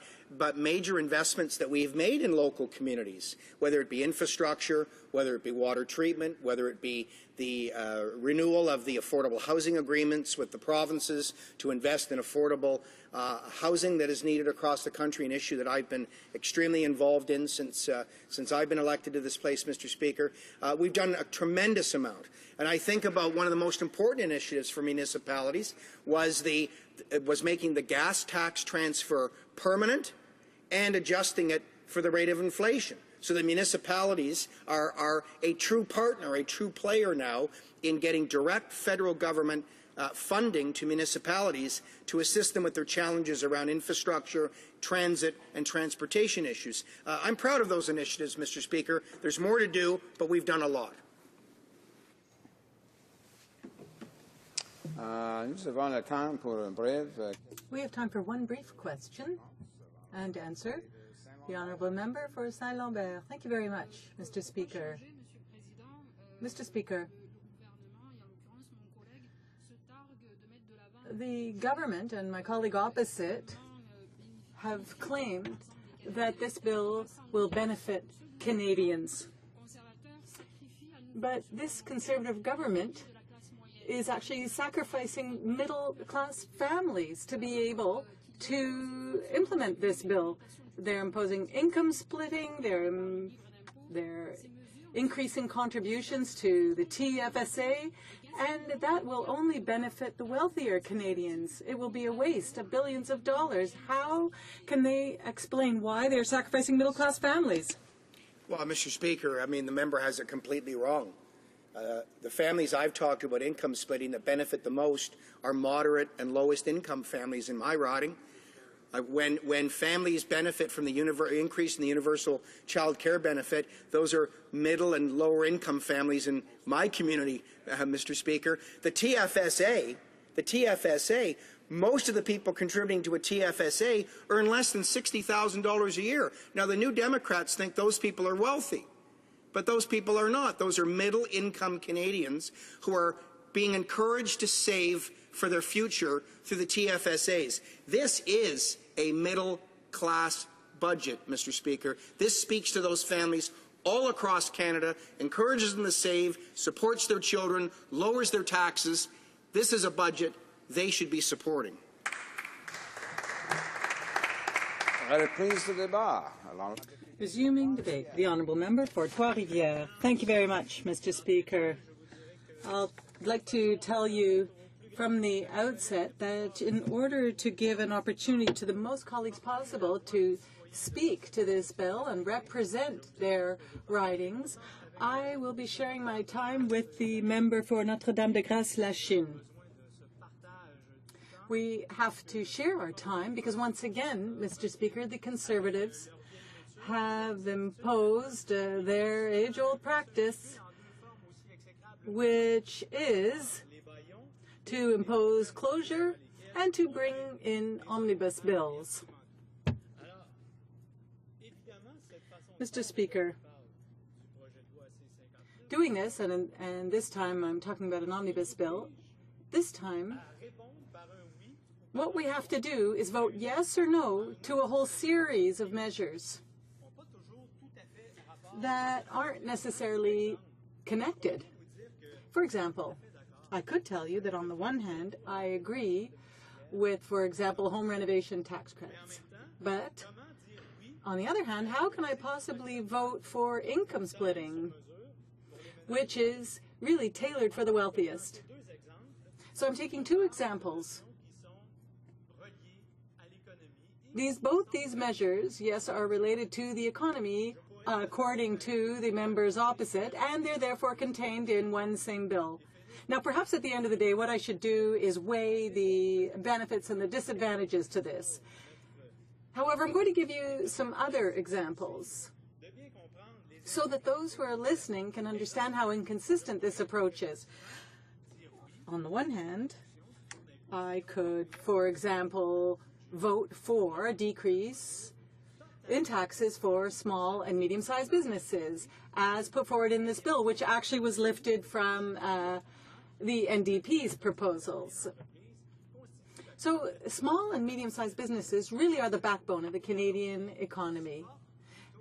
major investments that we've made in local communities, whether it be infrastructure, whether it be water treatment, whether it be the renewal of the affordable housing agreements with the provinces to invest in affordable housing that is needed across the country, an issue that I've been extremely involved in since I've been elected to this place, Mr. Speaker. We've done a tremendous amount. And I think about one of the most important initiatives for municipalities was making the gas tax transfer permanent and adjusting it for the rate of inflation. So the municipalities are a true partner, a true player now in getting direct federal government funding to municipalities to assist them with their challenges around infrastructure, transit, and transportation issues. I'm proud of those initiatives, Mr. Speaker. There's more to do, but we've done a lot. We have time for one brief question and answer. The Honourable Member for Saint-Lambert. Thank you very much, Mr. Speaker. Mr. Speaker, the government and my colleague opposite have claimed that this bill will benefit Canadians. But this Conservative government is actually sacrificing middle-class families to be able to implement this bill. They're imposing income splitting, they're increasing contributions to the TFSA, and that will only benefit the wealthier Canadians. It will be a waste of billions of dollars. How can they explain why they're sacrificing middle-class families? Well, Mr. Speaker, I mean, the member has it completely wrong. The families I've talked to about income splitting that benefit the most are moderate and lowest income families in my riding. When families benefit from the increase in the universal child care benefit, those are middle and lower income families in my community, Mr. Speaker. The TFSA, most of the people contributing to a TFSA earn less than $60,000 a year. Now, the New Democrats think those people are wealthy, but those people are not. Those are middle-income Canadians who are being encouraged to save for their future through the TFSAs. This is a middle-class budget, Mr. Speaker. This speaks to those families all across Canada, encourages them to save, supports their children, lowers their taxes. This is a budget they should be supporting. Resuming debate. The Honourable Member for Trois-Rivières. Thank you very much, Mr. Speaker. I'd like to tell you from the outset that in order to give an opportunity to the most colleagues possible to speak to this bill and represent their ridings, I will be sharing my time with the member for Notre-Dame-de-Grâce-Lachine. We have to share our time because, once again, Mr. Speaker, the Conservatives have imposed their age-old practice, which is to impose closure and to bring in omnibus bills. Mr. Speaker, doing this, and this time I'm talking about an omnibus bill, this time what we have to do is vote yes or no to a whole series of measures that aren't necessarily connected. For example, I could tell you that on the one hand, I agree with, for example, home renovation tax credits. But on the other hand, how can I possibly vote for income splitting, which is really tailored for the wealthiest? So I'm taking two examples. Both these measures, yes, are related to the economy, according to the members opposite, and they're therefore contained in one same bill. Now, perhaps at the end of the day, what I should do is weigh the benefits and the disadvantages to this. However, I'm going to give you some other examples so that those who are listening can understand how inconsistent this approach is. On the one hand, I could, for example, vote for a decrease in taxes for small and medium-sized businesses, as put forward in this bill, which actually was lifted from the NDP's proposals. So small and medium-sized businesses really are the backbone of the Canadian economy.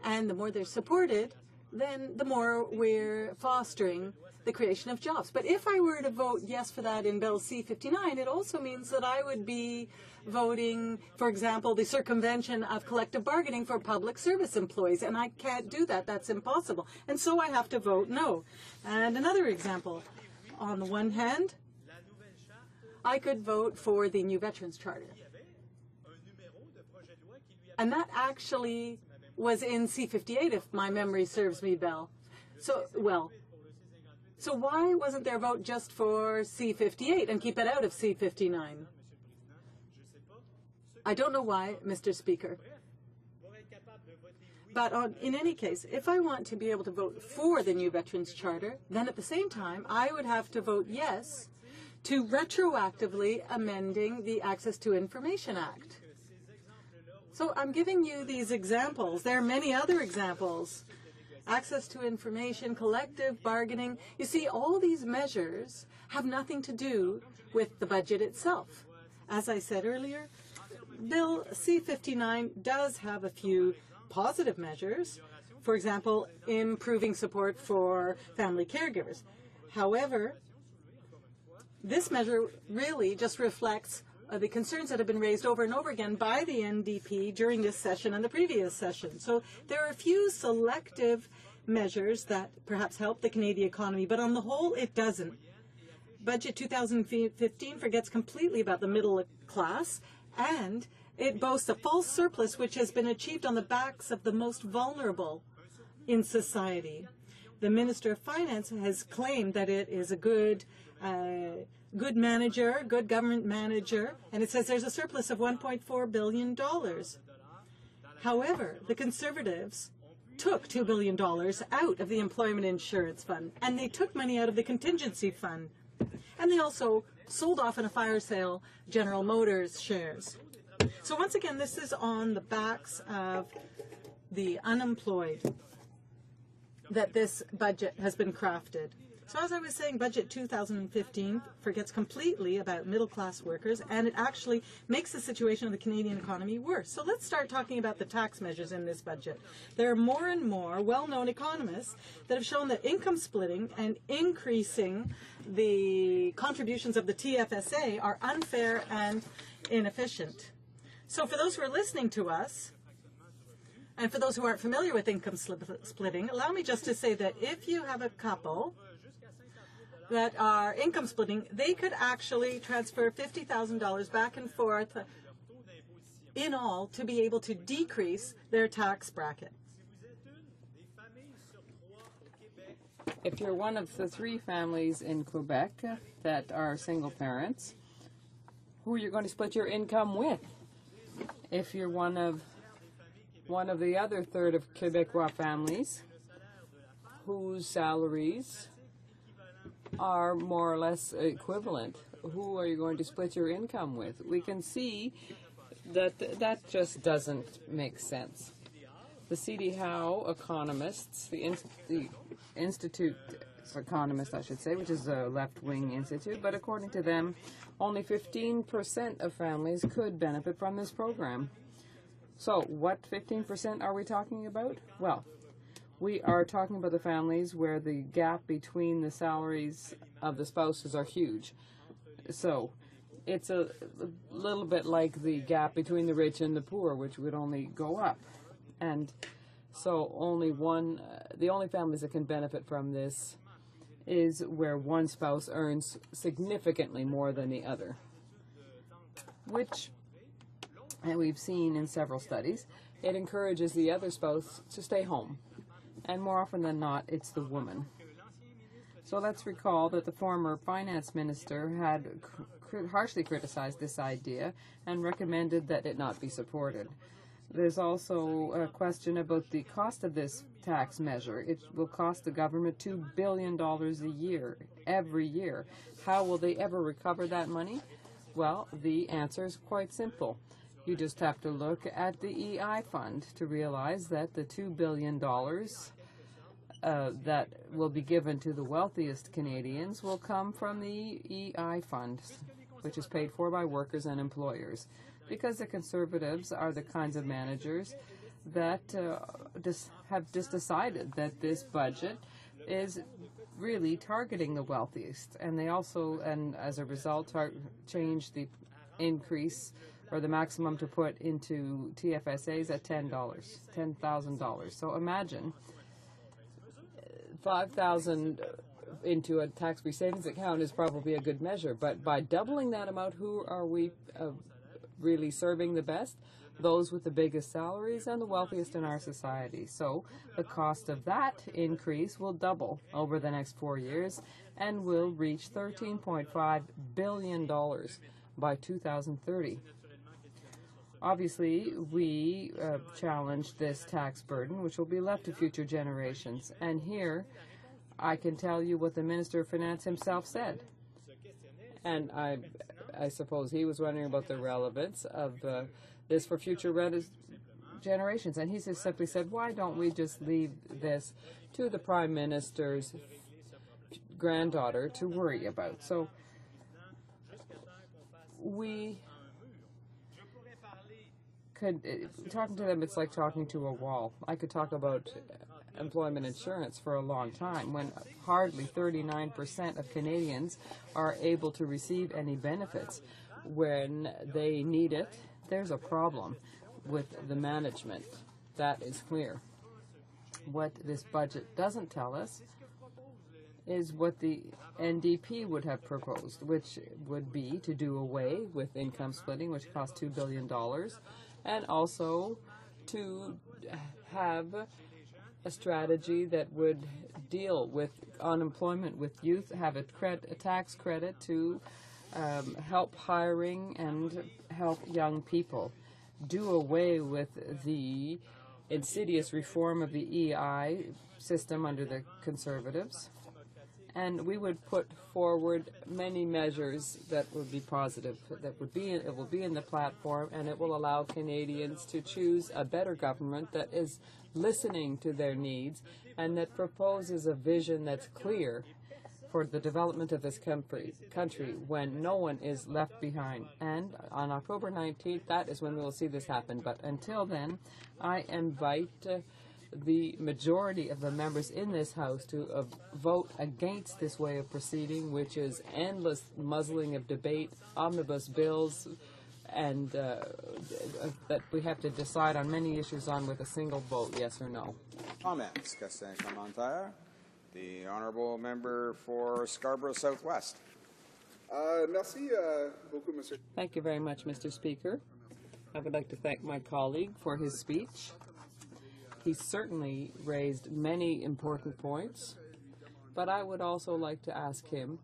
And the more they're supported, then the more we're fostering the creation of jobs. But if I were to vote yes for that in Bill C-59, it also means that I would be voting, for example, the circumvention of collective bargaining for public service employees, and I can't do that. That's impossible. And so I have to vote no. And another example, on the one hand, I could vote for the new Veterans Charter. And that actually was in C-58, if my memory serves me well. So why wasn't there a vote just for C-58 and keep it out of C-59? I don't know why, Mr. Speaker. But in any case, if I want to be able to vote for the new Veterans Charter, then at the same time, I would have to vote yes to retroactively amending the Access to Information Act. So I'm giving you these examples. There are many other examples. Access to information, collective bargaining. You see, all these measures have nothing to do with the budget itself. As I said earlier, Bill C-59 does have a few positive measures. For example, improving support for family caregivers. However, this measure really just reflects the concerns that have been raised over and over again by the NDP during this session and the previous session. So there are a few selective measures that perhaps help the Canadian economy, but on the whole, it doesn't. Budget 2015 forgets completely about the middle class, and it boasts a false surplus which has been achieved on the backs of the most vulnerable in society. The Minister of Finance has claimed that it is a good manager, good government manager, and it says there's a surplus of $1.4 billion. However, the Conservatives took $2 billion out of the Employment Insurance Fund, and they took money out of the Contingency Fund, and they also sold off in a fire sale General Motors shares. So once again, this is on the backs of the unemployed that this budget has been crafted. So as I was saying, Budget 2015 forgets completely about middle-class workers, and it actually makes the situation of the Canadian economy worse. So let's start talking about the tax measures in this budget. There are more and more well-known economists that have shown that income splitting and increasing the contributions of the TFSA are unfair and inefficient. So for those who are listening to us, and for those who aren't familiar with income splitting, allow me just to say that if you have a couple that are income splitting, they could actually transfer $50,000 back and forth in all to be able to decrease their tax bracket. If you're one of the 3 families in Quebec that are single parents, who are you going to split your income with? If you're one of the other third of Quebecois families whose salaries are more or less equivalent, who are you going to split your income with? We can see that that just doesn't make sense. The C.D. Howe economists, the Institute for Economists, I should say, which is a left-wing institute, but according to them, only 15% of families could benefit from this program. So what 15% are we talking about? Well, we are talking about the families where the gap between the salaries of the spouses are huge. So it's a little bit like the gap between the rich and the poor, which would only go up. And so the only families that can benefit from this is where one spouse earns significantly more than the other, which, and we've seen in several studies, it encourages the other spouse to stay home. And more often than not, it's the woman. So let's recall that the former finance minister had harshly criticized this idea and recommended that it not be supported. There's also a question about the cost of this tax measure. It will cost the government $2 billion a year, every year. How will they ever recover that money? Well, the answer is quite simple. You just have to look at the EI fund to realize that the $2 billion that will be given to the wealthiest Canadians will come from the EI fund. which is paid for by workers and employers, because the Conservatives are the kinds of managers that have just decided that this budget is really targeting the wealthiest, and they also, and as a result, change the increase or the maximum to put into TFSAs at $10,000. So imagine $5,000 into a tax-free savings account is probably a good measure, but by doubling that amount, who are we really serving the best? Those with the biggest salaries and the wealthiest in our society. So the cost of that increase will double over the next 4 years and will reach $13.5 billion by 2030. Obviously, we challenge this tax burden, which will be left to future generations. And here, I can tell you what the Minister of Finance himself said. And I suppose he was wondering about the relevance of this for future generations. And he just simply said, why don't we just leave this to the Prime Minister's granddaughter to worry about? So we could, talking to them, it's like talking to a wall. I could talk about employment insurance for a long time when hardly 39% of Canadians are able to receive any benefits. When they need it, there's a problem with the management. That is clear. What this budget doesn't tell us is what the NDP would have proposed, which would be to do away with income splitting, which costs $2 billion, and also to have a strategy that would deal with unemployment with youth, have a tax credit to help hiring and help young people, do away with the insidious reform of the EI system under the Conservatives, and we would put forward many measures that would be positive, that would be it will be in the platform, and it will allow Canadians to choose a better government that is listening to their needs and that proposes a vision that's clear for the development of this country when no one is left behind. And on October 19th, that is when we will see this happen. But until then, I invite the majority of the members in this House to vote against this way of proceeding, which is endless muzzling of debate, omnibus bills, and that we have to decide on many issues on with a single vote, yes or no. Comments? Question commentaire. The honourable member for Scarborough Southwest. Thank you very much, Mr. Speaker. I would like to thank my colleague for his speech. He certainly raised many important points, but I would also like to ask him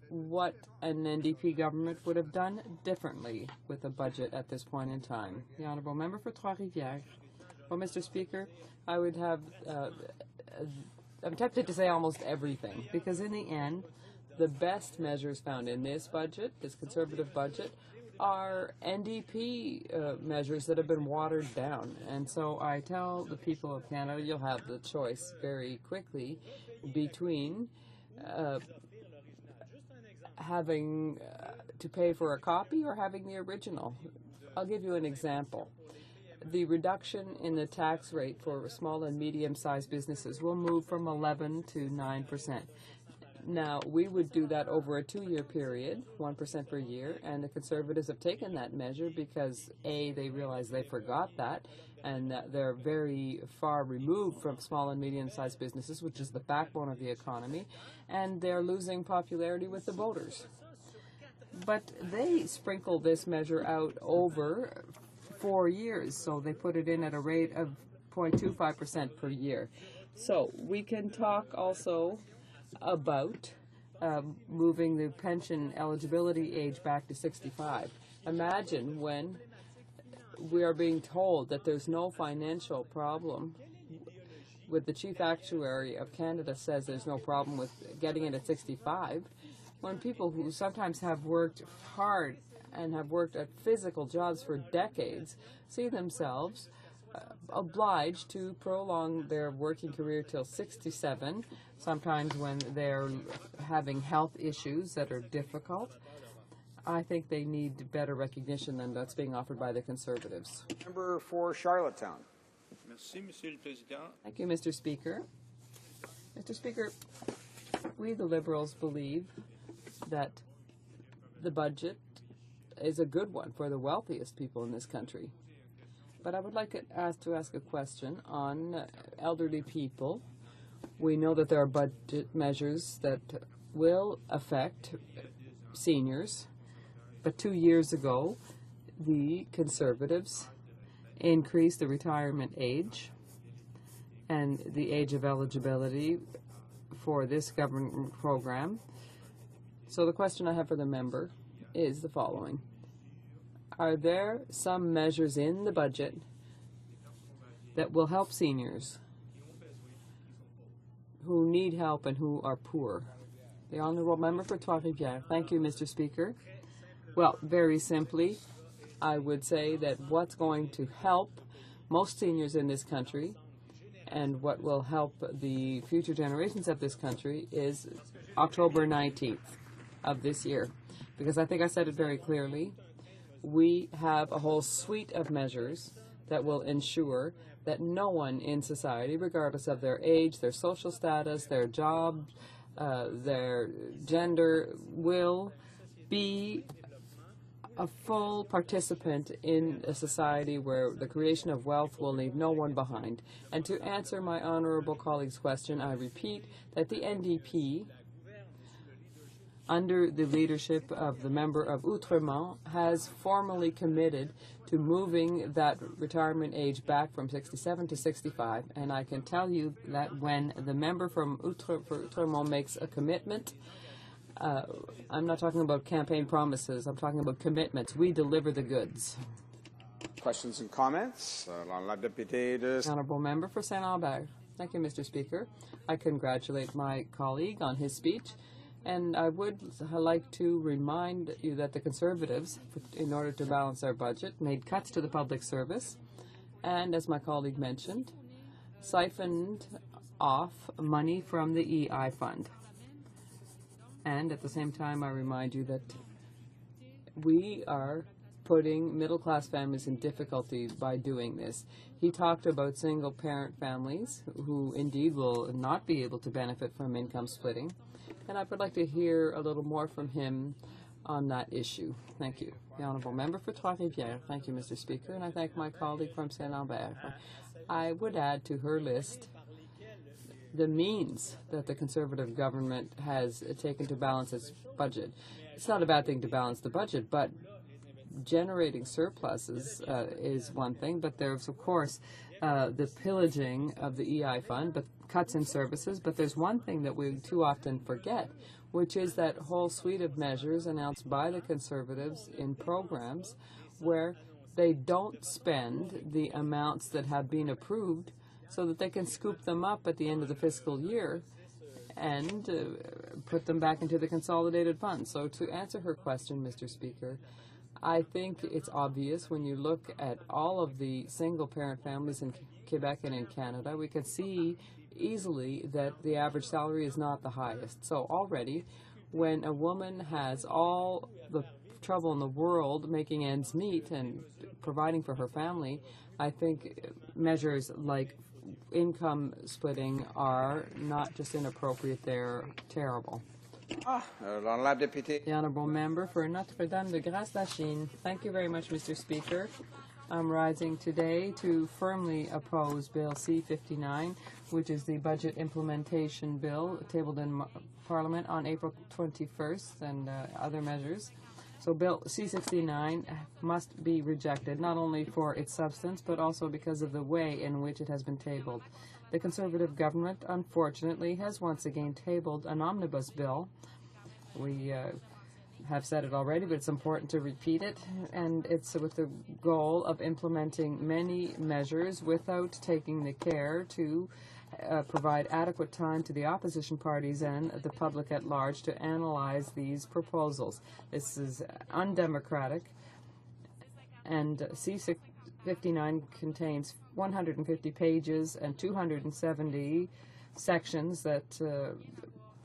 what an NDP government would have done differently with a budget at this point in time. The honourable member for Trois-Rivières. Well, Mr. Speaker, I would have, I'm tempted to say almost everything, because in the end, the best measures found in this budget, this Conservative budget, are NDP measures that have been watered down. And so I tell the people of Canada, you'll have the choice very quickly between having to pay for a copy or having the original. I'll give you an example. The reduction in the tax rate for small and medium-sized businesses will move from 11 to 9%. Now, we would do that over a 2-year period, 1% per year, and the Conservatives have taken that measure because, A, they realize they forgot that, and that they're very far removed from small and medium-sized businesses, which is the backbone of the economy, and they're losing popularity with the voters. But they sprinkle this measure out over 4 years, so they put it in at a rate of 0.25% per year. So we can talk also about moving the pension eligibility age back to 65. Imagine when we are being told that there's no financial problem with the chief actuary of Canada says there's no problem with getting it at 65, when people who sometimes have worked hard and have worked at physical jobs for decades see themselves obliged to prolong their working career till 67, sometimes when they're having health issues that are difficult. I think they need better recognition than that's being offered by the Conservatives. Member for Charlottetown. Thank you, Mr. Speaker. Mr. Speaker, we, the Liberals, believe that the budget is a good one for the wealthiest people in this country. But I would like to ask a question on elderly people. We know that there are budget measures that will affect seniors, but 2 years ago, the Conservatives increased the retirement age and the age of eligibility for this government program. So the question I have for the member is the following. Are there some measures in the budget that will help seniors who need help and who are poor? The Honourable Member for Trois-Rivières. Thank you, Mr. Speaker. Well, very simply, I would say that what's going to help most seniors in this country and what will help the future generations of this country is October 19th of this year. Because I think I said it very clearly, we have a whole suite of measures that will ensure that no one in society, regardless of their age, their social status, their job, their gender, will be a full participant in a society where the creation of wealth will leave no one behind. And to answer my honourable colleague's question, I repeat that the NDP, under the leadership of the member of Outremont, has formally committed to moving that retirement age back from 67 to 65. And I can tell you that when the member from Outremont makes a commitment, I'm not talking about campaign promises, I'm talking about commitments. We deliver the goods. Questions and comments? Honourable Member for Saint-Lambert. Thank you, Mr. Speaker. I congratulate my colleague on his speech. And I would like to remind you that the Conservatives, in order to balance our budget, made cuts to the public service and, as my colleague mentioned, siphoned off money from the EI fund. And at the same time, I remind you that we are putting middle-class families in difficulty by doing this. He talked about single-parent families who indeed will not be able to benefit from income splitting. And I would like to hear a little more from him on that issue. Thank you. The Honourable Member for Trois-Rivières. Thank you, Mr. Speaker, and I thank my colleague from Saint-Lambert. I would add to her list the means that the Conservative government has taken to balance its budget. It's not a bad thing to balance the budget, but generating surpluses is one thing, but there's, of course, the pillaging of the EI fund, but cuts in services. But there's one thing that we too often forget, which is that whole suite of measures announced by the Conservatives in programs where they don't spend the amounts that have been approved so that they can scoop them up at the end of the fiscal year and put them back into the consolidated fund. So to answer her question, Mr. Speaker, I think it's obvious when you look at all of the single-parent families in Quebec and in Canada, we can see easily that the average salary is not the highest. So already, when a woman has all the trouble in the world making ends meet and providing for her family, I think measures like income splitting are not just inappropriate, they're terrible. The Honourable Member for Notre-Dame-de-Grâce-la-Chine. Thank you very much, Mr. Speaker. I'm rising today to firmly oppose Bill C-59, which is the budget implementation bill tabled in Parliament on April 21st and other measures. So Bill C-69 must be rejected, not only for its substance, but also because of the way in which it has been tabled. The Conservative government, unfortunately, has once again tabled an omnibus bill. We have said it already, but it's important to repeat it, and it's with the goal of implementing many measures without taking the care to provide adequate time to the opposition parties and the public at large to analyze these proposals. This is undemocratic, and C-59 contains 150 pages and 270 sections that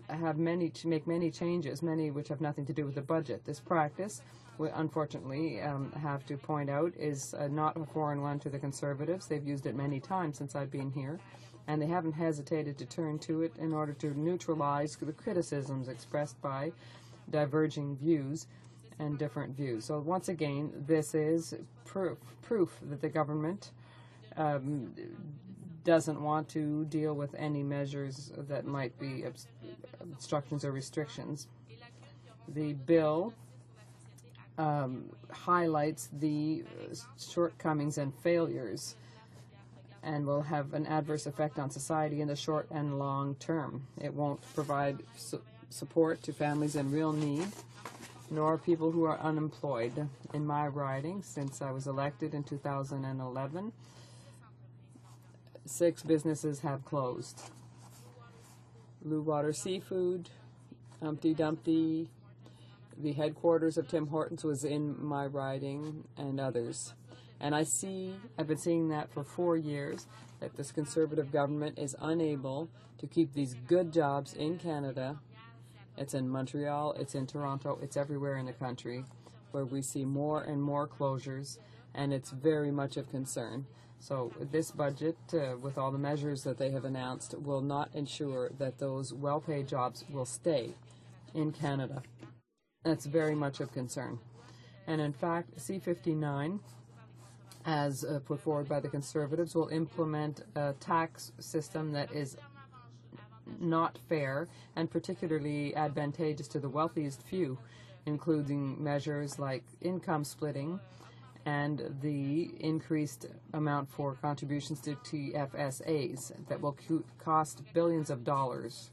make many changes, many which have nothing to do with the budget. This practice, we unfortunately have to point out, is not a foreign one to the Conservatives. They've used it many times since I've been here, and they haven't hesitated to turn to it in order to neutralize the criticisms expressed by diverging views and different views. So once again, this is proof that the government doesn't want to deal with any measures that might be obstructions or restrictions. The bill highlights the shortcomings and failures and will have an adverse effect on society in the short and long term. It won't provide support to families in real need, nor people who are unemployed. In my riding, since I was elected in 2011, 6 businesses have closed. Blue Water Seafood, Humpty Dumpty, the headquarters of Tim Hortons was in my riding, and others. And I've been seeing that for 4 years, that this Conservative government is unable to keep these good jobs in Canada. It's in Montreal, it's in Toronto, it's everywhere in the country where we see more and more closures, and it's very much of concern. So this budget, with all the measures that they have announced, will not ensure that those well-paid jobs will stay in Canada. That's very much of concern. And in fact, C-59, as put forward by the Conservatives, will implement a tax system that is not fair and particularly advantageous to the wealthiest few, including measures like income splitting and the increased amount for contributions to TFSAs that will cost billions of dollars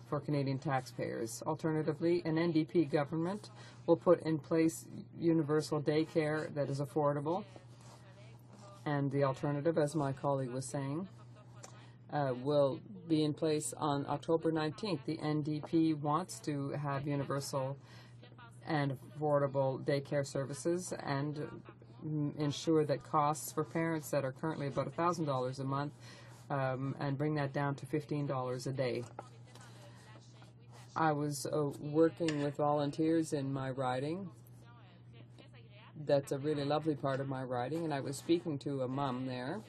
for Canadian taxpayers. Alternatively, an NDP government will put in place universal daycare that is affordable. And the alternative, as my colleague was saying, will be in place on October 19th. The NDP wants to have universal and affordable daycare services and ensure that costs for parents that are currently about $1,000 a month and bring that down to $15 a day. I was working with volunteers in my riding. That's a really lovely part of my riding, and I was speaking to a mom there.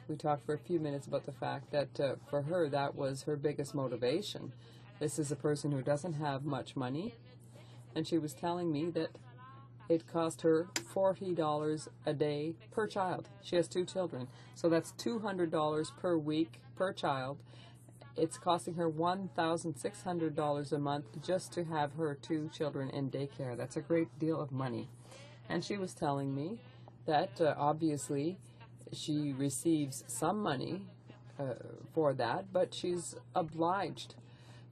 We talked for a few minutes about the fact that for her, that was her biggest motivation. This is a person who doesn't have much money, and she was telling me that it cost her $40 a day per child. She has 2 children, so that's $200 per week per child. It's costing her $1,600 a month just to have her 2 children in daycare. That's a great deal of money. And she was telling me that obviously she receives some money for that, but she's obliged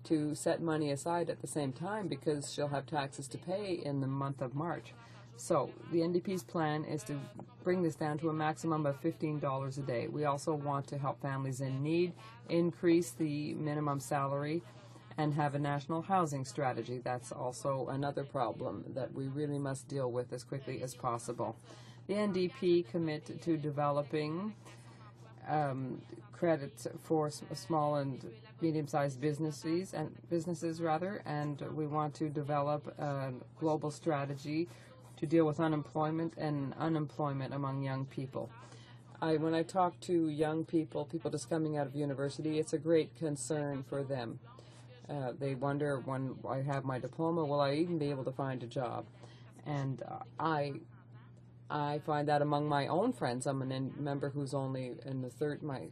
to set money aside at the same time because she'll have taxes to pay in the month of March. So the NDP's plan is to bring this down to a maximum of $15 a day. We also want to help families in need, increase the minimum salary, and have a national housing strategy. That's also another problem that we really must deal with as quickly as possible. The NDP commit to developing credits for small and medium-sized businesses, and we want to develop a global strategy to deal with unemployment and unemployment among young people. When I talk to young people just coming out of university, it's a great concern for them. They wonder, when I have my diploma, will I even be able to find a job? And I find that among my own friends. I'm a member who's only in the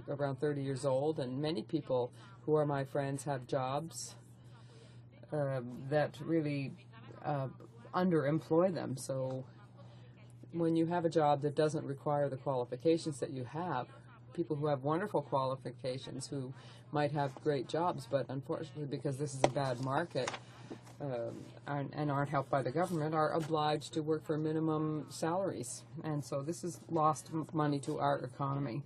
around 30 years old, and many people who are my friends have jobs that really underemploy them. So when you have a job that doesn't require the qualifications that you have, people who have wonderful qualifications who might have great jobs, but unfortunately because this is a bad market and aren't helped by the government, are obliged to work for minimum salaries. And so this has lost money to our economy.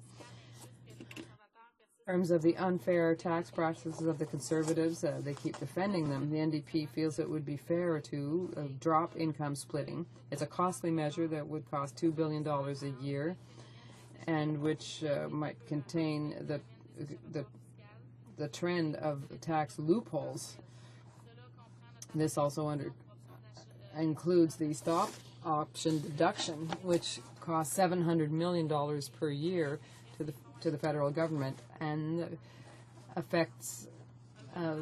In terms of the unfair tax practices of the Conservatives, they keep defending them. The NDP feels it would be fair to drop income splitting. It's a costly measure that would cost $2 billion a year, and which might contain the the trend of tax loopholes. This also includes the stock option deduction, which costs $700 million per year to the federal government and affects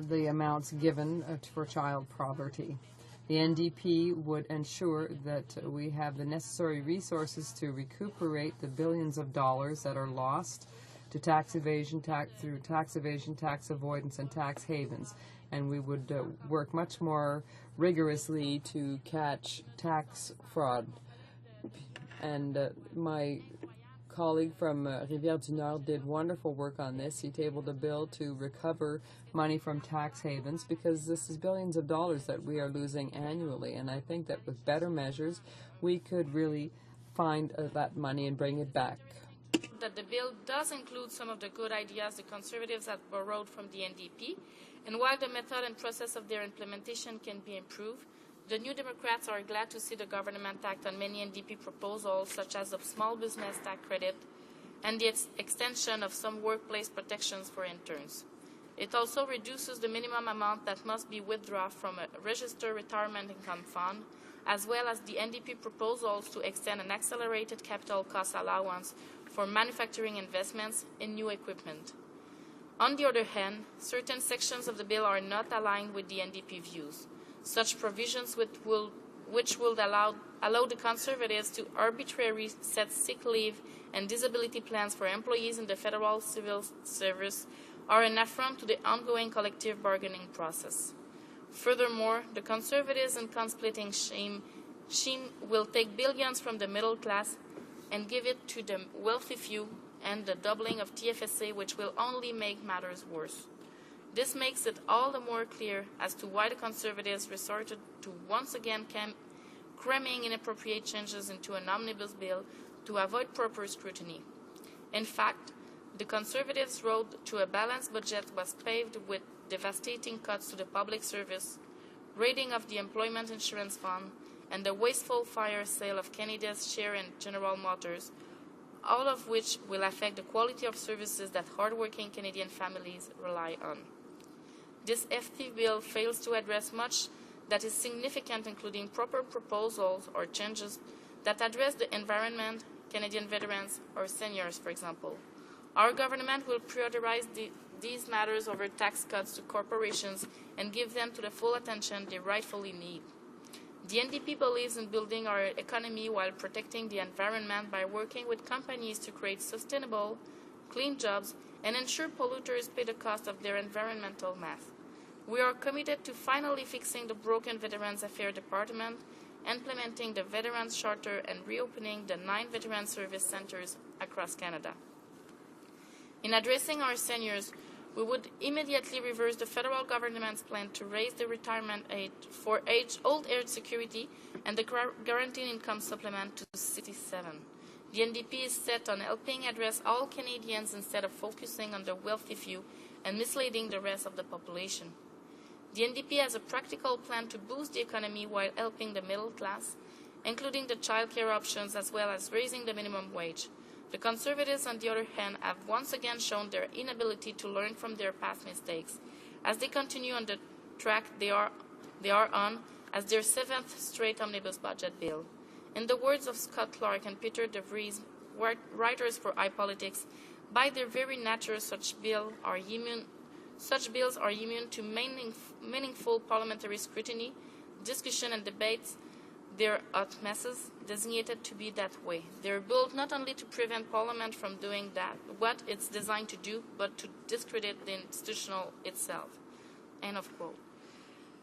the amounts given for child poverty. The NDP would ensure that we have the necessary resources to recuperate the billions of dollars that are lost to tax evasion, tax avoidance, and tax havens. And we would work much more rigorously to catch tax fraud. And my colleague from Rivière-du-Nord did wonderful work on this. He tabled a bill to recover money from tax havens because this is billions of dollars that we are losing annually. And I think that with better measures, we could really find that money and bring it back. That the bill does include some of the good ideas the Conservatives have borrowed from the NDP, and while the method and process of their implementation can be improved, the New Democrats are glad to see the government act on many NDP proposals, such as the small business tax credit and the extension of some workplace protections for interns. It also reduces the minimum amount that must be withdrawn from a registered retirement income fund, as well as the NDP proposals to extend an accelerated capital cost allowance for manufacturing investments in new equipment. On the other hand, certain sections of the bill are not aligned with the NDP views. Such provisions which will allow the Conservatives to arbitrarily set sick leave and disability plans for employees in the federal civil service are an affront to the ongoing collective bargaining process. Furthermore, the Conservatives' income-splitting scheme will take billions from the middle class and give it to the wealthy few, and the doubling of TFSA, which will only make matters worse. This makes it all the more clear as to why the Conservatives resorted to once again cramming inappropriate changes into an omnibus bill to avoid proper scrutiny. In fact, the Conservatives' road to a balanced budget was paved with devastating cuts to the public service, raiding of the Employment Insurance Fund, and the wasteful fire sale of Canada's share in General Motors, all of which will affect the quality of services that hardworking Canadian families rely on. This FT bill fails to address much that is significant, including proper proposals or changes that address the environment, Canadian veterans, or seniors, for example. Our government will prioritize these matters over tax cuts to corporations and give them to the full attention they rightfully need. The NDP believes in building our economy while protecting the environment by working with companies to create sustainable, clean jobs and ensure polluters pay the cost of their environmental math. We are committed to finally fixing the broken Veterans Affairs Department, implementing the Veterans Charter, and reopening the 9 Veterans Service Centres across Canada. In addressing our seniors, we would immediately reverse the federal government's plan to raise the retirement age for old age security and the guaranteed income supplement to 67. The NDP is set on helping address all Canadians instead of focusing on the wealthy few and misleading the rest of the population. The NDP has a practical plan to boost the economy while helping the middle class, including the child care options as well as raising the minimum wage. The Conservatives, on the other hand, have once again shown their inability to learn from their past mistakes, as they continue on the track they are on as their 7th straight omnibus budget bill. In the words of Scott Clark and Peter DeVries, writers for iPolitics, by their very nature, such bills are immune to meaningful parliamentary scrutiny, discussion and debates. They're hot messes, designated to be that way. They're built not only to prevent Parliament from doing what it's designed to do, but to discredit the institutional itself. End of quote.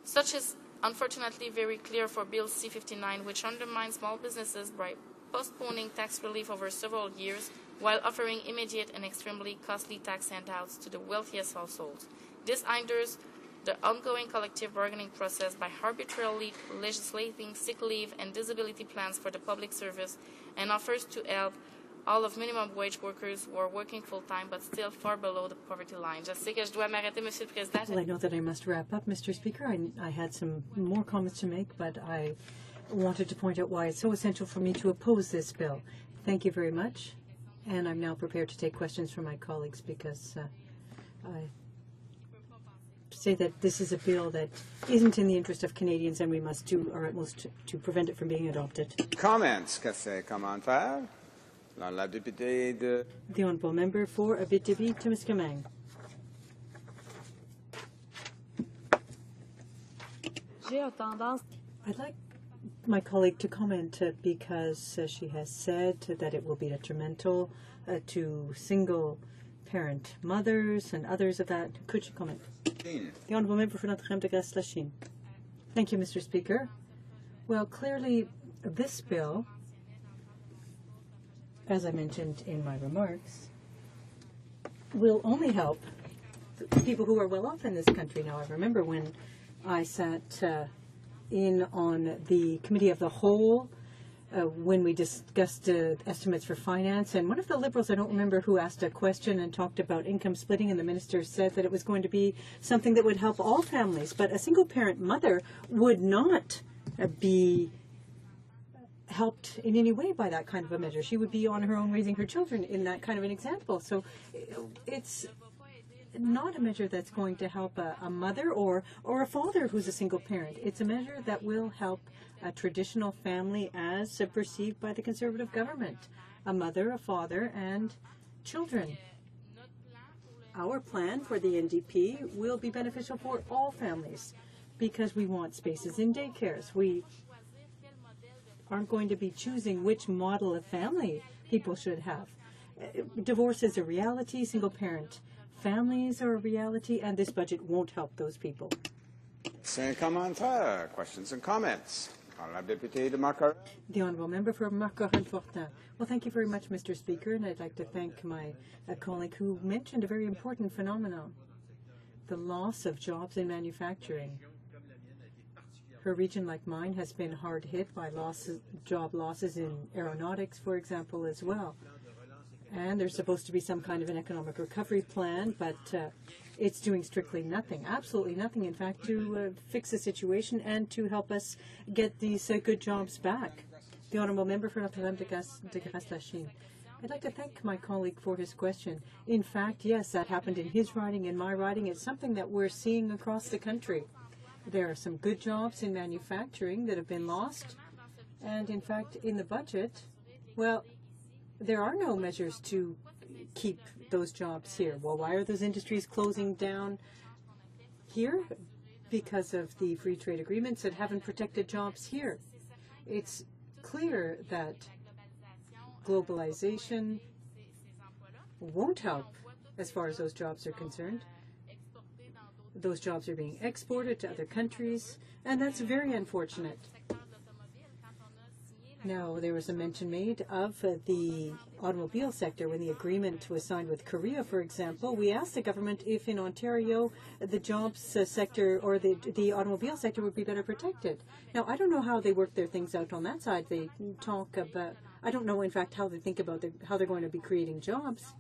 Such is unfortunately very clear for Bill C-59, which undermines small businesses by postponing tax relief over several years while offering immediate and extremely costly tax handouts to the wealthiest households. This hinders the ongoing collective bargaining process by arbitrarily legislating sick leave and disability plans for the public service and offers to help all of minimum wage workers who are working full-time but still far below the poverty line. Je sais que je dois m'arrêter, Monsieur le Président. Well, I know that I must wrap up, Mr. Speaker. I had some more comments to make, but I wanted to point out why it's so essential for me to oppose this bill. Thank you very much. And I'm now prepared to take questions from my colleagues because say that this is a bill that isn't in the interest of Canadians, and we must do our utmost to prevent it from being adopted. Comments? Commentaires? La députée de... The honourable member for Abitibi-Témiscamingue. I'd like my colleague to comment because she has said that it will be detrimental to single-parent mothers and others of that. Could you comment? The honourable member for Notre-Dame de Grace-Lachine. Thank you, Mr. Speaker. Well, clearly, this bill, as I mentioned in my remarks, will only help people who are well off in this country. Now, I remember when I sat in on the Committee of the Whole when we discussed estimates for finance, and one of the Liberals, I don't remember who, asked a question and talked about income splitting, and the minister said that it was going to be something that would help all families, but a single-parent mother would not be helped in any way by that kind of a measure. She would be on her own raising her children in that kind of an example. So it's not a measure that's going to help a mother or a father who's a single parent. It's a measure that will help a traditional family as perceived by the Conservative government. A mother, a father, and children. Our plan for the NDP will be beneficial for all families because we want spaces in daycares. We aren't going to be choosing which model of family people should have. Divorce is a reality, single-parent families are a reality, and this budget won't help those people. Questions and comments? La députée de Margaret. The honourable member for Margaret-Fortin. Well, thank you very much, Mr. Speaker, and I'd like to thank my colleague who mentioned a very important phenomenon, the loss of jobs in manufacturing. Her region, like mine, has been hard hit by job losses in aeronautics, for example, as well. And there's supposed to be some kind of an economic recovery plan, but it's doing strictly nothing, absolutely nothing, in fact, to fix the situation and to help us get these good jobs back. The honourable member for Notre-Dame de Grace-Lachine. I'd like to thank my colleague for his question. In fact, yes, that happened in his riding, in my riding. It's something that we're seeing across the country. There are some good jobs in manufacturing that have been lost. And in fact, in the budget, well, there are no measures to keep those jobs here. Well, why are those industries closing down here? Because of the free trade agreements that haven't protected jobs here. It's clear that globalization won't help as far as those jobs are concerned. Those jobs are being exported to other countries, and that's very unfortunate. Now, there was a mention made of the automobile sector. When the agreement was signed with Korea, for example, we asked the government if in Ontario the jobs sector or the automobile sector would be better protected. Now, I don't know how they work their things out on that side. They talk about, I don't know, in fact, how they think about how they're going to be creating jobs,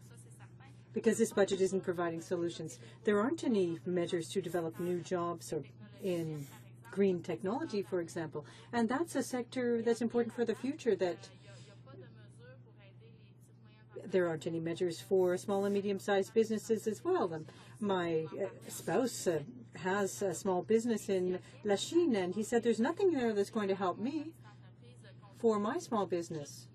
because this budget isn't providing solutions. There aren't any measures to develop new jobs or in green technology, for example. And that's a sector that's important for the future, that there aren't any measures for small and medium-sized businesses as well. My spouse has a small business in Lachine, and he said there's nothing there that's going to help me for my small business.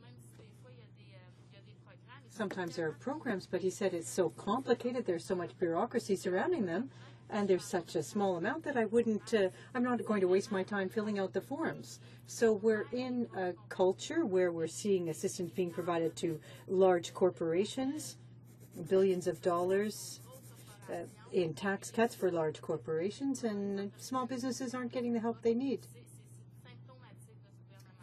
Sometimes there are programs, but he said it's so complicated, there's so much bureaucracy surrounding them, and there's such a small amount that I'm not going to waste my time filling out the forms. So we're in a culture where we're seeing assistance being provided to large corporations, billions of dollars in tax cuts for large corporations, and small businesses aren't getting the help they need.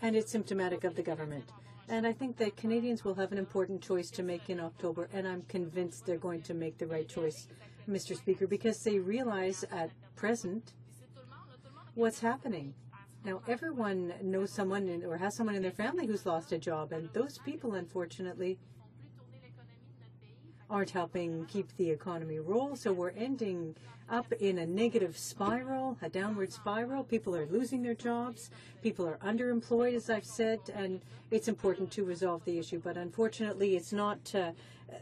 And it's symptomatic of the government. And I think that Canadians will have an important choice to make in October, and I'm convinced they're going to make the right choice, Mr. Speaker, because they realize at present what's happening. Now, everyone knows someone or has someone in their family who's lost a job, and those people, unfortunately, aren't helping keep the economy roll. So we're ending up in a negative spiral, a downward spiral. People are losing their jobs. People are underemployed, as I've said, and it's important to resolve the issue. But unfortunately, it's not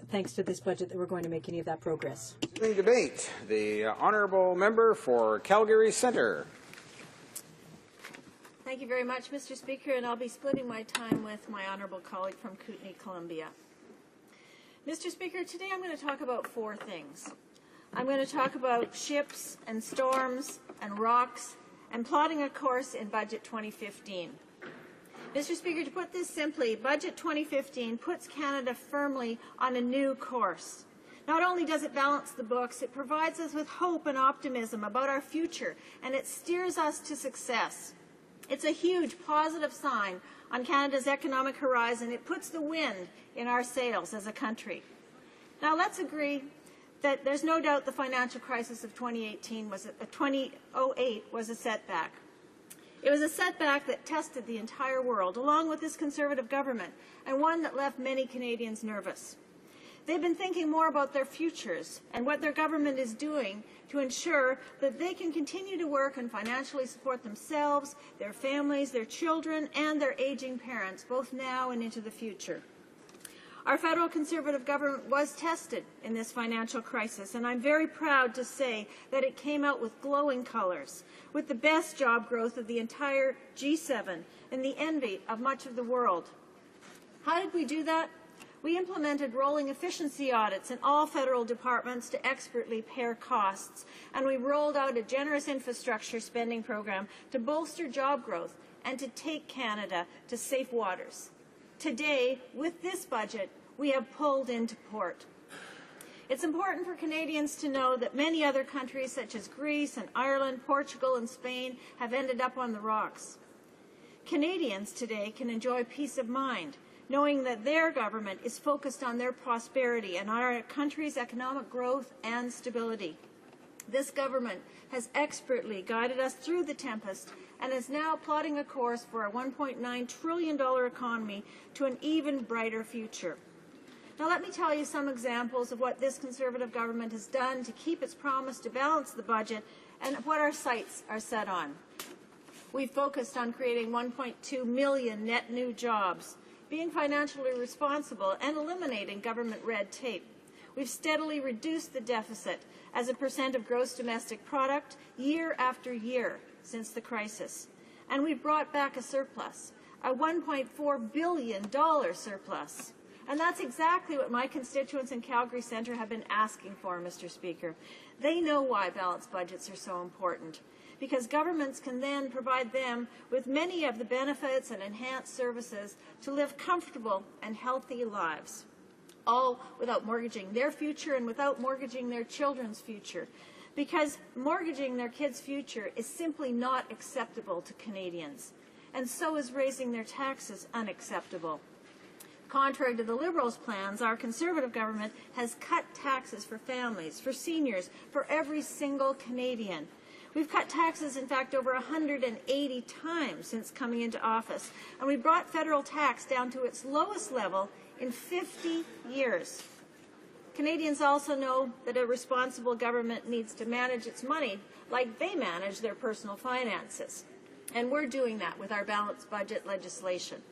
thanks to this budget that we're going to make any of that progress. Debate. The honourable member for Calgary Centre. Thank you very much, Mr. Speaker, and I'll be splitting my time with my honourable colleague from Kootenay, Columbia. Mr. Speaker, today I'm going to talk about four things. I'm going to talk about ships and storms and rocks and plotting a course in Budget 2015. Mr. Speaker, to put this simply, Budget 2015 puts Canada firmly on a new course. Not only does it balance the books, it provides us with hope and optimism about our future, and it steers us to success. It's a huge positive sign on Canada's economic horizon. It puts the wind in our sails as a country. Now, let's agree that there's no doubt the financial crisis of 2008 was a setback. It was a setback that tested the entire world, along with this Conservative government, and one that left many Canadians nervous. They've been thinking more about their futures and what their government is doing to ensure that they can continue to work and financially support themselves, their families, their children, and their aging parents, both now and into the future. Our federal Conservative government was tested in this financial crisis, and I'm very proud to say that it came out with glowing colors, with the best job growth of the entire G7 and the envy of much of the world. How did we do that? We implemented rolling efficiency audits in all federal departments to expertly pare costs, and we rolled out a generous infrastructure spending program to bolster job growth and to take Canada to safe waters. Today, with this budget, we have pulled into port. It's important for Canadians to know that many other countries such as Greece and Ireland, Portugal and Spain have ended up on the rocks. Canadians today can enjoy peace of mind, knowing that their government is focused on their prosperity and our country's economic growth and stability. This government has expertly guided us through the tempest and is now plotting a course for a $1.9 trillion economy to an even brighter future. Now let me tell you some examples of what this Conservative government has done to keep its promise to balance the budget and what our sights are set on. We've focused on creating 1.2 million net new jobs, being financially responsible, and eliminating government red tape. We've steadily reduced the deficit as a percent of gross domestic product year after year since the crisis. And we've brought back a surplus, a $1.4 billion surplus. And that's exactly what my constituents in Calgary Centre have been asking for, Mr. Speaker. They know why balanced budgets are so important, because governments can then provide them with many of the benefits and enhanced services to live comfortable and healthy lives, all without mortgaging their future and without mortgaging their children's future, because mortgaging their kids' future is simply not acceptable to Canadians, and so is raising their taxes unacceptable. Contrary to the Liberals' plans, our Conservative government has cut taxes for families, for seniors, for every single Canadian. We've cut taxes, in fact, over 180 times since coming into office, and we brought federal tax down to its lowest level in 50 years. Canadians also know that a responsible government needs to manage its money like they manage their personal finances, and we're doing that with our balanced budget legislation.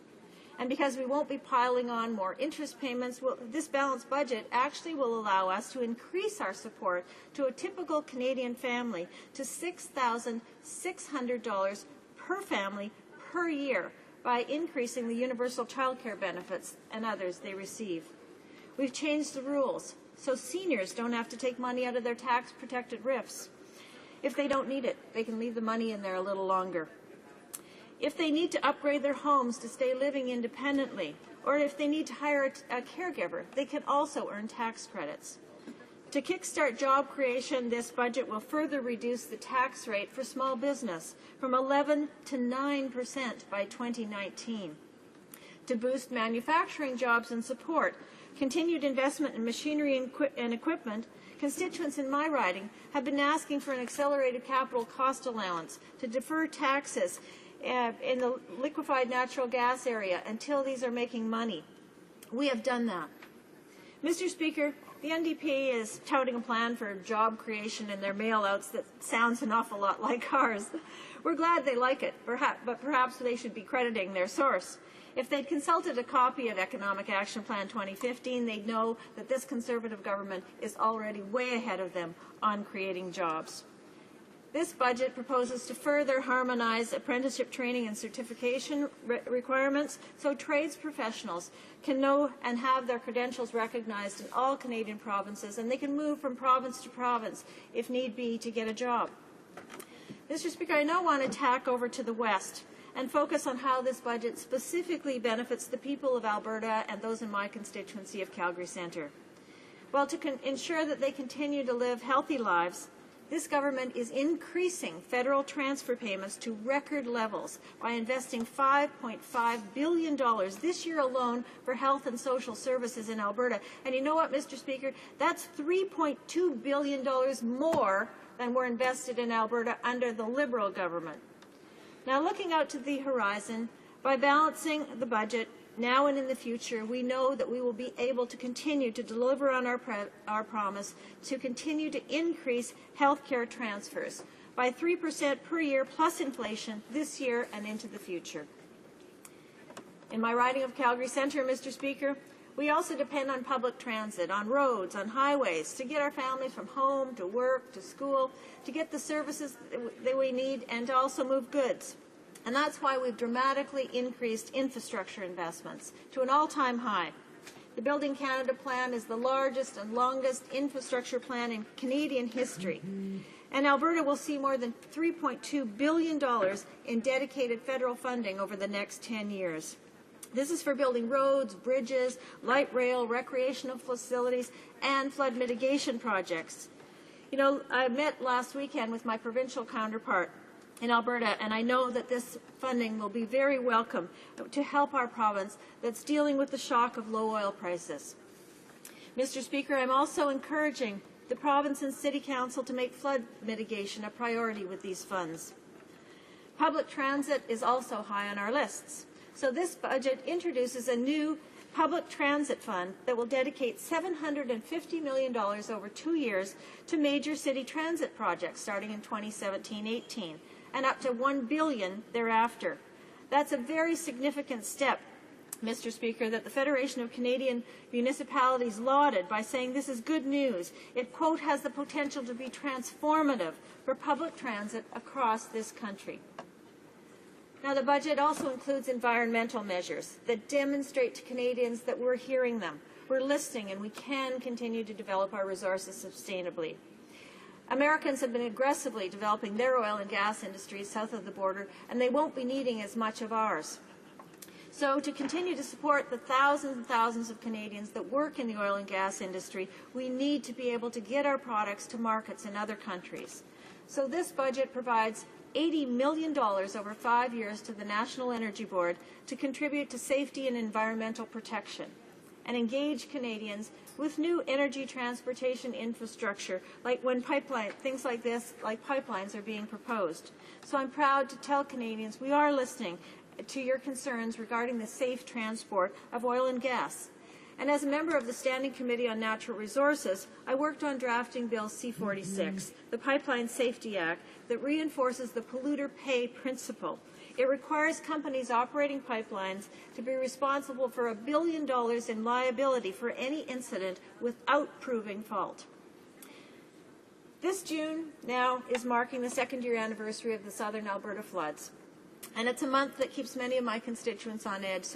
And because we won't be piling on more interest payments, this balanced budget actually will allow us to increase our support to a typical Canadian family to $6,600 per family per year by increasing the universal childcare benefits and others they receive. We've changed the rules so seniors don't have to take money out of their tax-protected RRIFs. If they don't need it, they can leave the money in there a little longer. If they need to upgrade their homes to stay living independently, or if they need to hire a caregiver, they can also earn tax credits. To kickstart job creation, this budget will further reduce the tax rate for small business from 11% to 9% by 2019. To boost manufacturing jobs and support continued investment in machinery and equipment, constituents in my riding have been asking for an accelerated capital cost allowance to defer taxes in the liquefied natural gas area until these are making money. We have done that. Mr. Speaker, The NDP is touting a plan for job creation in their mail-outs that sounds an awful lot like ours. We're glad they like it, but perhaps they should be crediting their source. If they'd consulted a copy of Economic Action Plan 2015, they'd know that this Conservative government is already way ahead of them on creating jobs. This budget proposes to further harmonize apprenticeship training and certification requirements so trades professionals can know and have their credentials recognized in all Canadian provinces, and they can move from province to province if need be to get a job. Mr. Speaker, I now want to tack over to the West and focus on how this budget specifically benefits the people of Alberta and those in my constituency of Calgary Centre. Well, to ensure that they continue to live healthy lives, this government is increasing federal transfer payments to record levels by investing $5.5 billion this year alone for health and social services in Alberta. And you know what, Mr. Speaker? That's $3.2 billion more than were invested in Alberta under the Liberal government. Now, looking out to the horizon, by balancing the budget now and in the future, we know that we will be able to continue to deliver on our promise to continue to increase health care transfers by 3% per year plus inflation this year and into the future. In my riding of Calgary Centre, Mr. Speaker, we also depend on public transit, on roads, on highways, to get our families from home to work to school, to get the services that we need, and to also move goods. And that's why we've dramatically increased infrastructure investments to an all-time high. The Building Canada plan is the largest and longest infrastructure plan in Canadian history. And Alberta will see more than $3.2 billion in dedicated federal funding over the next 10 years. This is for building roads, bridges, light rail, recreational facilities, and flood mitigation projects. You know, I met last weekend with my provincial counterpart in Alberta, and I know that this funding will be very welcome to help our province that's dealing with the shock of low oil prices. Mr. Speaker, I'm also encouraging the province and city council to make flood mitigation a priority with these funds. Public transit is also high on our lists. So this budget introduces a new public transit fund that will dedicate $750 million over 2 years to major city transit projects starting in 2017-18 and up to $1 billion thereafter. That's a very significant step, Mr. Speaker, that the Federation of Canadian Municipalities lauded by saying this is good news. It, quote, has the potential to be transformative for public transit across this country. Now, the budget also includes environmental measures that demonstrate to Canadians that we're hearing them, we're listening, and we can continue to develop our resources sustainably. Americans have been aggressively developing their oil and gas industries south of the border, and they won't be needing as much of ours. So to continue to support the thousands and thousands of Canadians that work in the oil and gas industry, we need to be able to get our products to markets in other countries. So this budget provides $80 million over 5 years to the National Energy Board to contribute to safety and environmental protection and engage Canadians with new energy transportation infrastructure, like when things like this, like pipelines, are being proposed. So I'm proud to tell Canadians we are listening to your concerns regarding the safe transport of oil and gas. And as a member of the Standing Committee on Natural Resources, I worked on drafting Bill C-46, the Pipeline Safety Act, that reinforces the polluter pay principle. It requires companies operating pipelines to be responsible for $1 billion in liability for any incident without proving fault. This June now is marking the second-year anniversary of the Southern Alberta floods. And it's a month that keeps many of my constituents on edge,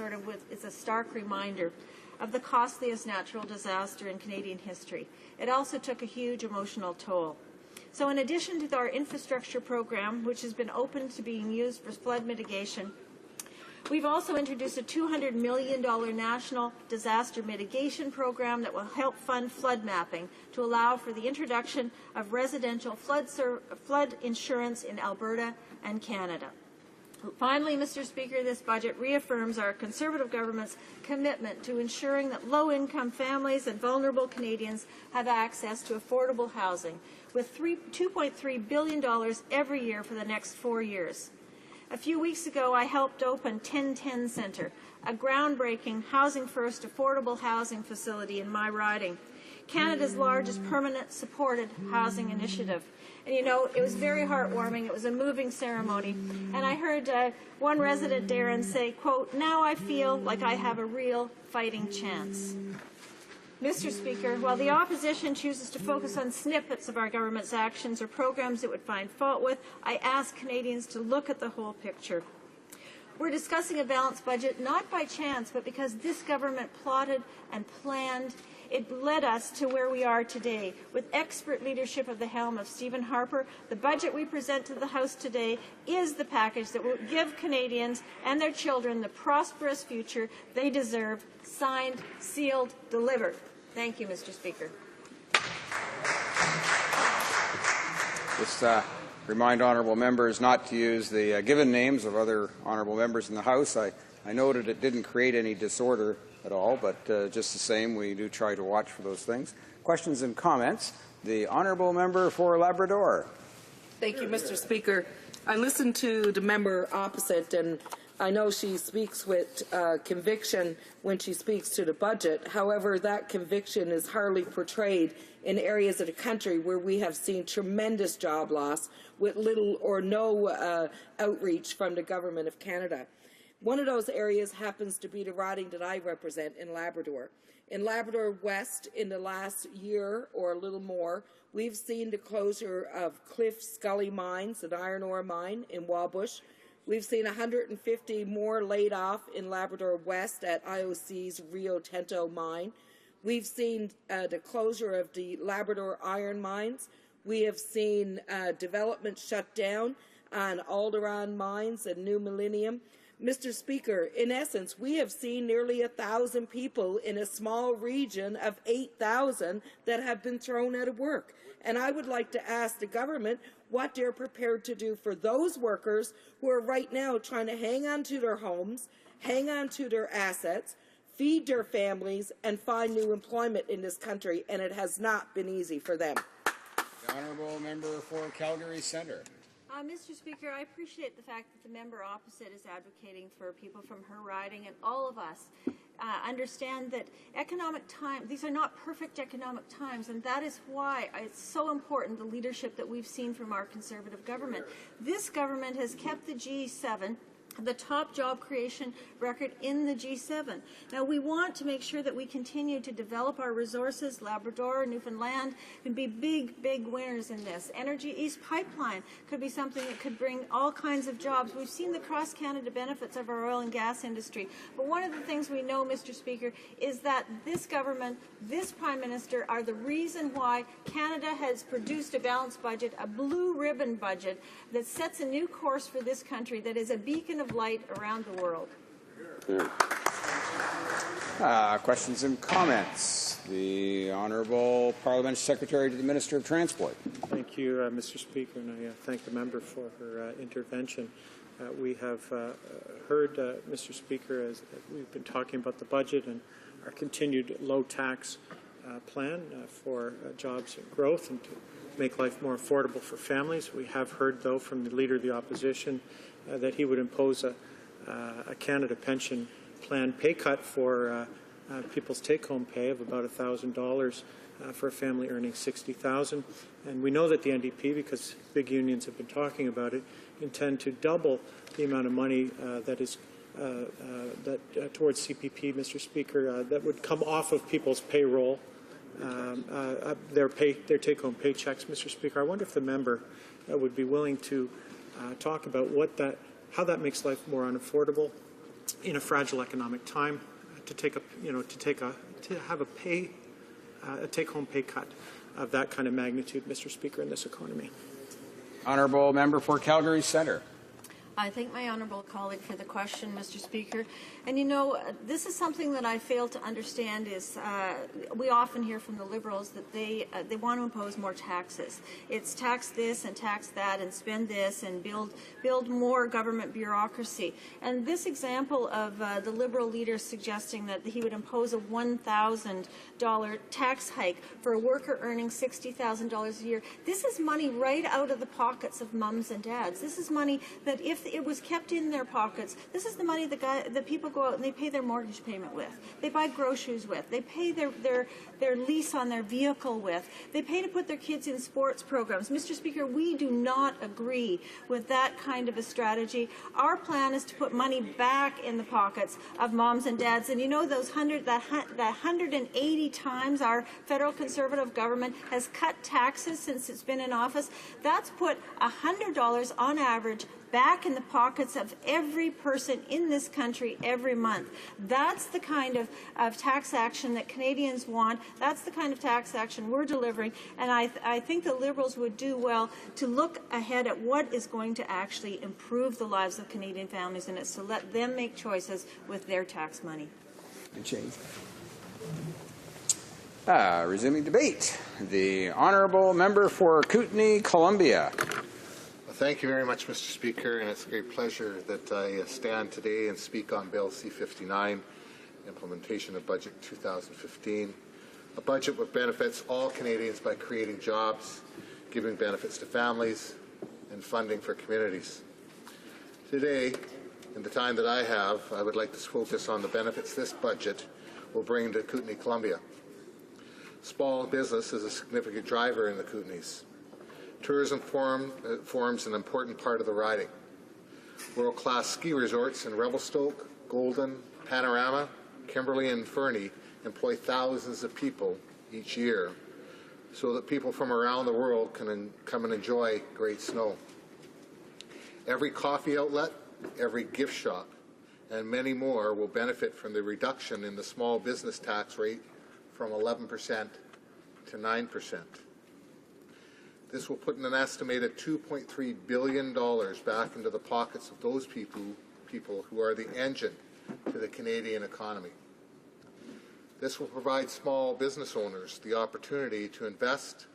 it's a stark reminder of the costliest natural disaster in Canadian history. It also took a huge emotional toll. So in addition to our infrastructure program, which has been open to being used for flood mitigation, we've also introduced a $200 million national disaster mitigation program that will help fund flood mapping to allow for the introduction of residential flood insurance in Alberta and Canada. Finally, Mr. Speaker, this budget reaffirms our Conservative government's commitment to ensuring that low-income families and vulnerable Canadians have access to affordable housing, with $2.3 billion every year for the next 4 years. A few weeks ago, I helped open 1010 Centre, a groundbreaking Housing First affordable housing facility in my riding. Canada's largest permanent supported housing initiative. And you know, it was very heartwarming. It was a moving ceremony. And I heard one resident, Darren, say, quote, "Now I feel like I have a real fighting chance." Mr. Speaker, while the opposition chooses to focus on snippets of our government's actions or programs it would find fault with, I ask Canadians to look at the whole picture. We're discussing a balanced budget not by chance, but because this government plotted and planned. It led us to where we are today. With expert leadership of the helm of Stephen Harper, the budget we present to the House today is the package that will give Canadians and their children the prosperous future they deserve. Signed, sealed, delivered. Thank you, Mr. Speaker. Just remind honourable members not to use the given names of other honourable members in the House. I noted it didn't create any disorder at all, but just the same, we do try to watch for those things. Questions and comments? The honourable member for Labrador. Thank you, Mr. Speaker. I listened to the member opposite, and I know she speaks with conviction when she speaks to the budget. However, that conviction is hardly portrayed in areas of the country where we have seen tremendous job loss with little or no outreach from the Government of Canada. One of those areas happens to be the riding that I represent in Labrador. In Labrador West, in the last year or a little more, we've seen the closure of Cliff Scully Mines, an iron ore mine in Wabush. We've seen 150 more laid off in Labrador West at IOC's Rio Tinto mine. We've seen the closure of the Labrador iron mines. We have seen development shut down on Alderon mines and New Millennium. Mr. Speaker, in essence, we have seen nearly 1,000 people in a small region of 8,000 that have been thrown out of work. And I would like to ask the government what they're prepared to do for those workers who are right now trying to hang on to their homes, hang on to their assets, feed their families, and find new employment in this country, and it has not been easy for them. The honourable member for Calgary Centre. Mr. Speaker, I appreciate the fact that the member opposite is advocating for people from her riding, and all of us understand that these are not perfect economic times, and that is why it's so important the leadership that we've seen from our Conservative government. This government has kept the G7 the top job creation record in the G7. Now, we want to make sure that we continue to develop our resources. Labrador, Newfoundland can be big, big winners in this. Energy East Pipeline could be something that could bring all kinds of jobs. We've seen the cross-Canada benefits of our oil and gas industry. But one of the things we know, Mr. Speaker, is that this government, this Prime Minister, are the reason why Canada has produced a balanced budget, a blue ribbon budget that sets a new course for this country, that is a beacon of light around the world. Questions and comments. The Honourable Parliamentary Secretary to the Minister of Transport. Thank you, Mr. Speaker, and I thank the member for her intervention. We have heard, Mr. Speaker, as we've been talking about the budget and our continued low tax plan for jobs and growth and to make life more affordable for families. We have heard, though, from the Leader of the Opposition that he would impose a Canada Pension Plan pay cut for people's take-home pay of about $1,000 for a family earning $60,000. And we know that the NDP, because big unions have been talking about it, intend to double the amount of money that is towards CPP, Mr. Speaker, that would come off of people's payroll, their take-home paychecks, Mr. Speaker. I wonder if the member would be willing to talk about how that makes life more unaffordable in a fragile economic time, to have a take-home pay cut of that kind of magnitude, Mr. Speaker, in this economy. Honourable member for Calgary Centre. I thank my honourable colleague for the question, Mr. Speaker. And you know, this is something that I fail to understand is we often hear from the Liberals that they want to impose more taxes. It's tax this and tax that and spend this and build more government bureaucracy. And this example of the Liberal leader suggesting that he would impose a $1,000 tax hike for a worker earning $60,000 a year, this is money right out of the pockets of mums and dads. This is money that if it was kept in their pockets. This is the money that people go out and they pay their mortgage payment with. They buy groceries with. They pay their lease on their vehicle with. They pay to put their kids in sports programs. Mr. Speaker, we do not agree with that kind of a strategy. Our plan is to put money back in the pockets of moms and dads. And you know those 180 times our federal Conservative government has cut taxes since it's been in office. That's put $100 on average back in the pockets of every person in this country every month. That's the kind of tax action that Canadians want. That's the kind of tax action we're delivering. And I think the Liberals would do well to look ahead at what is going to actually improve the lives of Canadian families, and it's to let them make choices with their tax money. Resuming debate. The Honourable Member for Kootenay, Columbia. Thank you very much, Mr. Speaker, and it's a great pleasure that I stand today and speak on Bill C-59, Implementation of Budget 2015, a budget which benefits all Canadians by creating jobs, giving benefits to families, and funding for communities. Today, in the time that I have, I would like to focus on the benefits this budget will bring to Kootenay, Columbia. Small business is a significant driver in the Kootenays. Tourism forms an important part of the riding. World-class ski resorts in Revelstoke, Golden, Panorama, Kimberley and Fernie employ thousands of people each year so that people from around the world can come and enjoy great snow. Every coffee outlet, every gift shop, and many more will benefit from the reduction in the small business tax rate from 11% to 9%. This will put an estimated $2.3 billion back into the pockets of those people who are the engine to the Canadian economy. This will provide small business owners the opportunity to invest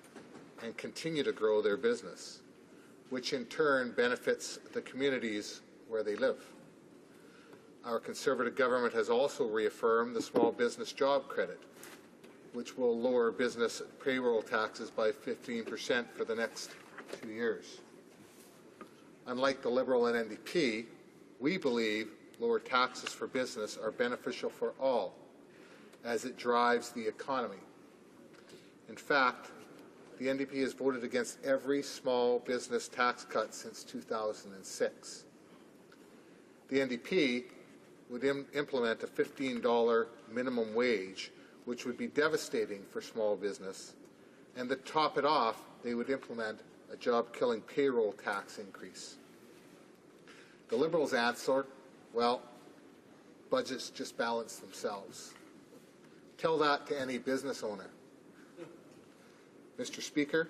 and continue to grow their business, which in turn benefits the communities where they live. Our Conservative government has also reaffirmed the small business job credit, which will lower business payroll taxes by 15% for the next 2 years. Unlike the Liberal and NDP, we believe lower taxes for business are beneficial for all, as it drives the economy. In fact, the NDP has voted against every small business tax cut since 2006. The NDP would implement a $15 minimum wage, which would be devastating for small business, and to top it off, they would implement a job-killing payroll tax increase. The Liberals' answer, well, budgets just balance themselves. Tell that to any business owner. Mr. Speaker,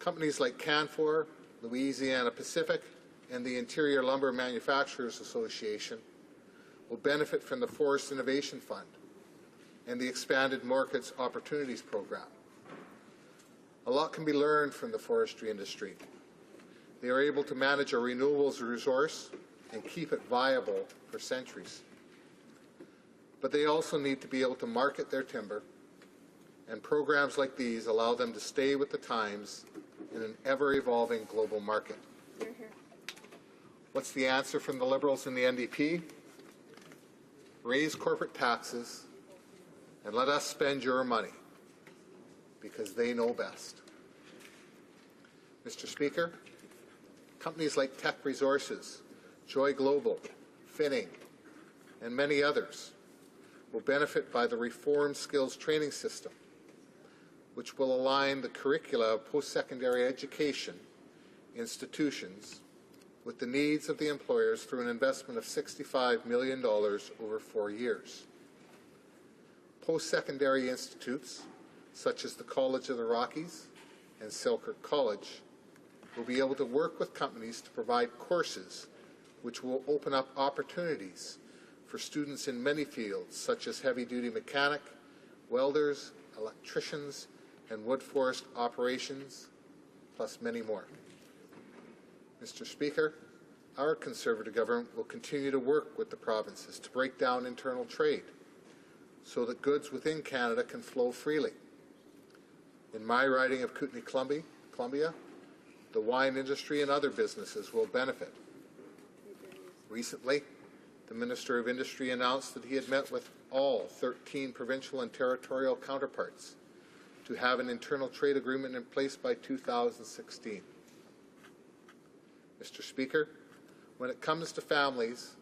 companies like Canfor, Louisiana Pacific, and the Interior Lumber Manufacturers Association will benefit from the Forest Innovation Fund and the Expanded Markets Opportunities Program. A lot can be learned from the forestry industry. They are able to manage a renewables resource and keep it viable for centuries. But they also need to be able to market their timber, and programs like these allow them to stay with the times in an ever-evolving global market. Hear, hear. What's the answer from the Liberals and the NDP? Raise corporate taxes and let us spend your money, because they know best. Mr. Speaker, companies like Tech Resources, Joy Global, Finning, and many others will benefit by the reformed skills training system, which will align the curricula of post-secondary education institutions with the needs of the employers through an investment of $65 million over 4 years. Post-secondary institutes, such as the College of the Rockies and Selkirk College, will be able to work with companies to provide courses which will open up opportunities for students in many fields, such as heavy-duty mechanic, welders, electricians, and wood forest operations, plus many more. Mr. Speaker, our Conservative government will continue to work with the provinces to break down internal trade so that goods within Canada can flow freely. In my riding of Kootenay, Columbia, the wine industry and other businesses will benefit. Recently, the Minister of Industry announced that he had met with all 13 provincial and territorial counterparts to have an internal trade agreement in place by 2016. Mr. Speaker, when it comes to families,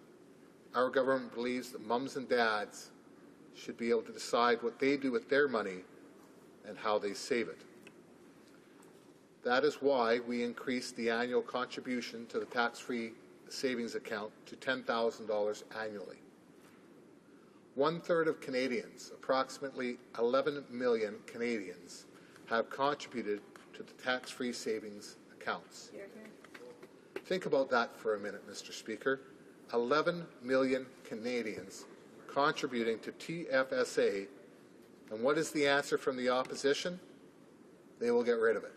our government believes that mums and dads should be able to decide what they do with their money and how they save it. That is why we increased the annual contribution to the tax-free savings account to $10,000 annually. 1/3 of Canadians, approximately 11 million Canadians, have contributed to the tax-free savings accounts. Think about that for a minute, Mr. Speaker. 11 million Canadians contributing to TFSA, and what is the answer from the opposition? They will get rid of it.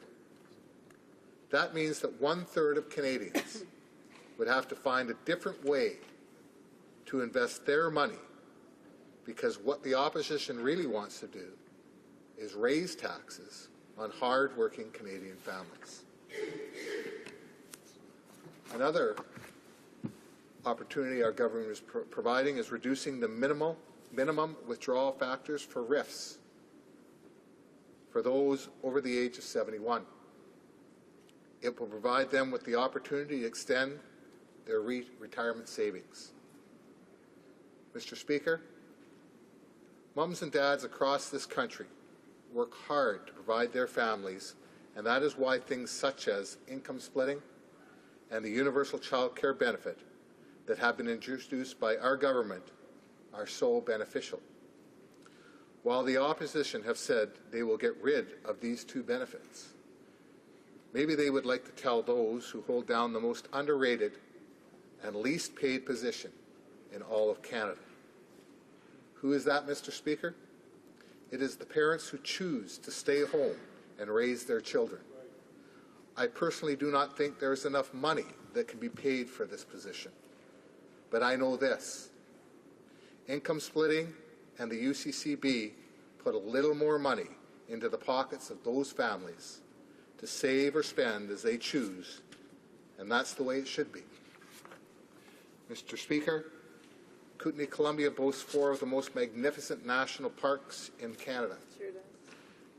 That means that 1/3 of Canadians would have to find a different way to invest their money, because what the opposition really wants to do is raise taxes on hard-working Canadian families. Another opportunity our government is providing is reducing the minimum withdrawal factors for RIFs for those over the age of 71. It will provide them with the opportunity to extend their retirement savings. Mr. Speaker, mums and dads across this country work hard to provide their families, and that is why things such as income splitting and the universal child care benefit that have been introduced by our government are so beneficial. While the opposition have said they will get rid of these two benefits, maybe they would like to tell those who hold down the most underrated and least paid position in all of Canada. Who is that, Mr. Speaker? It is the parents who choose to stay home and raise their children. I personally do not think there is enough money that can be paid for this position. But I know this. Income splitting and the UCCB put a little more money into the pockets of those families to save or spend as they choose, and that's the way it should be. Mr. Speaker, Kootenay, Columbia boasts 4 of the most magnificent national parks in Canada. Sure does.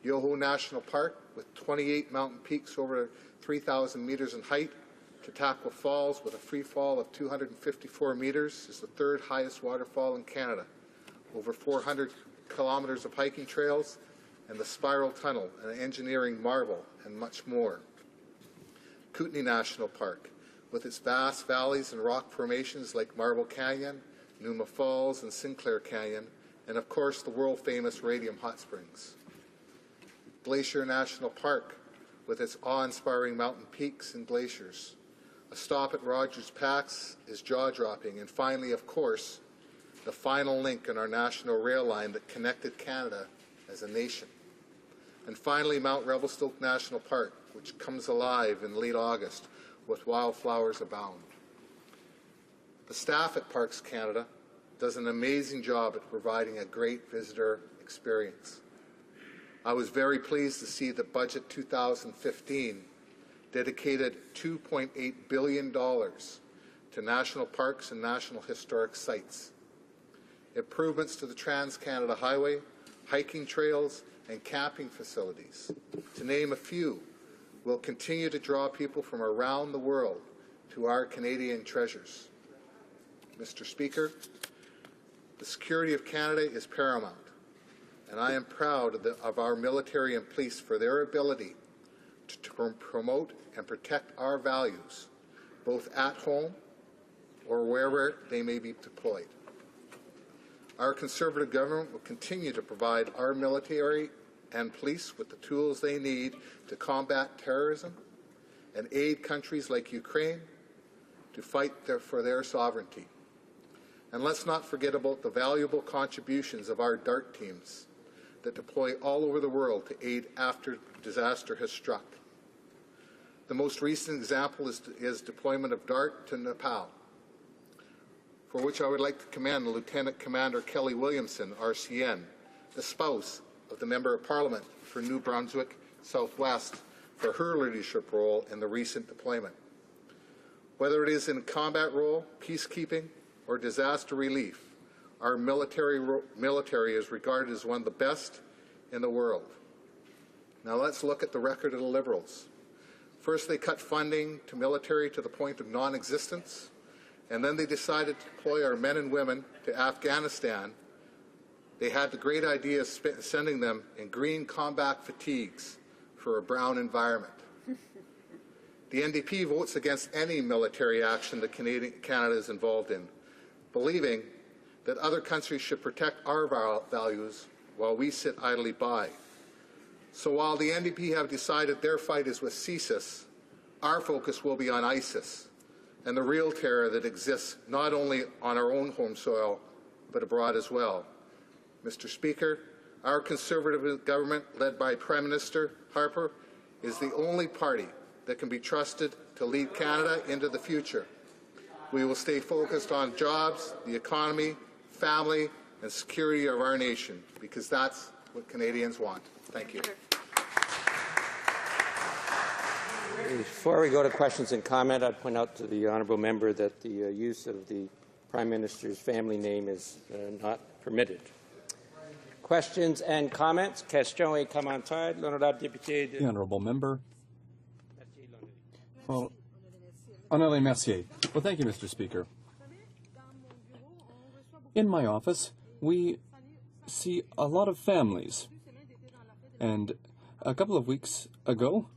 Yoho National Park, with 28 mountain peaks over 3,000 meters in height, Chautauqua Falls, with a free fall of 254 meters, is the 3rd highest waterfall in Canada. Over 400 kilometers of hiking trails, and the Spiral Tunnel, an engineering marvel, and much more. Kootenay National Park, with its vast valleys and rock formations like Marble Canyon, Numa Falls, and Sinclair Canyon, and of course the world-famous Radium Hot Springs. Glacier National Park, with its awe-inspiring mountain peaks and glaciers. A stop at Rogers Pass is jaw-dropping, and finally, of course, the final link in our national rail line that connected Canada as a nation. And finally, Mount Revelstoke National Park, which comes alive in late August with wildflowers abound. The staff at Parks Canada does an amazing job at providing a great visitor experience. I was very pleased to see that Budget 2015 dedicated $2.8 billion to national parks and national historic sites. Improvements to the Trans-Canada Highway, hiking trails, and camping facilities, to name a few, will continue to draw people from around the world to our Canadian treasures. Mr. Speaker, the security of Canada is paramount, and I am proud of our military and police for their ability to promote and protect our values, both at home or wherever they may be deployed. Our Conservative government will continue to provide our military and police with the tools they need to combat terrorism and aid countries like Ukraine to fight for their sovereignty. And let's not forget about the valuable contributions of our DART teams that deploy all over the world to aid after disaster has struck. The most recent example is deployment of DART to Nepal, for which I would like to commend Lieutenant Commander Kelly Williamson, RCN, the spouse of the Member of Parliament for New Brunswick Southwest, for her leadership role in the recent deployment. Whether it is in combat role, peacekeeping, or disaster relief, our military is regarded as one of the best in the world. Now let's look at the record of the Liberals. First, they cut funding to military to the point of non-existence, and then they decided to deploy our men and women to Afghanistan. They had the great idea of sending them in green combat fatigues for a brown environment. The NDP votes against any military action that Canada is involved in, believing that other countries should protect our values while we sit idly by. So while the NDP have decided their fight is with CSIS, our focus will be on ISIS and the real terror that exists not only on our own home soil, but abroad as well. Mr. Speaker, our Conservative government, led by Prime Minister Harper, is the only party that can be trusted to lead Canada into the future. We will stay focused on jobs, the economy, family, and security of our nation, because that's what Canadians want. Thank you. Before we go to questions and comment, I'd point out to the honourable member that the use of the Prime Minister's family name is not permitted. Questions and comments? Question et commentaire. L'honorable député. The honourable member. Well, Honorable Mercier. Well, thank you, Mr. Speaker. In my office, we see a lot of families. And a couple of weeks ago,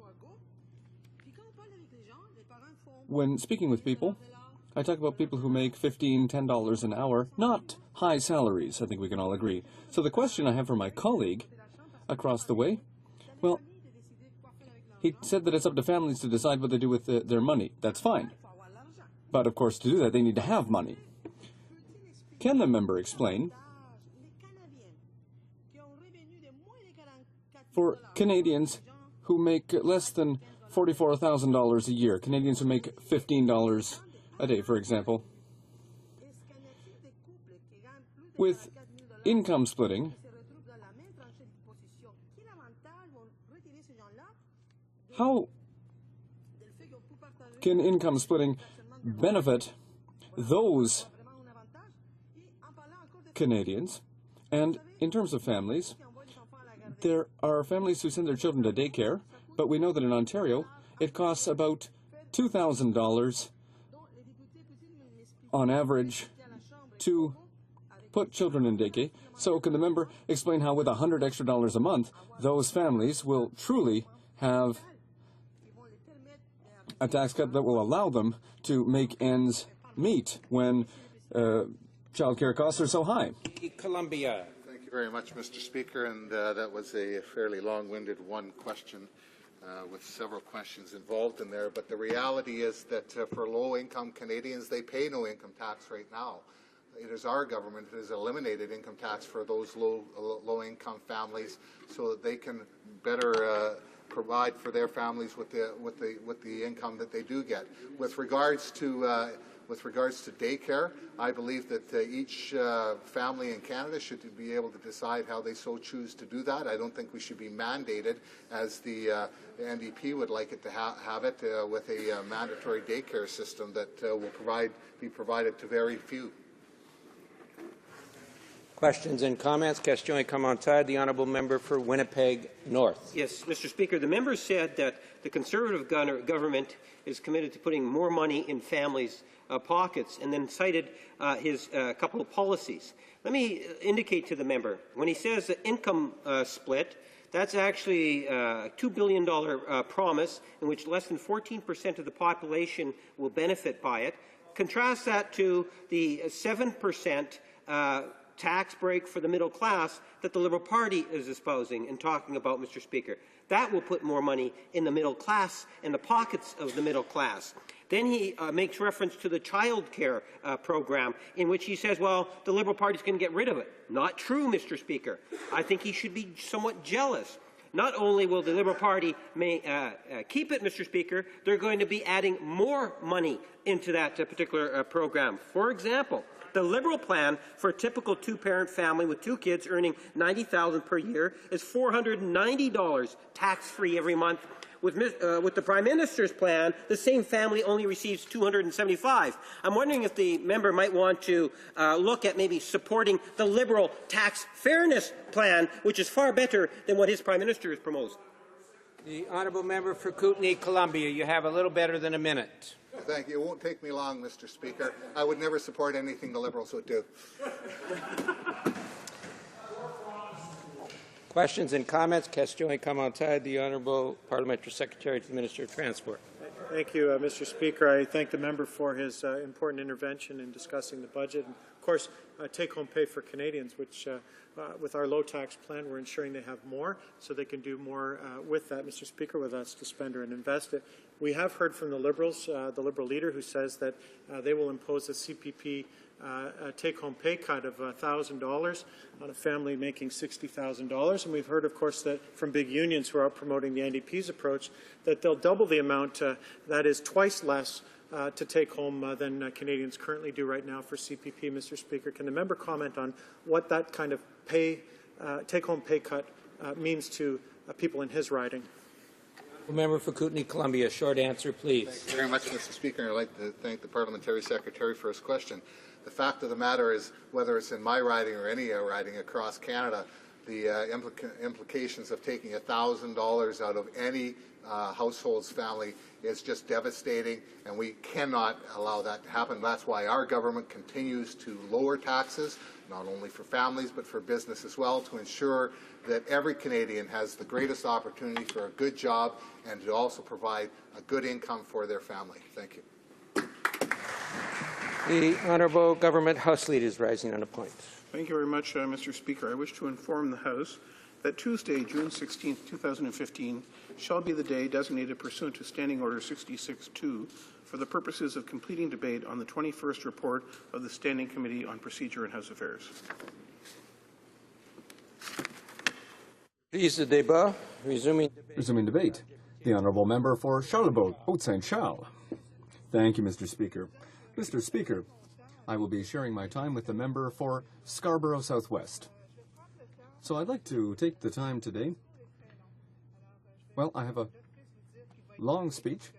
when speaking with people, I talk about people who make $15, $10 an hour, not high salaries, I think we can all agree. So the question I have for my colleague across the way, well, he said that it's up to families to decide what they do with their money. That's fine. But, of course, to do that, they need to have money. Can the member explain, for Canadians who make less than $44,000 a year, Canadians who make $15 a day, for example, with income splitting, how can income splitting benefit those Canadians? And in terms of families, there are families who send their children to daycare, but we know that in Ontario, it costs about $2,000 on average to put children in daycare. So can the member explain how with $100 extra a month, those families will truly have a tax cut that will allow them to make ends meet when child care costs are so high? Columbia. Thank you very much, Mr. Speaker, and that was a fairly long-winded one question with several questions involved in there. But the reality is that for low-income Canadians, they pay no income tax right now. It is our government that has eliminated income tax for those low-income families so that they can better provide for their families with the income that they do get. With regards to daycare, I believe that each family in Canada should be able to decide how they so choose to do that. I don't think we should be mandated, as the NDP would like it to have it, with a mandatory daycare system that will be provided to very few. Questions and comments? Question et commentaire. The honourable member for Winnipeg North. Yes, Mr. Speaker. The member said that the Conservative government is committed to putting more money in families' pockets, and then cited his couple of policies. Let me indicate to the member, when he says the income split, that's actually a $2 billion promise in which less than 14% of the population will benefit by it. Contrast that to the 7% tax break for the middle class that the Liberal Party is espousing and talking about, Mr. Speaker. That will put more money in the middle class, in the pockets of the middle class. Then he makes reference to the child care program, in which he says, well, the Liberal Party is going to get rid of it. Not true, Mr. Speaker. I think he should be somewhat jealous. Not only will the Liberal Party keep it, Mr. Speaker, they're going to be adding more money into that particular program. For example, the Liberal plan for a typical two-parent family with two kids earning $90,000 per year is $490 tax-free every month, With the Prime Minister's plan, the same family only receives $275. I'm wondering if the member might want to look at maybe supporting the Liberal tax fairness plan, which is far better than what his Prime Minister has proposed. The honourable member for Kootenay, Columbia. You have a little better than a minute. Thank you. It won't take me long, Mr. Speaker. I would never support anything the Liberals would do. Questions and comments? Question commentaire. The honourable parliamentary secretary to the Minister of Transport. Thank you, Mr. Speaker. I thank the member for his important intervention in discussing the budget. And of course, take-home pay for Canadians, which with our low tax plan, we're ensuring they have more so they can do more with that, Mr. Speaker, whether that's to spend or invest it. We have heard from the Liberals, the Liberal leader, who says that they will impose a CPP take-home pay cut of $1,000 on a family making $60,000. And we've heard, of course, that from big unions who are out promoting the NDP's approach, that they'll double the amount, that is twice less to take home than Canadians currently do right now for CPP. Mr. Speaker, can the member comment on what that kind of pay, take-home pay cut means to people in his riding? The member for Kootenay, Columbia. Short answer, please. Thank you very much, Mr. Speaker. I'd like to thank the Parliamentary Secretary for his question. The fact of the matter is, whether it's in my riding or any riding across Canada, the implications of taking $1,000 out of any household's family is just devastating, and we cannot allow that to happen. That's why our government continues to lower taxes, not only for families but for business as well, to ensure that every Canadian has the greatest opportunity for a good job and to also provide a good income for their family. Thank you. The honourable government House leader is rising on a point. Thank you very much, Mr. Speaker. I wish to inform the House that Tuesday, June 16, 2015, shall be the day designated pursuant to Standing Order 66-2 for the purposes of completing debate on the 21st report of the Standing Committee on Procedure and House Affairs. Please, the débat. Resuming debate. The honourable member for Charlebourg, Haute-Saint-Charles. Thank you, Mr. Speaker. Mr. Speaker, I will be sharing my time with the member for Scarborough Southwest. So I'd like to take the time today. Well, I have a long speech.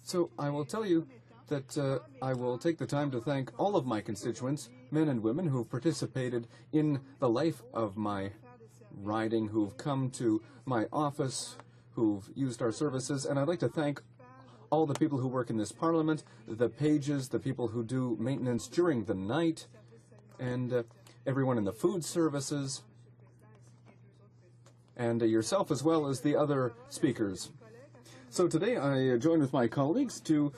So I will tell you that I will take the time to thank all of my constituents, men and women who have participated in the life of my riding, who've come to my office, who've used our services, and I'd like to thank all the people who work in this Parliament, the pages, the people who do maintenance during the night, and everyone in the food services, and yourself as well as the other speakers. So today I join with my colleagues to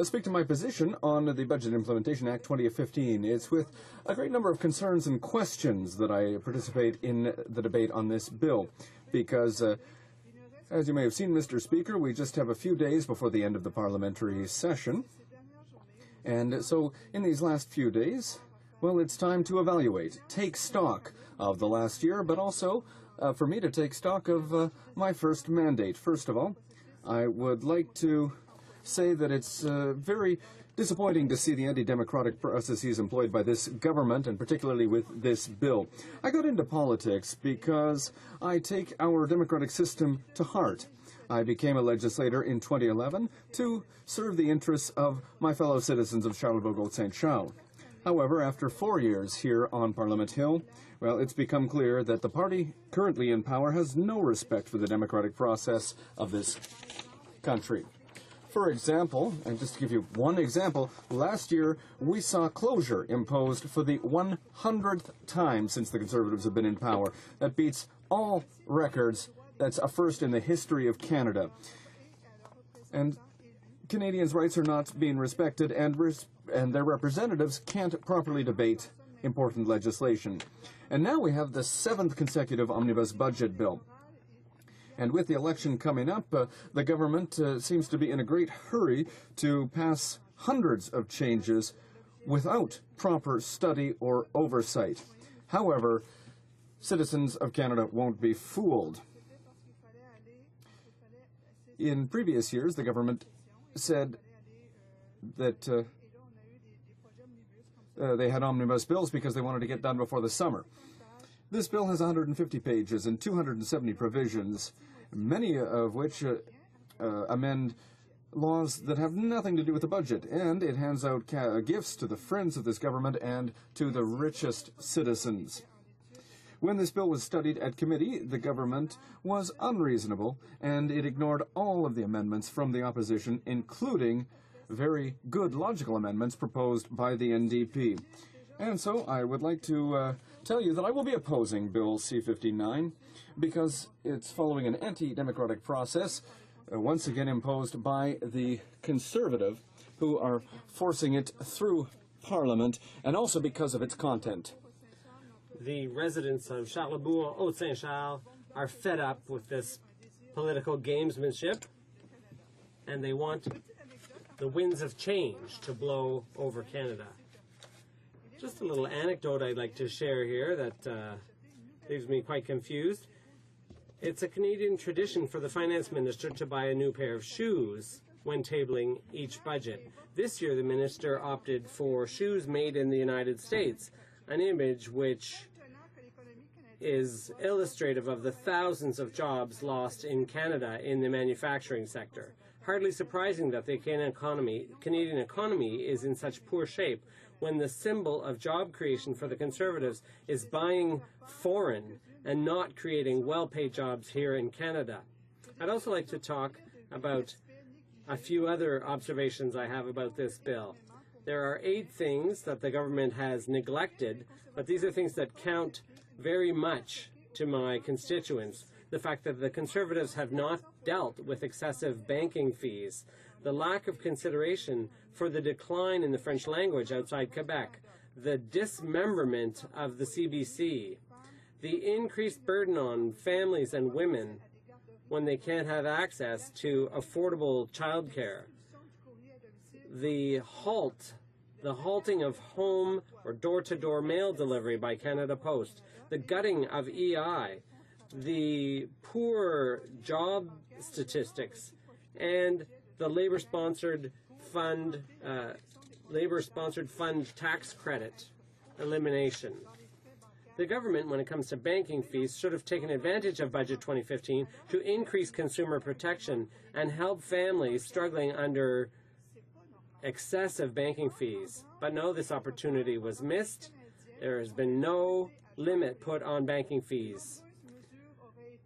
speak to my position on the Budget Implementation Act 2015. It's with a great number of concerns and questions that I participate in the debate on this bill, because as you may have seen, Mr. Speaker, we just have a few days before the end of the parliamentary session. And so in these last few days, well, it's time to evaluate, take stock of the last year, but also for me to take stock of my first mandate. First of all, I would like to say that it's very disappointing to see the anti-democratic processes employed by this government, and particularly with this bill. I got into politics because I take our democratic system to heart. I became a legislator in 2011 to serve the interests of my fellow citizens of Charlebourg-Haute-Saint-Charles. However, after 4 years here on Parliament Hill, well, it's become clear that the party currently in power has no respect for the democratic process of this country. For example, and just to give you one example, last year we saw closure imposed for the 100th time since the Conservatives have been in power. That beats all records. That's a first in the history of Canada. And Canadians' rights are not being respected, and their representatives can't properly debate important legislation. And now we have the 7th consecutive omnibus budget bill. And with the election coming up, the government seems to be in a great hurry to pass hundreds of changes without proper study or oversight. However, citizens of Canada won't be fooled. In previous years, the government said that they had omnibus bills because they wanted to get done before the summer. This bill has 150 pages and 270 provisions. many of which amend laws that have nothing to do with the budget, and it hands out gifts to the friends of this government and to the richest citizens. When this bill was studied at committee, the government was unreasonable, and it ignored all of the amendments from the opposition, including very good logical amendments proposed by the NDP. And so I would like to tell you that I will be opposing Bill C-59 because it's following an anti-democratic process, once again imposed by the Conservative, who are forcing it through Parliament, and also because of its content. The residents of Charlebourg, Haute-Saint-Charles, are fed up with this political gamesmanship, and they want the winds of change to blow over Canada. Just a little anecdote I'd like to share here that leaves me quite confused. It's a Canadian tradition for the finance minister to buy a new pair of shoes when tabling each budget. This year, the minister opted for shoes made in the United States, an image which is illustrative of the thousands of jobs lost in Canada in the manufacturing sector. Hardly surprising that the Canadian economy is in such poor shape when the symbol of job creation for the Conservatives is buying foreign and not creating well-paid jobs here in Canada. I'd also like to talk about a few other observations I have about this bill. There are 8 things that the government has neglected, but these are things that count very much to my constituents. The fact that the Conservatives have not dealt with excessive banking fees, the lack of consideration for the decline in the French language outside Quebec, the dismemberment of the CBC, the increased burden on families and women when they can't have access to affordable childcare, the halting of home or door-to-door mail delivery by Canada Post, the gutting of EI, the poor job statistics, and the labor-sponsored fund tax credit elimination. The government, when it comes to banking fees, should have taken advantage of Budget 2015 to increase consumer protection and help families struggling under excessive banking fees. But no, this opportunity was missed. There has been no limit put on banking fees.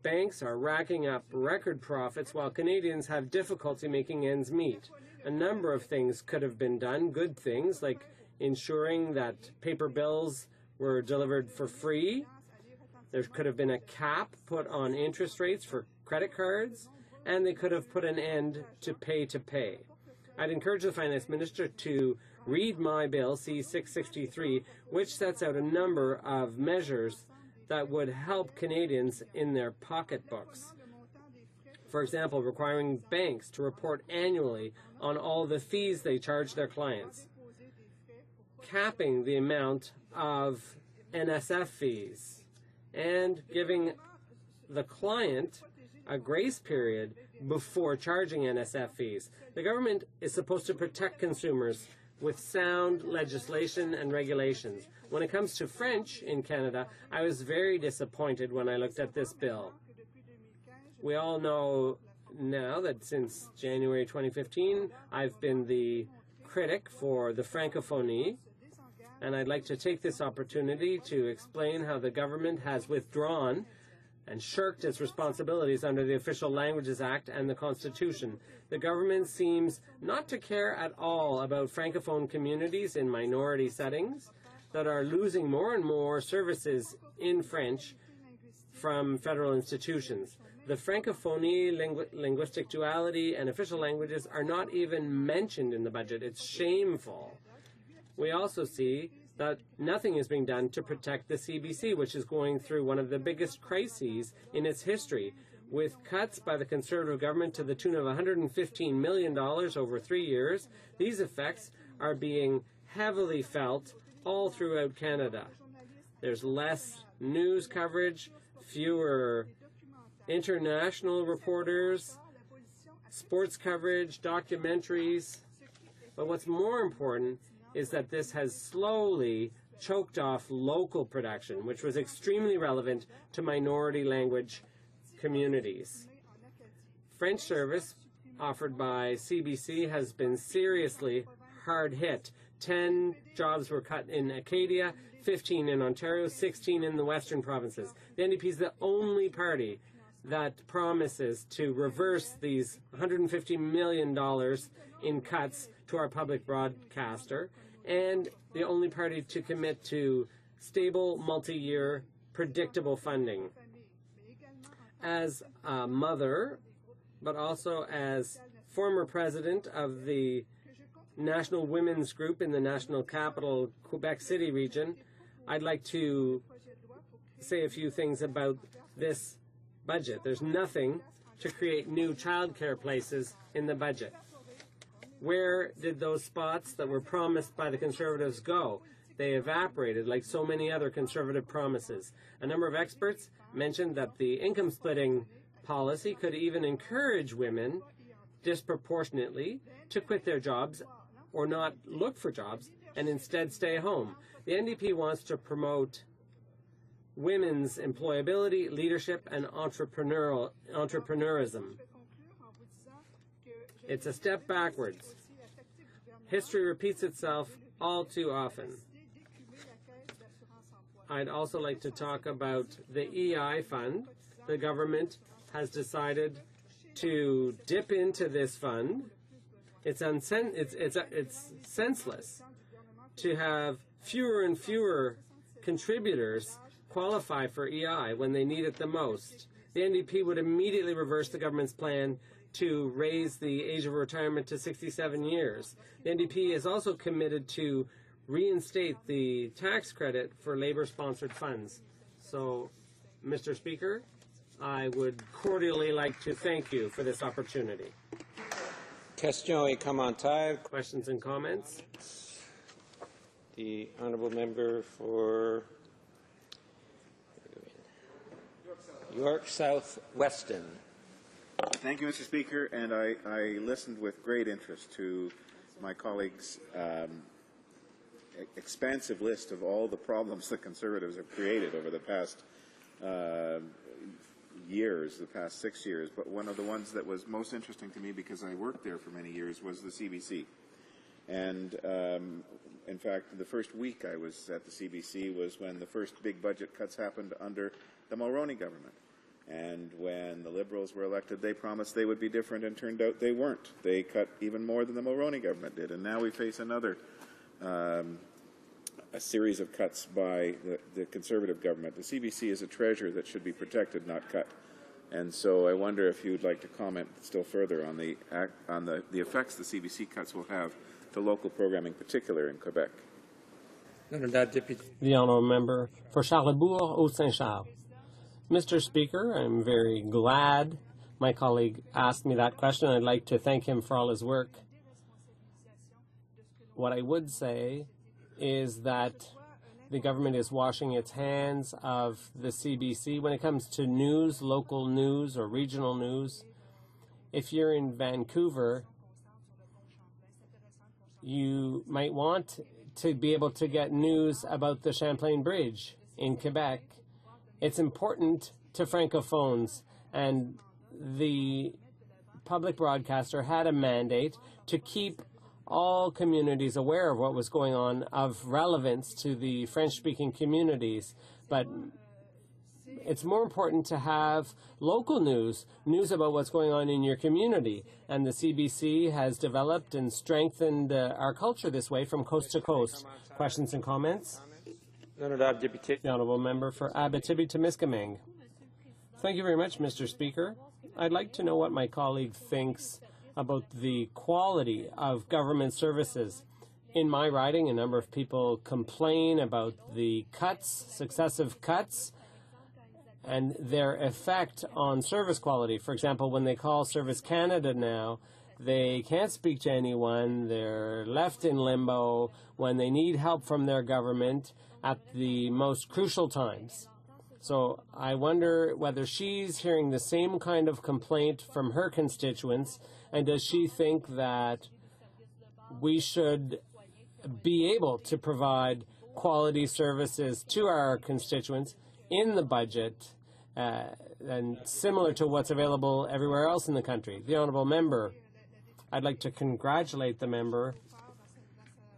Banks are racking up record profits while Canadians have difficulty making ends meet. A number of things could have been done, good things, like ensuring that paper bills were delivered for free. There could have been a cap put on interest rates for credit cards, and they could have put an end to pay. I'd encourage the Finance Minister to read my bill, C-663, which sets out a number of measures that would help Canadians in their pocketbooks. For example, requiring banks to report annually on all the fees they charge their clients, capping the amount of NSF fees, and giving the client a grace period before charging NSF fees. The government is supposed to protect consumers with sound legislation and regulations. When it comes to French in Canada, I was very disappointed when I looked at this bill. We all know now that since January 2015, I've been the critic for the Francophonie, and I'd like to take this opportunity to explain how the government has withdrawn and shirked its responsibilities under the Official Languages Act and the Constitution. The government seems not to care at all about Francophone communities in minority settings that are losing more and more services in French from federal institutions. The Francophonie, linguistic duality, and official languages are not even mentioned in the budget. It's shameful. We also see that nothing is being done to protect the CBC, which is going through one of the biggest crises in its history, with cuts by the Conservative government to the tune of $115 million over 3 years. These effects are being heavily felt all throughout Canada. There's less news coverage, fewer international reporters, sports coverage, documentaries. But what's more important is that this has slowly choked off local production, which was extremely relevant to minority language communities. French service offered by CBC has been seriously hard hit. 10 jobs were cut in Acadia, 15 in Ontario, 16 in the western provinces. The NDP is the only party that promises to reverse these $150 million in cuts to our public broadcaster, and the only party to commit to stable, multi-year, predictable funding. As a mother, but also as former president of the National Women's Group in the National Capital, Quebec City region, I'd like to say a few things about this budget. There's nothing to create new childcare places in the budget. Where did those spots that were promised by the Conservatives go? They evaporated like so many other Conservative promises. A number of experts mentioned that the income splitting policy could even encourage women disproportionately to quit their jobs or not look for jobs and instead stay home. The NDP wants to promote women's employability, leadership, and entrepreneurism. It's a step backwards. History repeats itself all too often. I'd also like to talk about the EI fund. The government has decided to dip into this fund. It's senseless to have fewer and fewer contributors qualify for EI when they need it the most. The NDP would immediately reverse the government's plan to raise the age of retirement to 67 years. The NDP is also committed to reinstate the tax credit for Labour-sponsored funds. So, Mr. Speaker, I would cordially like to thank you for this opportunity. Question et commentaire. Questions and comments? The honourable member for York South Weston. Thank you, Mr. Speaker, and I listened with great interest to my colleague's expansive list of all the problems the Conservatives have created over the past years, the past 6 years. But one of the ones that was most interesting to me, because I worked there for many years, was the CBC. And in fact, the first week I was at the CBC was when the first big budget cuts happened under the Mulroney government. And when the Liberals were elected, they promised they would be different, and turned out they weren't. They cut even more than the Mulroney government did. And now we face another a series of cuts by the Conservative government. The CBC is a treasure that should be protected, not cut. And so I wonder if you'd like to comment still further on the effects the CBC cuts will have to local programming, particularly in Quebec. The honourable member for Charlebourg-Haut-Saint-Charles. Mr. Speaker, I'm very glad my colleague asked me that question. I'd like to thank him for all his work. What I would say is that the government is washing its hands of the CBC when it comes to news, local news or regional news. If you're in Vancouver, you might want to be able to get news about the Champlain Bridge in Quebec. It's important to Francophones, and the public broadcaster had a mandate to keep all communities aware of what was going on of relevance to the French-speaking communities. But it's more important to have local news about what's going on in your community. And the CBC has developed and strengthened our culture this way from coast to coast. Questions and comments? The honourable member for Abitibi-Témiscamingue. Thank you very much, Mr. Speaker. I'd like to know what my colleague thinks about the quality of government services. In my riding, a number of people complain about the cuts, successive cuts, and their effect on service quality. For example, when they call Service Canada now, they can't speak to anyone. They're left in limbo when they need help from their government at the most crucial times. So I wonder whether she's hearing the same kind of complaint from her constituents, and does she think that we should be able to provide quality services to our constituents in the budget and similar to what's available everywhere else in the country. The honourable member, I'd like to congratulate the member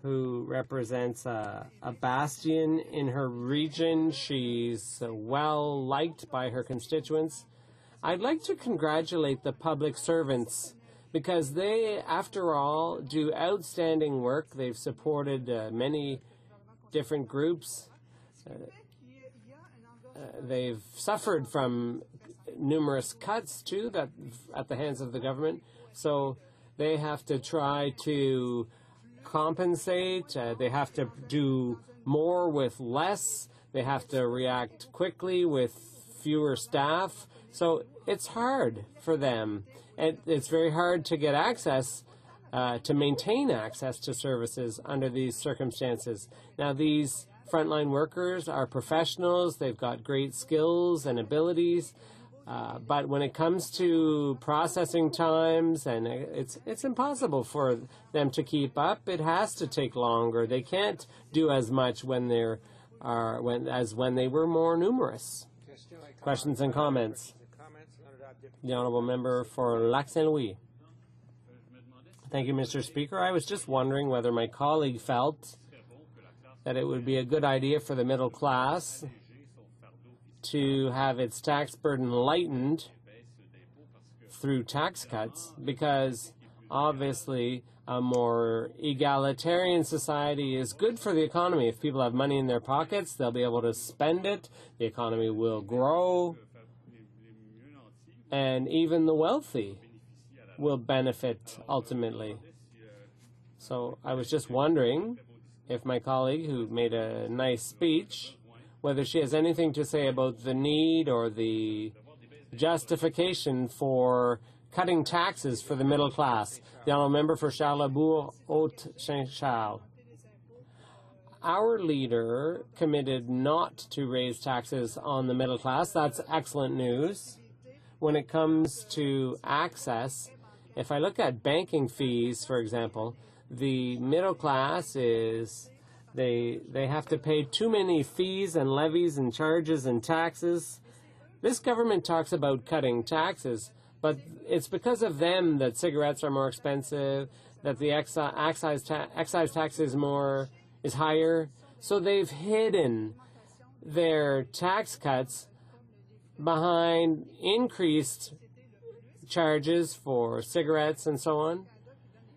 who represents a bastion in her region. She's well liked by her constituents. I'd like to congratulate the public servants because they, after all, do outstanding work. They've supported many different groups. They've suffered from numerous cuts, too, that at the hands of the government. So they have to try to compensate. They have to do more with less. They have to react quickly with fewer staff. So it's hard for them. And it's very hard to get access, to maintain access to services under these circumstances. Now, these frontline workers are professionals. They've got great skills and abilities. But when it comes to processing times, and it's impossible for them to keep up. It has to take longer. They can't do as much when they were more numerous. Questions and comments? The honourable member for Lac Saint Louis. Thank you, Mr. Speaker. I was just wondering whether my colleague felt that it would be a good idea for the middle class to have its tax burden lightened through tax cuts, because obviously a more egalitarian society is good for the economy. If people have money in their pockets, they'll be able to spend it. The economy will grow. And even the wealthy will benefit ultimately. So I was just wondering if my colleague, who made a nice speech, whether she has anything to say about the need or the justification for cutting taxes for the middle class. The honourable member for Charlebourg, Haute-Saint-Charles. Our leader committed not to raise taxes on the middle class. That's excellent news. When it comes to access, if I look at banking fees, for example, the middle class is, they have to pay too many fees and levies and charges and taxes. This government talks about cutting taxes, but it's because of them that cigarettes are more expensive, that the excise tax is higher. So they've hidden their tax cuts behind increased charges for cigarettes and so on.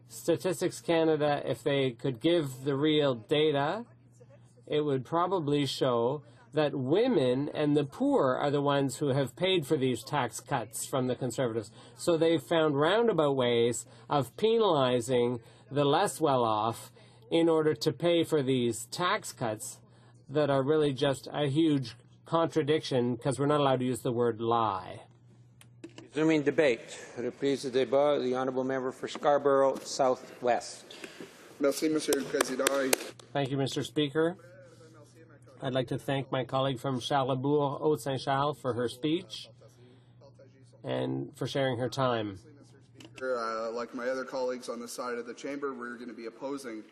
Statistics Canada, if they could give the real data, it would probably show that women and the poor are the ones who have paid for these tax cuts from the Conservatives. So they've found roundabout ways of penalizing the less well-off in order to pay for these tax cuts that are really just a huge contradiction, because we're not allowed to use the word lie. Resuming debate. Reprise du débat. The honourable member for Scarborough Southwest. Merci, Monsieur le Président. Thank you, Mr. Speaker. I'd like to thank my colleague from Charlebourg, Haute-Saint-Charles, for her speech and for sharing her time. Like my other colleagues on this side of the chamber, we're going to be opposing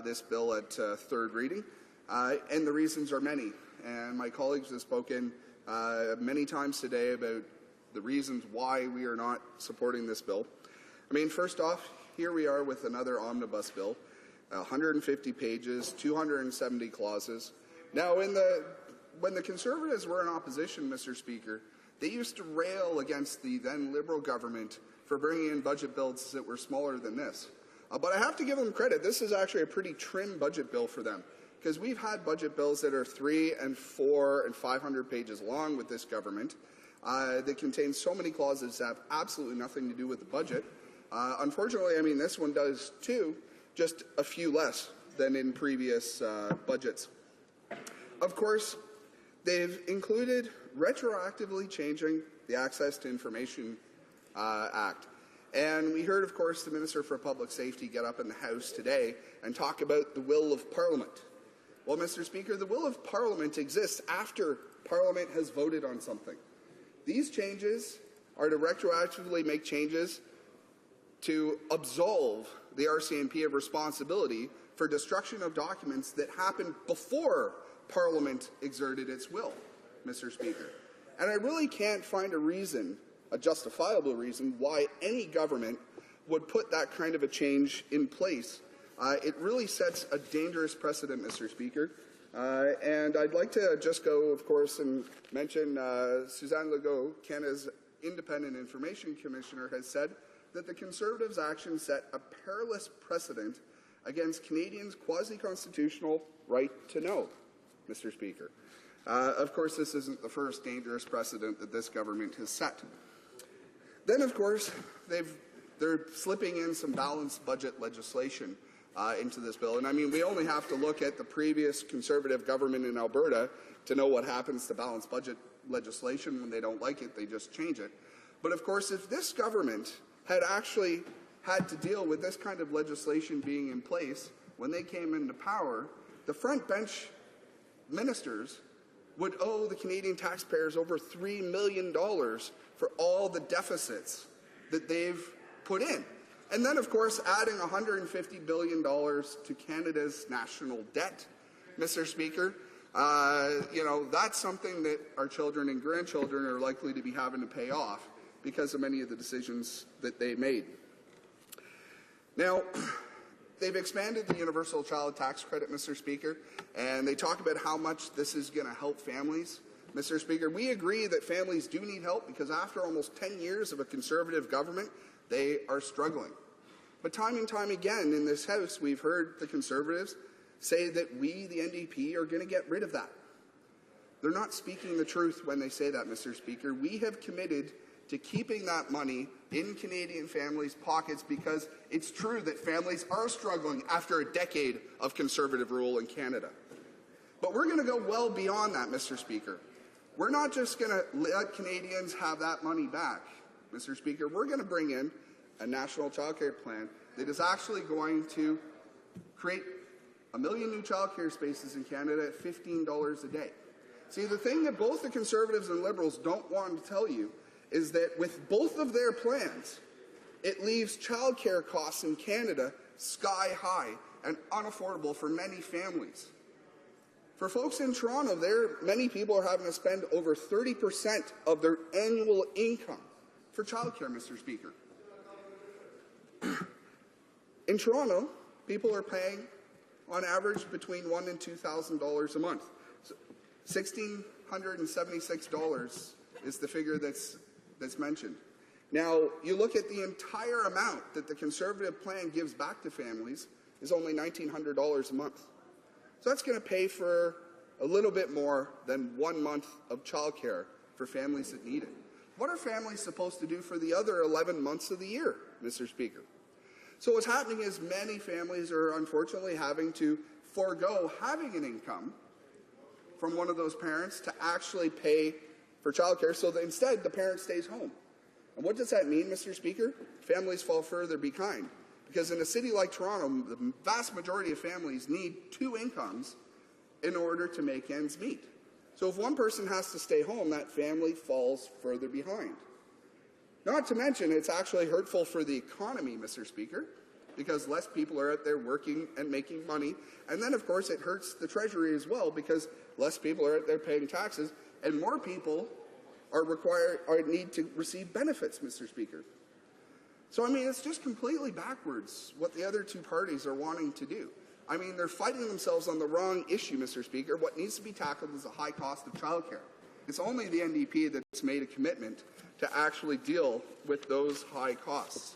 this bill at third reading, and the reasons are many. And my colleagues have spoken many times today about the reasons why we are not supporting this bill. I mean, first off, here we are with another omnibus bill, 150 pages, 270 clauses. Now, when the Conservatives were in opposition, Mr. Speaker, they used to rail against the then Liberal government for bringing in budget bills that were smaller than this. But I have to give them credit. This is actually a pretty trim budget bill for them, because we've had budget bills that are 300 and 400 and 500 pages long with this government that contain so many clauses that have absolutely nothing to do with the budget. Unfortunately, I mean, this one does too, just a few less than in previous budgets. Of course, they've included retroactively changing the Access to Information Act. And we heard, of course, the Minister for Public Safety get up in the House today and talk about the will of Parliament. Well, Mr. Speaker, the will of Parliament exists after Parliament has voted on something. These changes are to retroactively make changes to absolve the RCMP of responsibility for destruction of documents that happened before Parliament exerted its will, Mr. Speaker. And I really can't find a reason, a justifiable reason, why any government would put that kind of a change in place. It really sets a dangerous precedent, Mr. Speaker. And I'd like to just go, of course, and mention Suzanne Legault, Canada's Independent Information Commissioner, has said that the Conservatives' actions set a perilous precedent against Canadians' quasi-constitutional right to know, Mr. Speaker. Of course, this isn't the first dangerous precedent that this government has set. Then, of course, they're slipping in some balanced budget legislation into this bill. And I mean, we only have to look at the previous Conservative government in Alberta to know what happens to balanced budget legislation. When they don't like it, they just change it. But of course, if this government had actually had to deal with this kind of legislation being in place when they came into power, the front bench ministers would owe the Canadian taxpayers over $3 million for all the deficits that they've put in. And then, of course, adding $150 billion to Canada's national debt, Mr. Speaker, that's something that our children and grandchildren are likely to be having to pay off because of many of the decisions that they made. Now, they've expanded the universal child tax credit, Mr. Speaker, and they talk about how much this is going to help families. Mr. Speaker, we agree that families do need help because after almost 10 years of a Conservative government, they are struggling. But time and time again in this House, we've heard the Conservatives say that we, the NDP, are going to get rid of that. They're not speaking the truth when they say that, Mr. Speaker. We have committed to keeping that money in Canadian families' pockets because it's true that families are struggling after a decade of Conservative rule in Canada. But we're going to go well beyond that, Mr. Speaker. We're not just going to let Canadians have that money back, Mr. Speaker. We're going to bring in a national child care plan that is actually going to create 1 million new child care spaces in Canada at $15 a day. See, the thing that both the Conservatives and Liberals don't want to tell you is that with both of their plans, it leaves child care costs in Canada sky high and unaffordable for many families. For folks in Toronto, many people are having to spend over 30% of their annual income for child care, Mr. Speaker. In Toronto, people are paying, on average, between $1,000 and $2,000 a month. So $1,676 is the figure that's mentioned. Now, you look at the entire amount that the Conservative plan gives back to families is only $1,900 a month. So that's going to pay for a little bit more than 1 month of childcare for families that need it. What are families supposed to do for the other 11 months of the year, Mr. Speaker? So what's happening is many families are unfortunately having to forego having an income from one of those parents to actually pay for childcare, so that instead the parent stays home. And what does that mean, Mr. Speaker? Families fall further behind. Because in a city like Toronto, the vast majority of families need 2 incomes in order to make ends meet. So if one person has to stay home, that family falls further behind. Not to mention, it's actually hurtful for the economy, Mr. Speaker, because less people are out there working and making money. And then, of course, it hurts the Treasury as well, because less people are out there paying taxes, and more people need to receive benefits, Mr. Speaker. So, I mean, it's just completely backwards what the other two parties are wanting to do. I mean, they're fighting themselves on the wrong issue, Mr. Speaker. What needs to be tackled is the high cost of childcare. It's only the NDP that's made a commitment to actually deal with those high costs.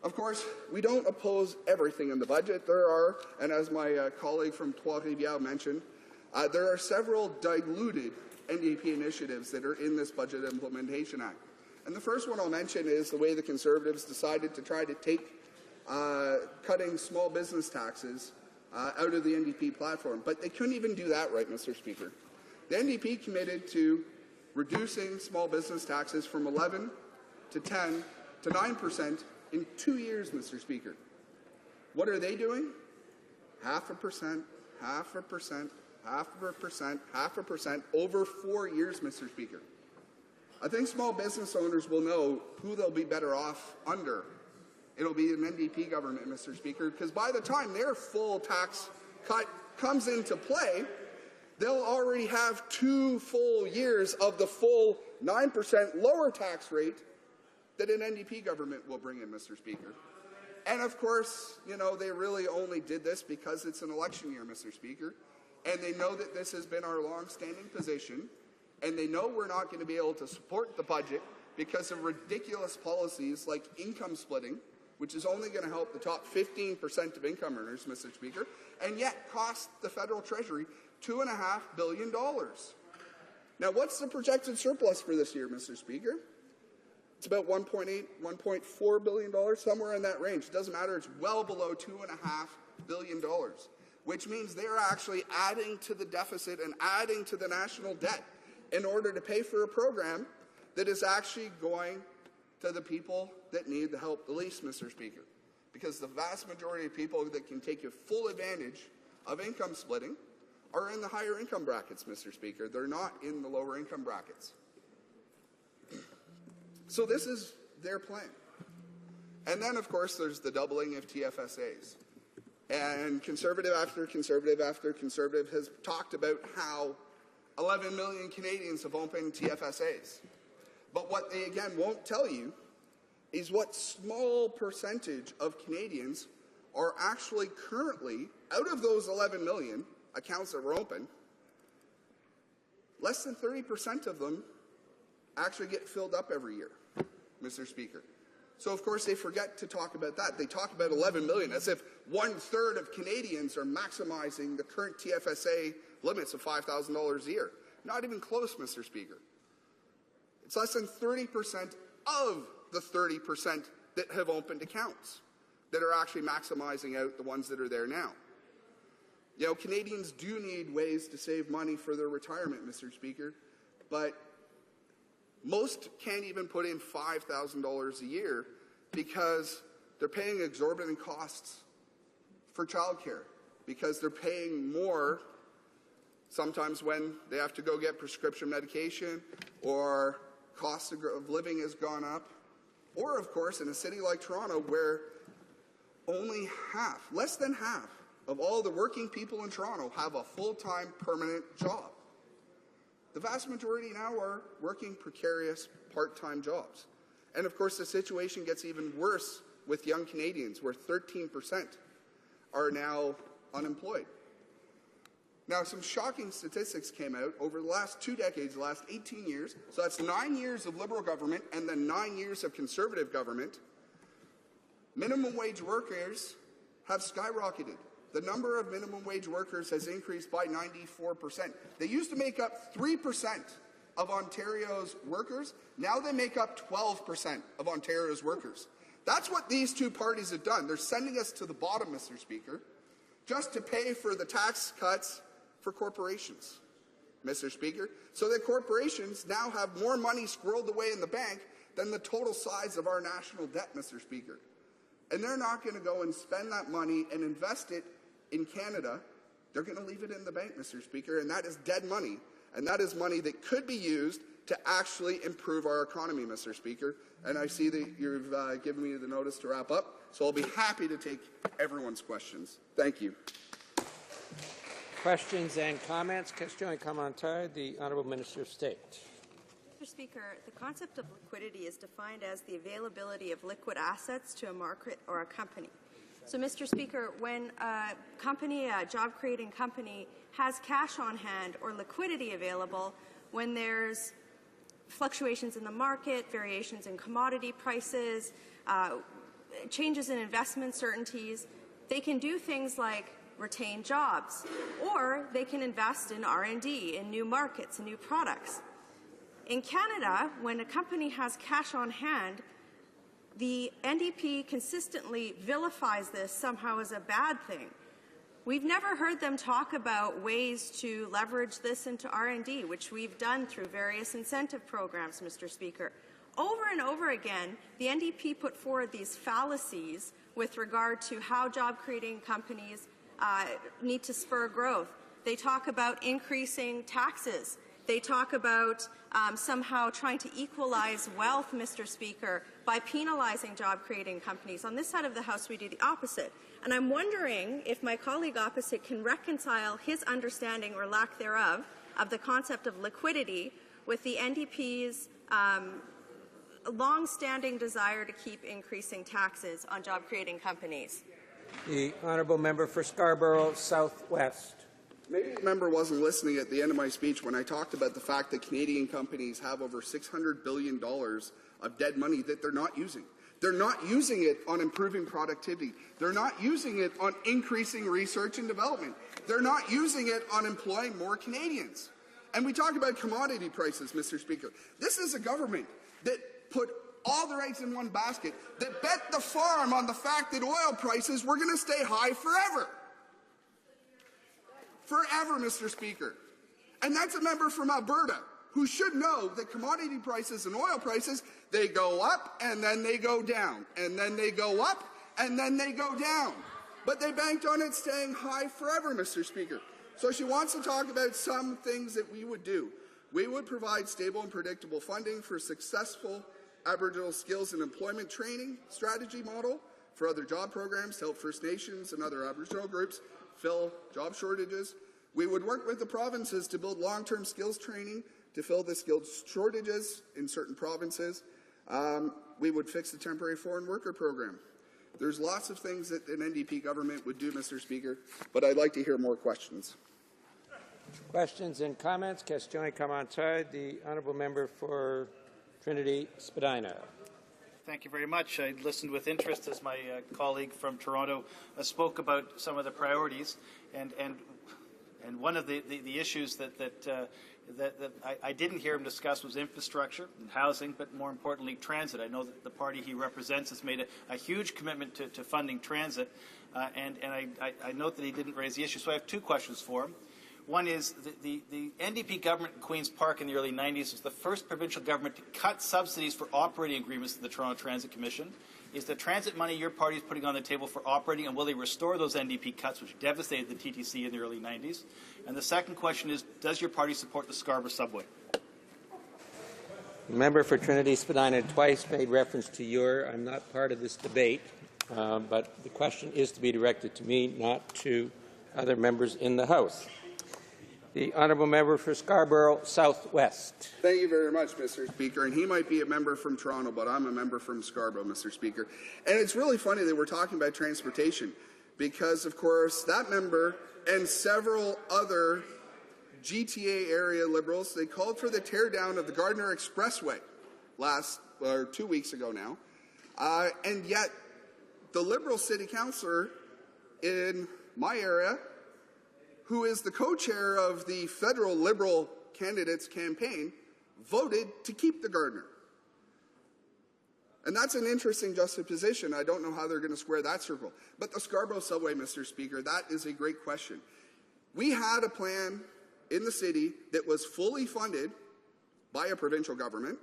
Of course, we don't oppose everything in the budget. There are, and as my colleague from Trois-Rivières mentioned, there are several diluted NDP initiatives that are in this Budget Implementation Act. And the first one I'll mention is the way the Conservatives decided to try to take cutting small business taxes out of the NDP platform. But they couldn't even do that right, Mr. Speaker. The NDP committed to reducing small business taxes from 11 to 10 to 9% in 2 years, Mr. Speaker. What are they doing? 0.5%, 0.5%, 0.5%, 0.5% over 4 years, Mr. Speaker. I think small business owners will know who they'll be better off under. It'll be an NDP government, Mr. Speaker, because by the time their full tax cut comes into play, they'll already have 2 full years of the full 9% lower tax rate that an NDP government will bring in, Mr. Speaker. And of course, you know, they really only did this because it's an election year, Mr. Speaker. And they know that this has been our long-standing position. And they know we're not going to be able to support the budget because of ridiculous policies like income splitting, which is only going to help the top 15% of income earners, Mr. Speaker, and yet cost the federal treasury $2.5 billion. Now, what's the projected surplus for this year, Mr. Speaker? It's about $1.8, $1.4 billion, somewhere in that range. It doesn't matter. It's well below $2.5 billion, which means they're actually adding to the deficit and adding to the national debt in order to pay for a program that is actually going to the people that need the help the least, Mr. Speaker. Because the vast majority of people that can take full advantage of income splitting are in the higher income brackets, Mr. Speaker. They're not in the lower income brackets. So this is their plan. And then, of course, there's the doubling of TFSAs. And conservative after conservative after conservative has talked about how 11 million Canadians have opened TFSAs. But what they, again, won't tell you is what small percentage of Canadians are actually currently, out of those 11 million accounts that were open, less than 30% of them actually get filled up every year, Mr. Speaker. So, of course, they forget to talk about that. They talk about 11 million as if 1/3 of Canadians are maximizing the current TFSA limits of $5,000 a year. Not even close, Mr. Speaker. It's less than 30% of the 30% that have opened accounts that are actually maximizing out the ones that are there now. You know, Canadians do need ways to save money for their retirement, Mr. Speaker, but most can't even put in $5,000 a year because they're paying exorbitant costs for childcare, because they're paying more sometimes when they have to go get prescription medication, or cost of living has gone up, or, of course, in a city like Toronto where only half, less than half, of all the working people in Toronto have a full-time permanent job. The vast majority now are working precarious part-time jobs. And of course, the situation gets even worse with young Canadians, where 13% are now unemployed. Now, some shocking statistics came out over the last 2 decades, the last 18 years. So that's 9 years of Liberal government and then 9 years of Conservative government. Minimum wage workers have skyrocketed. The number of minimum wage workers has increased by 94%. They used to make up 3% of Ontario's workers. Now they make up 12% of Ontario's workers. That's what these two parties have done. They're sending us to the bottom, Mr. Speaker, just to pay for the tax cuts for corporations, Mr. Speaker, so that corporations now have more money squirreled away in the bank than the total size of our national debt, Mr. Speaker. And they're not going to go and spend that money and invest it in Canada. They're going to leave it in the bank, Mr. Speaker, and that is dead money. And that is money that could be used to actually improve our economy, Mr. Speaker. And I see that you've given me the notice to wrap up, so I'll be happy to take everyone's questions. Thank you. Questions and comments. Question commentaire, the Honourable Minister of State. Mr. Speaker, the concept of liquidity is defined as the availability of liquid assets to a market or a company. So, Mr. Speaker, when a company, a job-creating company, has cash on hand or liquidity available, when there's fluctuations in the market, variations in commodity prices, changes in investment certainties, they can do things like retain jobs, or they can invest in R&D, in new markets, and new products. In Canada, when a company has cash on hand, the NDP consistently vilifies this somehow as a bad thing. We've never heard them talk about ways to leverage this into R&D, which we've done through various incentive programs, Mr. Speaker. Over and over again, the NDP put forward these fallacies with regard to how job-creating companies need to spur growth. They talk about increasing taxes. They talk about somehow trying to equalize wealth, Mr. Speaker, by penalizing job-creating companies. On this side of the House, we do the opposite. And I'm wondering if my colleague opposite can reconcile his understanding or lack thereof of the concept of liquidity with the NDP's long-standing desire to keep increasing taxes on job-creating companies. The honourable member for Scarborough Southwest. Maybe the member wasn't listening at the end of my speech when I talked about the fact that Canadian companies have over $600 billion of dead money that they're not using. They're not using it on improving productivity. They're not using it on increasing research and development. They're not using it on employing more Canadians. And we talk about commodity prices, Mr. Speaker. This is a government that put all their eggs in one basket, that bet the farm on the fact that oil prices were going to stay high forever. Forever, Mr. Speaker. And that's a member from Alberta who should know that commodity prices and oil prices, they go up and then they go down, and then they go up and then they go down. But they banked on it staying high forever, Mr. Speaker. So she wants to talk about some things that we would do. We would provide stable and predictable funding for successful Aboriginal skills and employment training strategy model for other job programs to help First Nations and other Aboriginal groups fill job shortages. We would work with the provinces to build long-term skills training to fill the skills shortages in certain provinces. We would fix the temporary foreign worker program. There's lots of things that an NDP government would do, Mr. Speaker, but I'd like to hear more questions. Questions and comments? Question commentaire. The honourable member for Trinity Spadina. Thank you very much. I listened with interest as my colleague from Toronto spoke about some of the priorities, and one of the issues that I didn't hear him discuss was infrastructure and housing, but more importantly, transit. I know that the party he represents has made a huge commitment to funding transit, and I note that he didn't raise the issue. So I have two questions for him. One is the NDP government in Queen's Park in the early 90s was the first provincial government to cut subsidies for operating agreements to the Toronto Transit Commission. Is the transit money your party is putting on the table for operating, and will they restore those NDP cuts which devastated the TTC in the early 90s? And the second question is, does your party support the Scarborough subway? The member for Trinity Spadina twice made reference to I'm not part of this debate, but the question is to be directed to me, not to other members in the House. The honourable member for Scarborough Southwest. Thank you very much, Mr. Speaker. And he might be a member from Toronto, but I'm a member from Scarborough, Mr. Speaker. And it's really funny that we're talking about transportation because, of course, that member and several other GTA area Liberals, they called for the teardown of the Gardiner Expressway 2 weeks ago now. And yet the Liberal city councillor in my area, who is the co-chair of the federal Liberal candidates campaign, voted to keep the Gardiner. And that's an interesting juxtaposition. I don't know how they're going to square that circle. But the Scarborough subway, Mr. Speaker, that is a great question. We had a plan in the city that was fully funded by a provincial government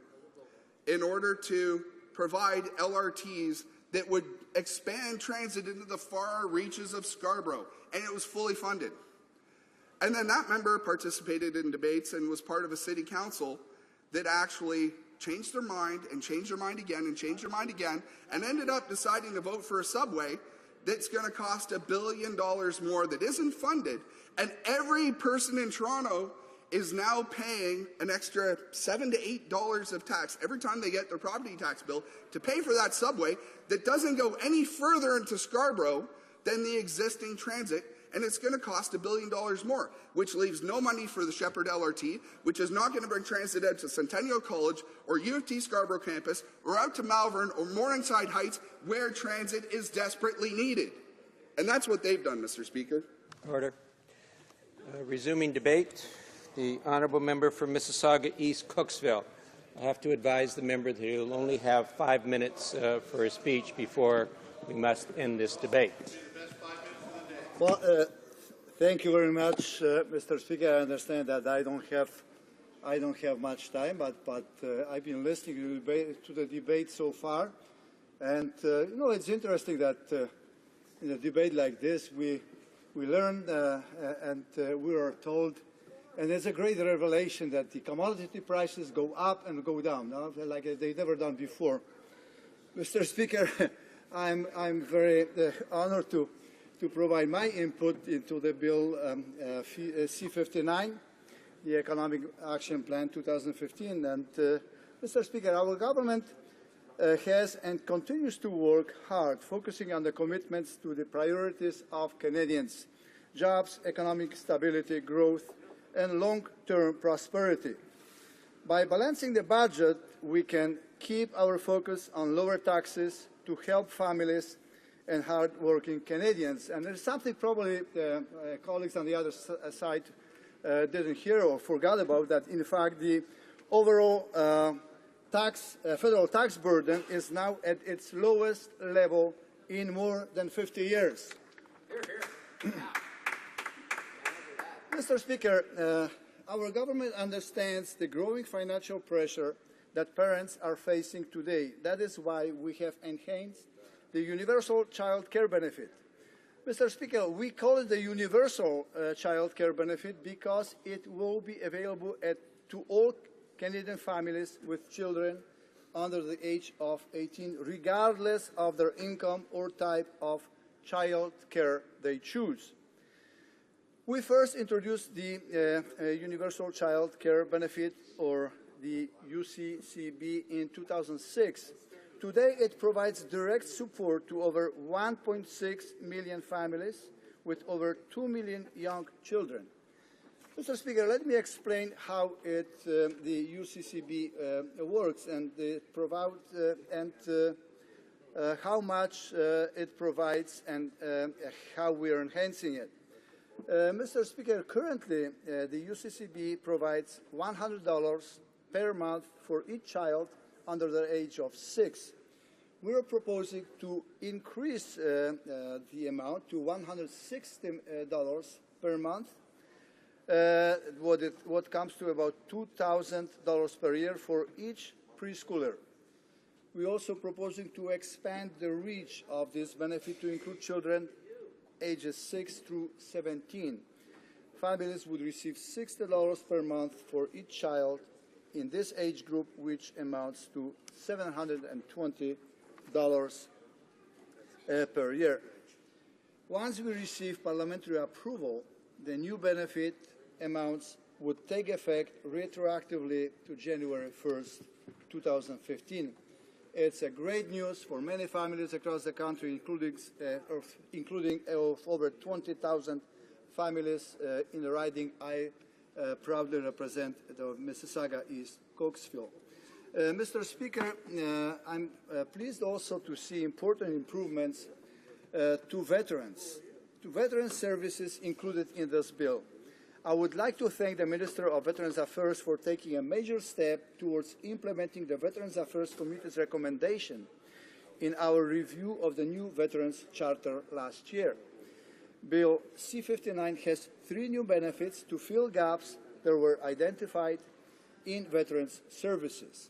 in order to provide LRTs that would expand transit into the far reaches of Scarborough, and it was fully funded. And then that member participated in debates and was part of a city council that actually changed their mind and changed their mind again and changed their mind again and ended up deciding to vote for a subway that's going to cost $1 billion more that isn't funded. And every person in Toronto is now paying an extra $7 to $8 of tax every time they get their property tax bill to pay for that subway that doesn't go any further into Scarborough than the existing transit. And it's going to cost $1 billion more, which leaves no money for the Shepherd LRT, which is not going to bring transit out to Centennial College or U of T Scarborough campus or out to Malvern or Morningside Heights, where transit is desperately needed. And that's what they've done, Mr. Speaker. Order. Resuming debate. The honourable member for Mississauga East Cooksville. I have to advise the member that he will only have 5 minutes for a speech before we must end this debate. Well, thank you very much, Mr. Speaker. I understand that I don't have much time, but I've been listening to the debate so far, and it's interesting that in a debate like this we learn and we are told And it's a great revelation that the commodity prices go up and go down, like they've never done before. Mr. Speaker, I'm very honored to provide my input into the bill C-59, the Economic Action Plan 2015. And Mr. Speaker, our government has and continues to work hard, focusing on the commitments to the priorities of Canadians: jobs, economic stability, growth, and long-term prosperity. By balancing the budget, we can keep our focus on lower taxes to help families and hard-working Canadians. And there's something probably colleagues on the other side didn't hear or forgot about, that in fact the overall federal tax burden is now at its lowest level in more than 50 years. Mr. Speaker, our government understands the growing financial pressure that parents are facing today. That is why we have enhanced the universal child care benefit. Mr. Speaker, we call it the universal child care benefit because it will be available to all Canadian families with children under the age of 18, regardless of their income or type of child care they choose. We first introduced the Universal Child Care Benefit, or the UCCB, in 2006. Today, it provides direct support to over 1.6 million families with over 2 million young children. Mr. Speaker, let me explain how the UCCB works and how much it provides and how we are enhancing it. Mr. Speaker, currently the UCCB provides $100 per month for each child under the age of 6. We are proposing to increase the amount to $160 per month, what comes to about $2,000 per year for each preschooler. We are also proposing to expand the reach of this benefit to include children ages 6 through 17. Families would receive $60 per month for each child in this age group, which amounts to $720 per year. Once we receive parliamentary approval, the new benefit amounts would take effect retroactively to January 1st, 2015. It's a great news for many families across the country, including over 20,000 families in the riding I proudly represent, the Mississauga East Cokesville. Mr. Speaker, I'm pleased also to see important improvements to veterans services included in this bill. I would like to thank the Minister of Veterans Affairs for taking a major step towards implementing the Veterans Affairs Committee's recommendation in our review of the new Veterans Charter last year. Bill C-59 has 3 new benefits to fill gaps that were identified in veterans services.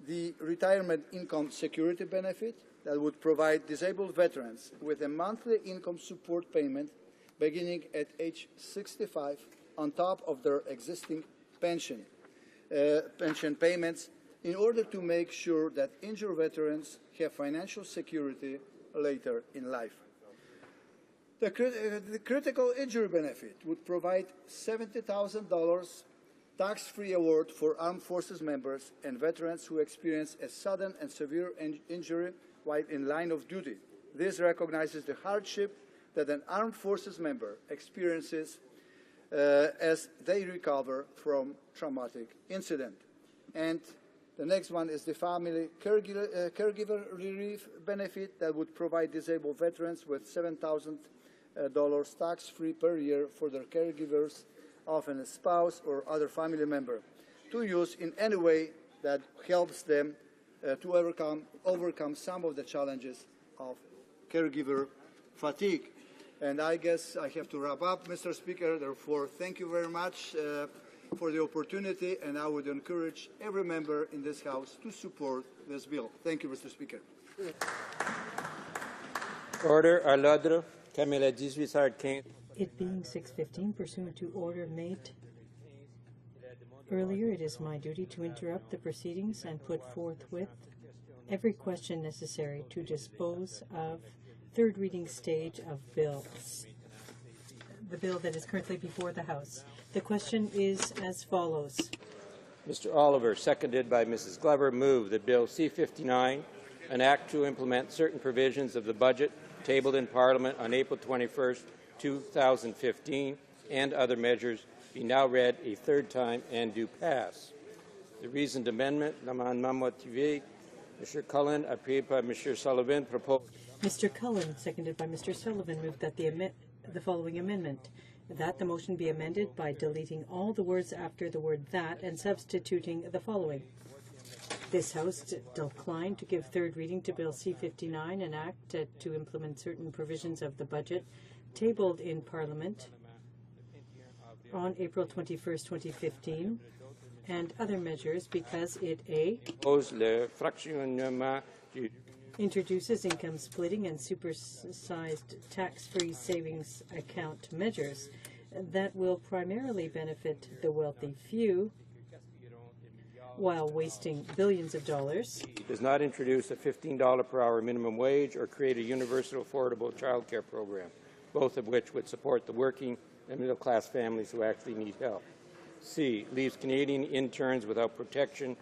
The Retirement Income Security Benefit, that would provide disabled veterans with a monthly income support payment beginning at age 65 on top of their existing pension payments, in order to make sure that injured veterans have financial security later in life. The Critical Injury Benefit would provide $70,000 tax-free award for armed forces members and veterans who experience a sudden and severe injury while in line of duty. This recognizes the hardship that an armed forces member experiences as they recover from traumatic incident. And the next one is the Family Caregiver Relief Benefit, that would provide disabled veterans with $7,000 tax-free per year for their caregivers, often a spouse or other family member, to use in any way that helps them to overcome some of the challenges of caregiver fatigue. And I guess I have to wrap up, Mr. Speaker. Therefore, thank you very much for the opportunity, and I would encourage every member in this House to support this bill. Thank you, Mr. Speaker. Order à l'ordre, comme il est 18h15. It being 6:15, pursuant to order made earlier, it is my duty to interrupt the proceedings and put forthwith every question necessary to dispose of third reading stage of bills. The bill that is currently before the House. The question is as follows. Mr. Oliver, seconded by Mrs. Glover, move that Bill C-59, an act to implement certain provisions of the budget tabled in Parliament on April 21st, 2015, and other measures, be now read a third time and do pass. The reasoned amendment, l'amendement motivé, Mr. Cullen, appuyé par Mr. Sullivan, proposed. Mr. Cullen, seconded by Mr. Sullivan, moved that the following amendment, that the motion be amended by deleting all the words after the word that and substituting the following. This House declined to give third reading to Bill C-59, an act to implement certain provisions of the budget tabled in Parliament on April 21st, 2015, and other measures because it, A, introduces income splitting and supersized tax-free savings account measures that will primarily benefit the wealthy few while wasting billions of dollars. It does not introduce a $15 per hour minimum wage or create a universal affordable child care program, both of which would support the working and middle-class families who actually need help. C, leaves Canadian interns without protections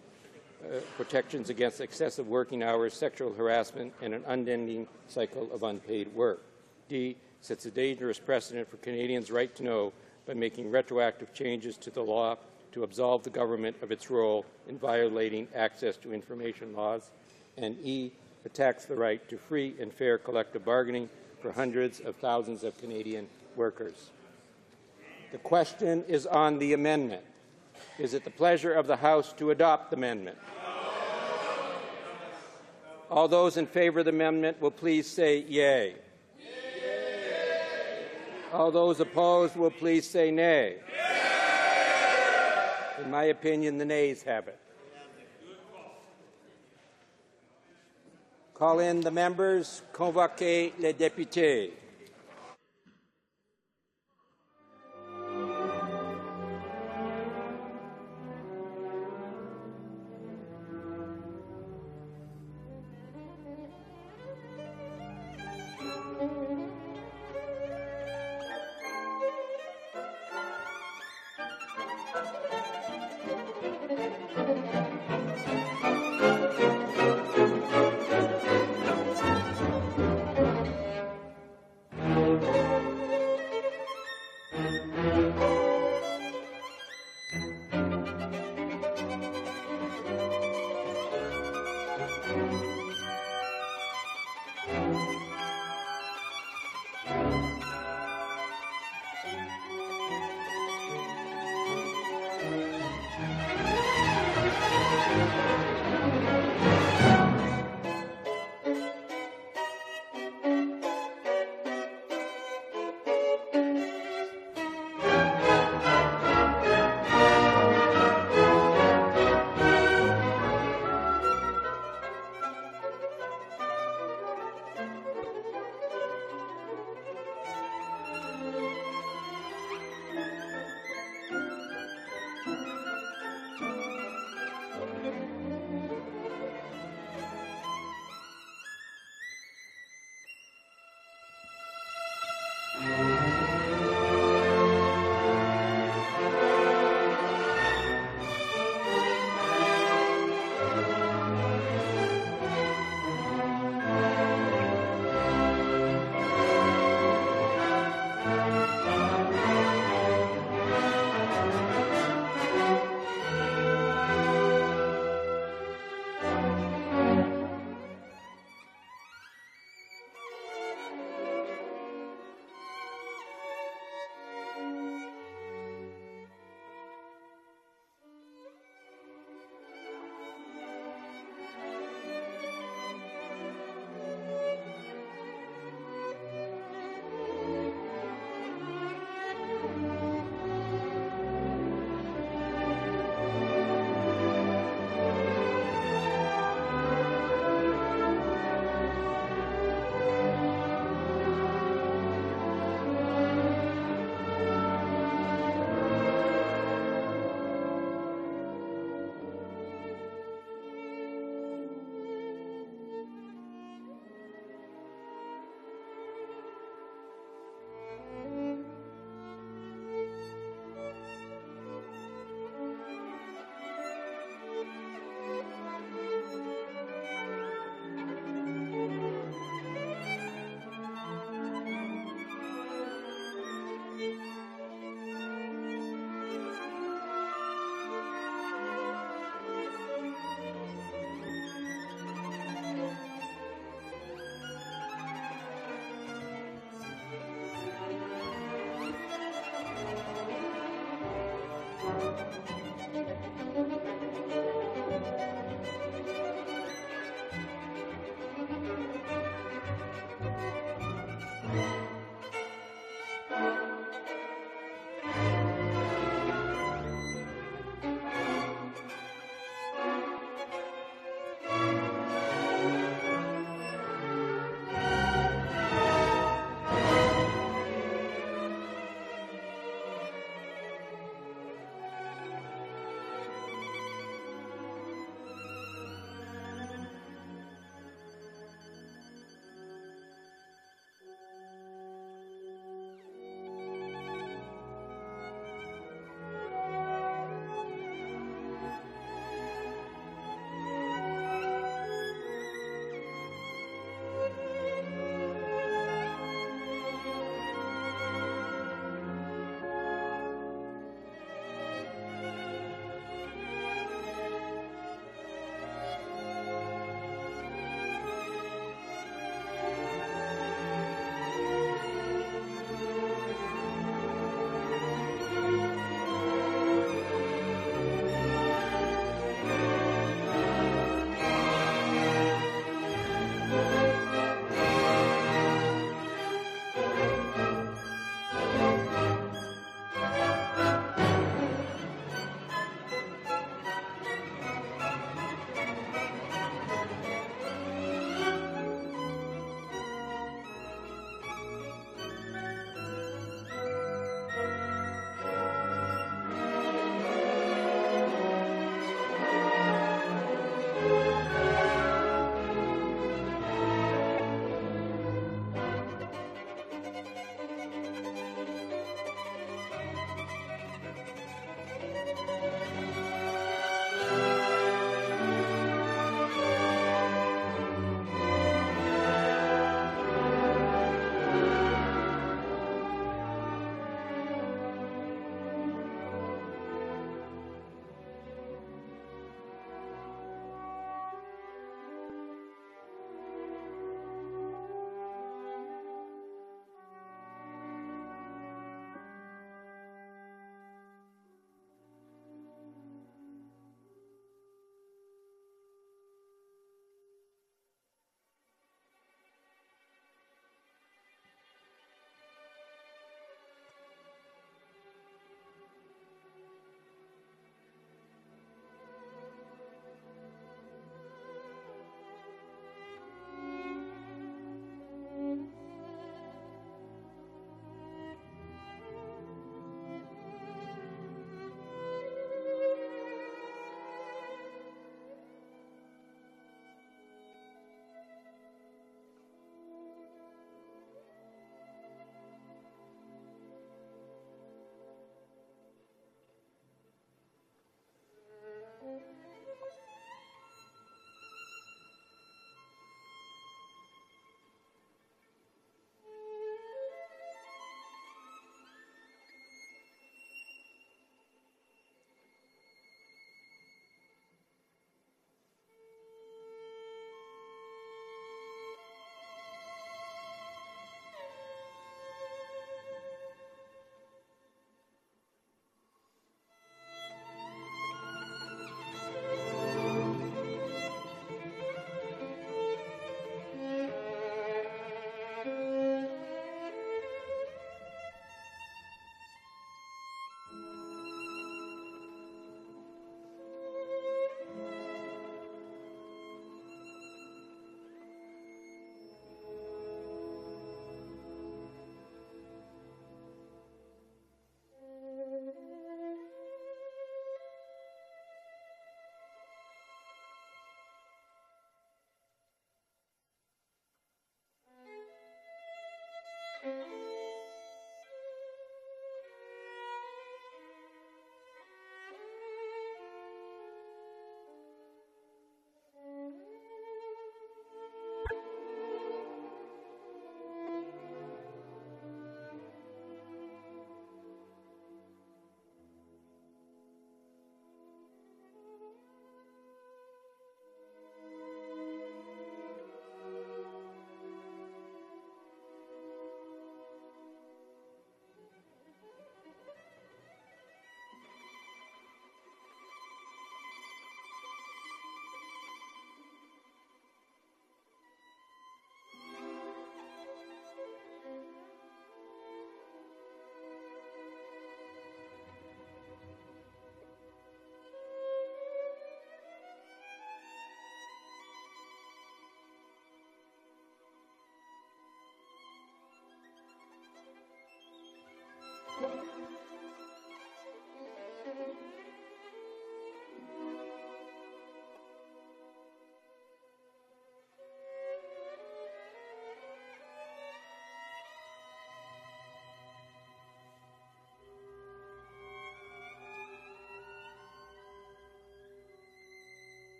against excessive working hours, sexual harassment, and an unending cycle of unpaid work. D, sets a dangerous precedent for Canadians' right to know by making retroactive changes to the law to absolve the government of its role in violating access to information laws. And E, attacks the right to free and fair collective bargaining for hundreds of thousands of Canadian workers. The question is on the amendment. Is it the pleasure of the House to adopt the amendment? All those in favour of the amendment will please say yea. All those opposed will please say nay. In my opinion, the nays have it. Call in the members. Convoquez les députés.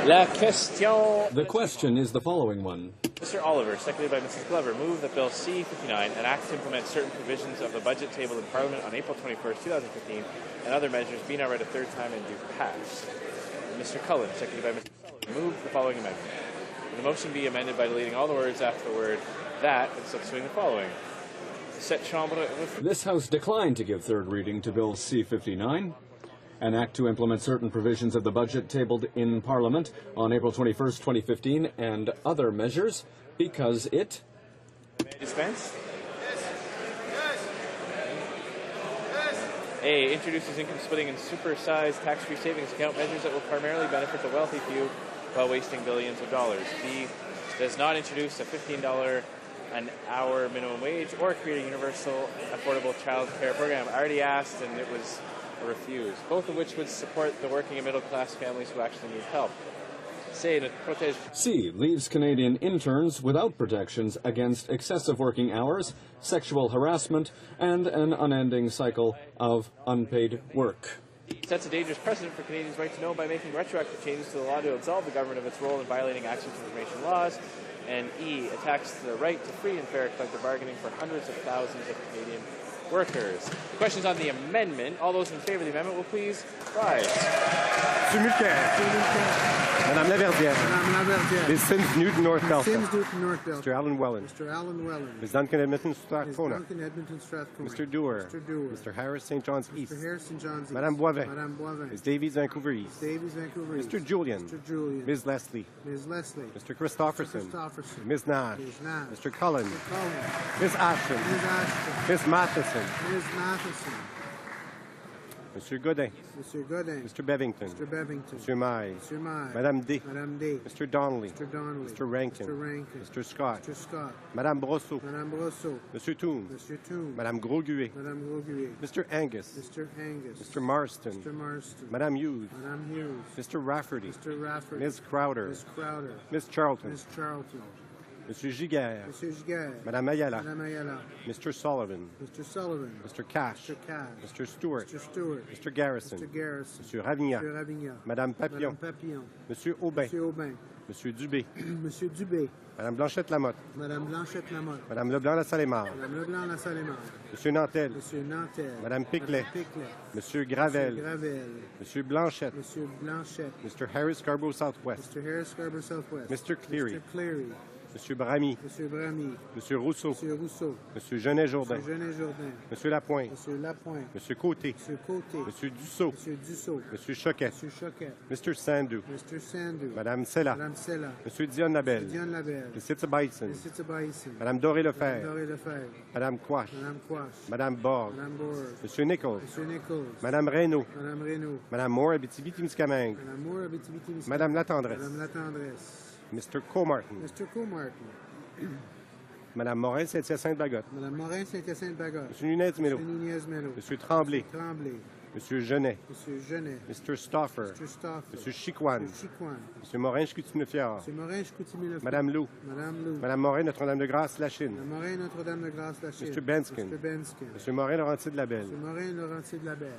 The question is the following one. Mr. Oliver, seconded by Mrs. Glover, move that Bill C-59, an act to implement certain provisions of the budget tabled in Parliament on April 21st, 2015, and other measures be now read a third time and do pass. Mr. Cullen, seconded by Mr. Sullivan, move the following amendment. The motion be amended by deleting all the words after the word that and substituting the following. Cette chambre... This House declined to give third reading to Bill C-59, an act to implement certain provisions of the budget tabled in Parliament on April 21st, 2015, and other measures, because it... Dispense? A. Introduces income splitting and supersized tax-free savings account measures that will primarily benefit the wealthy few while wasting billions of dollars. B. Does not introduce a $15 an hour minimum wage or create a universal affordable child care program. I already asked and it was refused, both of which would support the working and middle-class families who actually need help. C. Leaves Canadian interns without protections against excessive working hours, sexual harassment, and an unending cycle of unpaid work. Sets a dangerous precedent for Canadians' right to know by making retroactive changes to the law to absolve the government of its role in violating access to information laws. And E. Attacks the right to free and fair collective bargaining for hundreds of thousands of Canadian workers. The questions on the amendment. All those in favour of the amendment will please rise. Monsieur Mulcair. Madame Laverdière. Madame Laverdière. Ms. Sims Newton North Belfast. Sims Newton North Belfast. Mr. Alan Welland. Mr. Alan Welland. Ms. Duncan Edmonton Strathcona. Ms. Duncan Edmonton Strathcona. Mr. Dewar. Mr. Dewar. Mr. Harris St. John's East. Mr. Harris St. John's East. Madame Boivin. Madame Boivin. Ms. Davies Vancouver East. Davies Vancouver East. Mr. Julian. Mr. Julian. Ms. Leslie. Ms. Leslie. Mr. Christopherson. Mr. Christopherson. Ms. Nash. Ms. Nash. Mr. Cullen. Mr. Cullen. Ms. Ashton. Ms. Ashton. Ms. Matheson. Ms. Matheson. Monsieur Godin. Monsieur Godin. Mr. Bevington. Mr. Bevington. Monsieur Mai. Monsieur Mai. Madame D. Madame D. Mr. Donnelly. Mr. Donnelly. Mr. Rankin. Mr. Rankin. Mr. Scott. Mr. Scott. Madame Brosseau. Madame Brosseau. Monsieur Toon. Monsieur Toon. Madame Grosguet. Madame Grosguet. Mr. Angus. Mr. Angus. Mr. Marston. Mr. Marston. Madame Hughes. Madame Hughes. Mr. Rafferty. Mr. Rafferty. Ms. Crowder. Ms. Crowder. Ms. Charlton. Ms. Charlton. Monsieur Giguère. Monsieur Giguère. Madame Ayala. Madame Ayala. Mr. Sullivan. Mr. Sullivan. Mr. Cash. Mr. Cash. Mr. Stewart. Mr. Stewart. Mr. Garrison. Mr. Garrison. Monsieur Ravignac. Monsieur Ravignac. Madame Papillon. Madame Papillon. Monsieur Aubin. Monsieur Aubin. Monsieur Dubé. Monsieur Dubé. Madame Blanchette-Lamotte. Madame Blanchette-Lamotte. Madame Leblanc-Lassalle-Mar. Madame Leblanc-Lassalle-Mar. Monsieur Nantel. Monsieur Nantel. Madame Piclet. Piclet. Monsieur Gravel. Monsieur Gravel. Monsieur Blanchette. Monsieur Blanchette. Mr. Harris Scarborough Southwest. Mr. Harris Scarborough Southwest. Mr. Cleary. Mr. Cleary. Monsieur Bramy. Monsieur Bramy. Monsieur Rousseau. Monsieur Rousseau. Monsieur Genet-Jourdain. Monsieur Genet-Jourdain. Monsieur Lapointe. Monsieur Lapointe. Monsieur Côté. Monsieur Côté. Monsieur Dussault. Monsieur Dussault. Monsieur Choquet. Monsieur Choquet. Mr. Sandou. Mr. Sandou. Madame Sella. Madame Sella. Monsieur Dion Labelle. Monsieur Dion Labelle. Mr. Bison. Mr. Bison. Madame Doré Lefebvre. Madame Doré Lefebvre. Madame Quash. Madame Quash. Madame Borg. Madame Borg. Monsieur Nichols. Monsieur Nichols. Madame Reynaud. Madame Reynaud. Madame Moore Abitibi-Témiscamingue. Madame Moore Abitibi-Témiscamingue. Madame Latendresse. Madame Latendresse. Mr. Comartin. Mr. Comartin. Madame Morin, Saint-Hyacinthe-Bagotte. Madame Morin, Saint-Hyacinthe-Bagotte. Monsieur Nunez-Melo. Monsieur Nunez-Melo. Monsieur Tremblay. Monsieur Tremblay. Monsieur Genet. Monsieur Genet. Mr. Stauffer. Mr. Stauffer. Monsieur Chicoine. Monsieur Chicoine. Monsieur Morin-Chicoutimi-Fiard. Monsieur Morin-Chicoutimi-Fiard. Madame Lou. Madame Lou. Madame Morin, Notre-Dame-de-Grâce-Lachine. Madame Morin, Notre-Dame-de-Grâce-Lachine. Mr. Benskin. Mr. Benskin. Monsieur Morin-Laurentier-de-Labelle. Monsieur Morin-Laurentier-de-Labelle.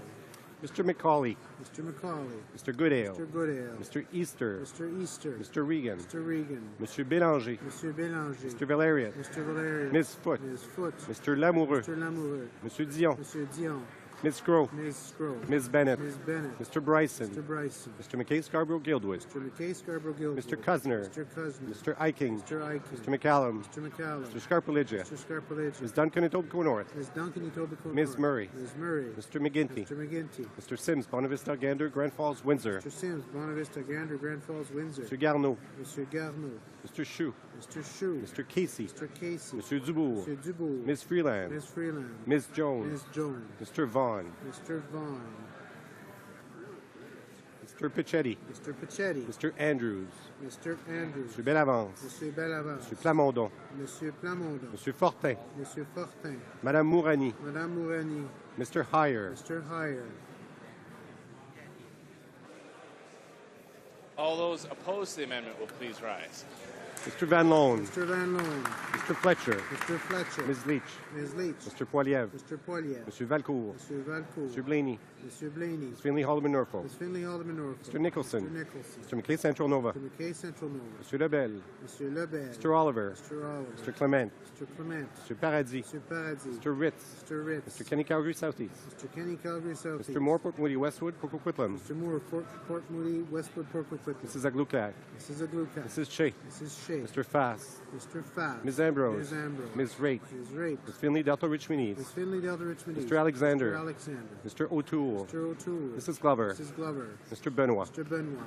Mr. McCauley. Mr. McCauley. Mr. Goodale. Mr. Goodale. Mr. Easter. Mr. Easter. Mr. Regan. Mr. Regan. Monsieur Bélanger. Monsieur Bélanger. Mr. Valerian. Mr. Valerian. Miss Foote. Miss Foote. Mr. Lamoureux. Mr. Lamoureux. Monsieur Dion. Monsieur Dion. Ms. Scrow. Ms. Scrow. Ms. Bennett. Ms. Bennett. Mr. Bryson. Mr. Bryson. Mr. McKay Scarborough Guildwood. Mr. McKay Scarborough Guildwood. Mr. Cuzner. Mr. Cuzner. Mr. Iking. Mr. Iking. Mr. McCallum. Mr. McCallum. Mr. Scarpeligia. Mr. Scarpeligia. Ms. Duncan and Etobicoke North. Ms. Duncan and Etobicoke North. Ms. Murray. Ms. Murray. Mr. McGinty. Mr. McGinty. Mr. Sims, Bonavista, Gander, Grand Falls, Windsor. Mr. Sims, Bonavista, Gander, Grand Falls, Windsor. Mr. Garneau. Mr. Garneau. Mr. Chou. Mr. Chou. Mr. Casey. Mr. Casey. Mr. Dubourg. Mr. Dubourg. Ms. Freeland. Ms. Freeland. Ms. Jones. Ms. Jones. Mr. Vaughn. Mr. Vaughn. Mr. Pichetti. Mr. Pichetti. Mr. Andrews. Mr. Andrews. Mr. Bellavance. Mr. Bellavance. Mr. Plamondon. Mr. Plamondon. Mr. Fortin. Mr. Fortin. Madame Mourani. Madame Mourani. Mr. Heyer. Mr. Heyer. All those opposed to the amendment will please rise. Mr. Van Loan. Mr. Van Loan. Mr. Fletcher. Mr. Fletcher. Ms. Leach. Ms. Leach. Mr. Poiliev. Mr. Poiliev. Mr. Valcourt. Mr. Valcourt. Mr. Blaney. Mr. Blaney. Ms. Finley Haldeman Norfolk. Ms. Finley Haldeman Norfolk. Mr. Nicholson. Mr. Nicholson. Mr. McKay Central Nova. Mr. McKay Central Nova. Mr. Lebel. Mr. Lebel. Mr. Oliver. Mr. Oliver. Mr. Clement. Mr. Clement. Mr. Paradis. Mr. Paradis. Mr. Ritz. Mr. Ritz. Mr. Kenny Calgary Southeast. Mr. Kenny Calgary Southeast. Mr. Moore Port Moody Westwood Port Coquitlam. Mr. Moore Port Moody Westwood Port Coquitlam. Mrs. Aglukat. Mrs. Aglukat. Mrs. Shea. Mrs. Shea. Mr. Fass. Mr. Fass. Ms. Ambrose. Ms. Ambrose. Ms. Rake. Ms. Rake. Ms. Finley Delta Richmond East. Ms. Finley Delta Richmond East. Mr. Alexander. Mr. Alexander. Mr. O'Toole. Mr. O'Toole. Mrs. Glover. Mrs. Glover. Mr. Benoit. Mr. Benoit.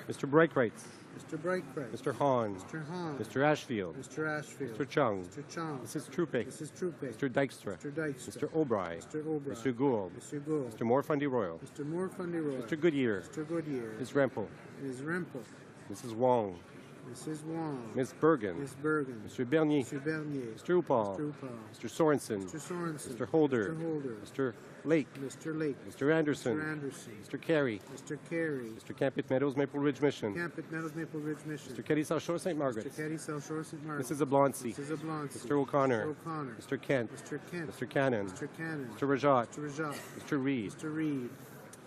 Mr. Breakright. Mr. Breakright. Mr. Hahn. Mr. Hahn. Mr. Ashfield. Mr. Ashfield. Mr. Chung. Mr. Chung. Mrs. Trupik. Mrs. Trupik. Mr. Dykstra. Mr. Dykstra. Mr. O'Brien. Mr. O'Brien. Mr. Gould. Mr. Gould. Mr. Moore Fundy Royal. Mr. Moore Fundy Roy. Mr. Goodyear. Mr. Goodyear. Ms. Rempel. Ms. Rempel. Mrs. Wong. Mrs. Wong. Ms. Bergen. Ms. Bergen. Mr. Bernier. Mr. Bernier. Mr. Upal. Mr. Upal. Mr. Sorensen. Mr. Sorensen. Mr. Holder. Mr. Holder. Mr. Lake. Mr. Lake. Mr. Anderson. Mr. Anderson. Mr. Carey. Mr. Carey. Mr. Campit Meadows Maple Ridge Mission. Campit Meadows Maple Ridge Mission. Mr. Keddy South Shore St. Margaret. Mr. Caddy South Shore St. Margaret. Mrs. Ablonsey. Mrs. Ablonsey. Mr. O'Connor. Mr. O'Connor. Mr. Kent. Mr. Kent. Mr. Cannon. Mr. Cannon. Mr. Rajat. Mr. Rajat. Mr. Reed. Mr. Reed.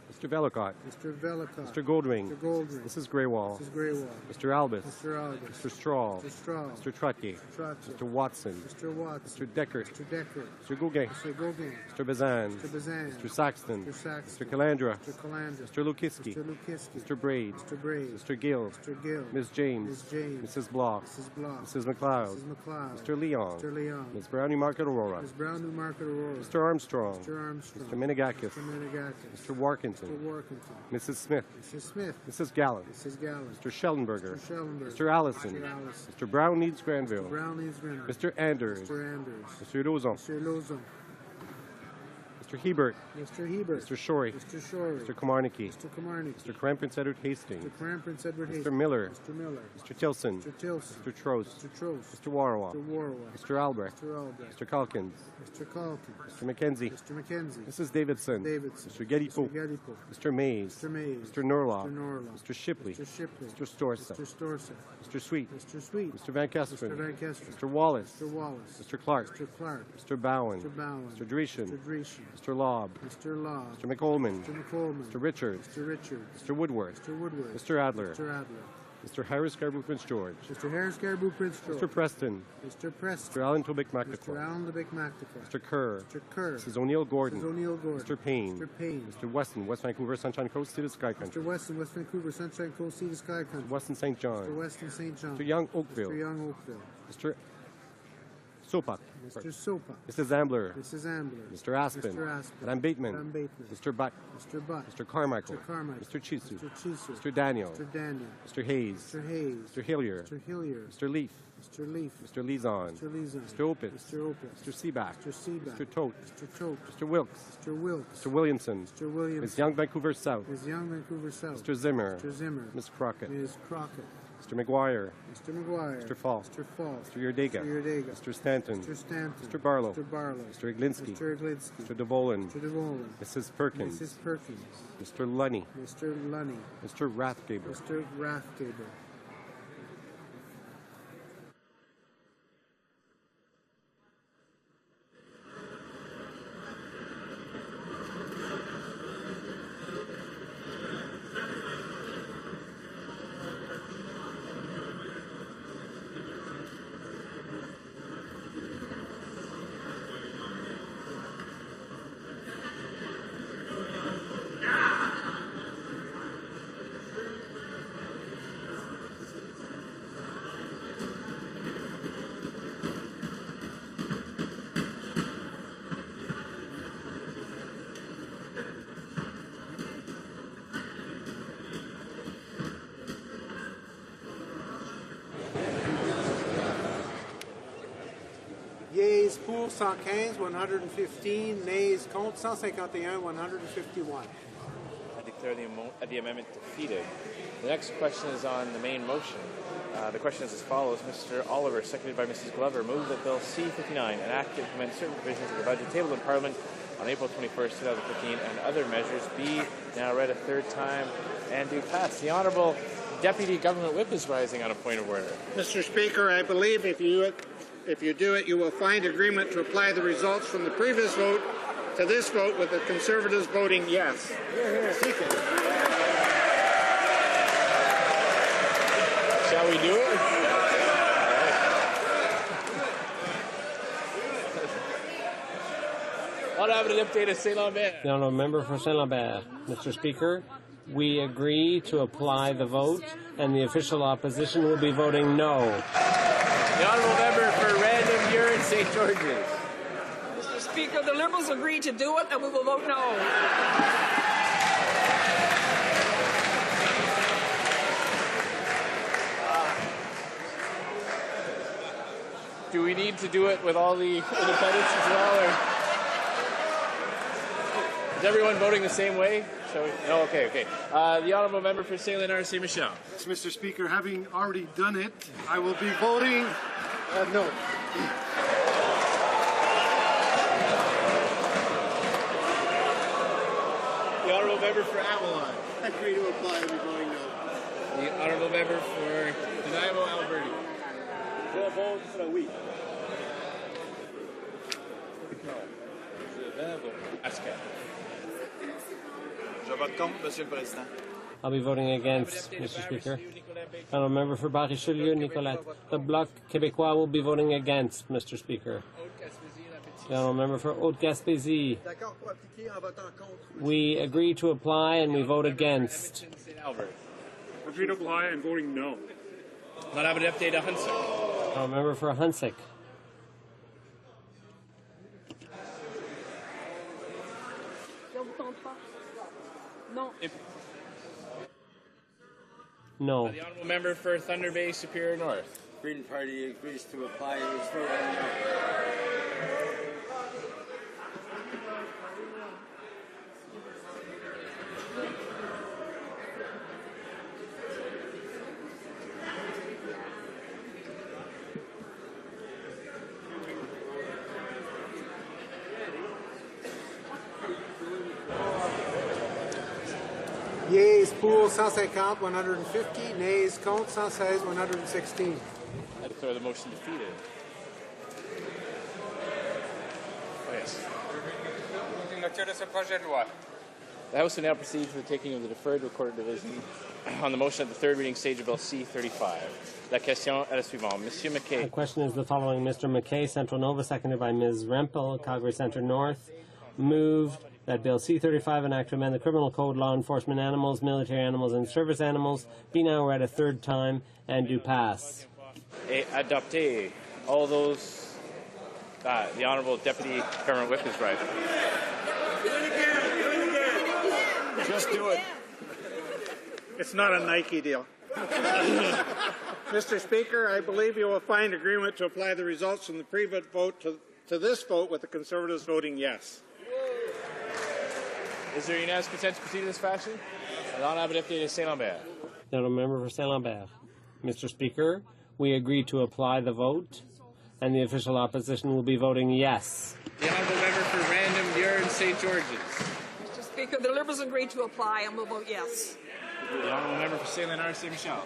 Mr. Vellicott. Mr. Vellicott. Mr. Goldring. Mr. Goldring. Mrs. Greywall. Mrs. Greywall. Mr. Albus. Mr. Albus. Mr. Straw. Mr. Straw. Mr. Trottier. Mr. Trottier. Mr. Watson. Mr. Watson. Mr. Deckert. Mr. Deckert. Mr. Gauguin. Mr. Gauguin. Mr. Bazan. Mr. Bazan. Mr. Saxton. Mr. Saxton. Mr. Calandra. Mr. Calandra. Mr. Lukiski. Mr. Lukiski. Mr. Braid. Mr. Braid. Mr. Gill. Mr. Gill. Ms. James. Ms. James. Mrs. Block. Mrs. Block. Mrs. McLeod. Mrs. McLeod. Mr. Leon. Mr. Leon. Ms. Brown Newmarket Aurora. Ms. Brown Newmarket Aurora. Mr. Armstrong. Mr. Armstrong. Mr. Menegakis. Mr. Menegakis. Mr. Warkington. Mr. Warkington. Mrs. Smith. Mrs. Smith. Mrs. Gallen. Mrs. Gallen. Mr. Schellenberger. Mr. Schellenberger. Mr. Allison. Mr. Allison. Mr. Brown needs Granville. Mr. Brown needs Granville. Mr. Anders. Mr. Anders. Mr. Lozon. Mr. Lozon. Mr. Hebert. Mr. Hebert. Mr. Shorey. Mr. Shorey. Mr. Komarnicki. Mr. Komarnicki. Mr. Cram Prince Edward Hastings. Mr. Cram Prince Edward Hastings. Mr. Miller. Mr. Miller. Mr. Tilson. Mr. Tilson. Mr. Trost. Mr. Trost. Mr. Warwa. Mr. Warwa. Mr. Albrecht. Mr. Albrecht. Mr. Calkins. Mr. Calkins. Mr. McKenzie. Mr. McKenzie. Mrs. Davidson. Davidson. Mr. Gedipo. Mr. Gedipo. Mr. Mays. Mr. Mays. Mr. Norlaw. Mr. Norlaw. Mr. Shipley. Mr. Shipley. Mr. Storsa. Mr. Storsa. Mr. Sweet. Mr. Sweet. Mr. Van Kesteren. Mr. Van Kesteren. Mr. Wallace. Mr. Wallace. Mr. Clark. Mr. Clark. Mr. Bowen. Mr. Bowen. Mr. Dreeshen. Mr. Dreeshen. Mr. Lobb. Mr. Law. Mr. McColman. Mr. McColman. Mr. Richards. Mr. Richards. Mr. Woodworth. Mr. Woodward. Mr. Adler. Mr. Adler. Mr. Harris Scarborough Prince George. Mr. Harris Caribou Prince George. Mr. Preston. Mr. Preston. Mr. Allen Tobic Mr. McNichol. Allen Levick McNichol. Mr. Kerr. Mr. Kerr. Mrs. O'Neill Gordon. Mrs. O'Neill Gordon. Mr. Payne. Mr. Payne. Mr. Weston, West Vancouver, Sunshine Coast, Sea to Sky Country. Mr. Weston, West Vancouver, Sunshine Coast, Sea to Sky Country. Mr. Weston St. John. Mr. Weston St. John. Mr. Young Oakville. Mr. Young Oakville. Mr. Sopak. Mr. Sopa. Mrs. Ambler. Mrs. Ambler. Mr. Aspen. Mr. Aspen. Madame Bateman. Madame Bateman. Mr. Butt. Mr. Butt. Mr. Carmichael. Mr. Carmichael. Mr. Chisu. Mr. Chisu. Mr. Daniel. Mr. Daniel. Mr. Hayes. Mr. Hayes. Mr. Hillier. Mr. Hillier. Mr. Leaf. Mr. Leaf. Mr. Lizon. Mr. Lizon. Mr. Opitz. Mr. Opitz. Mr. Seaback. Mr. Seaback. Mr. Tote. Mr. Tote. Mr. Wilkes. Mr. Wilkes. Mr. Williamson. Mr. Williams. Ms. Young Vancouver South. Ms. Young Vancouver South. Mr. Zimmer. Mr. Zimmer. Ms. Crockett. Ms. Crockett. Mr. McGuire. Mr. McGuire. Mr. Falk. Mr. Falk. Mr. Yerdega. Mr. Yerdega. Mr. Stanton. Mr. Stanton. Mr. Barlow. Mr. Barlow. Mr. Iglinsky. Mr. Iglinsky. Mr. DeVolen. Mr. DeVolen. Mrs. Perkins. Mrs. Perkins. Mr. Lunny. Mr. Lunny. Mr. Rathgaber. Mr. Rathgaber. Yeas pour 115, 115. Nays contre 151, 151. I declare the amendment defeated. The next question is on the main motion. The question is as follows. Mr. Oliver, seconded by Mrs. Glover, moved that Bill C-59, an act to implement certain provisions of the budget tabled in Parliament on April 21st, 2015, and other measures be now read a third time and do pass. The Honourable Deputy Government Whip is rising on a point of order. Mr. Speaker, I believe if you do it, you will find agreement to apply the results from the previous vote to this vote, with the Conservatives voting yes. Shall we do it? Honorable Deputy Saint-Lambert. The honourable member for Saint-Lambert. Mr. Speaker, we agree to apply the vote, and the official opposition will be voting no. The honourable member for Random Urine St. George's. Mr. Speaker, the Liberals agree to do it, and we will vote no. Do we need to do it with all the independents as well? Or is everyone voting the same way? Shall we? No, okay. The honourable member for St. Leonard, St. Michel. Mr. Speaker, having already done it, I will be voting no. The honourable member for Avalon. I agree to apply and be voting no. The honourable member for Nanaimo, Alberta. Je vote for oui. Je vote contre, Monsieur le Président. I'll be voting against, Mr. Speaker. Honourable member for Barry-Chaulieu, Nicolette. The Bloc Québécois will be voting against, Mr. Speaker. The honourable member for Haute-Gaspésie. We agree to apply and we vote against. Agree to apply and voting no. Honourable Deputy Hunsick. Honourable member for Hunsick. No. The honourable member for Thunder Bay, Superior North. Green Party agrees to apply its vote on no. Yeas pour 150, 150. Nays contre 116, 116. I declare the motion defeated. Oh, yes. The House will now proceed to the taking of the deferred recorded division on the motion at the third reading stage of Bill C-35. La question est la suivante. Monsieur McKay. The question is the following. Mr. McKay, Central Nova, seconded by Ms. Rempel, Calgary Centre North, moved that Bill C-35, an act to amend the Criminal Code, law enforcement animals, military animals, and service animals, be now read a third time and do pass. Et adopté. All those... the Honourable Deputy Government Whip is right. Just do it. It's not a Nike deal. Mr. Speaker, I believe you will find agreement to apply the results from the previous vote to this vote, with the Conservatives voting yes. Is there unanimous consent to proceed in this fashion? The Honourable Deputy Saint-Lambert. The honourable member for Saint-Lambert. Mr. Speaker, we agree to apply the vote, and the official opposition will be voting yes. The honourable member for Random Urine St. George's. Mr. Speaker, the Liberals agree to apply and will vote yes. The honourable member for St. Leonard, St. Michel.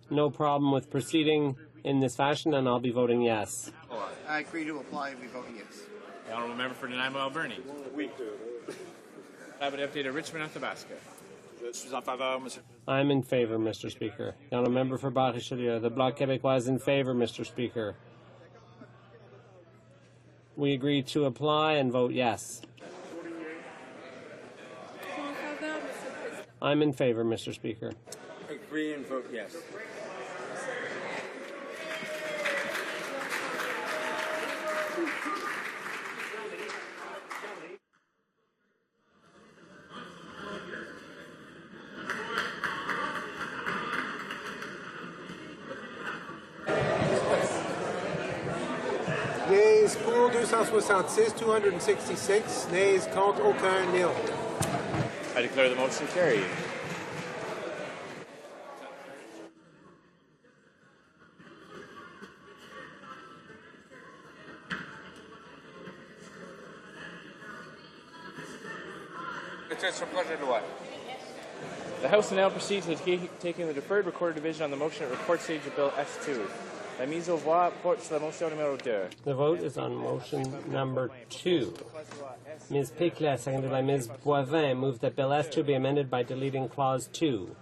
No problem with proceeding in this fashion, and I'll be voting yes. I agree to apply and be voting yes. The honourable member for Nanaimo, Alberta. Honourable Deputy Richmond, Athabasca. I'm in favour, Mr. Speaker. The honourable member for Barry-Chaulieu. The Bloc Québécois is in favour, Mr. Speaker. We agree to apply and vote yes. I'm in favour, Mr. Speaker. Agree and vote yes. Yeas pour 266, 266. Nays contre aucun, nil. I declare the motion carried. The House will now proceed to taking the deferred recorded division on the motion at report stage of Bill S2. La mise au voix porte sur la motion numéro 2. The vote is on motion number 2. Ms. Péclet, seconded by Ms. Boivin, moved that Bill S2 be amended by deleting Clause 2.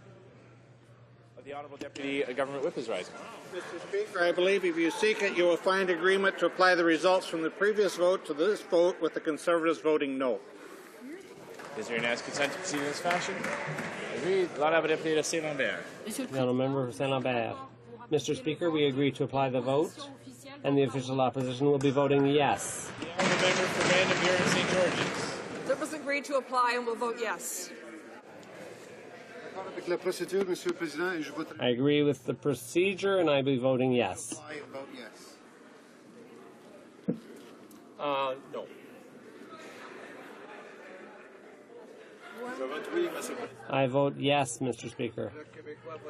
The Honourable Deputy Government Whip is rising. Mr. Speaker, I believe if you seek it, you will find agreement to apply the results from the previous vote to this vote, with the Conservatives voting no. Is there unanimous consent to proceed in this fashion? Agreed. L'Honourable Deputy de Saint-Lambert. The Honourable Member for Saint-Lambert. Mr. Speaker, we agree to apply the vote, and the official opposition will be voting yes. The Honourable Member for Random Bureau St. George's. Members agree to apply and will vote yes. I agree with the procedure, and I will be voting yes. I vote yes. No. I vote yes, Mr. Speaker.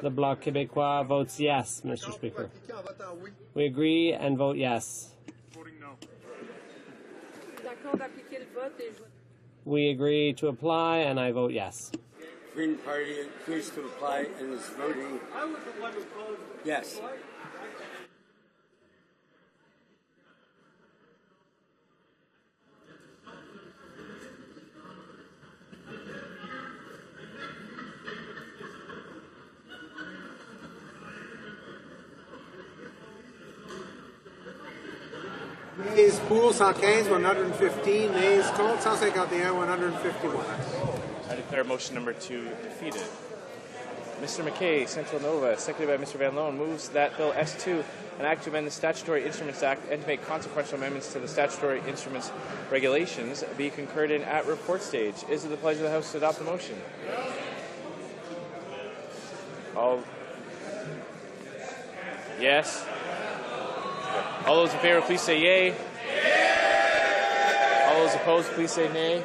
The Bloc Québécois votes yes, Mr. Speaker. We agree and vote yes. We agree to apply, and I vote yes. Green Party agrees to apply and is voting yes. Nays pour 115, 115. Nays contre 151, 151. I declare motion number 2 defeated. Mr. McKay, Central Nova, seconded by Mr. Van Loan, moves that Bill S2, an act to amend the Statutory Instruments Act and to make consequential amendments to the Statutory Instruments Regulations, be concurred in at report stage. Is it the pleasure of the House to adopt the motion? All. Yes. All those in favor, please say yay. All those opposed, please say nay.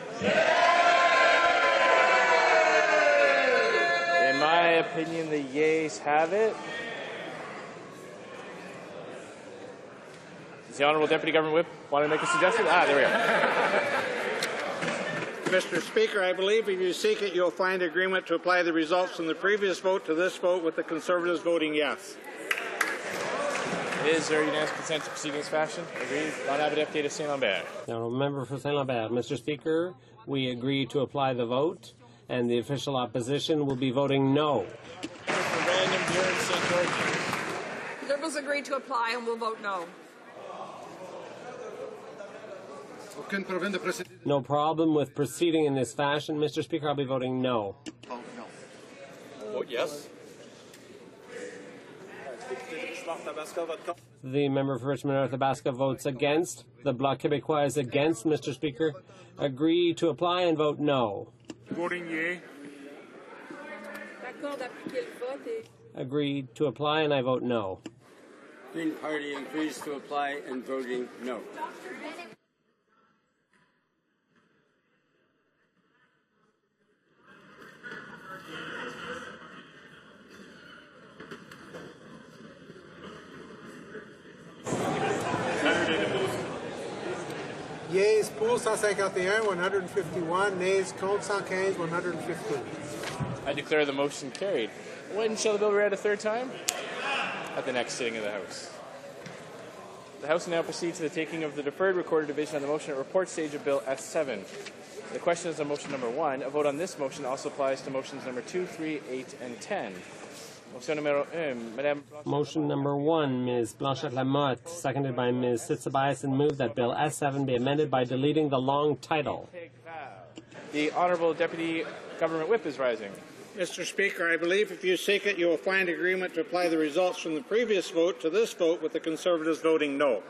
In my opinion, the yeas have it. Does the Honourable Deputy Government Whip want to make a suggestion? There we are. Mr. Speaker, I believe if you seek it, you'll find agreement to apply the results from the previous vote to this vote, with the Conservatives voting yes. Is there unanimous consent to proceed in this fashion? Agreed. L'Honourable Deputy de Saint-Lambert. Now, member for Saint-Lambert. Mr. Speaker, we agree to apply the vote, and the official opposition will be voting no. For Random Bureau St. George's. Liberals agree to apply and will vote no. No problem with proceeding in this fashion. Mr. Speaker, I'll be voting no. Vote no. Vote yes. The member for Richmond North Athabasca votes against. The Bloc Québécois is against. Mr. Speaker, agree to apply and vote no. Voting yea. Agree to apply, and I vote no. Green Party agrees to apply and voting no. Yeas pour 151, 151. Nays contre 115, 115. I declare the motion carried. When shall the bill be read a third time? At the next sitting of the House. The House will now proceed to the taking of the deferred recorded division on the motion at report stage of Bill S7. The question is on motion number 1. A vote on this motion also applies to motions number 2, 3, 8, and 10. Motion numero 1, Madame. Motion number 1, Ms. Blanchette-Lamotte, seconded by Ms. Sitsabayas, and move that Bill S7 be amended by deleting the long title. The Honourable Deputy Government Whip is rising. Mr. Speaker, I believe if you seek it, you will find agreement to apply the results from the previous vote to this vote, with the Conservatives voting no.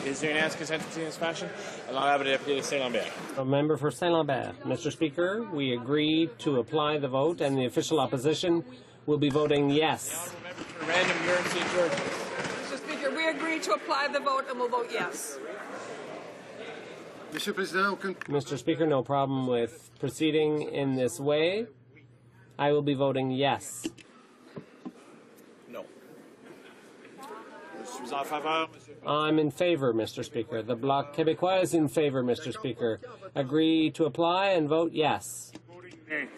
Is there unanimous consent to proceed in this fashion? L'Honourable Deputy de Saint-Lambert. A member for Saint-Lambert. Mr. Speaker, we agree to apply the vote, and the official opposition will be voting yes. For Random Bureau St. George's. Mr. Speaker, we agree to apply the vote and will vote yes. Mr. Speaker, no problem with proceeding in this way. I will be voting yes. No. I'm in favor, Mr. Speaker. The Bloc Québécois is in favor, Mr. Speaker. Agree to apply and vote yes. Voting nay.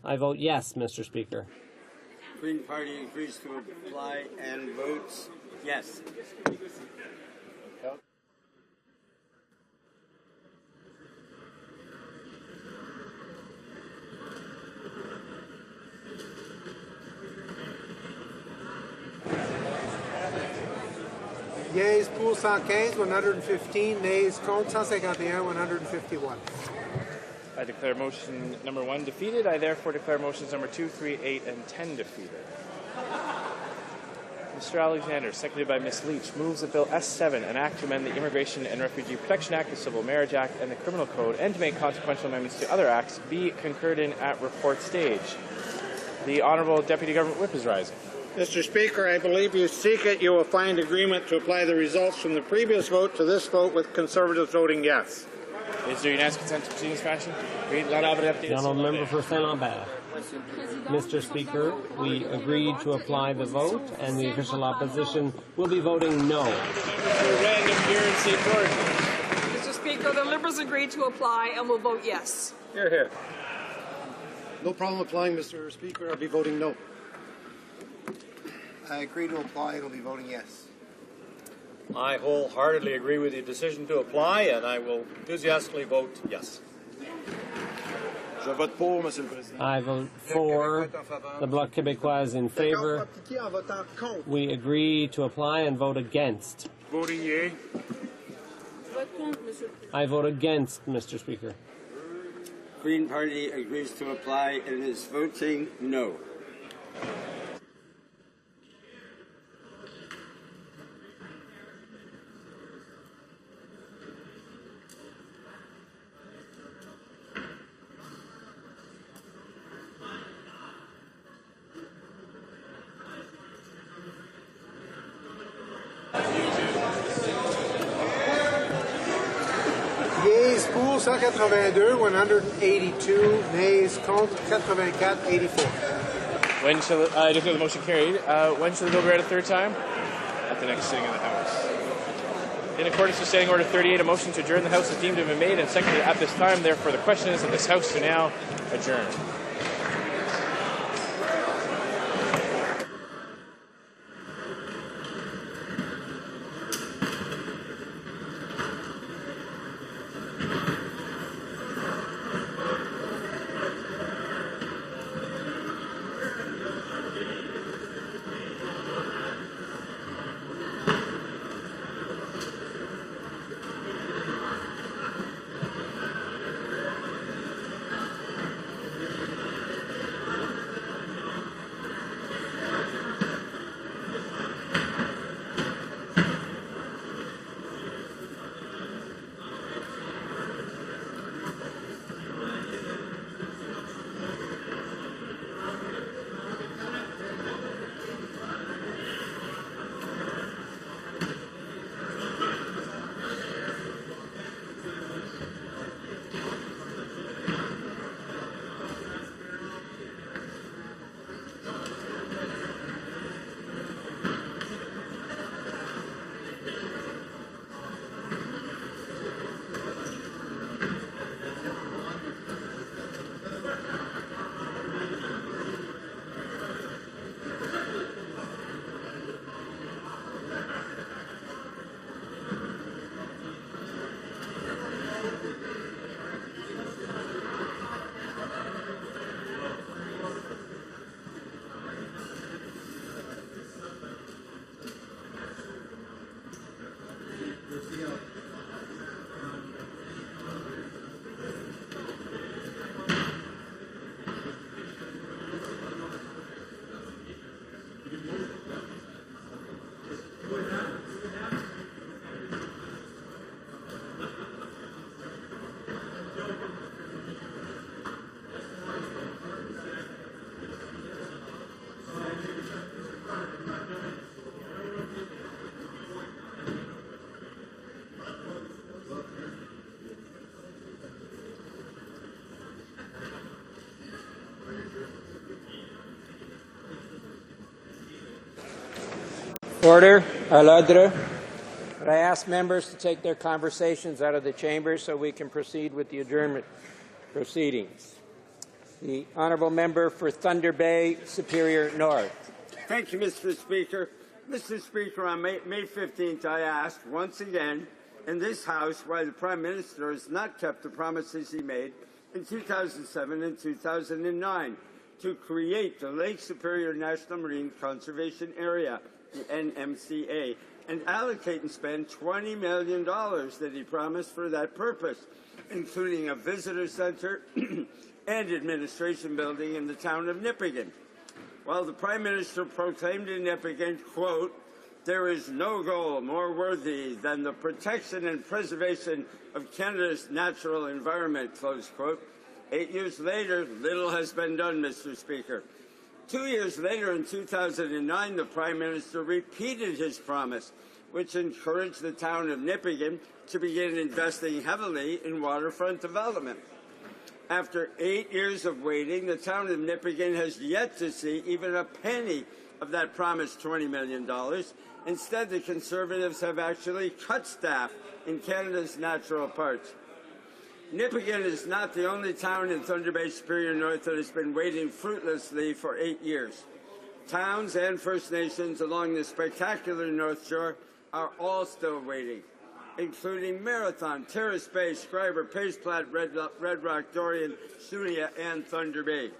I vote yes, Mr. Speaker. Green Party agrees to apply and votes yes. Yeas pour 115, 115. Nays contre 151, 151. I declare motion number 1 defeated. I therefore declare motions number 2, 3, 8, and 10 defeated. Mr. Alexander, seconded by Ms. Leach, moves that Bill S7, an act to amend the Immigration and Refugee Protection Act, the Civil Marriage Act, and the Criminal Code, and to make consequential amendments to other acts, be concurred in at report stage. The Honourable Deputy Government Whip is rising. Mr. Speaker, I believe you seek it. You will find agreement to apply the results from the previous vote to this vote with Conservatives voting yes. Is there unanimous consent to proceed in this fashion? The Honourable Member for Saint-Lambert. Mr. Speaker, we agreed to apply the vote, and the official opposition will be voting no. Mr. Speaker, the Liberals agreed to apply and will vote yes. Hear, hear. No problem applying, Mr. Speaker. I'll be voting no. I agree to apply and will be voting yes. I wholeheartedly agree with the decision to apply, and I will enthusiastically vote yes. I vote for. The Bloc Québécois is in favour. We agree to apply and vote against. Voting yea. I vote against, Mr. Speaker. Green Party agrees to apply and is voting no. Yeas pour 182, 182. Nays contre 84, 84. When shall I declare the motion carried? When shall the bill be read a third time? At the next sitting of the House. In accordance with Standing Order 38, a motion to adjourn the House is deemed to have been made and seconded at this time. Therefore, the question is that this House to now adjourn. Order. À l'ordre. Could I ask members to take their conversations out of the chamber so we can proceed with the adjournment proceedings? The honourable member for Thunder Bay, Superior North. Thank you, Mr. Speaker. Mr. Speaker, on May 15th, I asked once again in this House why the Prime Minister has not kept the promises he made in 2007 and 2009 to create the Lake Superior National Marine Conservation Area, the NMCA, and allocate and spend $20 million that he promised for that purpose, including a visitor center and administration building in the town of Nipigon. While the Prime Minister proclaimed in Nipigon, quote, "There is no goal more worthy than the protection and preservation of Canada's natural environment," close quote. 8 years later, little has been done, Mr. Speaker. 2 years later, in 2009, the Prime Minister repeated his promise, which encouraged the town of Nipigon to begin investing heavily in waterfront development. After 8 years of waiting, the town of Nipigon has yet to see even a penny of that promised $20 million. Instead, the Conservatives have actually cut staff in Canada's natural parks. Nipigon is not the only town in Thunder Bay Superior North that has been waiting fruitlessly for 8 years. Towns and First Nations along the spectacular North Shore are all still waiting, including Marathon, Terrace Bay, Scriber, Pace Plat, Red Rock, Dorian, Sunia, and Thunder Bay.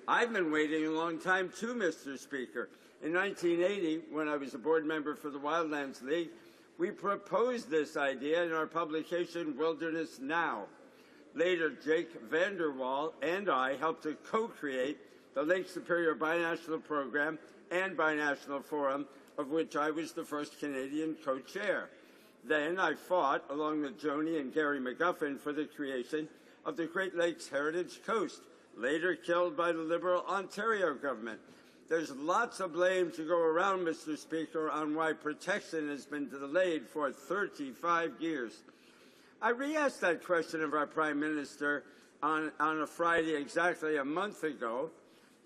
I've been waiting a long time too, Mr. Speaker. In 1980, when I was a board member for the Wildlands League, we proposed this idea in our publication, Wilderness Now. Later, Jake Vanderwall and I helped to co-create the Lake Superior Binational Program and Binational Forum, of which I was the first Canadian co-chair. Then I fought, along with Joni and Gary McGuffin, for the creation of the Great Lakes Heritage Coast, later killed by the Liberal Ontario government. There's lots of blame to go around, Mr. Speaker, on why protection has been delayed for 35 years. I re-asked that question of our Prime Minister on a Friday exactly a month ago,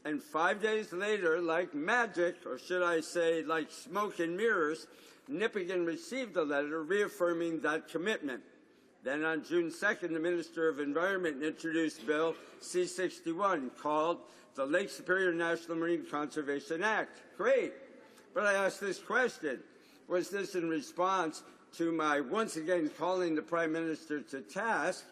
and 5 days later, like magic, or should I say like smoke and mirrors, Nipigon received a letter reaffirming that commitment. Then on June 2nd, the Minister of Environment introduced Bill C-61, called the Lake Superior National Marine Conservation Act. Great. But I asked this question. Was this in response to my once again calling the Prime Minister to task,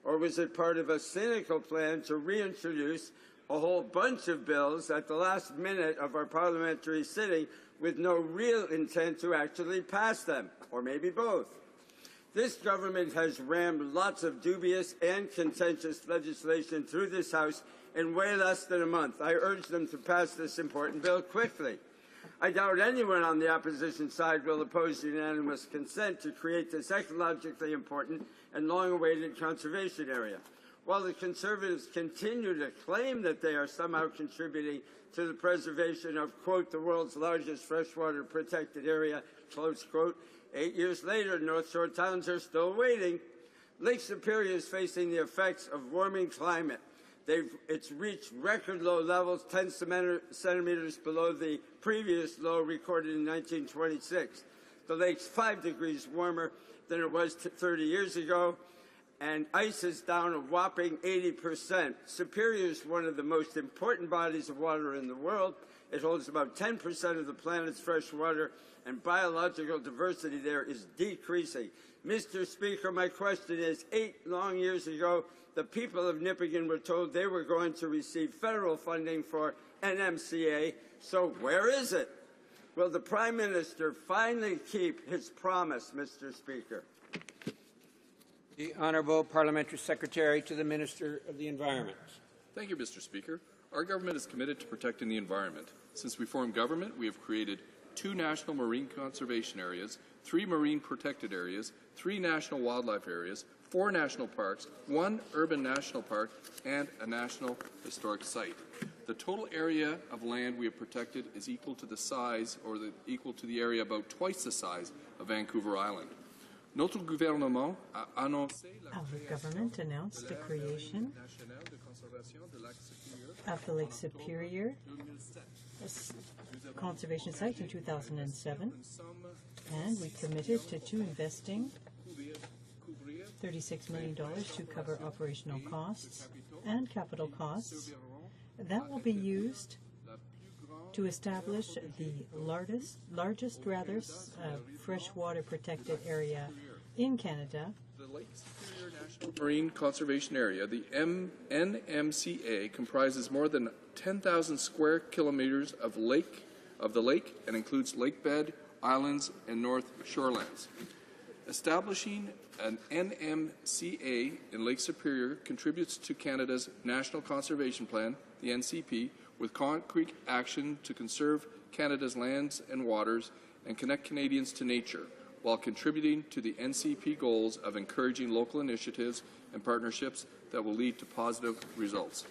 or was it part of a cynical plan to reintroduce a whole bunch of bills at the last minute of our parliamentary sitting with no real intent to actually pass them, or maybe both? This government has rammed lots of dubious and contentious legislation through this House in way less than a month. I urge them to pass this important bill quickly. I doubt anyone on the opposition side will oppose unanimous consent to create this ecologically important and long-awaited conservation area. While the Conservatives continue to claim that they are somehow contributing to the preservation of, quote, the world's largest freshwater protected area, close quote, 8 years later, North Shore towns are still waiting. Lake Superior is facing the effects of warming climate. It's reached record low levels, 10 centimeters below the previous low recorded in 1926. The lake's 5 degrees warmer than it was 30 years ago, and ice is down a whopping 80%. Superior is one of the most important bodies of water in the world. It holds about 10% of the planet's fresh water, and biological diversity there is decreasing. Mr. Speaker, my question is, 8 long years ago, the people of Nipigon were told they were going to receive federal funding for NMCA, so where is it? Will the Prime Minister finally keep his promise, Mr. Speaker? The Honourable Parliamentary Secretary to the Minister of the Environment. Thank you, Mr. Speaker. Our government is committed to protecting the environment. Since we formed government, we have created 2 national marine conservation areas, 3 marine protected areas, 3 national wildlife areas, 4 national parks, 1 urban national park, and a national historic site. The total area of land we have protected is equal to the size, or equal to the area about twice the size of Vancouver Island. Notre gouvernement a annoncé Our government announced the creation of the Lake Superior Conservation Site in 2007, and we committed to investing $36 million to cover operational costs and capital costs that will be used to establish the largest freshwater protected area in Canada. The Lake Superior National Marine Conservation Area, the NMCA, comprises more than 10,000 square kilometers of the lake and includes lake bed, islands, and north shorelands. Establishing an NMCA in Lake Superior contributes to Canada's National Conservation Plan, the NCP, with concrete action to conserve Canada's lands and waters and connect Canadians to nature, while contributing to the NCP goals of encouraging local initiatives and partnerships that will lead to positive results.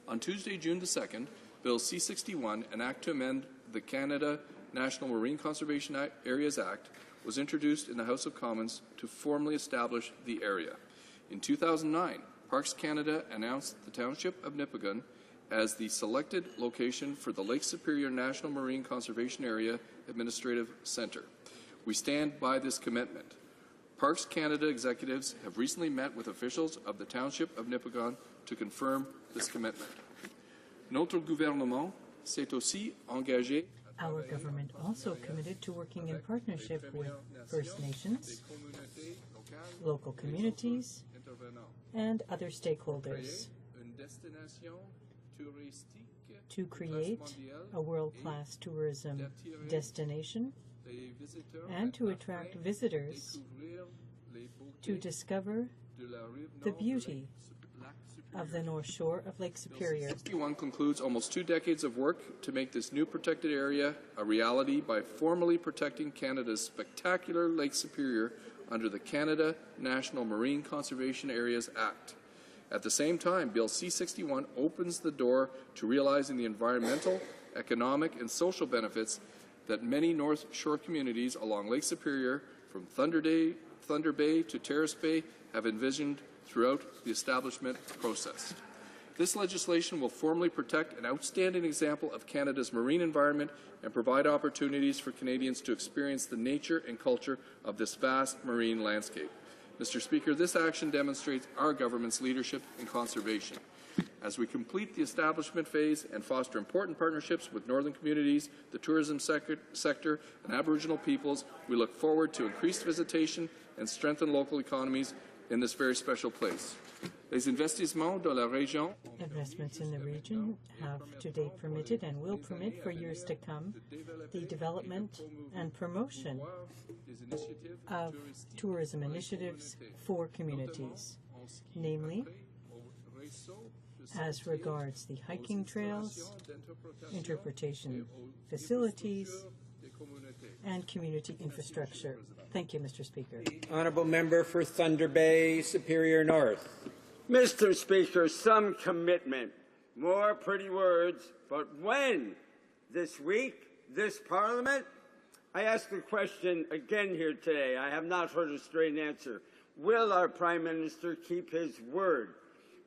On Tuesday, June the 2nd, Bill C-61, an act to amend the Canada National Marine Conservation Areas Act, was introduced in the House of Commons to formally establish the area. In 2009, Parks Canada announced the Township of Nipigon as the selected location for the Lake Superior National Marine Conservation Area Administrative Centre. We stand by this commitment. Parks Canada executives have recently met with officials of the Township of Nipigon to confirm this commitment. Notre gouvernement s'est aussi engagé. Our government also committed to working in partnership with First Nations, local communities, and other stakeholders to create a world-class tourism destination and to attract visitors to discover the beauty of the North Shore of Lake Superior. Bill C-61 concludes almost 2 decades of work to make this new protected area a reality by formally protecting Canada's spectacular Lake Superior under the Canada National Marine Conservation Areas Act. At the same time, Bill C-61 opens the door to realizing the environmental, economic, and social benefits that many North Shore communities along Lake Superior, from Thunder Bay to Terrace Bay, have envisioned throughout the establishment process. This legislation will formally protect an outstanding example of Canada's marine environment and provide opportunities for Canadians to experience the nature and culture of this vast marine landscape. Mr. Speaker, this action demonstrates our government's leadership in conservation. As we complete the establishment phase and foster important partnerships with northern communities, the tourism sector, and Aboriginal peoples, we look forward to increased visitation and strengthen local economies in this very special place. Les investissements de la région. Investments in the region have to date permitted and will permit for years to come the development and promotion of tourism initiatives for communities, namely as regards the hiking trails, interpretation facilities, and community infrastructure. Thank you, Mr. Speaker. Honourable Member for Thunder Bay, Superior North. Mr. Speaker, some commitment. More pretty words, but when? This week? This Parliament? I ask the question again here today. I have not heard a straight answer. Will our Prime Minister keep his word?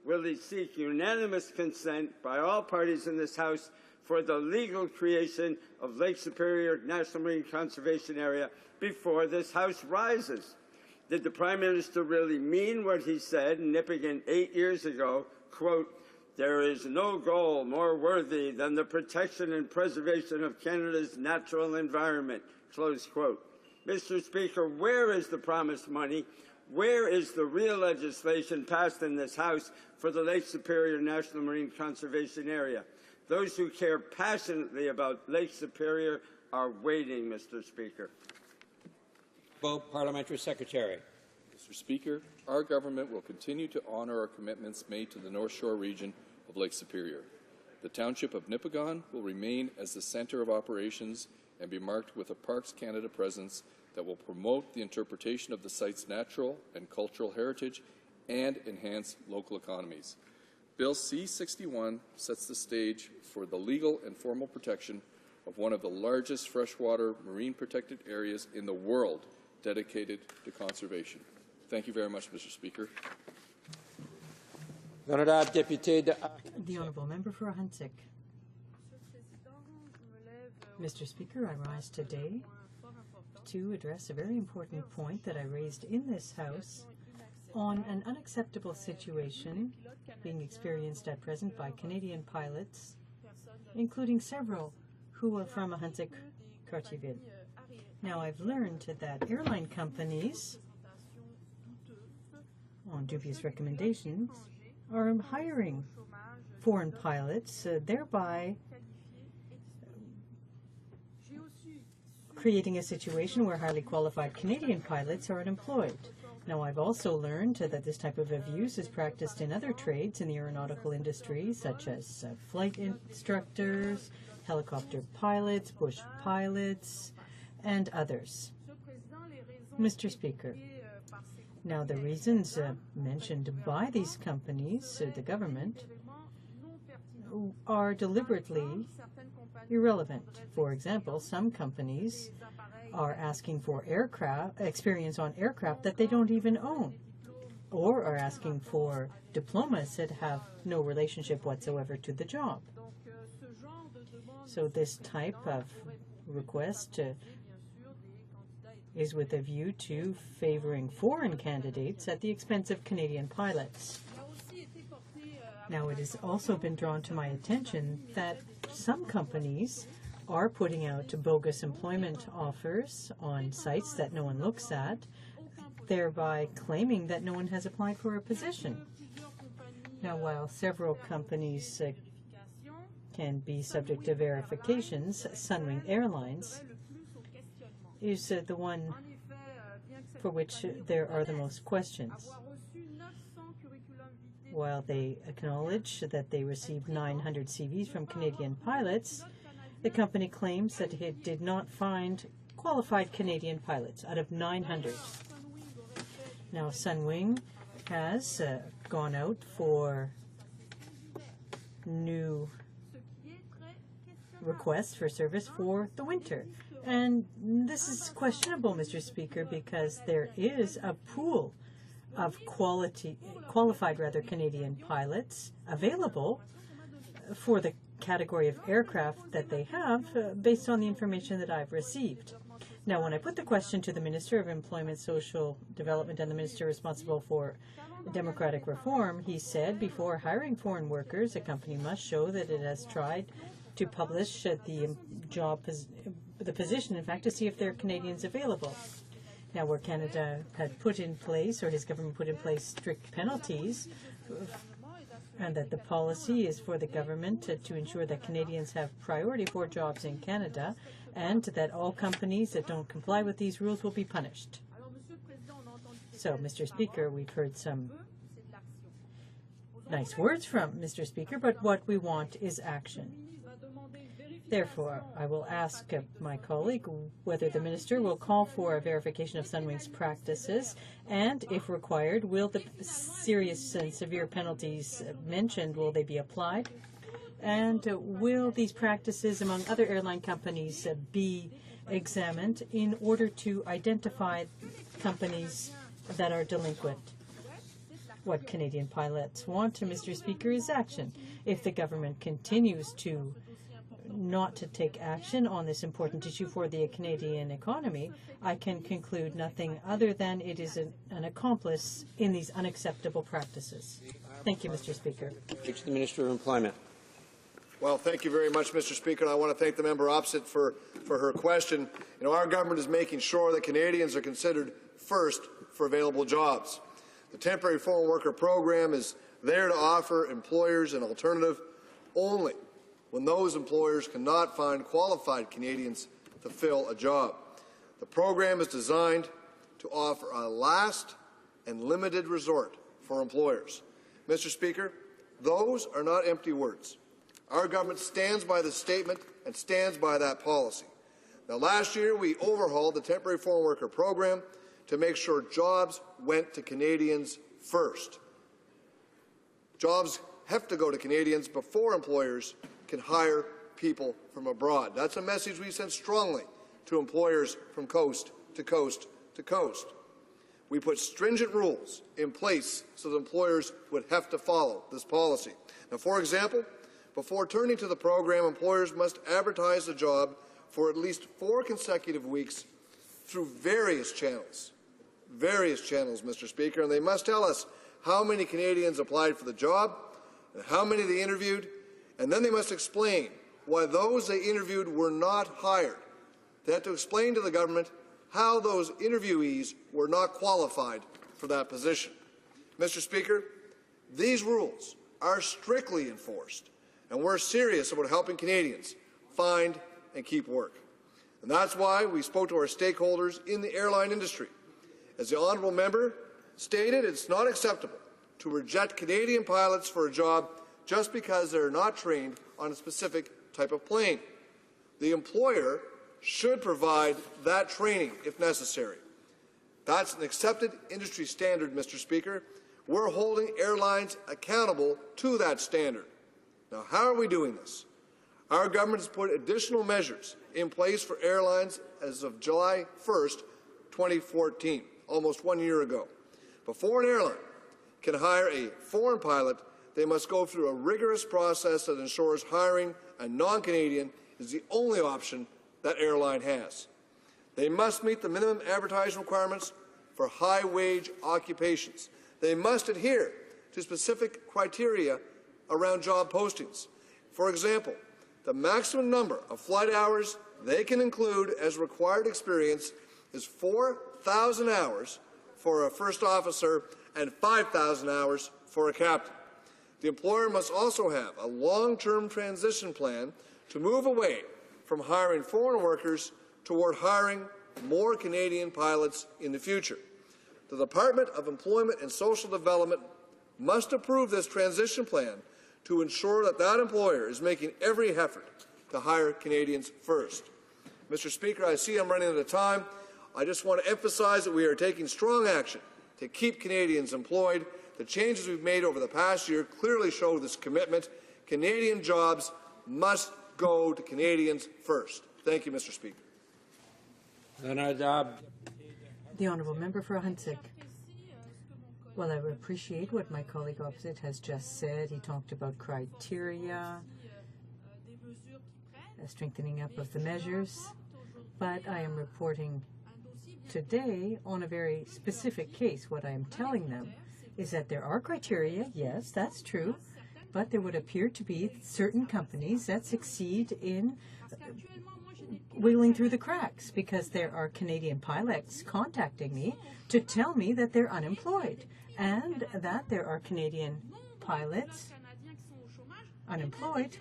Will he seek unanimous consent by all parties in this House for the legal creation of Lake Superior National Marine Conservation Area before this House rises? Did the Prime Minister really mean what he said in Nipigon 8 years ago, quote, "There is no goal more worthy than the protection and preservation of Canada's natural environment," close quote. Mr. Speaker, where is the promised money? Where is the real legislation passed in this House for the Lake Superior National Marine Conservation Area? Those who care passionately about Lake Superior are waiting, Mr. Speaker. Parliamentary Secretary. Mr. Speaker, our government will continue to honour our commitments made to the North Shore region of Lake Superior. The Township of Nipigon will remain as the centre of operations and be marked with a Parks Canada presence that will promote the interpretation of the site's natural and cultural heritage and enhance local economies. Bill C-61 sets the stage for the legal and formal protection of one of the largest freshwater marine protected areas in the world dedicated to conservation. Thank you very much, Mr. Speaker. The Honourable Member for Huntsic. Mr. Speaker, I rise today to address a very important point that I raised in this House on an unacceptable situation being experienced at present by Canadian pilots, including several who are from Ahuntsic-Cartierville. Now, I've learned that airline companies, on dubious recommendations, are hiring foreign pilots, thereby creating a situation where highly qualified Canadian pilots are unemployed. Now, I've also learned that this type of abuse is practiced in other trades in the aeronautical industry, such as flight instructors, helicopter pilots, bush pilots, and others. Mr. Speaker, now the reasons mentioned by these companies, the government, are deliberately irrelevant. For example, some companies are asking for experience on aircraft that they don't even own, or are asking for diplomas that have no relationship whatsoever to the job. So this type of request is with a view to favoring foreign candidates at the expense of Canadian pilots. Now, it has also been drawn to my attention that some companies are putting out bogus employment offers on sites that no one looks at, thereby claiming that no one has applied for a position. Now, while several companies can be subject to verifications, Sunwing Airlines is the one for which there are the most questions. While they acknowledge that they received 900 CVs from Canadian pilots, the company claims that it did not find qualified Canadian pilots out of 900. Now, Sunwing has gone out for new requests for service for the winter. And this is questionable, Mr. Speaker, because there is a pool of qualified Canadian pilots available for the category of aircraft that they have based on the information that I've received. Now, when I put the question to the Minister of Employment, Social Development, and the Minister responsible for democratic reform, he said before hiring foreign workers, a company must show that it has tried to publish the position, in fact, to see if there are Canadians available. Now, where Canada had put in place, or his government put in place, strict penalties, and that the policy is for the government to ensure that Canadians have priority for jobs in Canada, and that all companies that don't comply with these rules will be punished. So, Mr. Speaker, we've heard some nice words from Mr. Speaker, but what we want is action. Therefore, I will ask my colleague whether the minister will call for a verification of Sunwing's practices, and, if required, will the serious and severe penalties mentioned, will they be applied? And will these practices among other airline companies be examined in order to identify companies that are delinquent? What Canadian pilots want, Mr. Speaker, is action. If the government continues to not to take action on this important issue for the Canadian economy, I can conclude nothing other than it is an accomplice in these unacceptable practices. Thank you, Mr. Speaker. To the Minister of Employment. Well, thank you very much, Mr. Speaker. And I want to thank the member opposite for her question. You know, our government is making sure that Canadians are considered first for available jobs. The temporary foreign worker program is there to offer employers an alternative only when those employers cannot find qualified Canadians to fill a job. The program is designed to offer a last and limited resort for employers. Mr. Speaker, those are not empty words. Our government stands by the statement and stands by that policy. Now, last year, we overhauled the temporary foreign worker program to make sure jobs went to Canadians first. Jobs have to go to Canadians before employers can hire people from abroad. That's a message we sent strongly to employers from coast to coast to coast. We put stringent rules in place so that employers would have to follow this policy. Now, for example, before turning to the program, employers must advertise the job for at least 4 consecutive weeks through various channels. various channels, Mr. Speaker, and they must tell us how many Canadians applied for the job and how many they interviewed, and then they must explain why those they interviewed were not hired. They have to explain to the government how those interviewees were not qualified for that position. Mr. Speaker, these rules are strictly enforced, and we're serious about helping Canadians find and keep work. And that's why we spoke to our stakeholders in the airline industry. As the honourable member stated, it's not acceptable to reject Canadian pilots for a job just because they're not trained on a specific type of plane. The employer should provide that training if necessary. That's an accepted industry standard, Mr. Speaker. We're holding airlines accountable to that standard. Now, how are we doing this? Our government has put additional measures in place for airlines as of July 1st, 2014, almost 1 year ago. Before an airline can hire a foreign pilot, they must go through a rigorous process that ensures hiring a non-Canadian is the only option that airline has. They must meet the minimum advertising requirements for high-wage occupations. They must adhere to specific criteria around job postings. For example, the maximum number of flight hours they can include as required experience is 4,000 hours for a first officer and 5,000 hours for a captain. The employer must also have a long-term transition plan to move away from hiring foreign workers toward hiring more Canadian pilots in the future. The Department of Employment and Social Development must approve this transition plan to ensure that that employer is making every effort to hire Canadians first. Mr. Speaker, I see I'm running out of time. I just want to emphasize that we are taking strong action to keep Canadians employed. The changes we've made over the past year clearly show this commitment. Canadian jobs must go to Canadians first. Thank you, Mr. Speaker. The Honourable Member for Huntsic. Well, I appreciate what my colleague opposite has just said. He talked about criteria, a strengthening up of the measures, but I am reporting today on a very specific case. What I am telling them is that there are criteria, yes, that's true, but there would appear to be certain companies that succeed in wiggling through the cracks because there are Canadian pilots contacting me to tell me that they're unemployed and that there are Canadian pilots unemployed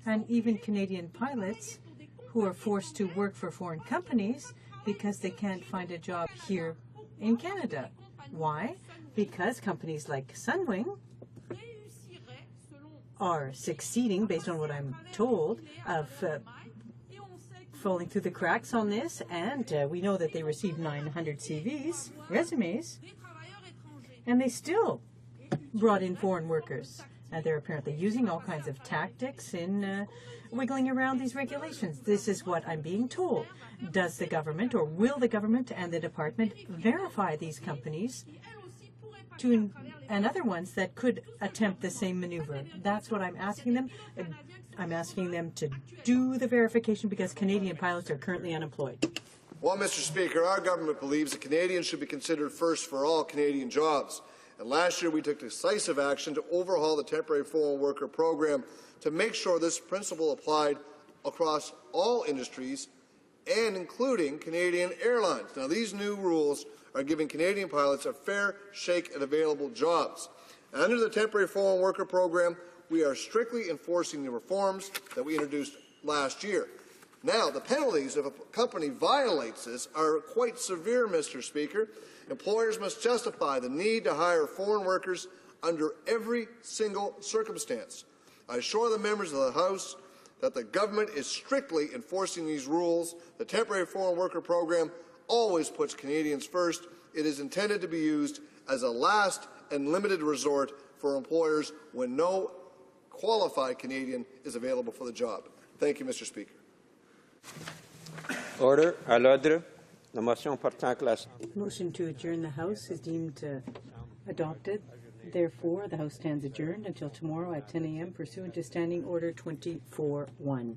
and even Canadian pilots who are forced to work for foreign companies because they can't find a job here in Canada. Why? Because companies like Sunwing are succeeding, based on what I'm told, of falling through the cracks on this, and we know that they received 900 CVs, resumes, and they still brought in foreign workers. They're apparently using all kinds of tactics in wiggling around these regulations. This is what I'm being told. Does the government, or will the government and the department verify these companies and other ones that could attempt the same maneuver? That's what I'm asking them. I'm asking them to do the verification because Canadian pilots are currently unemployed. Well, Mr. Speaker, our government believes that Canadians should be considered first for all Canadian jobs. And last year we took decisive action to overhaul the temporary foreign worker program to make sure this principle applied across all industries and including Canadian airlines. Now, these new rules are giving Canadian pilots a fair shake at available jobs. Under the temporary foreign worker program, we are strictly enforcing the reforms that we introduced last year. Now, the penalties if a company violates this are quite severe, Mr. Speaker. Employers must justify the need to hire foreign workers under every single circumstance. I assure the members of the House that the government is strictly enforcing these rules. The temporary foreign worker program always puts Canadians first. It is intended to be used as a last and limited resort for employers when no qualified Canadian is available for the job. Thank you, Mr. Speaker. Order. À l'ordre. La motion portant classe. Motion to adjourn the House is deemed adopted. Therefore, the House stands adjourned until tomorrow at 10 a.m. pursuant to Standing Order 24-1.